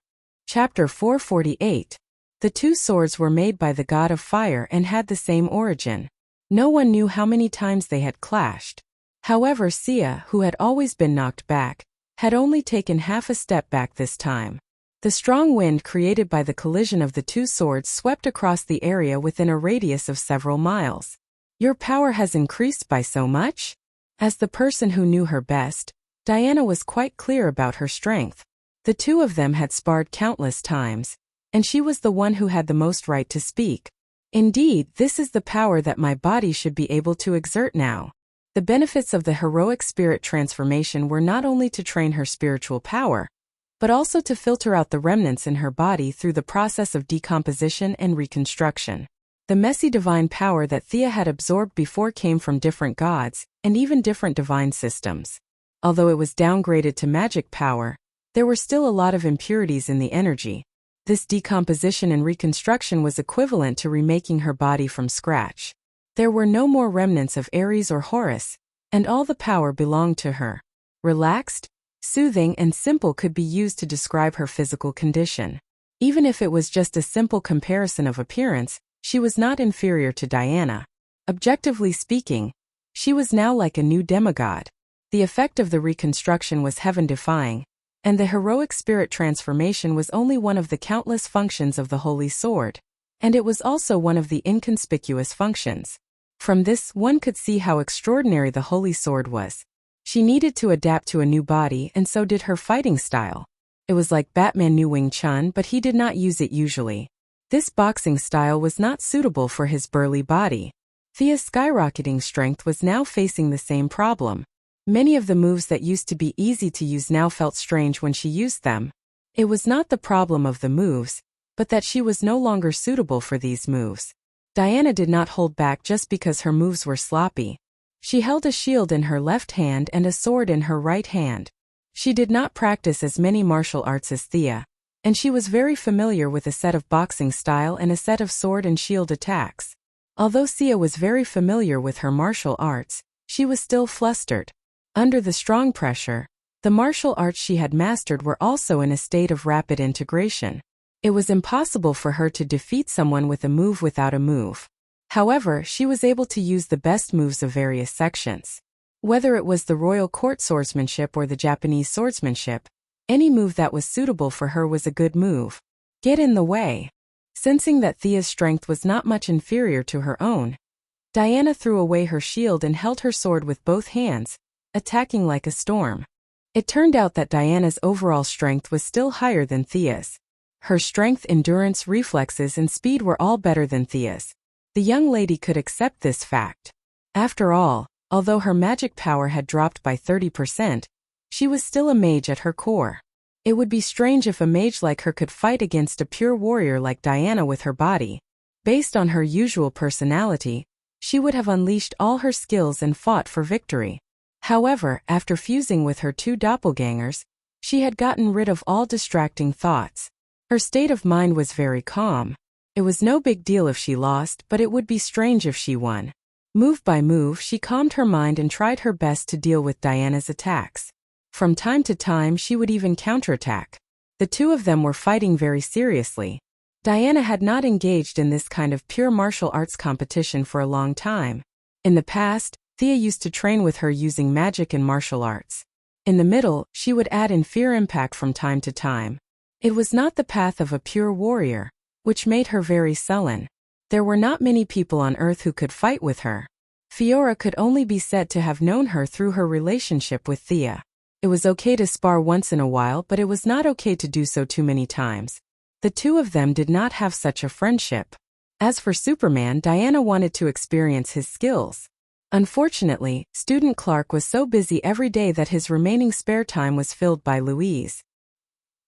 Chapter 448. The two swords were made by the god of fire and had the same origin. No one knew how many times they had clashed. However, Sia, who had always been knocked back, had only taken half a step back this time. The strong wind created by the collision of the two swords swept across the area within a radius of several miles. Your power has increased by so much? As the person who knew her best, Diana was quite clear about her strength. The two of them had sparred countless times, and she was the one who had the most right to speak. Indeed, this is the power that my body should be able to exert now. The benefits of the heroic spirit transformation were not only to train her spiritual power, but also to filter out the remnants in her body through the process of decomposition and reconstruction. The messy divine power that Thea had absorbed before came from different gods, and even different divine systems. Although it was downgraded to magic power, there were still a lot of impurities in the energy. This decomposition and reconstruction was equivalent to remaking her body from scratch. There were no more remnants of Ares or Horus, and all the power belonged to her. Relaxed, soothing, and simple could be used to describe her physical condition. Even if it was just a simple comparison of appearance, she was not inferior to Diana. Objectively speaking, she was now like a new demigod. The effect of the reconstruction was heaven-defying, and the heroic spirit transformation was only one of the countless functions of the Holy Sword, and it was also one of the inconspicuous functions. From this, one could see how extraordinary the Holy Sword was. She needed to adapt to a new body, and so did her fighting style. It was like Batman knew Wing Chun, but he did not use it usually. This boxing style was not suitable for his burly body. Thea's skyrocketing strength was now facing the same problem. Many of the moves that used to be easy to use now felt strange when she used them. It was not the problem of the moves, but that she was no longer suitable for these moves. Diana did not hold back just because her moves were sloppy. She held a shield in her left hand and a sword in her right hand. She did not practice as many martial arts as Thea, and she was very familiar with a set of boxing style and a set of sword and shield attacks. Although Sia was very familiar with her martial arts, she was still flustered. Under the strong pressure, the martial arts she had mastered were also in a state of rapid integration. It was impossible for her to defeat someone with a move without a move. However, she was able to use the best moves of various sections. Whether it was the royal court swordsmanship or the Japanese swordsmanship, any move that was suitable for her was a good move. Get in the way. Sensing that Thea's strength was not much inferior to her own, Diana threw away her shield and held her sword with both hands, attacking like a storm. It turned out that Diana's overall strength was still higher than Thea's. Her strength, endurance, reflexes, and speed were all better than Thea's. The young lady could accept this fact. After all, although her magic power had dropped by 30%, she was still a mage at her core. It would be strange if a mage like her could fight against a pure warrior like Diana with her body. Based on her usual personality, she would have unleashed all her skills and fought for victory. However, after fusing with her two doppelgangers, she had gotten rid of all distracting thoughts. Her state of mind was very calm. It was no big deal if she lost, but it would be strange if she won. Move by move, she calmed her mind and tried her best to deal with Diana's attacks. From time to time, she would even counterattack. The two of them were fighting very seriously. Diana had not engaged in this kind of pure martial arts competition for a long time. In the past, Thea used to train with her using magic and martial arts. In the middle, she would add in fear impact from time to time. It was not the path of a pure warrior, which made her very sullen. There were not many people on Earth who could fight with her. Fiora could only be said to have known her through her relationship with Thea. It was okay to spar once in a while, but it was not okay to do so too many times. The two of them did not have such a friendship. As for Superman, Diana wanted to experience his skills. Unfortunately, Student Clark was so busy every day that his remaining spare time was filled by Louise.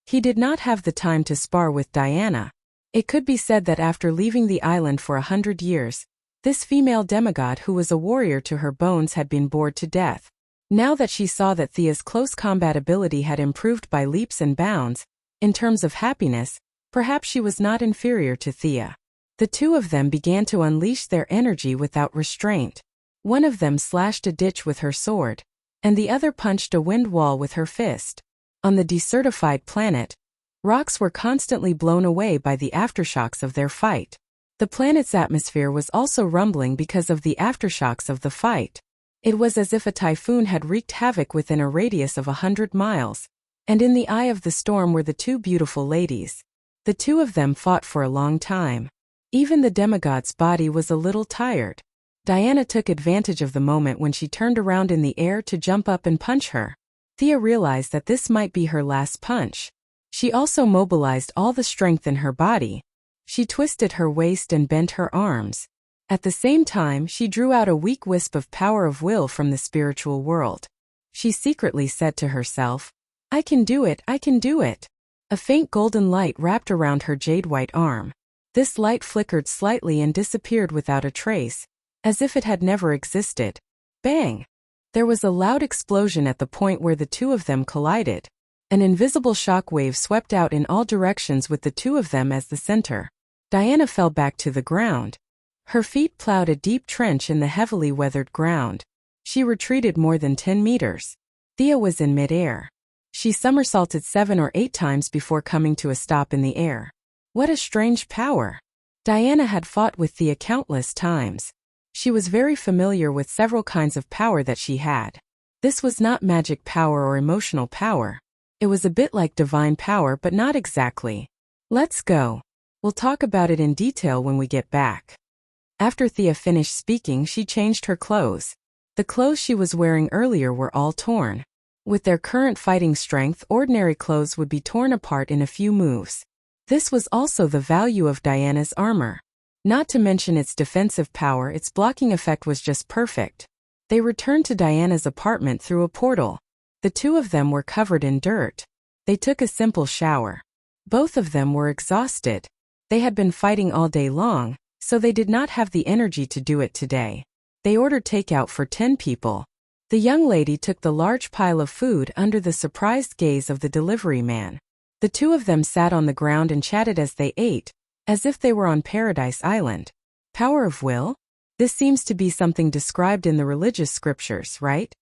He did not have the time to spar with Diana. It could be said that after leaving the island for 100 years, this female demigod who was a warrior to her bones had been bored to death. Now that she saw that Thea's close combat ability had improved by leaps and bounds, in terms of happiness, perhaps she was not inferior to Thea. The two of them began to unleash their energy without restraint. One of them slashed a ditch with her sword, and the other punched a wind wall with her fist. On the desertified planet, rocks were constantly blown away by the aftershocks of their fight. The planet's atmosphere was also rumbling because of the aftershocks of the fight. It was as if a typhoon had wreaked havoc within a radius of 100 miles, and in the eye of the storm were the two beautiful ladies. The two of them fought for a long time. Even the demigod's body was a little tired. Diana took advantage of the moment when she turned around in the air to jump up and punch her. Thea realized that this might be her last punch. She also mobilized all the strength in her body. She twisted her waist and bent her arms. At the same time, she drew out a weak wisp of power of will from the spiritual world. She secretly said to herself, "I can do it, I can do it." A faint golden light wrapped around her jade-white arm. This light flickered slightly and disappeared without a trace, as if it had never existed. Bang! There was a loud explosion at the point where the two of them collided. An invisible shock wave swept out in all directions with the two of them as the center. Diana fell back to the ground. Her feet plowed a deep trench in the heavily weathered ground. She retreated more than 10 meters. Thea was in mid-air. She somersaulted 7 or 8 times before coming to a stop in the air. What a strange power! Diana had fought with Thea countless times. She was very familiar with several kinds of power that she had. This was not magic power or emotional power. It was a bit like divine power, but not exactly. Let's go. We'll talk about it in detail when we get back. After Thea finished speaking, she changed her clothes. The clothes she was wearing earlier were all torn. With their current fighting strength, ordinary clothes would be torn apart in a few moves. This was also the value of Diana's armor. Not to mention its defensive power, its blocking effect was just perfect. They returned to Diana's apartment through a portal. The two of them were covered in dirt. They took a simple shower. Both of them were exhausted. They had been fighting all day long, so they did not have the energy to do it today. They ordered takeout for 10 people. The young lady took the large pile of food under the surprised gaze of the delivery man. The two of them sat on the ground and chatted as they ate, as if they were on Paradise Island. Power of will? This seems to be something described in the religious scriptures, right?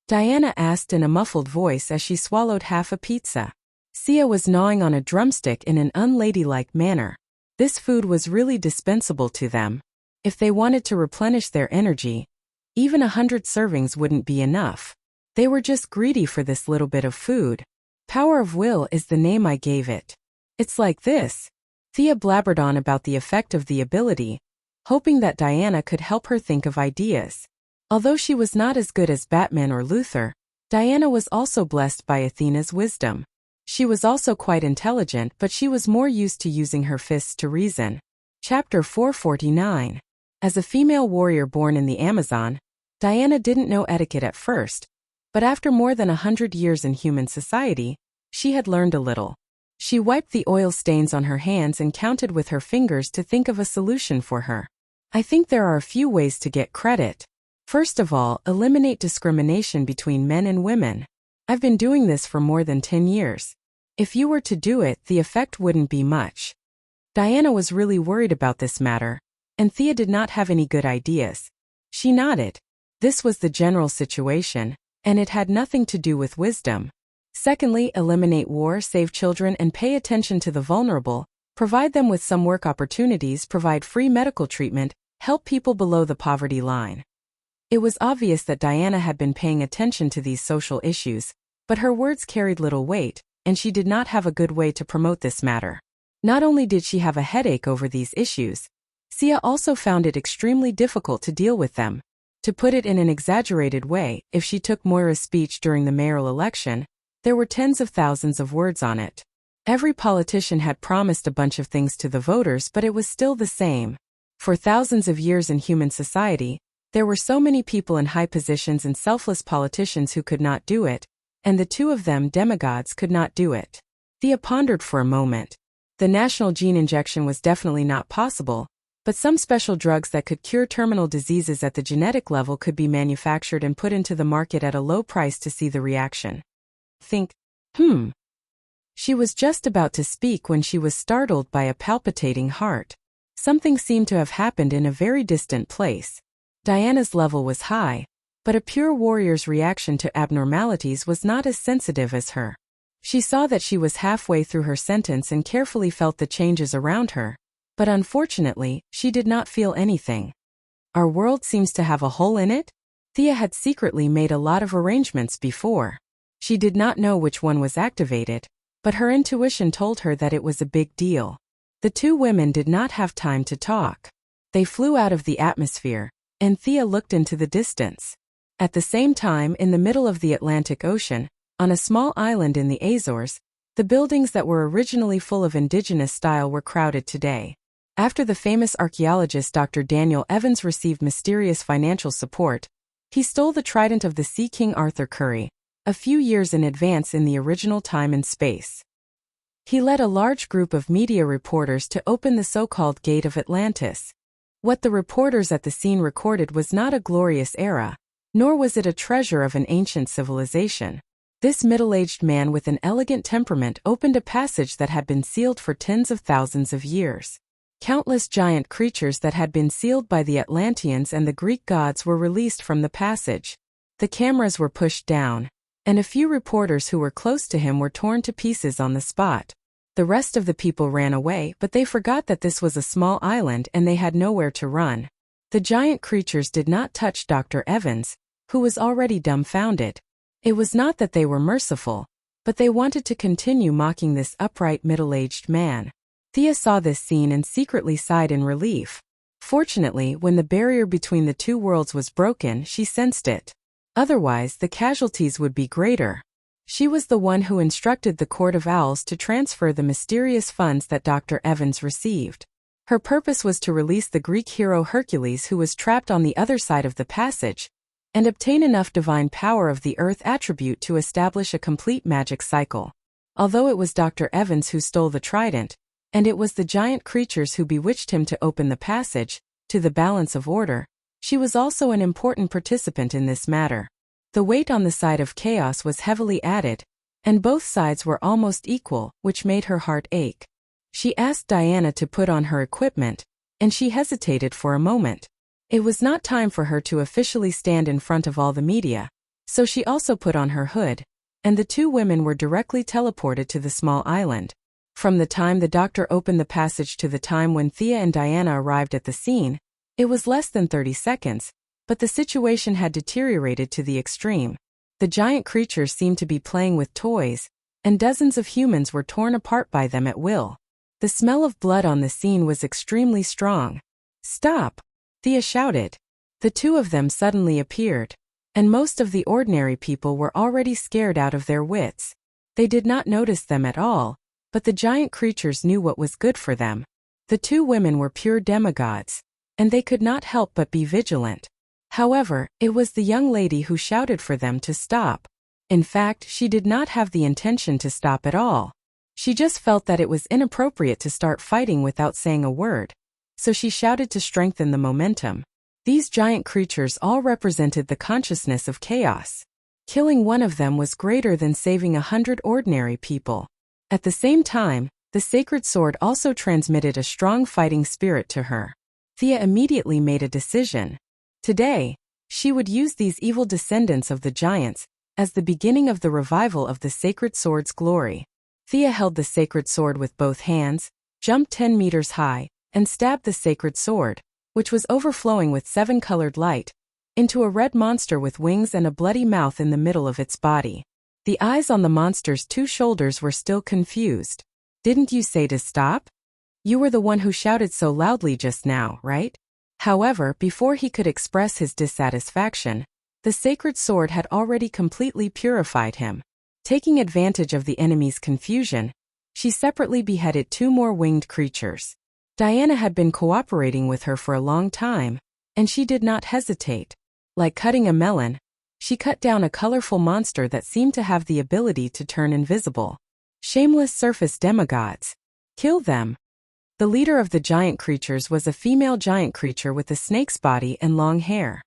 Diana asked in a muffled voice as she swallowed half a pizza. Sia was gnawing on a drumstick in an unladylike manner. This food was really dispensable to them. If they wanted to replenish their energy, even 100 servings wouldn't be enough. They were just greedy for this little bit of food. Power of will is the name I gave it. It's like this. Thea blabbered on about the effect of the ability, hoping that Diana could help her think of ideas. Although she was not as good as Batman or Luther, Diana was also blessed by Athena's wisdom. She was also quite intelligent, but she was more used to using her fists to reason. Chapter 449. As a female warrior born in the Amazon, Diana didn't know etiquette at first, but after more than 100 years in human society, she had learned a little. She wiped the oil stains on her hands and counted with her fingers to think of a solution for her. I think there are a few ways to get credit. First of all, eliminate discrimination between men and women. I've been doing this for more than 10 years. If you were to do it, the effect wouldn't be much. Diana was really worried about this matter, and Thea did not have any good ideas. She nodded. This was the general situation, and it had nothing to do with wisdom. Secondly, eliminate war, save children, and pay attention to the vulnerable, provide them with some work opportunities, provide free medical treatment, help people below the poverty line. It was obvious that Diana had been paying attention to these social issues, but her words carried little weight, and she did not have a good way to promote this matter. Not only did she have a headache over these issues, Thea also found it extremely difficult to deal with them. To put it in an exaggerated way, if she took Moira's speech during the mayoral election, there were tens of thousands of words on it. Every politician had promised a bunch of things to the voters, but it was still the same. For thousands of years in human society, there were so many people in high positions and selfless politicians who could not do it, and the two of them, demigods, could not do it. Thea pondered for a moment. The national gene injection was definitely not possible, but some special drugs that could cure terminal diseases at the genetic level could be manufactured and put into the market at a low price to see the reaction. She was just about to speak when she was startled by a palpitating heart. Something seemed to have happened in a very distant place. Diana's level was high, but a pure warrior's reaction to abnormalities was not as sensitive as her. She saw that she was halfway through her sentence and carefully felt the changes around her, but unfortunately, she did not feel anything. Our world seems to have a hole in it? Thea had secretly made a lot of arrangements before. She did not know which one was activated, but her intuition told her that it was a big deal. The two women did not have time to talk. They flew out of the atmosphere, and Thea looked into the distance. At the same time, in the middle of the Atlantic Ocean, on a small island in the Azores, the buildings that were originally full of indigenous style were crowded today. After the famous archaeologist Dr. Daniel Evans received mysterious financial support, he stole the trident of the Sea King Arthur Curry, a few years in advance in the original time and space. He led a large group of media reporters to open the so-called Gate of Atlantis. What the reporters at the scene recorded was not a glorious era, nor was it a treasure of an ancient civilization. This middle-aged man with an elegant temperament opened a passage that had been sealed for tens of thousands of years. Countless giant creatures that had been sealed by the Atlanteans and the Greek gods were released from the passage. The cameras were pushed down, and a few reporters who were close to him were torn to pieces on the spot. The rest of the people ran away, but they forgot that this was a small island and they had nowhere to run. The giant creatures did not touch Dr. Evans, who was already dumbfounded. It was not that they were merciful, but they wanted to continue mocking this upright middle-aged man. Thea saw this scene and secretly sighed in relief. Fortunately, when the barrier between the two worlds was broken, she sensed it. Otherwise, the casualties would be greater. She was the one who instructed the Court of Owls to transfer the mysterious funds that Dr. Evans received. Her purpose was to release the Greek hero Hercules, who was trapped on the other side of the passage, and obtain enough divine power of the earth attribute to establish a complete magic cycle. Although it was Dr. Evans who stole the trident, and it was the giant creatures who bewitched him to open the passage to the balance of order, she was also an important participant in this matter. The weight on the side of chaos was heavily added, and both sides were almost equal, which made her heart ache. She asked Diana to put on her equipment, and she hesitated for a moment. It was not time for her to officially stand in front of all the media, so she also put on her hood, and the two women were directly teleported to the small island. From the time the doctor opened the passage to the time when Thea and Diana arrived at the scene, It was less than 30 seconds, but the situation had deteriorated to the extreme. The giant creatures seemed to be playing with toys, and dozens of humans were torn apart by them at will. The smell of blood on the scene was extremely strong. "Stop!" Thea shouted. The two of them suddenly appeared, and most of the ordinary people were already scared out of their wits. They did not notice them at all, but the giant creatures knew what was good for them. The two women were pure demigods, and they could not help but be vigilant. However, it was the young lady who shouted for them to stop. In fact, she did not have the intention to stop at all. She just felt that it was inappropriate to start fighting without saying a word. So she shouted to strengthen the momentum. These giant creatures all represented the consciousness of chaos. Killing one of them was greater than saving 100 ordinary people. At the same time, the sacred sword also transmitted a strong fighting spirit to her. Thea immediately made a decision. Today, she would use these evil descendants of the giants as the beginning of the revival of the sacred sword's glory. Thea held the sacred sword with both hands, jumped 10 meters high, and stabbed the sacred sword, which was overflowing with 7-colored light, into a red monster with wings and a bloody mouth in the middle of its body. The eyes on the monster's 2 shoulders were still confused. "Didn't you say to stop? You were the one who shouted so loudly just now, right?" However, before he could express his dissatisfaction, the sacred sword had already completely purified him. Taking advantage of the enemy's confusion, she separately beheaded 2 more winged creatures. Diana had been cooperating with her for a long time, and she did not hesitate. Like cutting a melon, she cut down a colorful monster that seemed to have the ability to turn invisible. Shameless surface demigods. Kill them. The leader of the giant creatures was a female giant creature with a snake's body and long hair.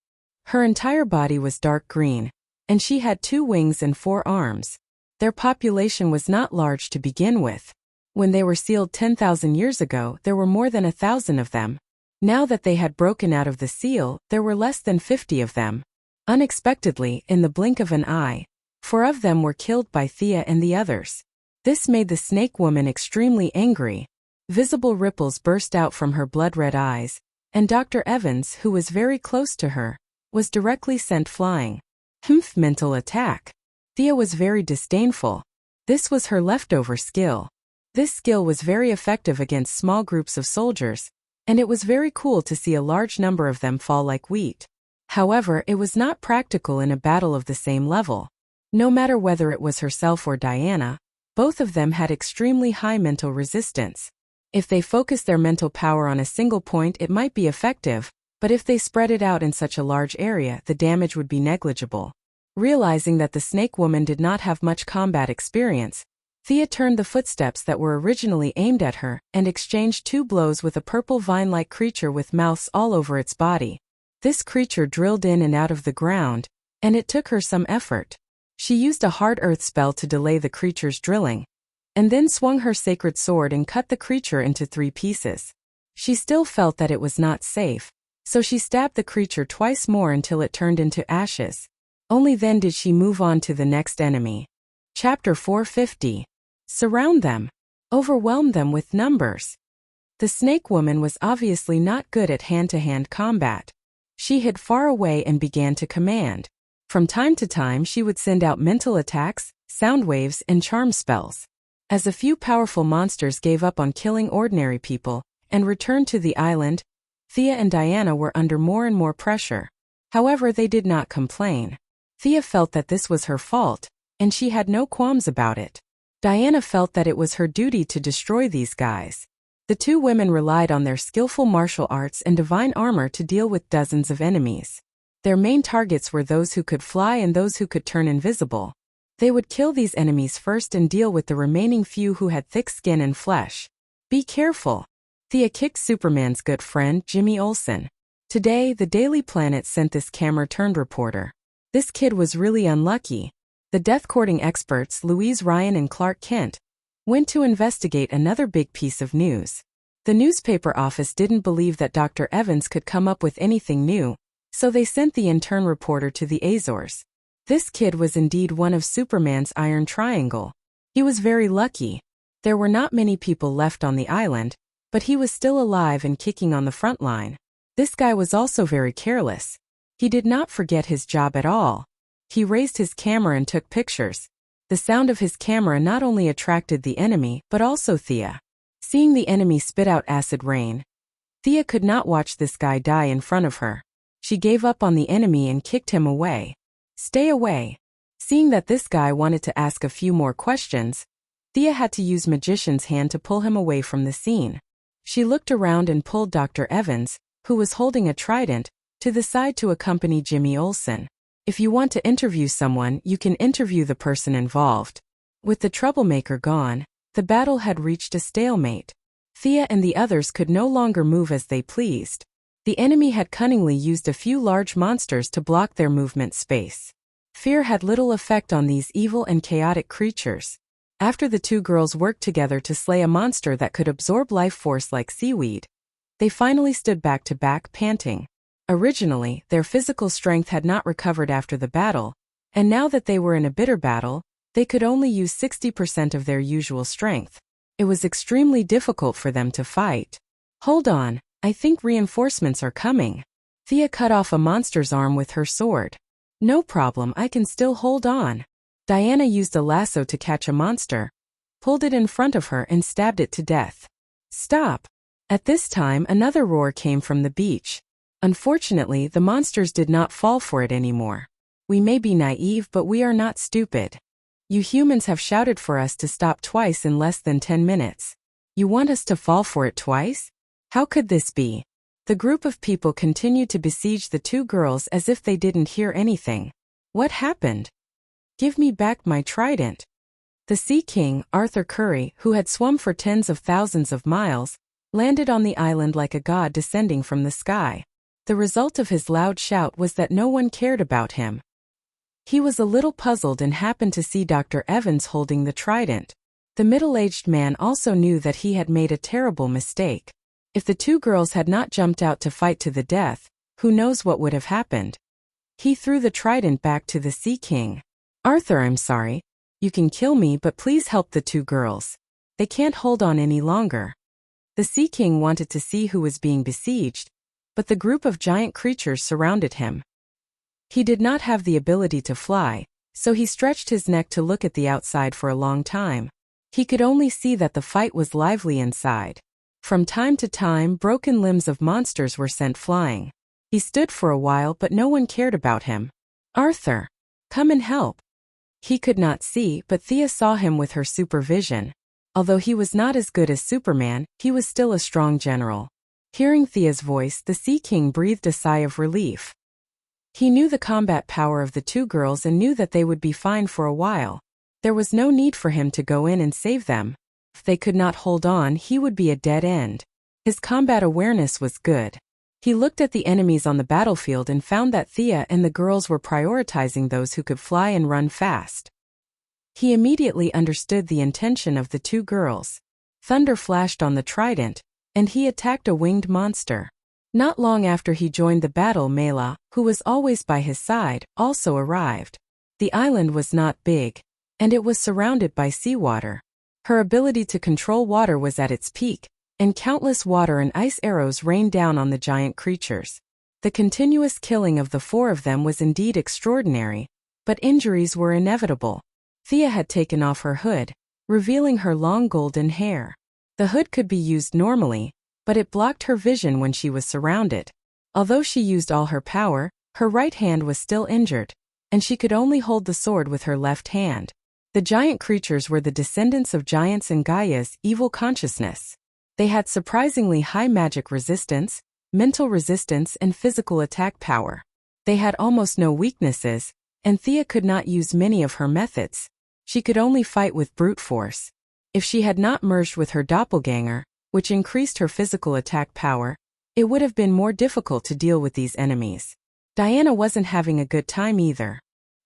Her entire body was dark green, and she had 2 wings and 4 arms. Their population was not large to begin with. When they were sealed 10,000 years ago, there were more than 1,000 of them. Now that they had broken out of the seal, there were less than 50 of them. Unexpectedly, in the blink of an eye, 4 of them were killed by Thea and the others. This made the snake woman extremely angry. Visible ripples burst out from her blood-red eyes, and Dr. Evans, who was very close to her, was directly sent flying. Mental attack. Thea was very disdainful. This was her leftover skill. This skill was very effective against small groups of soldiers, and it was very cool to see a large number of them fall like wheat. However, it was not practical in a battle of the same level. No matter whether it was herself or Diana, both of them had extremely high mental resistance. If they focused their mental power on a single point, it might be effective, but if they spread it out in such a large area, the damage would be negligible. Realizing that the snake woman did not have much combat experience, Thea turned the footsteps that were originally aimed at her and exchanged 2 blows with a purple vine-like creature with mouths all over its body. This creature drilled in and out of the ground, and it took her some effort. She used a hard earth spell to delay the creature's drilling, and then swung her sacred sword and cut the creature into 3 pieces. She still felt that it was not safe, so she stabbed the creature twice more until it turned into ashes. Only then did she move on to the next enemy. Chapter 450. Surround them. Overwhelm them with numbers. The snake woman was obviously not good at hand-to-hand combat. She hid far away and began to command. From time to time she would send out mental attacks, sound waves, and charm spells. As a few powerful monsters gave up on killing ordinary people and returned to the island, Thea and Diana were under more and more pressure. However, they did not complain. Thea felt that this was her fault, and she had no qualms about it. Diana felt that it was her duty to destroy these guys. The 2 women relied on their skillful martial arts and divine armor to deal with dozens of enemies. Their main targets were those who could fly and those who could turn invisible. They would kill these enemies first and deal with the remaining few who had thick skin and flesh. Be careful. Thea kicked Superman's good friend, Jimmy Olsen. Today, the Daily Planet sent this camera-turned reporter. This kid was really unlucky. The death-courting experts, Louise Ryan and Clark Kent, went to investigate another big piece of news. The newspaper office didn't believe that Dr. Evans could come up with anything new, so they sent the intern reporter to the Azores. This kid was indeed one of Superman's Iron Triangle. He was very lucky. There were not many people left on the island, but he was still alive and kicking on the front line. This guy was also very careless. He did not forget his job at all. He raised his camera and took pictures. The sound of his camera not only attracted the enemy but also Thea. Seeing the enemy spit out acid rain, Thea could not watch this guy die in front of her. She gave up on the enemy and kicked him away. Stay away. Seeing that this guy wanted to ask a few more questions, Thea had to use Magician's hand to pull him away from the scene. She looked around and pulled Dr. Evans, who was holding a trident, to the side to accompany Jimmy Olsen. If you want to interview someone, you can interview the person involved. With the troublemaker gone, the battle had reached a stalemate. Thea and the others could no longer move as they pleased. The enemy had cunningly used a few large monsters to block their movement space. Fear had little effect on these evil and chaotic creatures. After the two girls worked together to slay a monster that could absorb life force like seaweed, they finally stood back to back, panting. Originally, their physical strength had not recovered after the battle, and now that they were in a bitter battle, they could only use 60% of their usual strength. It was extremely difficult for them to fight. Hold on, I think reinforcements are coming. Thea cut off a monster's arm with her sword. No problem, I can still hold on. Diana used a lasso to catch a monster, pulled it in front of her and stabbed it to death. Stop! At this time, another roar came from the beach. Unfortunately, the monsters did not fall for it anymore. We may be naive, but we are not stupid. You humans have shouted for us to stop twice in less than 10 minutes. You want us to fall for it twice? How could this be? The group of people continued to besiege the two girls as if they didn't hear anything. What happened? Give me back my trident. The Sea King, Arthur Curry, who had swum for tens of thousands of miles, landed on the island like a god descending from the sky. The result of his loud shout was that no one cared about him. He was a little puzzled and happened to see Dr. Evans holding the trident. The middle-aged man also knew that he had made a terrible mistake. If the two girls had not jumped out to fight to the death, who knows what would have happened. He threw the trident back to the Sea King. Arthur, I'm sorry. You can kill me, but please help the two girls. They can't hold on any longer. The Sea King wanted to see who was being besieged, but the group of giant creatures surrounded him. He did not have the ability to fly, so he stretched his neck to look at the outside for a long time. He could only see that the fight was lively inside. From time to time, broken limbs of monsters were sent flying. He stood for a while, but no one cared about him. Arthur, come and help. He could not see, but Thea saw him with her supervision. Although he was not as good as Superman, he was still a strong general. Hearing Thea's voice, the Sea King breathed a sigh of relief. He knew the combat power of the two girls and knew that they would be fine for a while. There was no need for him to go in and save them. If they could not hold on, he would be a dead end. His combat awareness was good. He looked at the enemies on the battlefield and found that Thea and the girls were prioritizing those who could fly and run fast. He immediately understood the intention of the two girls. Thunder flashed on the trident, and he attacked a winged monster. Not long after he joined the battle, Mela, who was always by his side, also arrived. The island was not big, and it was surrounded by seawater. Her ability to control water was at its peak, and countless water and ice arrows rained down on the giant creatures. The continuous killing of the four of them was indeed extraordinary, but injuries were inevitable. Thea had taken off her hood, revealing her long golden hair. The hood could be used normally, but it blocked her vision when she was surrounded. Although she used all her power, her right hand was still injured, and she could only hold the sword with her left hand. The giant creatures were the descendants of giants in Gaia's evil consciousness. They had surprisingly high magic resistance, mental resistance, and physical attack power. They had almost no weaknesses, and Thea could not use many of her methods. She could only fight with brute force. If she had not merged with her doppelganger, which increased her physical attack power, it would have been more difficult to deal with these enemies. Diana wasn't having a good time either.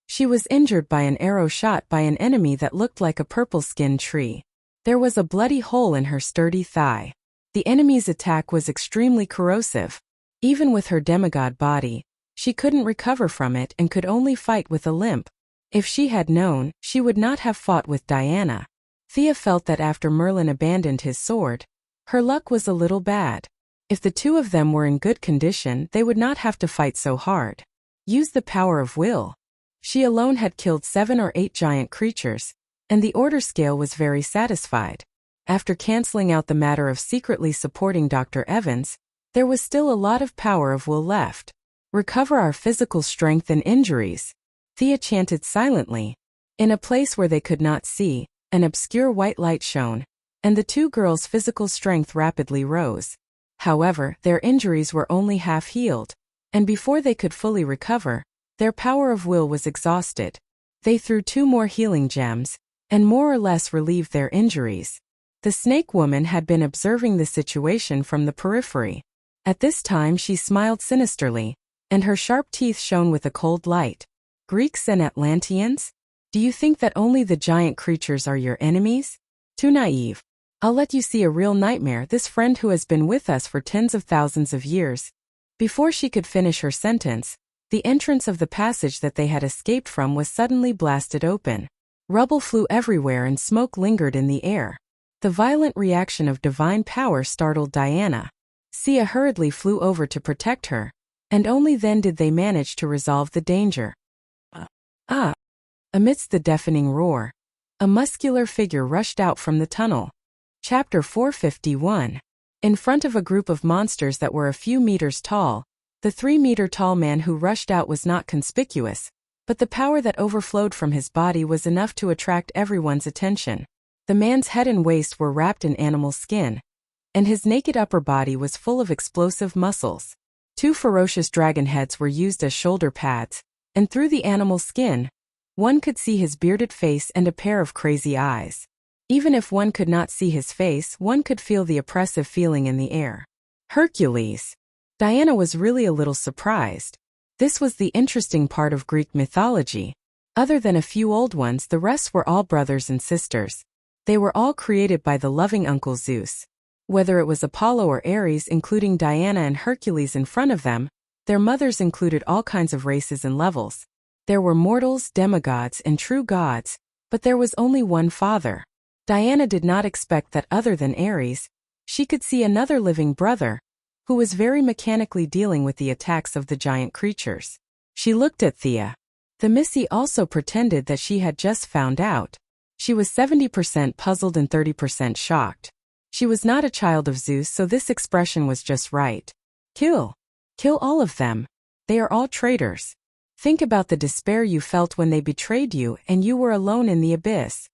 She was injured by an arrow shot by an enemy that looked like a purple-skinned tree. There was a bloody hole in her sturdy thigh. The enemy's attack was extremely corrosive. Even with her demigod body, she couldn't recover from it and could only fight with a limp. If she had known, she would not have fought with Diana. Thea felt that after Merlin abandoned his sword, her luck was a little bad. If the two of them were in good condition, they would not have to fight so hard. Use the power of will. She alone had killed 7 or 8 giant creatures, and the order scale was very satisfied. After canceling out the matter of secretly supporting Dr. Evans, there was still a lot of power of will left. Recover our physical strength and injuries. Thea chanted silently. In a place where they could not see, an obscure white light shone, and the two girls' physical strength rapidly rose. However, their injuries were only half healed, and before they could fully recover, their power of will was exhausted. They threw 2 more healing gems, and more or less relieved their injuries. The snake woman had been observing the situation from the periphery. At this time she smiled sinisterly, and her sharp teeth shone with a cold light. Greeks and Atlanteans? Do you think that only the giant creatures are your enemies? Too naive. I'll let you see a real nightmare, this friend who has been with us for tens of thousands of years. Before she could finish her sentence, the entrance of the passage that they had escaped from was suddenly blasted open. Rubble flew everywhere and smoke lingered in the air. The violent reaction of divine power startled Diana. Sia hurriedly flew over to protect her, and only then did they manage to resolve the danger. Amidst the deafening roar, a muscular figure rushed out from the tunnel. Chapter 451. In front of a group of monsters that were a few meters tall, the 3-meter-tall man who rushed out was not conspicuous, but the power that overflowed from his body was enough to attract everyone's attention. The man's head and waist were wrapped in animal skin, and his naked upper body was full of explosive muscles. 2 ferocious dragon heads were used as shoulder pads, and through the animal skin, one could see his bearded face and a pair of crazy eyes. Even if one could not see his face, one could feel the oppressive feeling in the air. Hercules. Diana was really a little surprised. This was the interesting part of Greek mythology. Other than a few old ones, the rest were all brothers and sisters. They were all created by the loving uncle Zeus. Whether it was Apollo or Ares, including Diana and Hercules in front of them, their mothers included all kinds of races and levels. There were mortals, demigods, and true gods, but there was only one father. Diana did not expect that other than Ares, she could see another living brother, who was very mechanically dealing with the attacks of the giant creatures. She looked at Thea. The Missy also pretended that she had just found out. She was 70% puzzled and 30% shocked. She was not a child of Zeus, so this expression was just right. Kill. Kill all of them. They are all traitors. Think about the despair you felt when they betrayed you and you were alone in the abyss.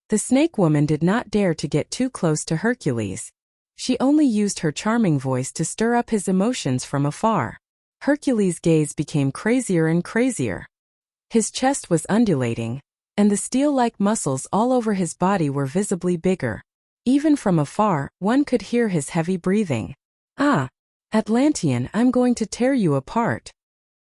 The snake woman did not dare to get too close to Hercules. She only used her charming voice to stir up his emotions from afar. Hercules' gaze became crazier and crazier. His chest was undulating, and the steel-like muscles all over his body were visibly bigger. Even from afar, one could hear his heavy breathing. Atlantean, I'm going to tear you apart.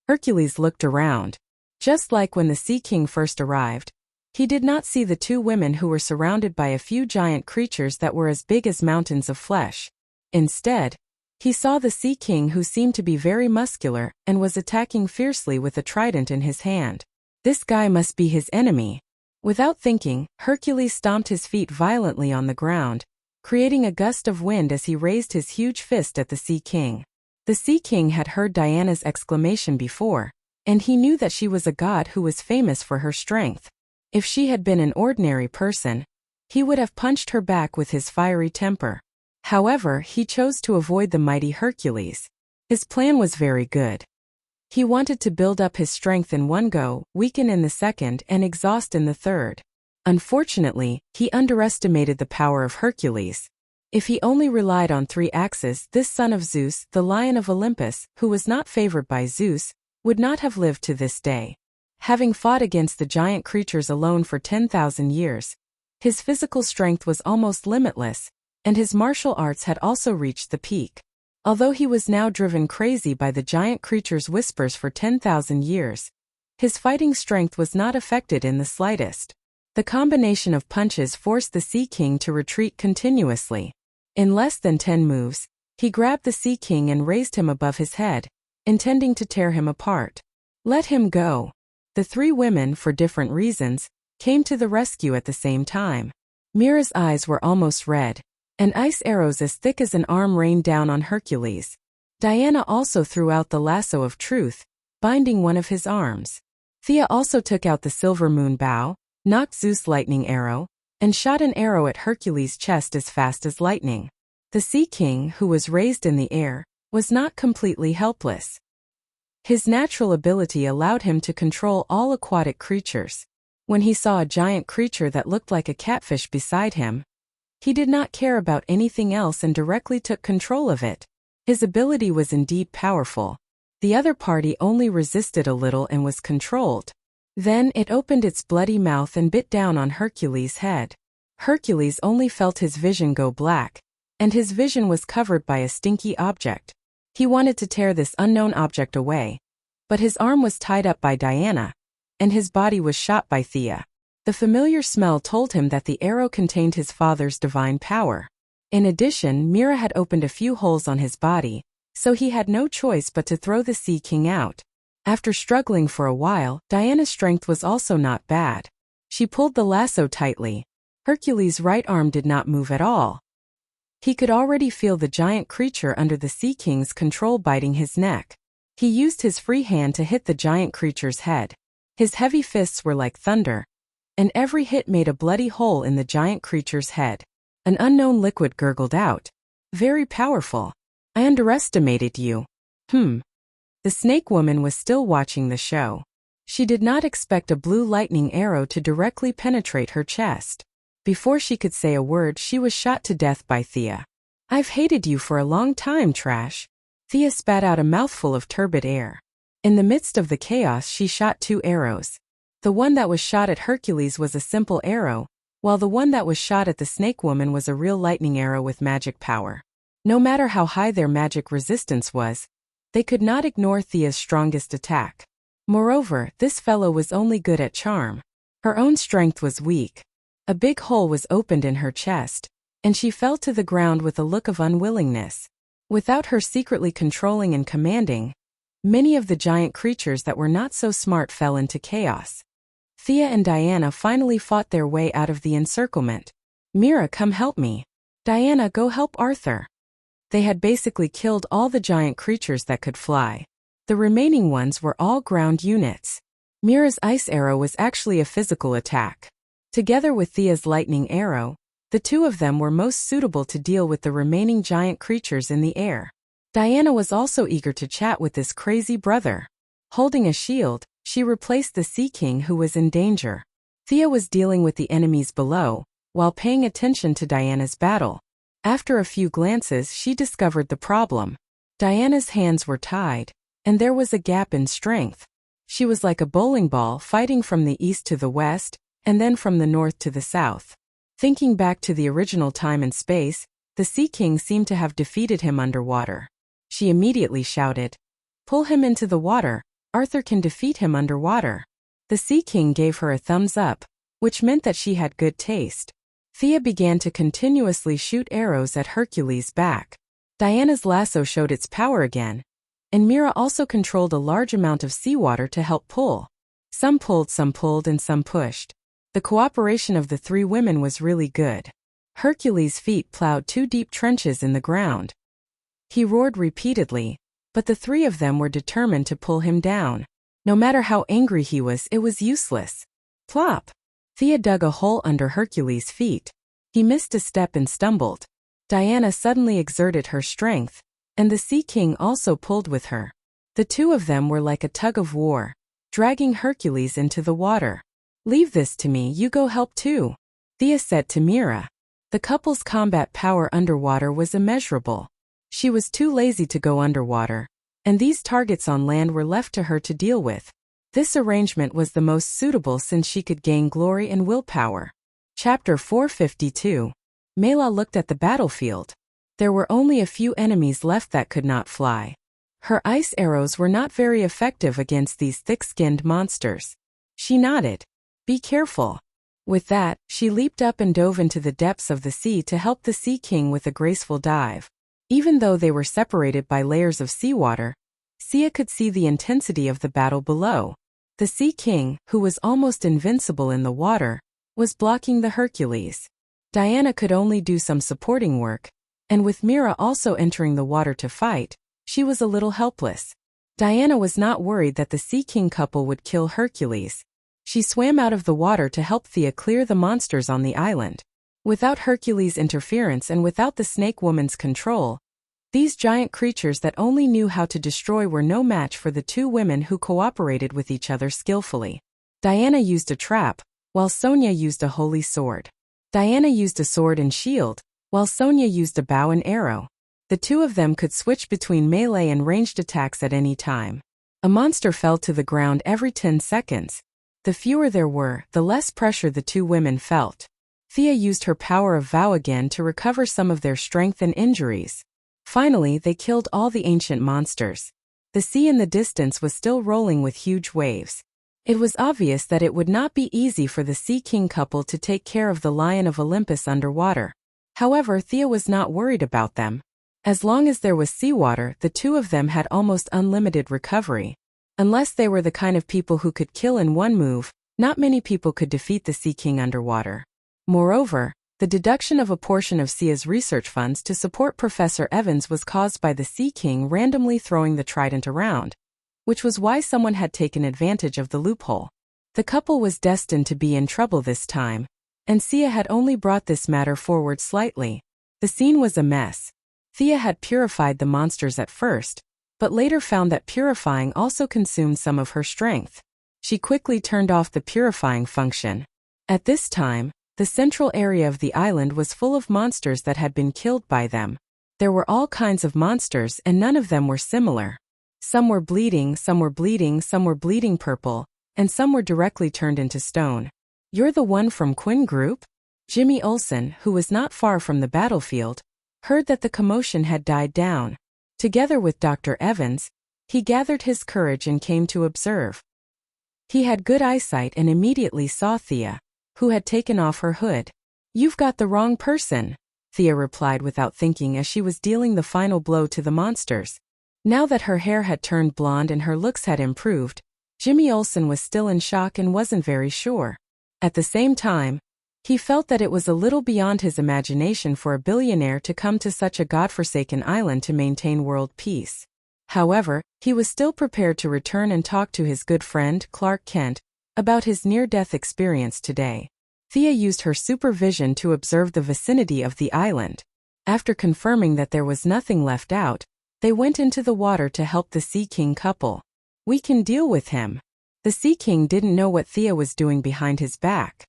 Hercules looked around. Just like when the Sea King first arrived, he did not see the 2 women who were surrounded by a few giant creatures that were as big as mountains of flesh. Instead, he saw the Sea King, who seemed to be very muscular and was attacking fiercely with a trident in his hand. This guy must be his enemy. Without thinking, Hercules stomped his feet violently on the ground, creating a gust of wind as he raised his huge fist at the Sea King. The Sea King had heard Diana's exclamation before, and he knew that she was a god who was famous for her strength. If she had been an ordinary person, he would have punched her back with his fiery temper. However, he chose to avoid the mighty Hercules. His plan was very good. He wanted to build up his strength in one go, weaken in the second, and exhaust in the third. Unfortunately, he underestimated the power of Hercules. If he only relied on 3 axes, this son of Zeus, the Lion of Olympus, who was not favored by Zeus, would not have lived to this day. Having fought against the giant creatures alone for 10,000 years, his physical strength was almost limitless, and his martial arts had also reached the peak. Although he was now driven crazy by the giant creature's whispers for 10,000 years, his fighting strength was not affected in the slightest. The combination of punches forced the Sea King to retreat continuously. In less than 10 moves, he grabbed the Sea King and raised him above his head, intending to tear him apart. Let him go. The 3 women, for different reasons, came to the rescue at the same time. Mira's eyes were almost red, and ice arrows as thick as an arm rained down on Hercules. Diana also threw out the lasso of truth, binding one of his arms. Thea also took out the silver moon bow, knocked Zeus' lightning arrow, and shot an arrow at Hercules' chest as fast as lightning. The Sea King, who was raised in the air, was not completely helpless. His natural ability allowed him to control all aquatic creatures. When he saw a giant creature that looked like a catfish beside him, he did not care about anything else and directly took control of it. His ability was indeed powerful. The other party only resisted a little and was controlled. Then it opened its bloody mouth and bit down on Hercules' head. Hercules only felt his vision go black, and his vision was covered by a stinky object. He wanted to tear this unknown object away, but his arm was tied up by Diana, and his body was shot by Thea. The familiar smell told him that the arrow contained his father's divine power. In addition, Mira had opened a few holes on his body, so he had no choice but to throw the Sea King out. After struggling for a while, Diana's strength was also not bad. She pulled the lasso tightly. Hercules' right arm did not move at all. He could already feel the giant creature under the Sea King's control biting his neck. He used his free hand to hit the giant creature's head. His heavy fists were like thunder, and every hit made a bloody hole in the giant creature's head. An unknown liquid gurgled out. Very powerful. I underestimated you. The snake woman was still watching the show. She did not expect a blue lightning arrow to directly penetrate her chest. Before she could say a word, she was shot to death by Thea. I've hated you for a long time, trash. Thea spat out a mouthful of turbid air. In the midst of the chaos, she shot 2 arrows. The one that was shot at Hercules was a simple arrow, while the one that was shot at the snake woman was a real lightning arrow with magic power. No matter how high their magic resistance was, they could not ignore Thea's strongest attack. Moreover, this fellow was only good at charm. Her own strength was weak. A big hole was opened in her chest, and she fell to the ground with a look of unwillingness. Without her secretly controlling and commanding, many of the giant creatures that were not so smart fell into chaos. Thea and Diana finally fought their way out of the encirclement. Mira, come help me. Diana, go help Arthur. They had basically killed all the giant creatures that could fly. The remaining ones were all ground units. Mira's ice arrow was actually a physical attack. Together with Thea's lightning arrow, the two of them were most suitable to deal with the remaining giant creatures in the air. Diana was also eager to chat with this crazy brother. Holding a shield, she replaced the Sea King, who was in danger. Thea was dealing with the enemies below, while paying attention to Diana's battle. After a few glances, she discovered the problem. Diana's hands were tied, and there was a gap in strength. She was like a bowling ball fighting from the east to the west, and then from the north to the south. Thinking back to the original time and space, the Sea King seemed to have defeated him underwater. She immediately shouted, "Pull him into the water. Arthur can defeat him underwater." The Sea King gave her a thumbs up, which meant that she had good taste. Thea began to continuously shoot arrows at Hercules' back. Diana's lasso showed its power again, and Mira also controlled a large amount of seawater to help pull. Some pulled, and some pushed. The cooperation of the 3 women was really good. Hercules' feet plowed 2 deep trenches in the ground. He roared repeatedly, but the 3 of them were determined to pull him down. No matter how angry he was, it was useless. Plop! Thea dug a hole under Hercules' feet. He missed a step and stumbled. Diana suddenly exerted her strength, and the Sea King also pulled with her. The 2 of them were like a tug of war, dragging Hercules into the water. "Leave this to me, you go help too," Thea said to Mira. The couple's combat power underwater was immeasurable. She was too lazy to go underwater, and these targets on land were left to her to deal with. This arrangement was the most suitable since she could gain glory and willpower. Chapter 452. Mela looked at the battlefield. There were only a few enemies left that could not fly. Her ice arrows were not very effective against these thick-skinned monsters. She nodded. "Be careful." With that, she leaped up and dove into the depths of the sea to help the Sea King with a graceful dive. Even though they were separated by layers of seawater, Sia could see the intensity of the battle below. The Sea King, who was almost invincible in the water, was blocking the Hercules. Diana could only do some supporting work, and with Mira also entering the water to fight, she was a little helpless. Diana was not worried that the Sea King couple would kill Hercules. She swam out of the water to help Thea clear the monsters on the island. Without Hercules' interference and without the Snake Woman's control, these giant creatures that only knew how to destroy were no match for the two women who cooperated with each other skillfully. Diana used a trap, while Sonia used a holy sword. Diana used a sword and shield, while Sonia used a bow and arrow. The two of them could switch between melee and ranged attacks at any time. A monster fell to the ground every 10 seconds. The fewer there were, the less pressure the two women felt. Thea used her power of vow again to recover some of their strength and injuries. Finally, they killed all the ancient monsters. The sea in the distance was still rolling with huge waves. It was obvious that it would not be easy for the Sea King couple to take care of the Lion of Olympus underwater. However, Thea was not worried about them. As long as there was seawater, the two of them had almost unlimited recovery. Unless they were the kind of people who could kill in one move, not many people could defeat the Sea King underwater. Moreover, the deduction of a portion of Thea's research funds to support Professor Evans was caused by the Sea King randomly throwing the trident around, which was why someone had taken advantage of the loophole. The couple was destined to be in trouble this time, and Thea had only brought this matter forward slightly. The scene was a mess. Thea had purified the monsters at first, but later found that purifying also consumed some of her strength. She quickly turned off the purifying function. At this time, the central area of the island was full of monsters that had been killed by them. There were all kinds of monsters and none of them were similar. Some were bleeding, some were bleeding purple, and some were directly turned into stone. "You're the one from Quinn Group?" Jimmy Olsen, who was not far from the battlefield, heard that the commotion had died down. Together with Dr. Evans, he gathered his courage and came to observe. He had good eyesight and immediately saw Thea, who had taken off her hood. "You've got the wrong person," Thea replied without thinking as she was dealing the final blow to the monsters. Now that her hair had turned blonde and her looks had improved, Jimmy Olsen was still in shock and wasn't very sure. At the same time, he felt that it was a little beyond his imagination for a billionaire to come to such a godforsaken island to maintain world peace. However, he was still prepared to return and talk to his good friend, Clark Kent, about his near-death experience today. Thea used her supervision to observe the vicinity of the island. After confirming that there was nothing left out, they went into the water to help the Sea King couple. "We can deal with him." The Sea King didn't know what Thea was doing behind his back.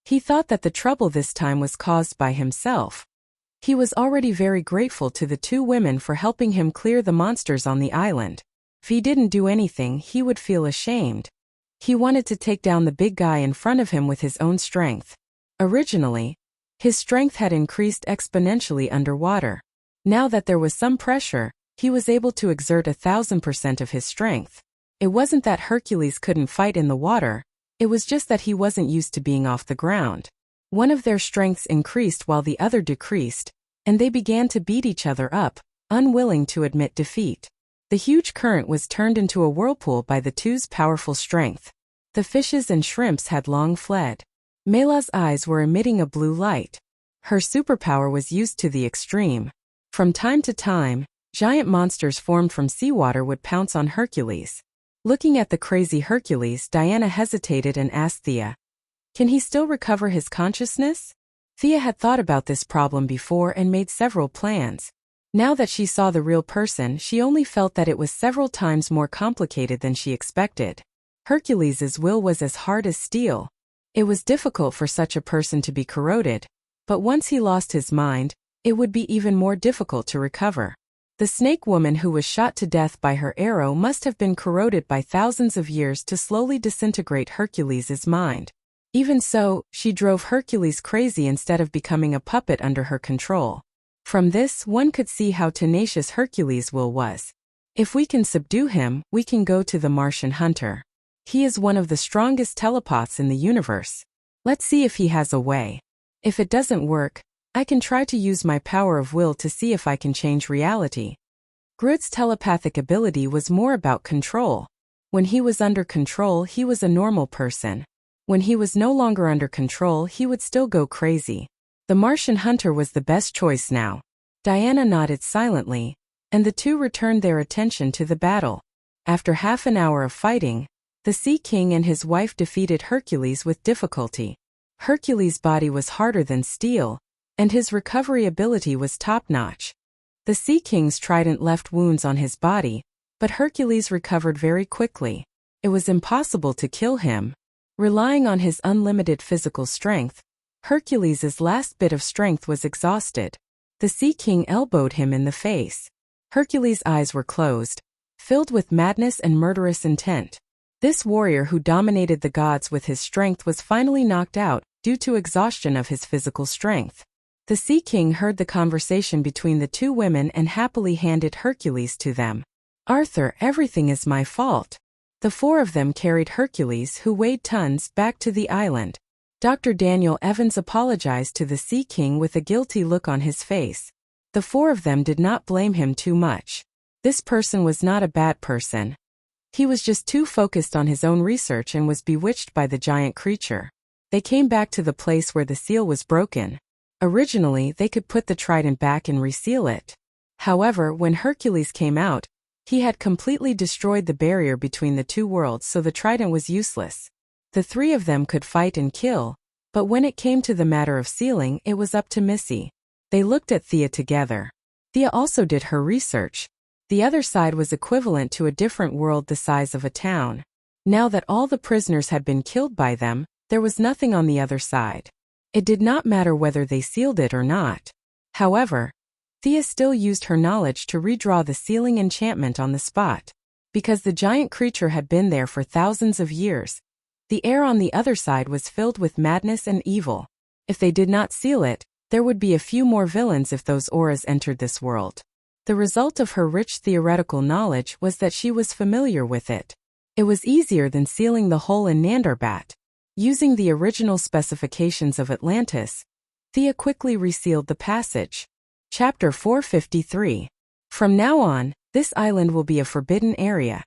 He thought that the trouble this time was caused by himself. He was already very grateful to the two women for helping him clear the monsters on the island. If he didn't do anything, he would feel ashamed. He wanted to take down the big guy in front of him with his own strength. Originally, his strength had increased exponentially underwater. Now that there was some pressure, he was able to exert 1,000% of his strength. It wasn't that Hercules couldn't fight in the water, it was just that he wasn't used to being off the ground. One of their strengths increased while the other decreased, and they began to beat each other up, unwilling to admit defeat. The huge current was turned into a whirlpool by the two's powerful strength. The fishes and shrimps had long fled. Mela's eyes were emitting a blue light. Her superpower was used to the extreme. From time to time, giant monsters formed from seawater would pounce on Hercules. Looking at the crazy Hercules, Diana hesitated and asked Thea, "Can he still recover his consciousness?" Thea had thought about this problem before and made several plans. Now that she saw the real person, she only felt that it was several times more complicated than she expected. Hercules's will was as hard as steel. It was difficult for such a person to be corroded, but once he lost his mind, it would be even more difficult to recover. The snake woman who was shot to death by her arrow must have been corroded by thousands of years to slowly disintegrate Hercules's mind. Even so, she drove Hercules crazy instead of becoming a puppet under her control. From this, one could see how tenacious Hercules' will was. "If we can subdue him, we can go to the Martian hunter. He is one of the strongest telepaths in the universe. Let's see if he has a way. If it doesn't work, I can try to use my power of will to see if I can change reality." Groot's telepathic ability was more about control. When he was under control, he was a normal person. When he was no longer under control, he would still go crazy. The Martian hunter was the best choice now. Diana nodded silently, and the two returned their attention to the battle. After half an hour of fighting, the Sea King and his wife defeated Hercules with difficulty. Hercules' body was harder than steel, and his recovery ability was top-notch. The Sea King's trident left wounds on his body, but Hercules recovered very quickly. It was impossible to kill him. Relying on his unlimited physical strength, Hercules' last bit of strength was exhausted. The Sea King elbowed him in the face. Hercules' eyes were closed, filled with madness and murderous intent. This warrior who dominated the gods with his strength was finally knocked out due to exhaustion of his physical strength. The Sea King heard the conversation between the two women and happily handed Hercules to them. "Arthur, everything is my fault." The four of them carried Hercules, who weighed tons, back to the island. Dr. Daniel Evans apologized to the Sea King with a guilty look on his face. The four of them did not blame him too much. This person was not a bad person. He was just too focused on his own research and was bewitched by the giant creature. They came back to the place where the seal was broken. Originally, they could put the trident back and reseal it. However, when Hercules came out, he had completely destroyed the barrier between the two worlds, so the trident was useless. The three of them could fight and kill, but when it came to the matter of sealing, it was up to Missy. They looked at Thea together. Thea also did her research. The other side was equivalent to a different world the size of a town. Now that all the prisoners had been killed by them, there was nothing on the other side. It did not matter whether they sealed it or not. However, Thea still used her knowledge to redraw the sealing enchantment on the spot. Because the giant creature had been there for thousands of years, the air on the other side was filled with madness and evil. If they did not seal it, there would be a few more villains if those auras entered this world. The result of her rich theoretical knowledge was that she was familiar with it. It was easier than sealing the hole in Nandarbat. Using the original specifications of Atlantis, Thea quickly resealed the passage. Chapter 453. From now on, this island will be a forbidden area,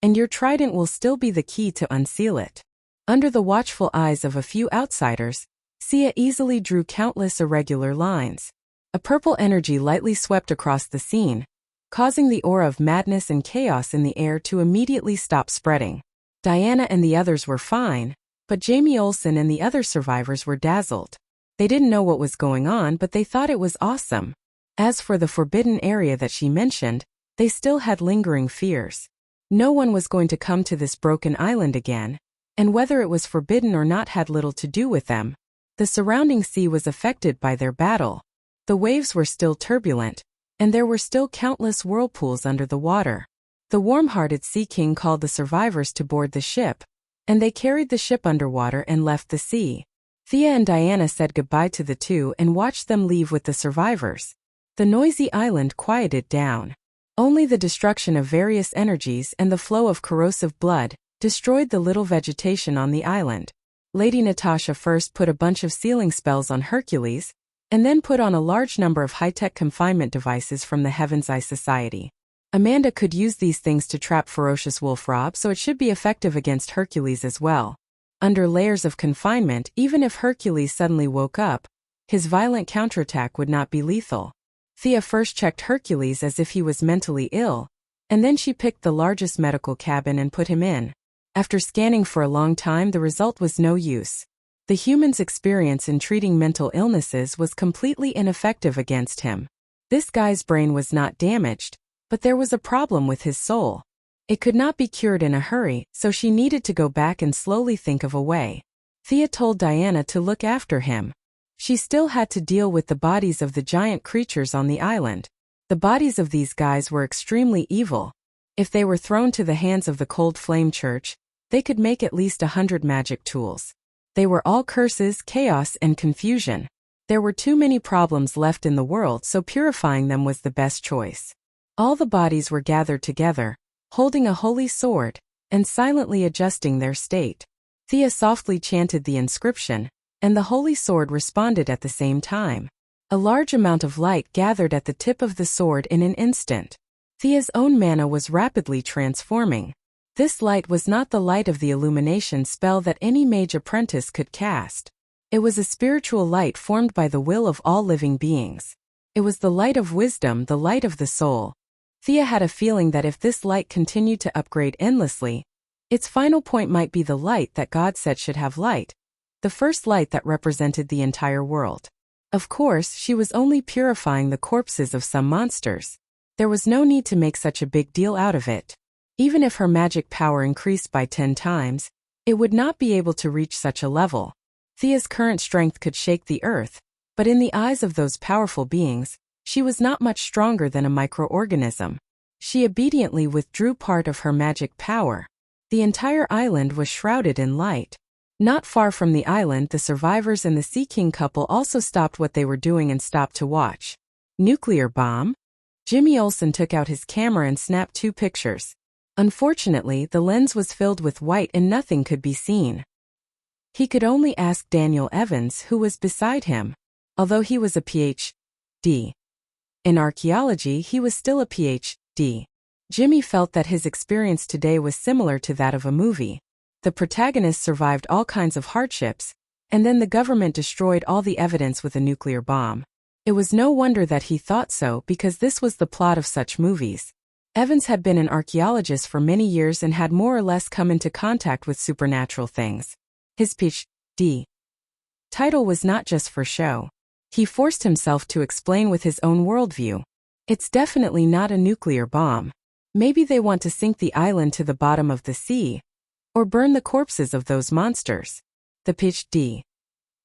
and your trident will still be the key to unseal it. Under the watchful eyes of a few outsiders, Sia easily drew countless irregular lines. A purple energy lightly swept across the scene, causing the aura of madness and chaos in the air to immediately stop spreading. Diana and the others were fine, but Jamie Olsen and the other survivors were dazzled. They didn't know what was going on, but they thought it was awesome. As for the forbidden area that she mentioned, they still had lingering fears. No one was going to come to this broken island again, and whether it was forbidden or not had little to do with them. The surrounding sea was affected by their battle. The waves were still turbulent, and there were still countless whirlpools under the water. The warm-hearted Sea King called the survivors to board the ship, and they carried the ship underwater and left the sea. Thea and Diana said goodbye to the two and watched them leave with the survivors. The noisy island quieted down. Only the destruction of various energies and the flow of corrosive blood destroyed the little vegetation on the island. Lady Natasha first put a bunch of sealing spells on Hercules, and then put on a large number of high-tech confinement devices from the Heaven's Eye Society. Amanda could use these things to trap ferocious wolf Rob, so it should be effective against Hercules as well. Under layers of confinement, even if Hercules suddenly woke up, his violent counterattack would not be lethal. Thea first checked Hercules as if he was mentally ill, and then she picked the largest medical cabin and put him in. After scanning for a long time, the result was no use. The human's experience in treating mental illnesses was completely ineffective against him. This guy's brain was not damaged, but there was a problem with his soul. It could not be cured in a hurry, so she needed to go back and slowly think of a way. Thea told Diana to look after him. She still had to deal with the bodies of the giant creatures on the island. The bodies of these guys were extremely evil. If they were thrown to the hands of the Cold Flame Church, they could make at least 100 magic tools. They were all curses, chaos, and confusion. There were too many problems left in the world, so purifying them was the best choice. All the bodies were gathered together, holding a holy sword, and silently adjusting their state. Thea softly chanted the inscription, and the holy sword responded at the same time. A large amount of light gathered at the tip of the sword in an instant. Thea's own mana was rapidly transforming. This light was not the light of the illumination spell that any mage apprentice could cast. It was a spiritual light formed by the will of all living beings. It was the light of wisdom, the light of the soul. Thea had a feeling that if this light continued to upgrade endlessly, its final point might be the light that God said should have light, the first light that represented the entire world. Of course, she was only purifying the corpses of some monsters. There was no need to make such a big deal out of it. Even if her magic power increased by 10 times, it would not be able to reach such a level. Thea's current strength could shake the earth, but in the eyes of those powerful beings, she was not much stronger than a microorganism. She obediently withdrew part of her magic power. The entire island was shrouded in light. Not far from the island, the survivors and the Sea King couple also stopped what they were doing and stopped to watch. Nuclear bomb? Jimmy Olsen took out his camera and snapped 2 pictures. Unfortunately, the lens was filled with white and nothing could be seen. He could only ask Daniel Evans, who was beside him. Although he was a Ph.D. in archaeology, he was still a Ph.D. Jimmy felt that his experience today was similar to that of a movie. The protagonist survived all kinds of hardships, and then the government destroyed all the evidence with a nuclear bomb. It was no wonder that he thought so, because this was the plot of such movies. Evans had been an archaeologist for many years and had more or less come into contact with supernatural things. His Ph.D. title was not just for show. He forced himself to explain with his own worldview. It's definitely not a nuclear bomb. Maybe they want to sink the island to the bottom of the sea, or burn the corpses of those monsters. The Ph.D.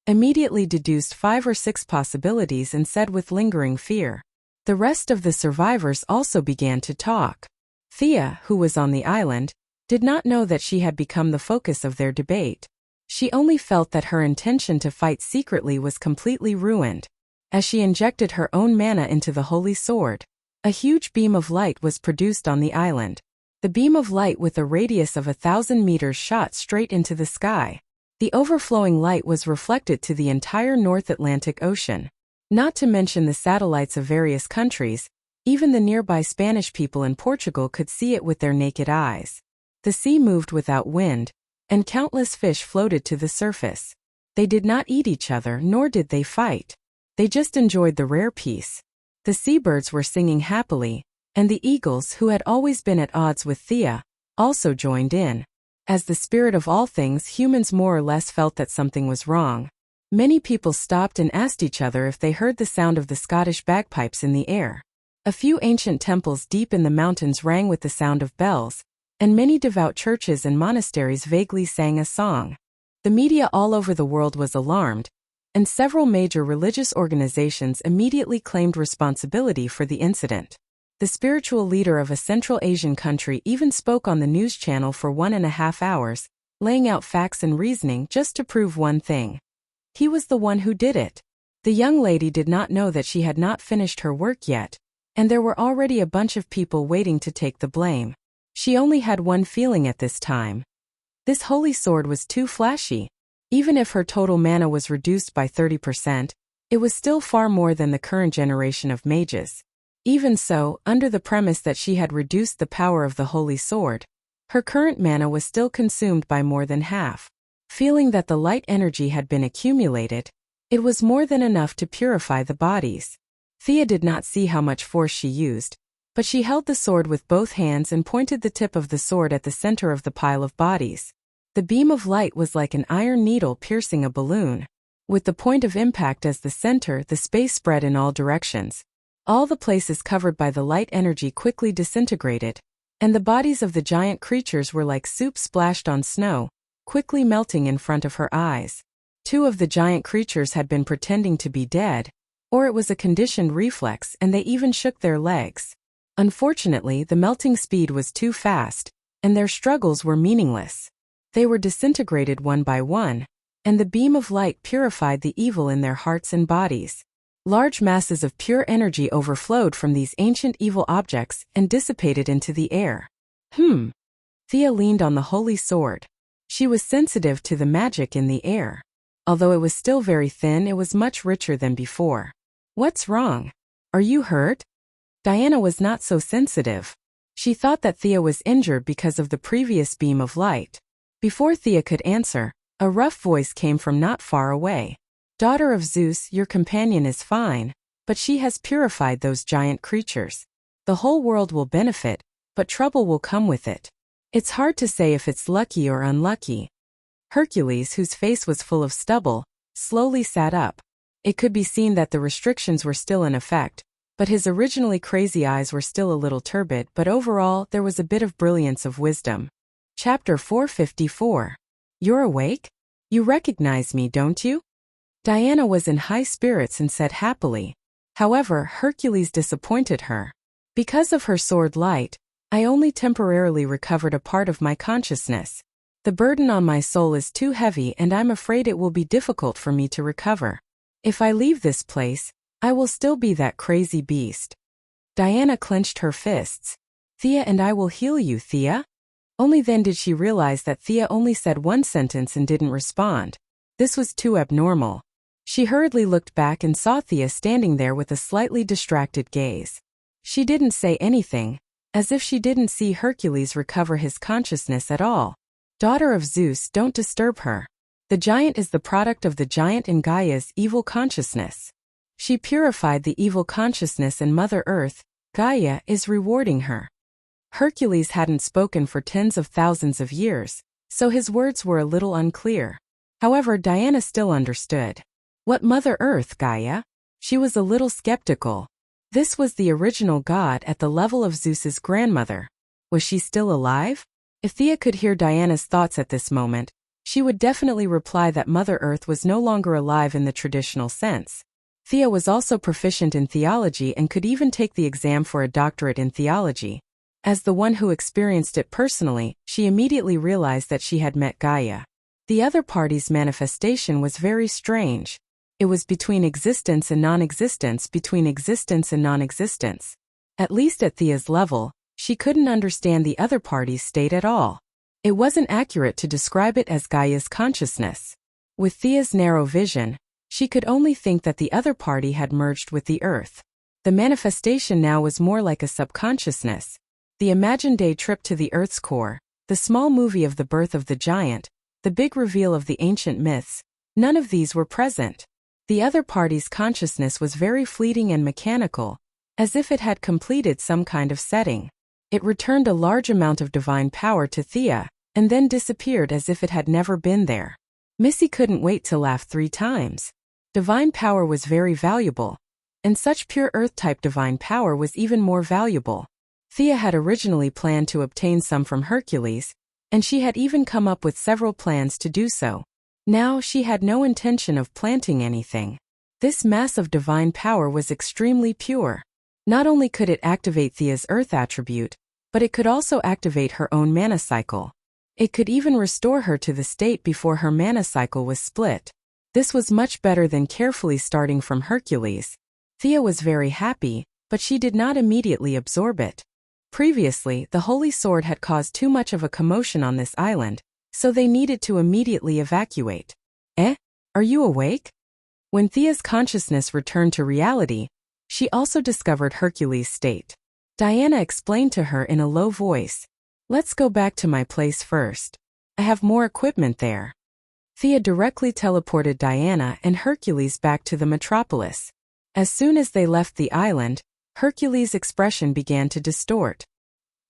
immediately deduced 5 or 6 possibilities and said with lingering fear. The rest of the survivors also began to talk. Thea, who was on the island, did not know that she had become the focus of their debate. She only felt that her intention to fight secretly was completely ruined. As she injected her own mana into the holy sword, a huge beam of light was produced on the island. The beam of light with a radius of 1,000 meters shot straight into the sky. The overflowing light was reflected to the entire North Atlantic Ocean. Not to mention the satellites of various countries, even the nearby Spanish people in Portugal could see it with their naked eyes. The sea moved without wind, and countless fish floated to the surface. They did not eat each other, nor did they fight. They just enjoyed the rare peace. The seabirds were singing happily, and the eagles, who had always been at odds with Thea, also joined in. As the spirit of all things, humans more or less felt that something was wrong. Many people stopped and asked each other if they heard the sound of the Scottish bagpipes in the air. A few ancient temples deep in the mountains rang with the sound of bells, and many devout churches and monasteries vaguely sang a song. The media all over the world was alarmed, and several major religious organizations immediately claimed responsibility for the incident. The spiritual leader of a Central Asian country even spoke on the news channel for 1.5 hours, laying out facts and reasoning just to prove one thing. He was the one who did it. The young lady did not know that she had not finished her work yet, and there were already a bunch of people waiting to take the blame. She only had one feeling at this time. This holy sword was too flashy. Even if her total mana was reduced by 30%, it was still far more than the current generation of mages. Even so, under the premise that she had reduced the power of the holy sword, her current mana was still consumed by more than half. Feeling that the light energy had been accumulated, it was more than enough to purify the bodies. Thea did not see how much force she used, but she held the sword with both hands and pointed the tip of the sword at the center of the pile of bodies. The beam of light was like an iron needle piercing a balloon. With the point of impact as the center, the space spread in all directions. All the places covered by the light energy quickly disintegrated, and the bodies of the giant creatures were like soup splashed on snow, quickly melting in front of her eyes. 2 of the giant creatures had been pretending to be dead, or it was a conditioned reflex, and they even shook their legs. Unfortunately, the melting speed was too fast, and their struggles were meaningless. They were disintegrated one by one, and the beam of light purified the evil in their hearts and bodies. Large masses of pure energy overflowed from these ancient evil objects and dissipated into the air. Thea leaned on the holy sword. She was sensitive to the magic in the air. Although it was still very thin, it was much richer than before. What's wrong? Are you hurt? Diana was not so sensitive. She thought that Thea was injured because of the previous beam of light. Before Thea could answer, A rough voice came from not far away. Daughter of Zeus, your companion is fine, but she has purified those giant creatures. The whole world will benefit, but trouble will come with it. It's hard to say if it's lucky or unlucky. Hercules, whose face was full of stubble, slowly sat up. It could be seen that the restrictions were still in effect, but his originally crazy eyes were still a little turbid, but overall there was a bit of brilliance of wisdom. Chapter 454. You're awake? You recognize me, don't you? Diana was in high spirits and said happily. However, Hercules disappointed her. Because of her sword light, I only temporarily recovered a part of my consciousness. The burden on my soul is too heavy and I'm afraid it will be difficult for me to recover. If I leave this place, I will still be that crazy beast. Diana clenched her fists. Thea and I will heal you, Thea. Only then did she realize that Thea only said one sentence and didn't respond. This was too abnormal. She hurriedly looked back and saw Thea standing there with a slightly distracted gaze. She didn't say anything, as if she didn't see Hercules recover his consciousness at all. Daughter of Zeus, don't disturb her. The giant is the product of the giant and Gaia's evil consciousness. She purified the evil consciousness and Mother Earth, Gaia, is rewarding her. Hercules hadn't spoken for tens of thousands of years, so his words were a little unclear. However, Diana still understood. What Mother Earth, Gaia? She was a little skeptical. This was the original god at the level of Zeus's grandmother. Was she still alive? If Thea could hear Diana's thoughts at this moment, she would definitely reply that Mother Earth was no longer alive in the traditional sense. Thea was also proficient in theology and could even take the exam for a doctorate in theology. As the one who experienced it personally, she immediately realized that she had met Gaia. The other party's manifestation was very strange. It was between existence and non-existence, between existence and non-existence. At least at Thea's level, she couldn't understand the other party's state at all. It wasn't accurate to describe it as Gaia's consciousness. With Thea's narrow vision, she could only think that the other party had merged with the Earth. The manifestation now was more like a subconsciousness. The imagined day trip to the Earth's core, the small movie of the birth of the giant, the big reveal of the ancient myths, none of these were present. The other party's consciousness was very fleeting and mechanical, as if it had completed some kind of setting. It returned a large amount of divine power to Thea, and then disappeared as if it had never been there. Missy couldn't wait to laugh 3 times. Divine power was very valuable, and such pure Earth-type divine power was even more valuable. Thea had originally planned to obtain some from Hercules, and she had even come up with several plans to do so. Now she had no intention of planting anything. This mass of divine power was extremely pure. Not only could it activate Thea's Earth attribute, but it could also activate her own mana cycle. It could even restore her to the state before her mana cycle was split. This was much better than carefully starting from Hercules. Thea was very happy, but she did not immediately absorb it. Previously, the Holy Sword had caused too much of a commotion on this island, so they needed to immediately evacuate. Are you awake? When Thea's consciousness returned to reality, she also discovered Hercules' state. Diana explained to her in a low voice, "Let's go back to my place first. I have more equipment there." Thea directly teleported Diana and Hercules back to the metropolis. As soon as they left the island, Hercules' expression began to distort.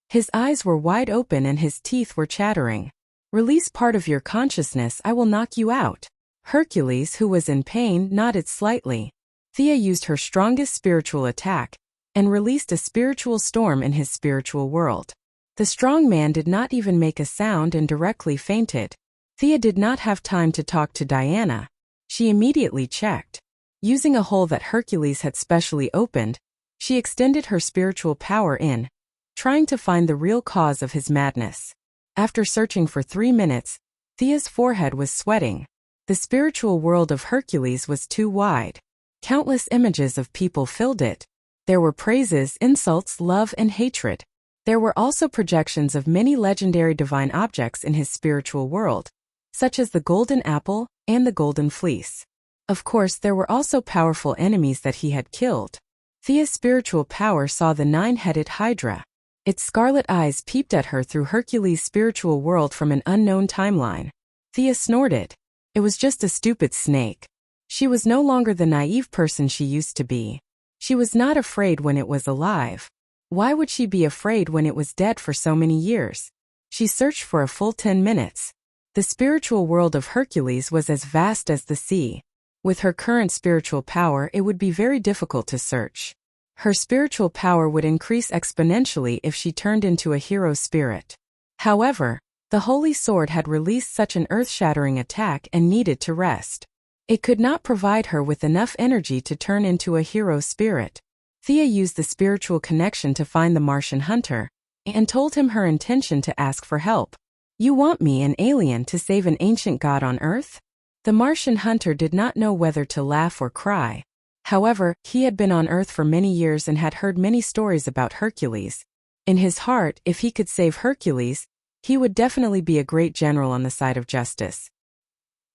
His eyes were wide open and his teeth were chattering. "Release part of your consciousness, I will knock you out." Hercules, who was in pain, nodded slightly. Thea used her strongest spiritual attack and released a spiritual storm in his spiritual world. The strong man did not even make a sound and directly fainted. Thea did not have time to talk to Diana. She immediately checked. Using a hole that Hercules had specially opened, she extended her spiritual power in, trying to find the real cause of his madness. After searching for 3 minutes, Thea's forehead was sweating. The spiritual world of Hercules was too wide. Countless images of people filled it. There were praises, insults, love, and hatred. There were also projections of many legendary divine objects in his spiritual world, such as the golden apple and the golden fleece. Of course, there were also powerful enemies that he had killed. Thea's spiritual power saw the 9-headed Hydra. Its scarlet eyes peeped at her through Hercules' spiritual world from an unknown timeline. Thea snorted. It was just a stupid snake. She was no longer the naive person she used to be. She was not afraid when it was alive. Why would she be afraid when it was dead for so many years? She searched for a full 10 minutes. The spiritual world of Hercules was as vast as the sea. With her current spiritual power, it would be very difficult to search. Her spiritual power would increase exponentially if she turned into a hero spirit. However, the Holy Sword had released such an earth-shattering attack and needed to rest. It could not provide her with enough energy to turn into a hero spirit. Thea used the spiritual connection to find the Martian hunter, and told him her intention to ask for help. You want me, an alien, to save an ancient god on Earth? The Martian hunter did not know whether to laugh or cry. However, he had been on Earth for many years and had heard many stories about Hercules. In his heart, if he could save Hercules, he would definitely be a great general on the side of justice.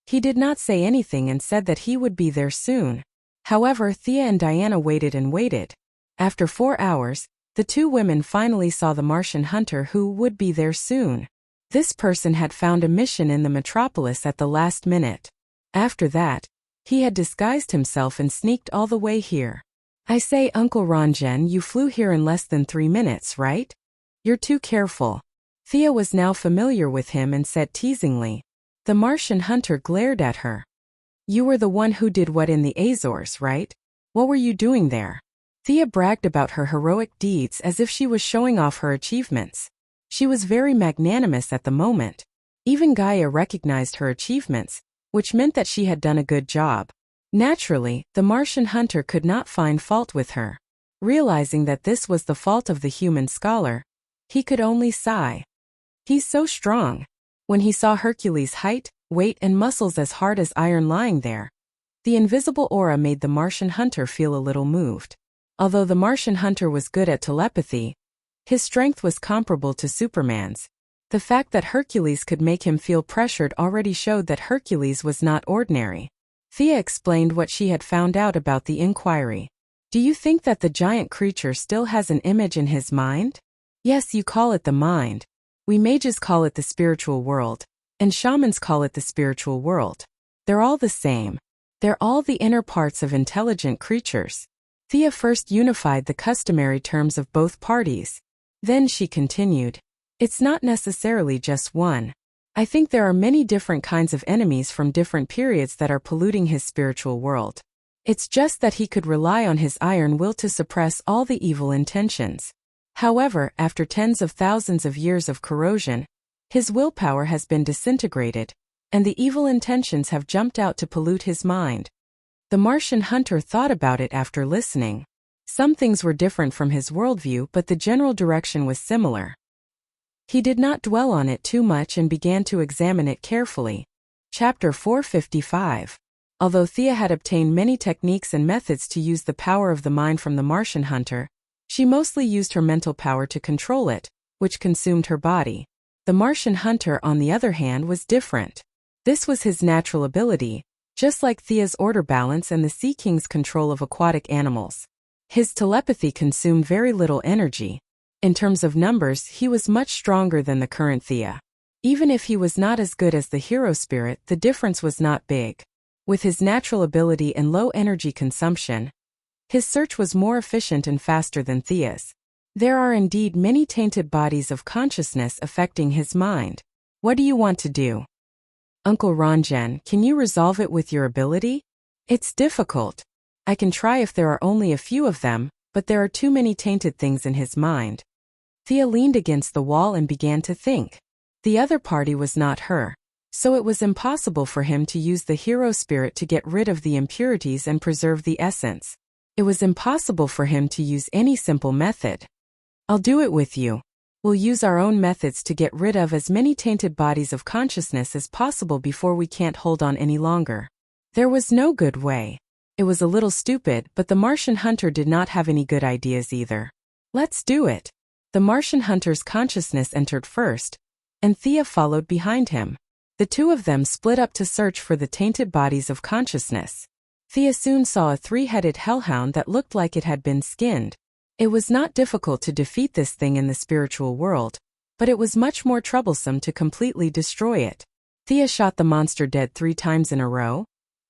He did not say anything and said that he would be there soon. However, Thea and Diana waited and waited. After 4 hours, the two women finally saw the Martian hunter who would be there soon. This person had found a mission in the metropolis at the last minute. After that, he had disguised himself and sneaked all the way here. I say, Uncle Ranjan, you flew here in less than 3 minutes, right? You're too careful. Thea was now familiar with him and said teasingly. The Martian hunter glared at her. You were the one who did what in the Azores, right? What were you doing there? Thea bragged about her heroic deeds as if she was showing off her achievements. She was very magnanimous at the moment. Even Gaia recognized her achievements, which meant that she had done a good job. Naturally, the Martian hunter could not find fault with her. Realizing that this was the fault of the human scholar, he could only sigh. He's so strong. When he saw Hercules' height, weight and muscles as hard as iron lying there, the invisible aura made the Martian hunter feel a little moved. Although the Martian hunter was good at telepathy, his strength was comparable to Superman's. The fact that Hercules could make him feel pressured already showed that Hercules was not ordinary. Thea explained what she had found out about the inquiry. Do you think that the giant creature still has an image in his mind? Yes, you call it the mind. We mages call it the spiritual world, and shamans call it the spiritual world. They're all the same. They're all the inner parts of intelligent creatures. Thea first unified the customary terms of both parties. Then she continued. It's not necessarily just one. I think there are many different kinds of enemies from different periods that are polluting his spiritual world. It's just that he could rely on his iron will to suppress all the evil intentions. However, after tens of thousands of years of corrosion, his willpower has been disintegrated, and the evil intentions have jumped out to pollute his mind. The Martian hunter thought about it after listening. Some things were different from his worldview, but the general direction was similar. He did not dwell on it too much and began to examine it carefully. Chapter 455. Although Thea had obtained many techniques and methods to use the power of the mind from the Martian hunter, she mostly used her mental power to control it, which consumed her body. The Martian hunter, on the other hand, was different. This was his natural ability, just like Thea's order balance and the Sea King's control of aquatic animals. His telepathy consumed very little energy. In terms of numbers, he was much stronger than the current Thea. Even if he was not as good as the hero spirit, the difference was not big. With his natural ability and low energy consumption, his search was more efficient and faster than Thea's. There are indeed many tainted bodies of consciousness affecting his mind. What do you want to do? Uncle Ranjan, can you resolve it with your ability? It's difficult. I can try if there are only a few of them, but there are too many tainted things in his mind. Thea leaned against the wall and began to think. The other party was not her, so it was impossible for him to use the hero spirit to get rid of the impurities and preserve the essence. It was impossible for him to use any simple method. I'll do it with you. We'll use our own methods to get rid of as many tainted bodies of consciousness as possible before we can't hold on any longer. There was no good way. It was a little stupid, but the Martian hunter did not have any good ideas either. Let's do it. The Martian hunter's consciousness entered first, and Thea followed behind him. The two of them split up to search for the tainted bodies of consciousness. Thea soon saw a three-headed hellhound that looked like it had been skinned. It was not difficult to defeat this thing in the spiritual world, but it was much more troublesome to completely destroy it. Thea shot the monster dead 3 times in a row,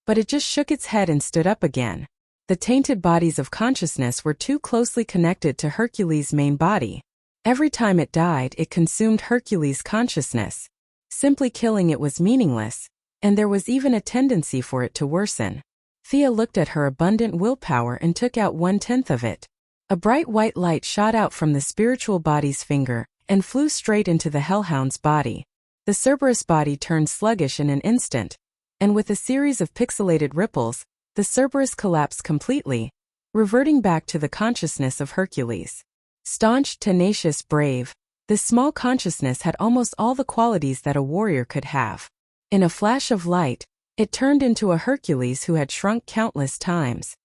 but it just shook its head and stood up again. The tainted bodies of consciousness were too closely connected to Hercules' main body. Every time it died, it consumed Hercules' consciousness. Simply killing it was meaningless, and there was even a tendency for it to worsen. Thea looked at her abundant willpower and took out 1/10 of it. A bright white light shot out from the spiritual body's finger and flew straight into the hellhound's body. The Cerberus body turned sluggish in an instant, and with a series of pixelated ripples, the Cerberus collapsed completely, reverting back to the consciousness of Hercules. Staunch, tenacious, brave, this small consciousness had almost all the qualities that a warrior could have. In a flash of light, it turned into a Hercules who had shrunk countless times.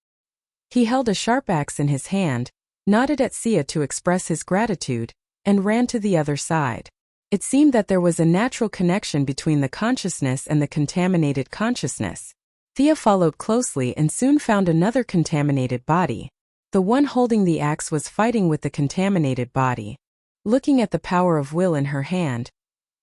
He held a sharp axe in his hand, nodded at Sia to express his gratitude, and ran to the other side. It seemed that there was a natural connection between the consciousness and the contaminated consciousness. Thea followed closely and soon found another contaminated body. The one holding the axe was fighting with the contaminated body. Looking at the power of will in her hand,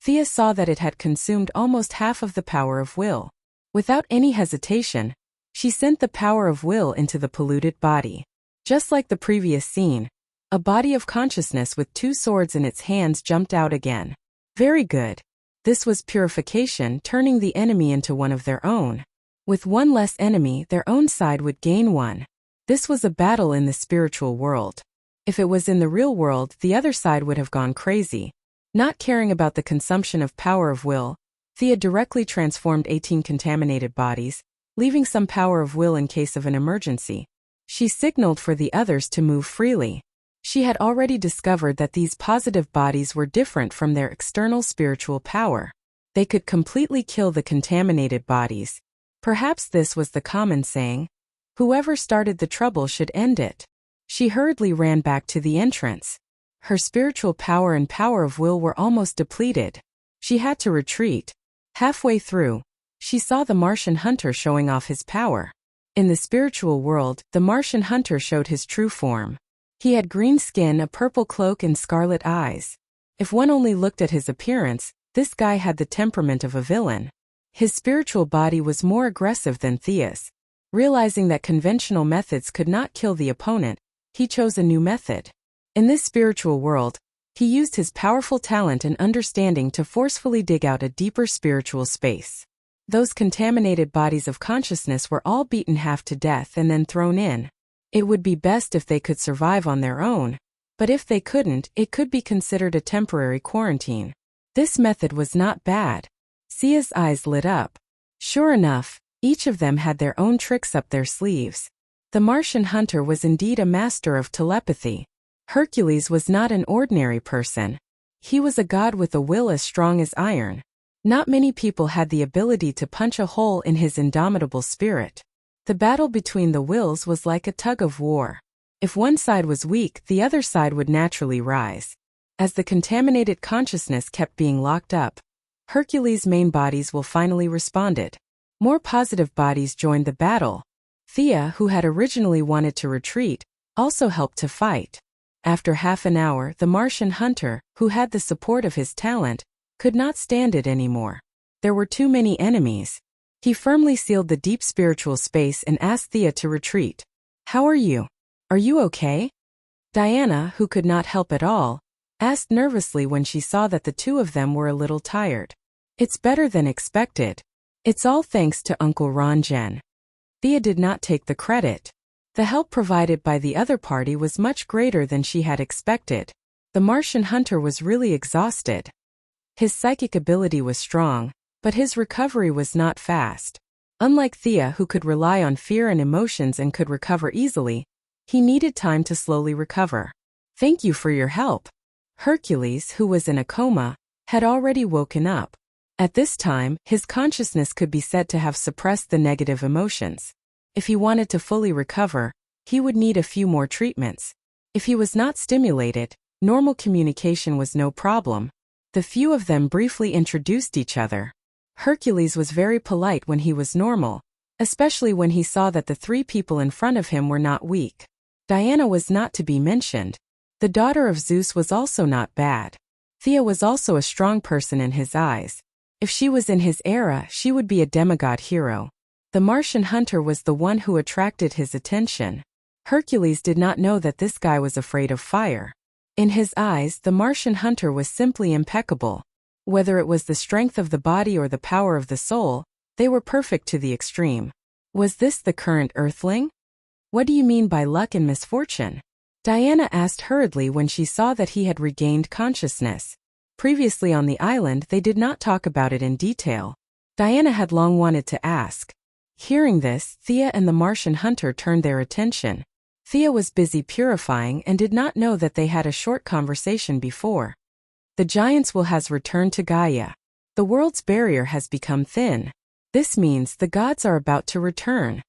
Thea saw that it had consumed almost half of the power of will. Without any hesitation, she sent the power of will into the polluted body. Just like the previous scene, a body of consciousness with 2 swords in its hands jumped out again. Very good. This was purification, turning the enemy into one of their own. With one less enemy, their own side would gain one. This was a battle in the spiritual world. If it was in the real world, the other side would have gone crazy. Not caring about the consumption of power of will, Thea directly transformed 18 contaminated bodies, leaving some power of will in case of an emergency. She signaled for the others to move freely. She had already discovered that these positive bodies were different from their external spiritual power. They could completely kill the contaminated bodies. Perhaps this was the common saying, whoever started the trouble should end it. She hurriedly ran back to the entrance. Her spiritual power and power of will were almost depleted. She had to retreat. Halfway through, she saw the Martian hunter showing off his power. In the spiritual world, the Martian hunter showed his true form. He had green skin, a purple cloak, and scarlet eyes. If one only looked at his appearance, this guy had the temperament of a villain. His spiritual body was more aggressive than Thea's. Realizing that conventional methods could not kill the opponent, he chose a new method. In this spiritual world, he used his powerful talent and understanding to forcefully dig out a deeper spiritual space. Those contaminated bodies of consciousness were all beaten half to death and then thrown in. It would be best if they could survive on their own, but if they couldn't, it could be considered a temporary quarantine. This method was not bad. Sia's eyes lit up. Sure enough, each of them had their own tricks up their sleeves. The Martian hunter was indeed a master of telepathy. Hercules was not an ordinary person. He was a god with a will as strong as iron. Not many people had the ability to punch a hole in his indomitable spirit. The battle between the wills was like a tug of war. If one side was weak, the other side would naturally rise. As the contaminated consciousness kept being locked up, Hercules' main bodies finally responded. More positive bodies joined the battle. Thea, who had originally wanted to retreat, also helped to fight. After half an hour, the Martian hunter, who had the support of his talent, could not stand it anymore. There were too many enemies. He firmly sealed the deep spiritual space and asked Thea to retreat. "How are you? Are you okay?" Diana, who could not help at all, asked nervously when she saw that the two of them were a little tired. "It's better than expected. It's all thanks to Uncle Ranjan." Thea did not take the credit. The help provided by the other party was much greater than she had expected. The Martian hunter was really exhausted. His psychic ability was strong, but his recovery was not fast. Unlike Thea, who could rely on fear and emotions and could recover easily, he needed time to slowly recover. "Thank you for your help." Hercules, who was in a coma, had already woken up. At this time, his consciousness could be said to have suppressed the negative emotions. If he wanted to fully recover, he would need a few more treatments. If he was not stimulated, normal communication was no problem. The few of them briefly introduced each other. Hercules was very polite when he was normal, especially when he saw that the 3 people in front of him were not weak. Diana was not to be mentioned. The daughter of Zeus was also not bad. Thea was also a strong person in his eyes. If she was in his era, she would be a demigod hero. The Martian hunter was the one who attracted his attention. Hercules did not know that this guy was afraid of fire. In his eyes, the Martian hunter was simply impeccable. Whether it was the strength of the body or the power of the soul, they were perfect to the extreme. Was this the current Earthling? What do you mean by luck and misfortune? Diana asked hurriedly when she saw that he had regained consciousness. Previously on the island, they did not talk about it in detail. Diana had long wanted to ask. Hearing this, Thea and the Martian hunter turned their attention. Thea was busy purifying and did not know that they had a short conversation before. The giant's will has returned to Gaia. The world's barrier has become thin. This means the gods are about to return.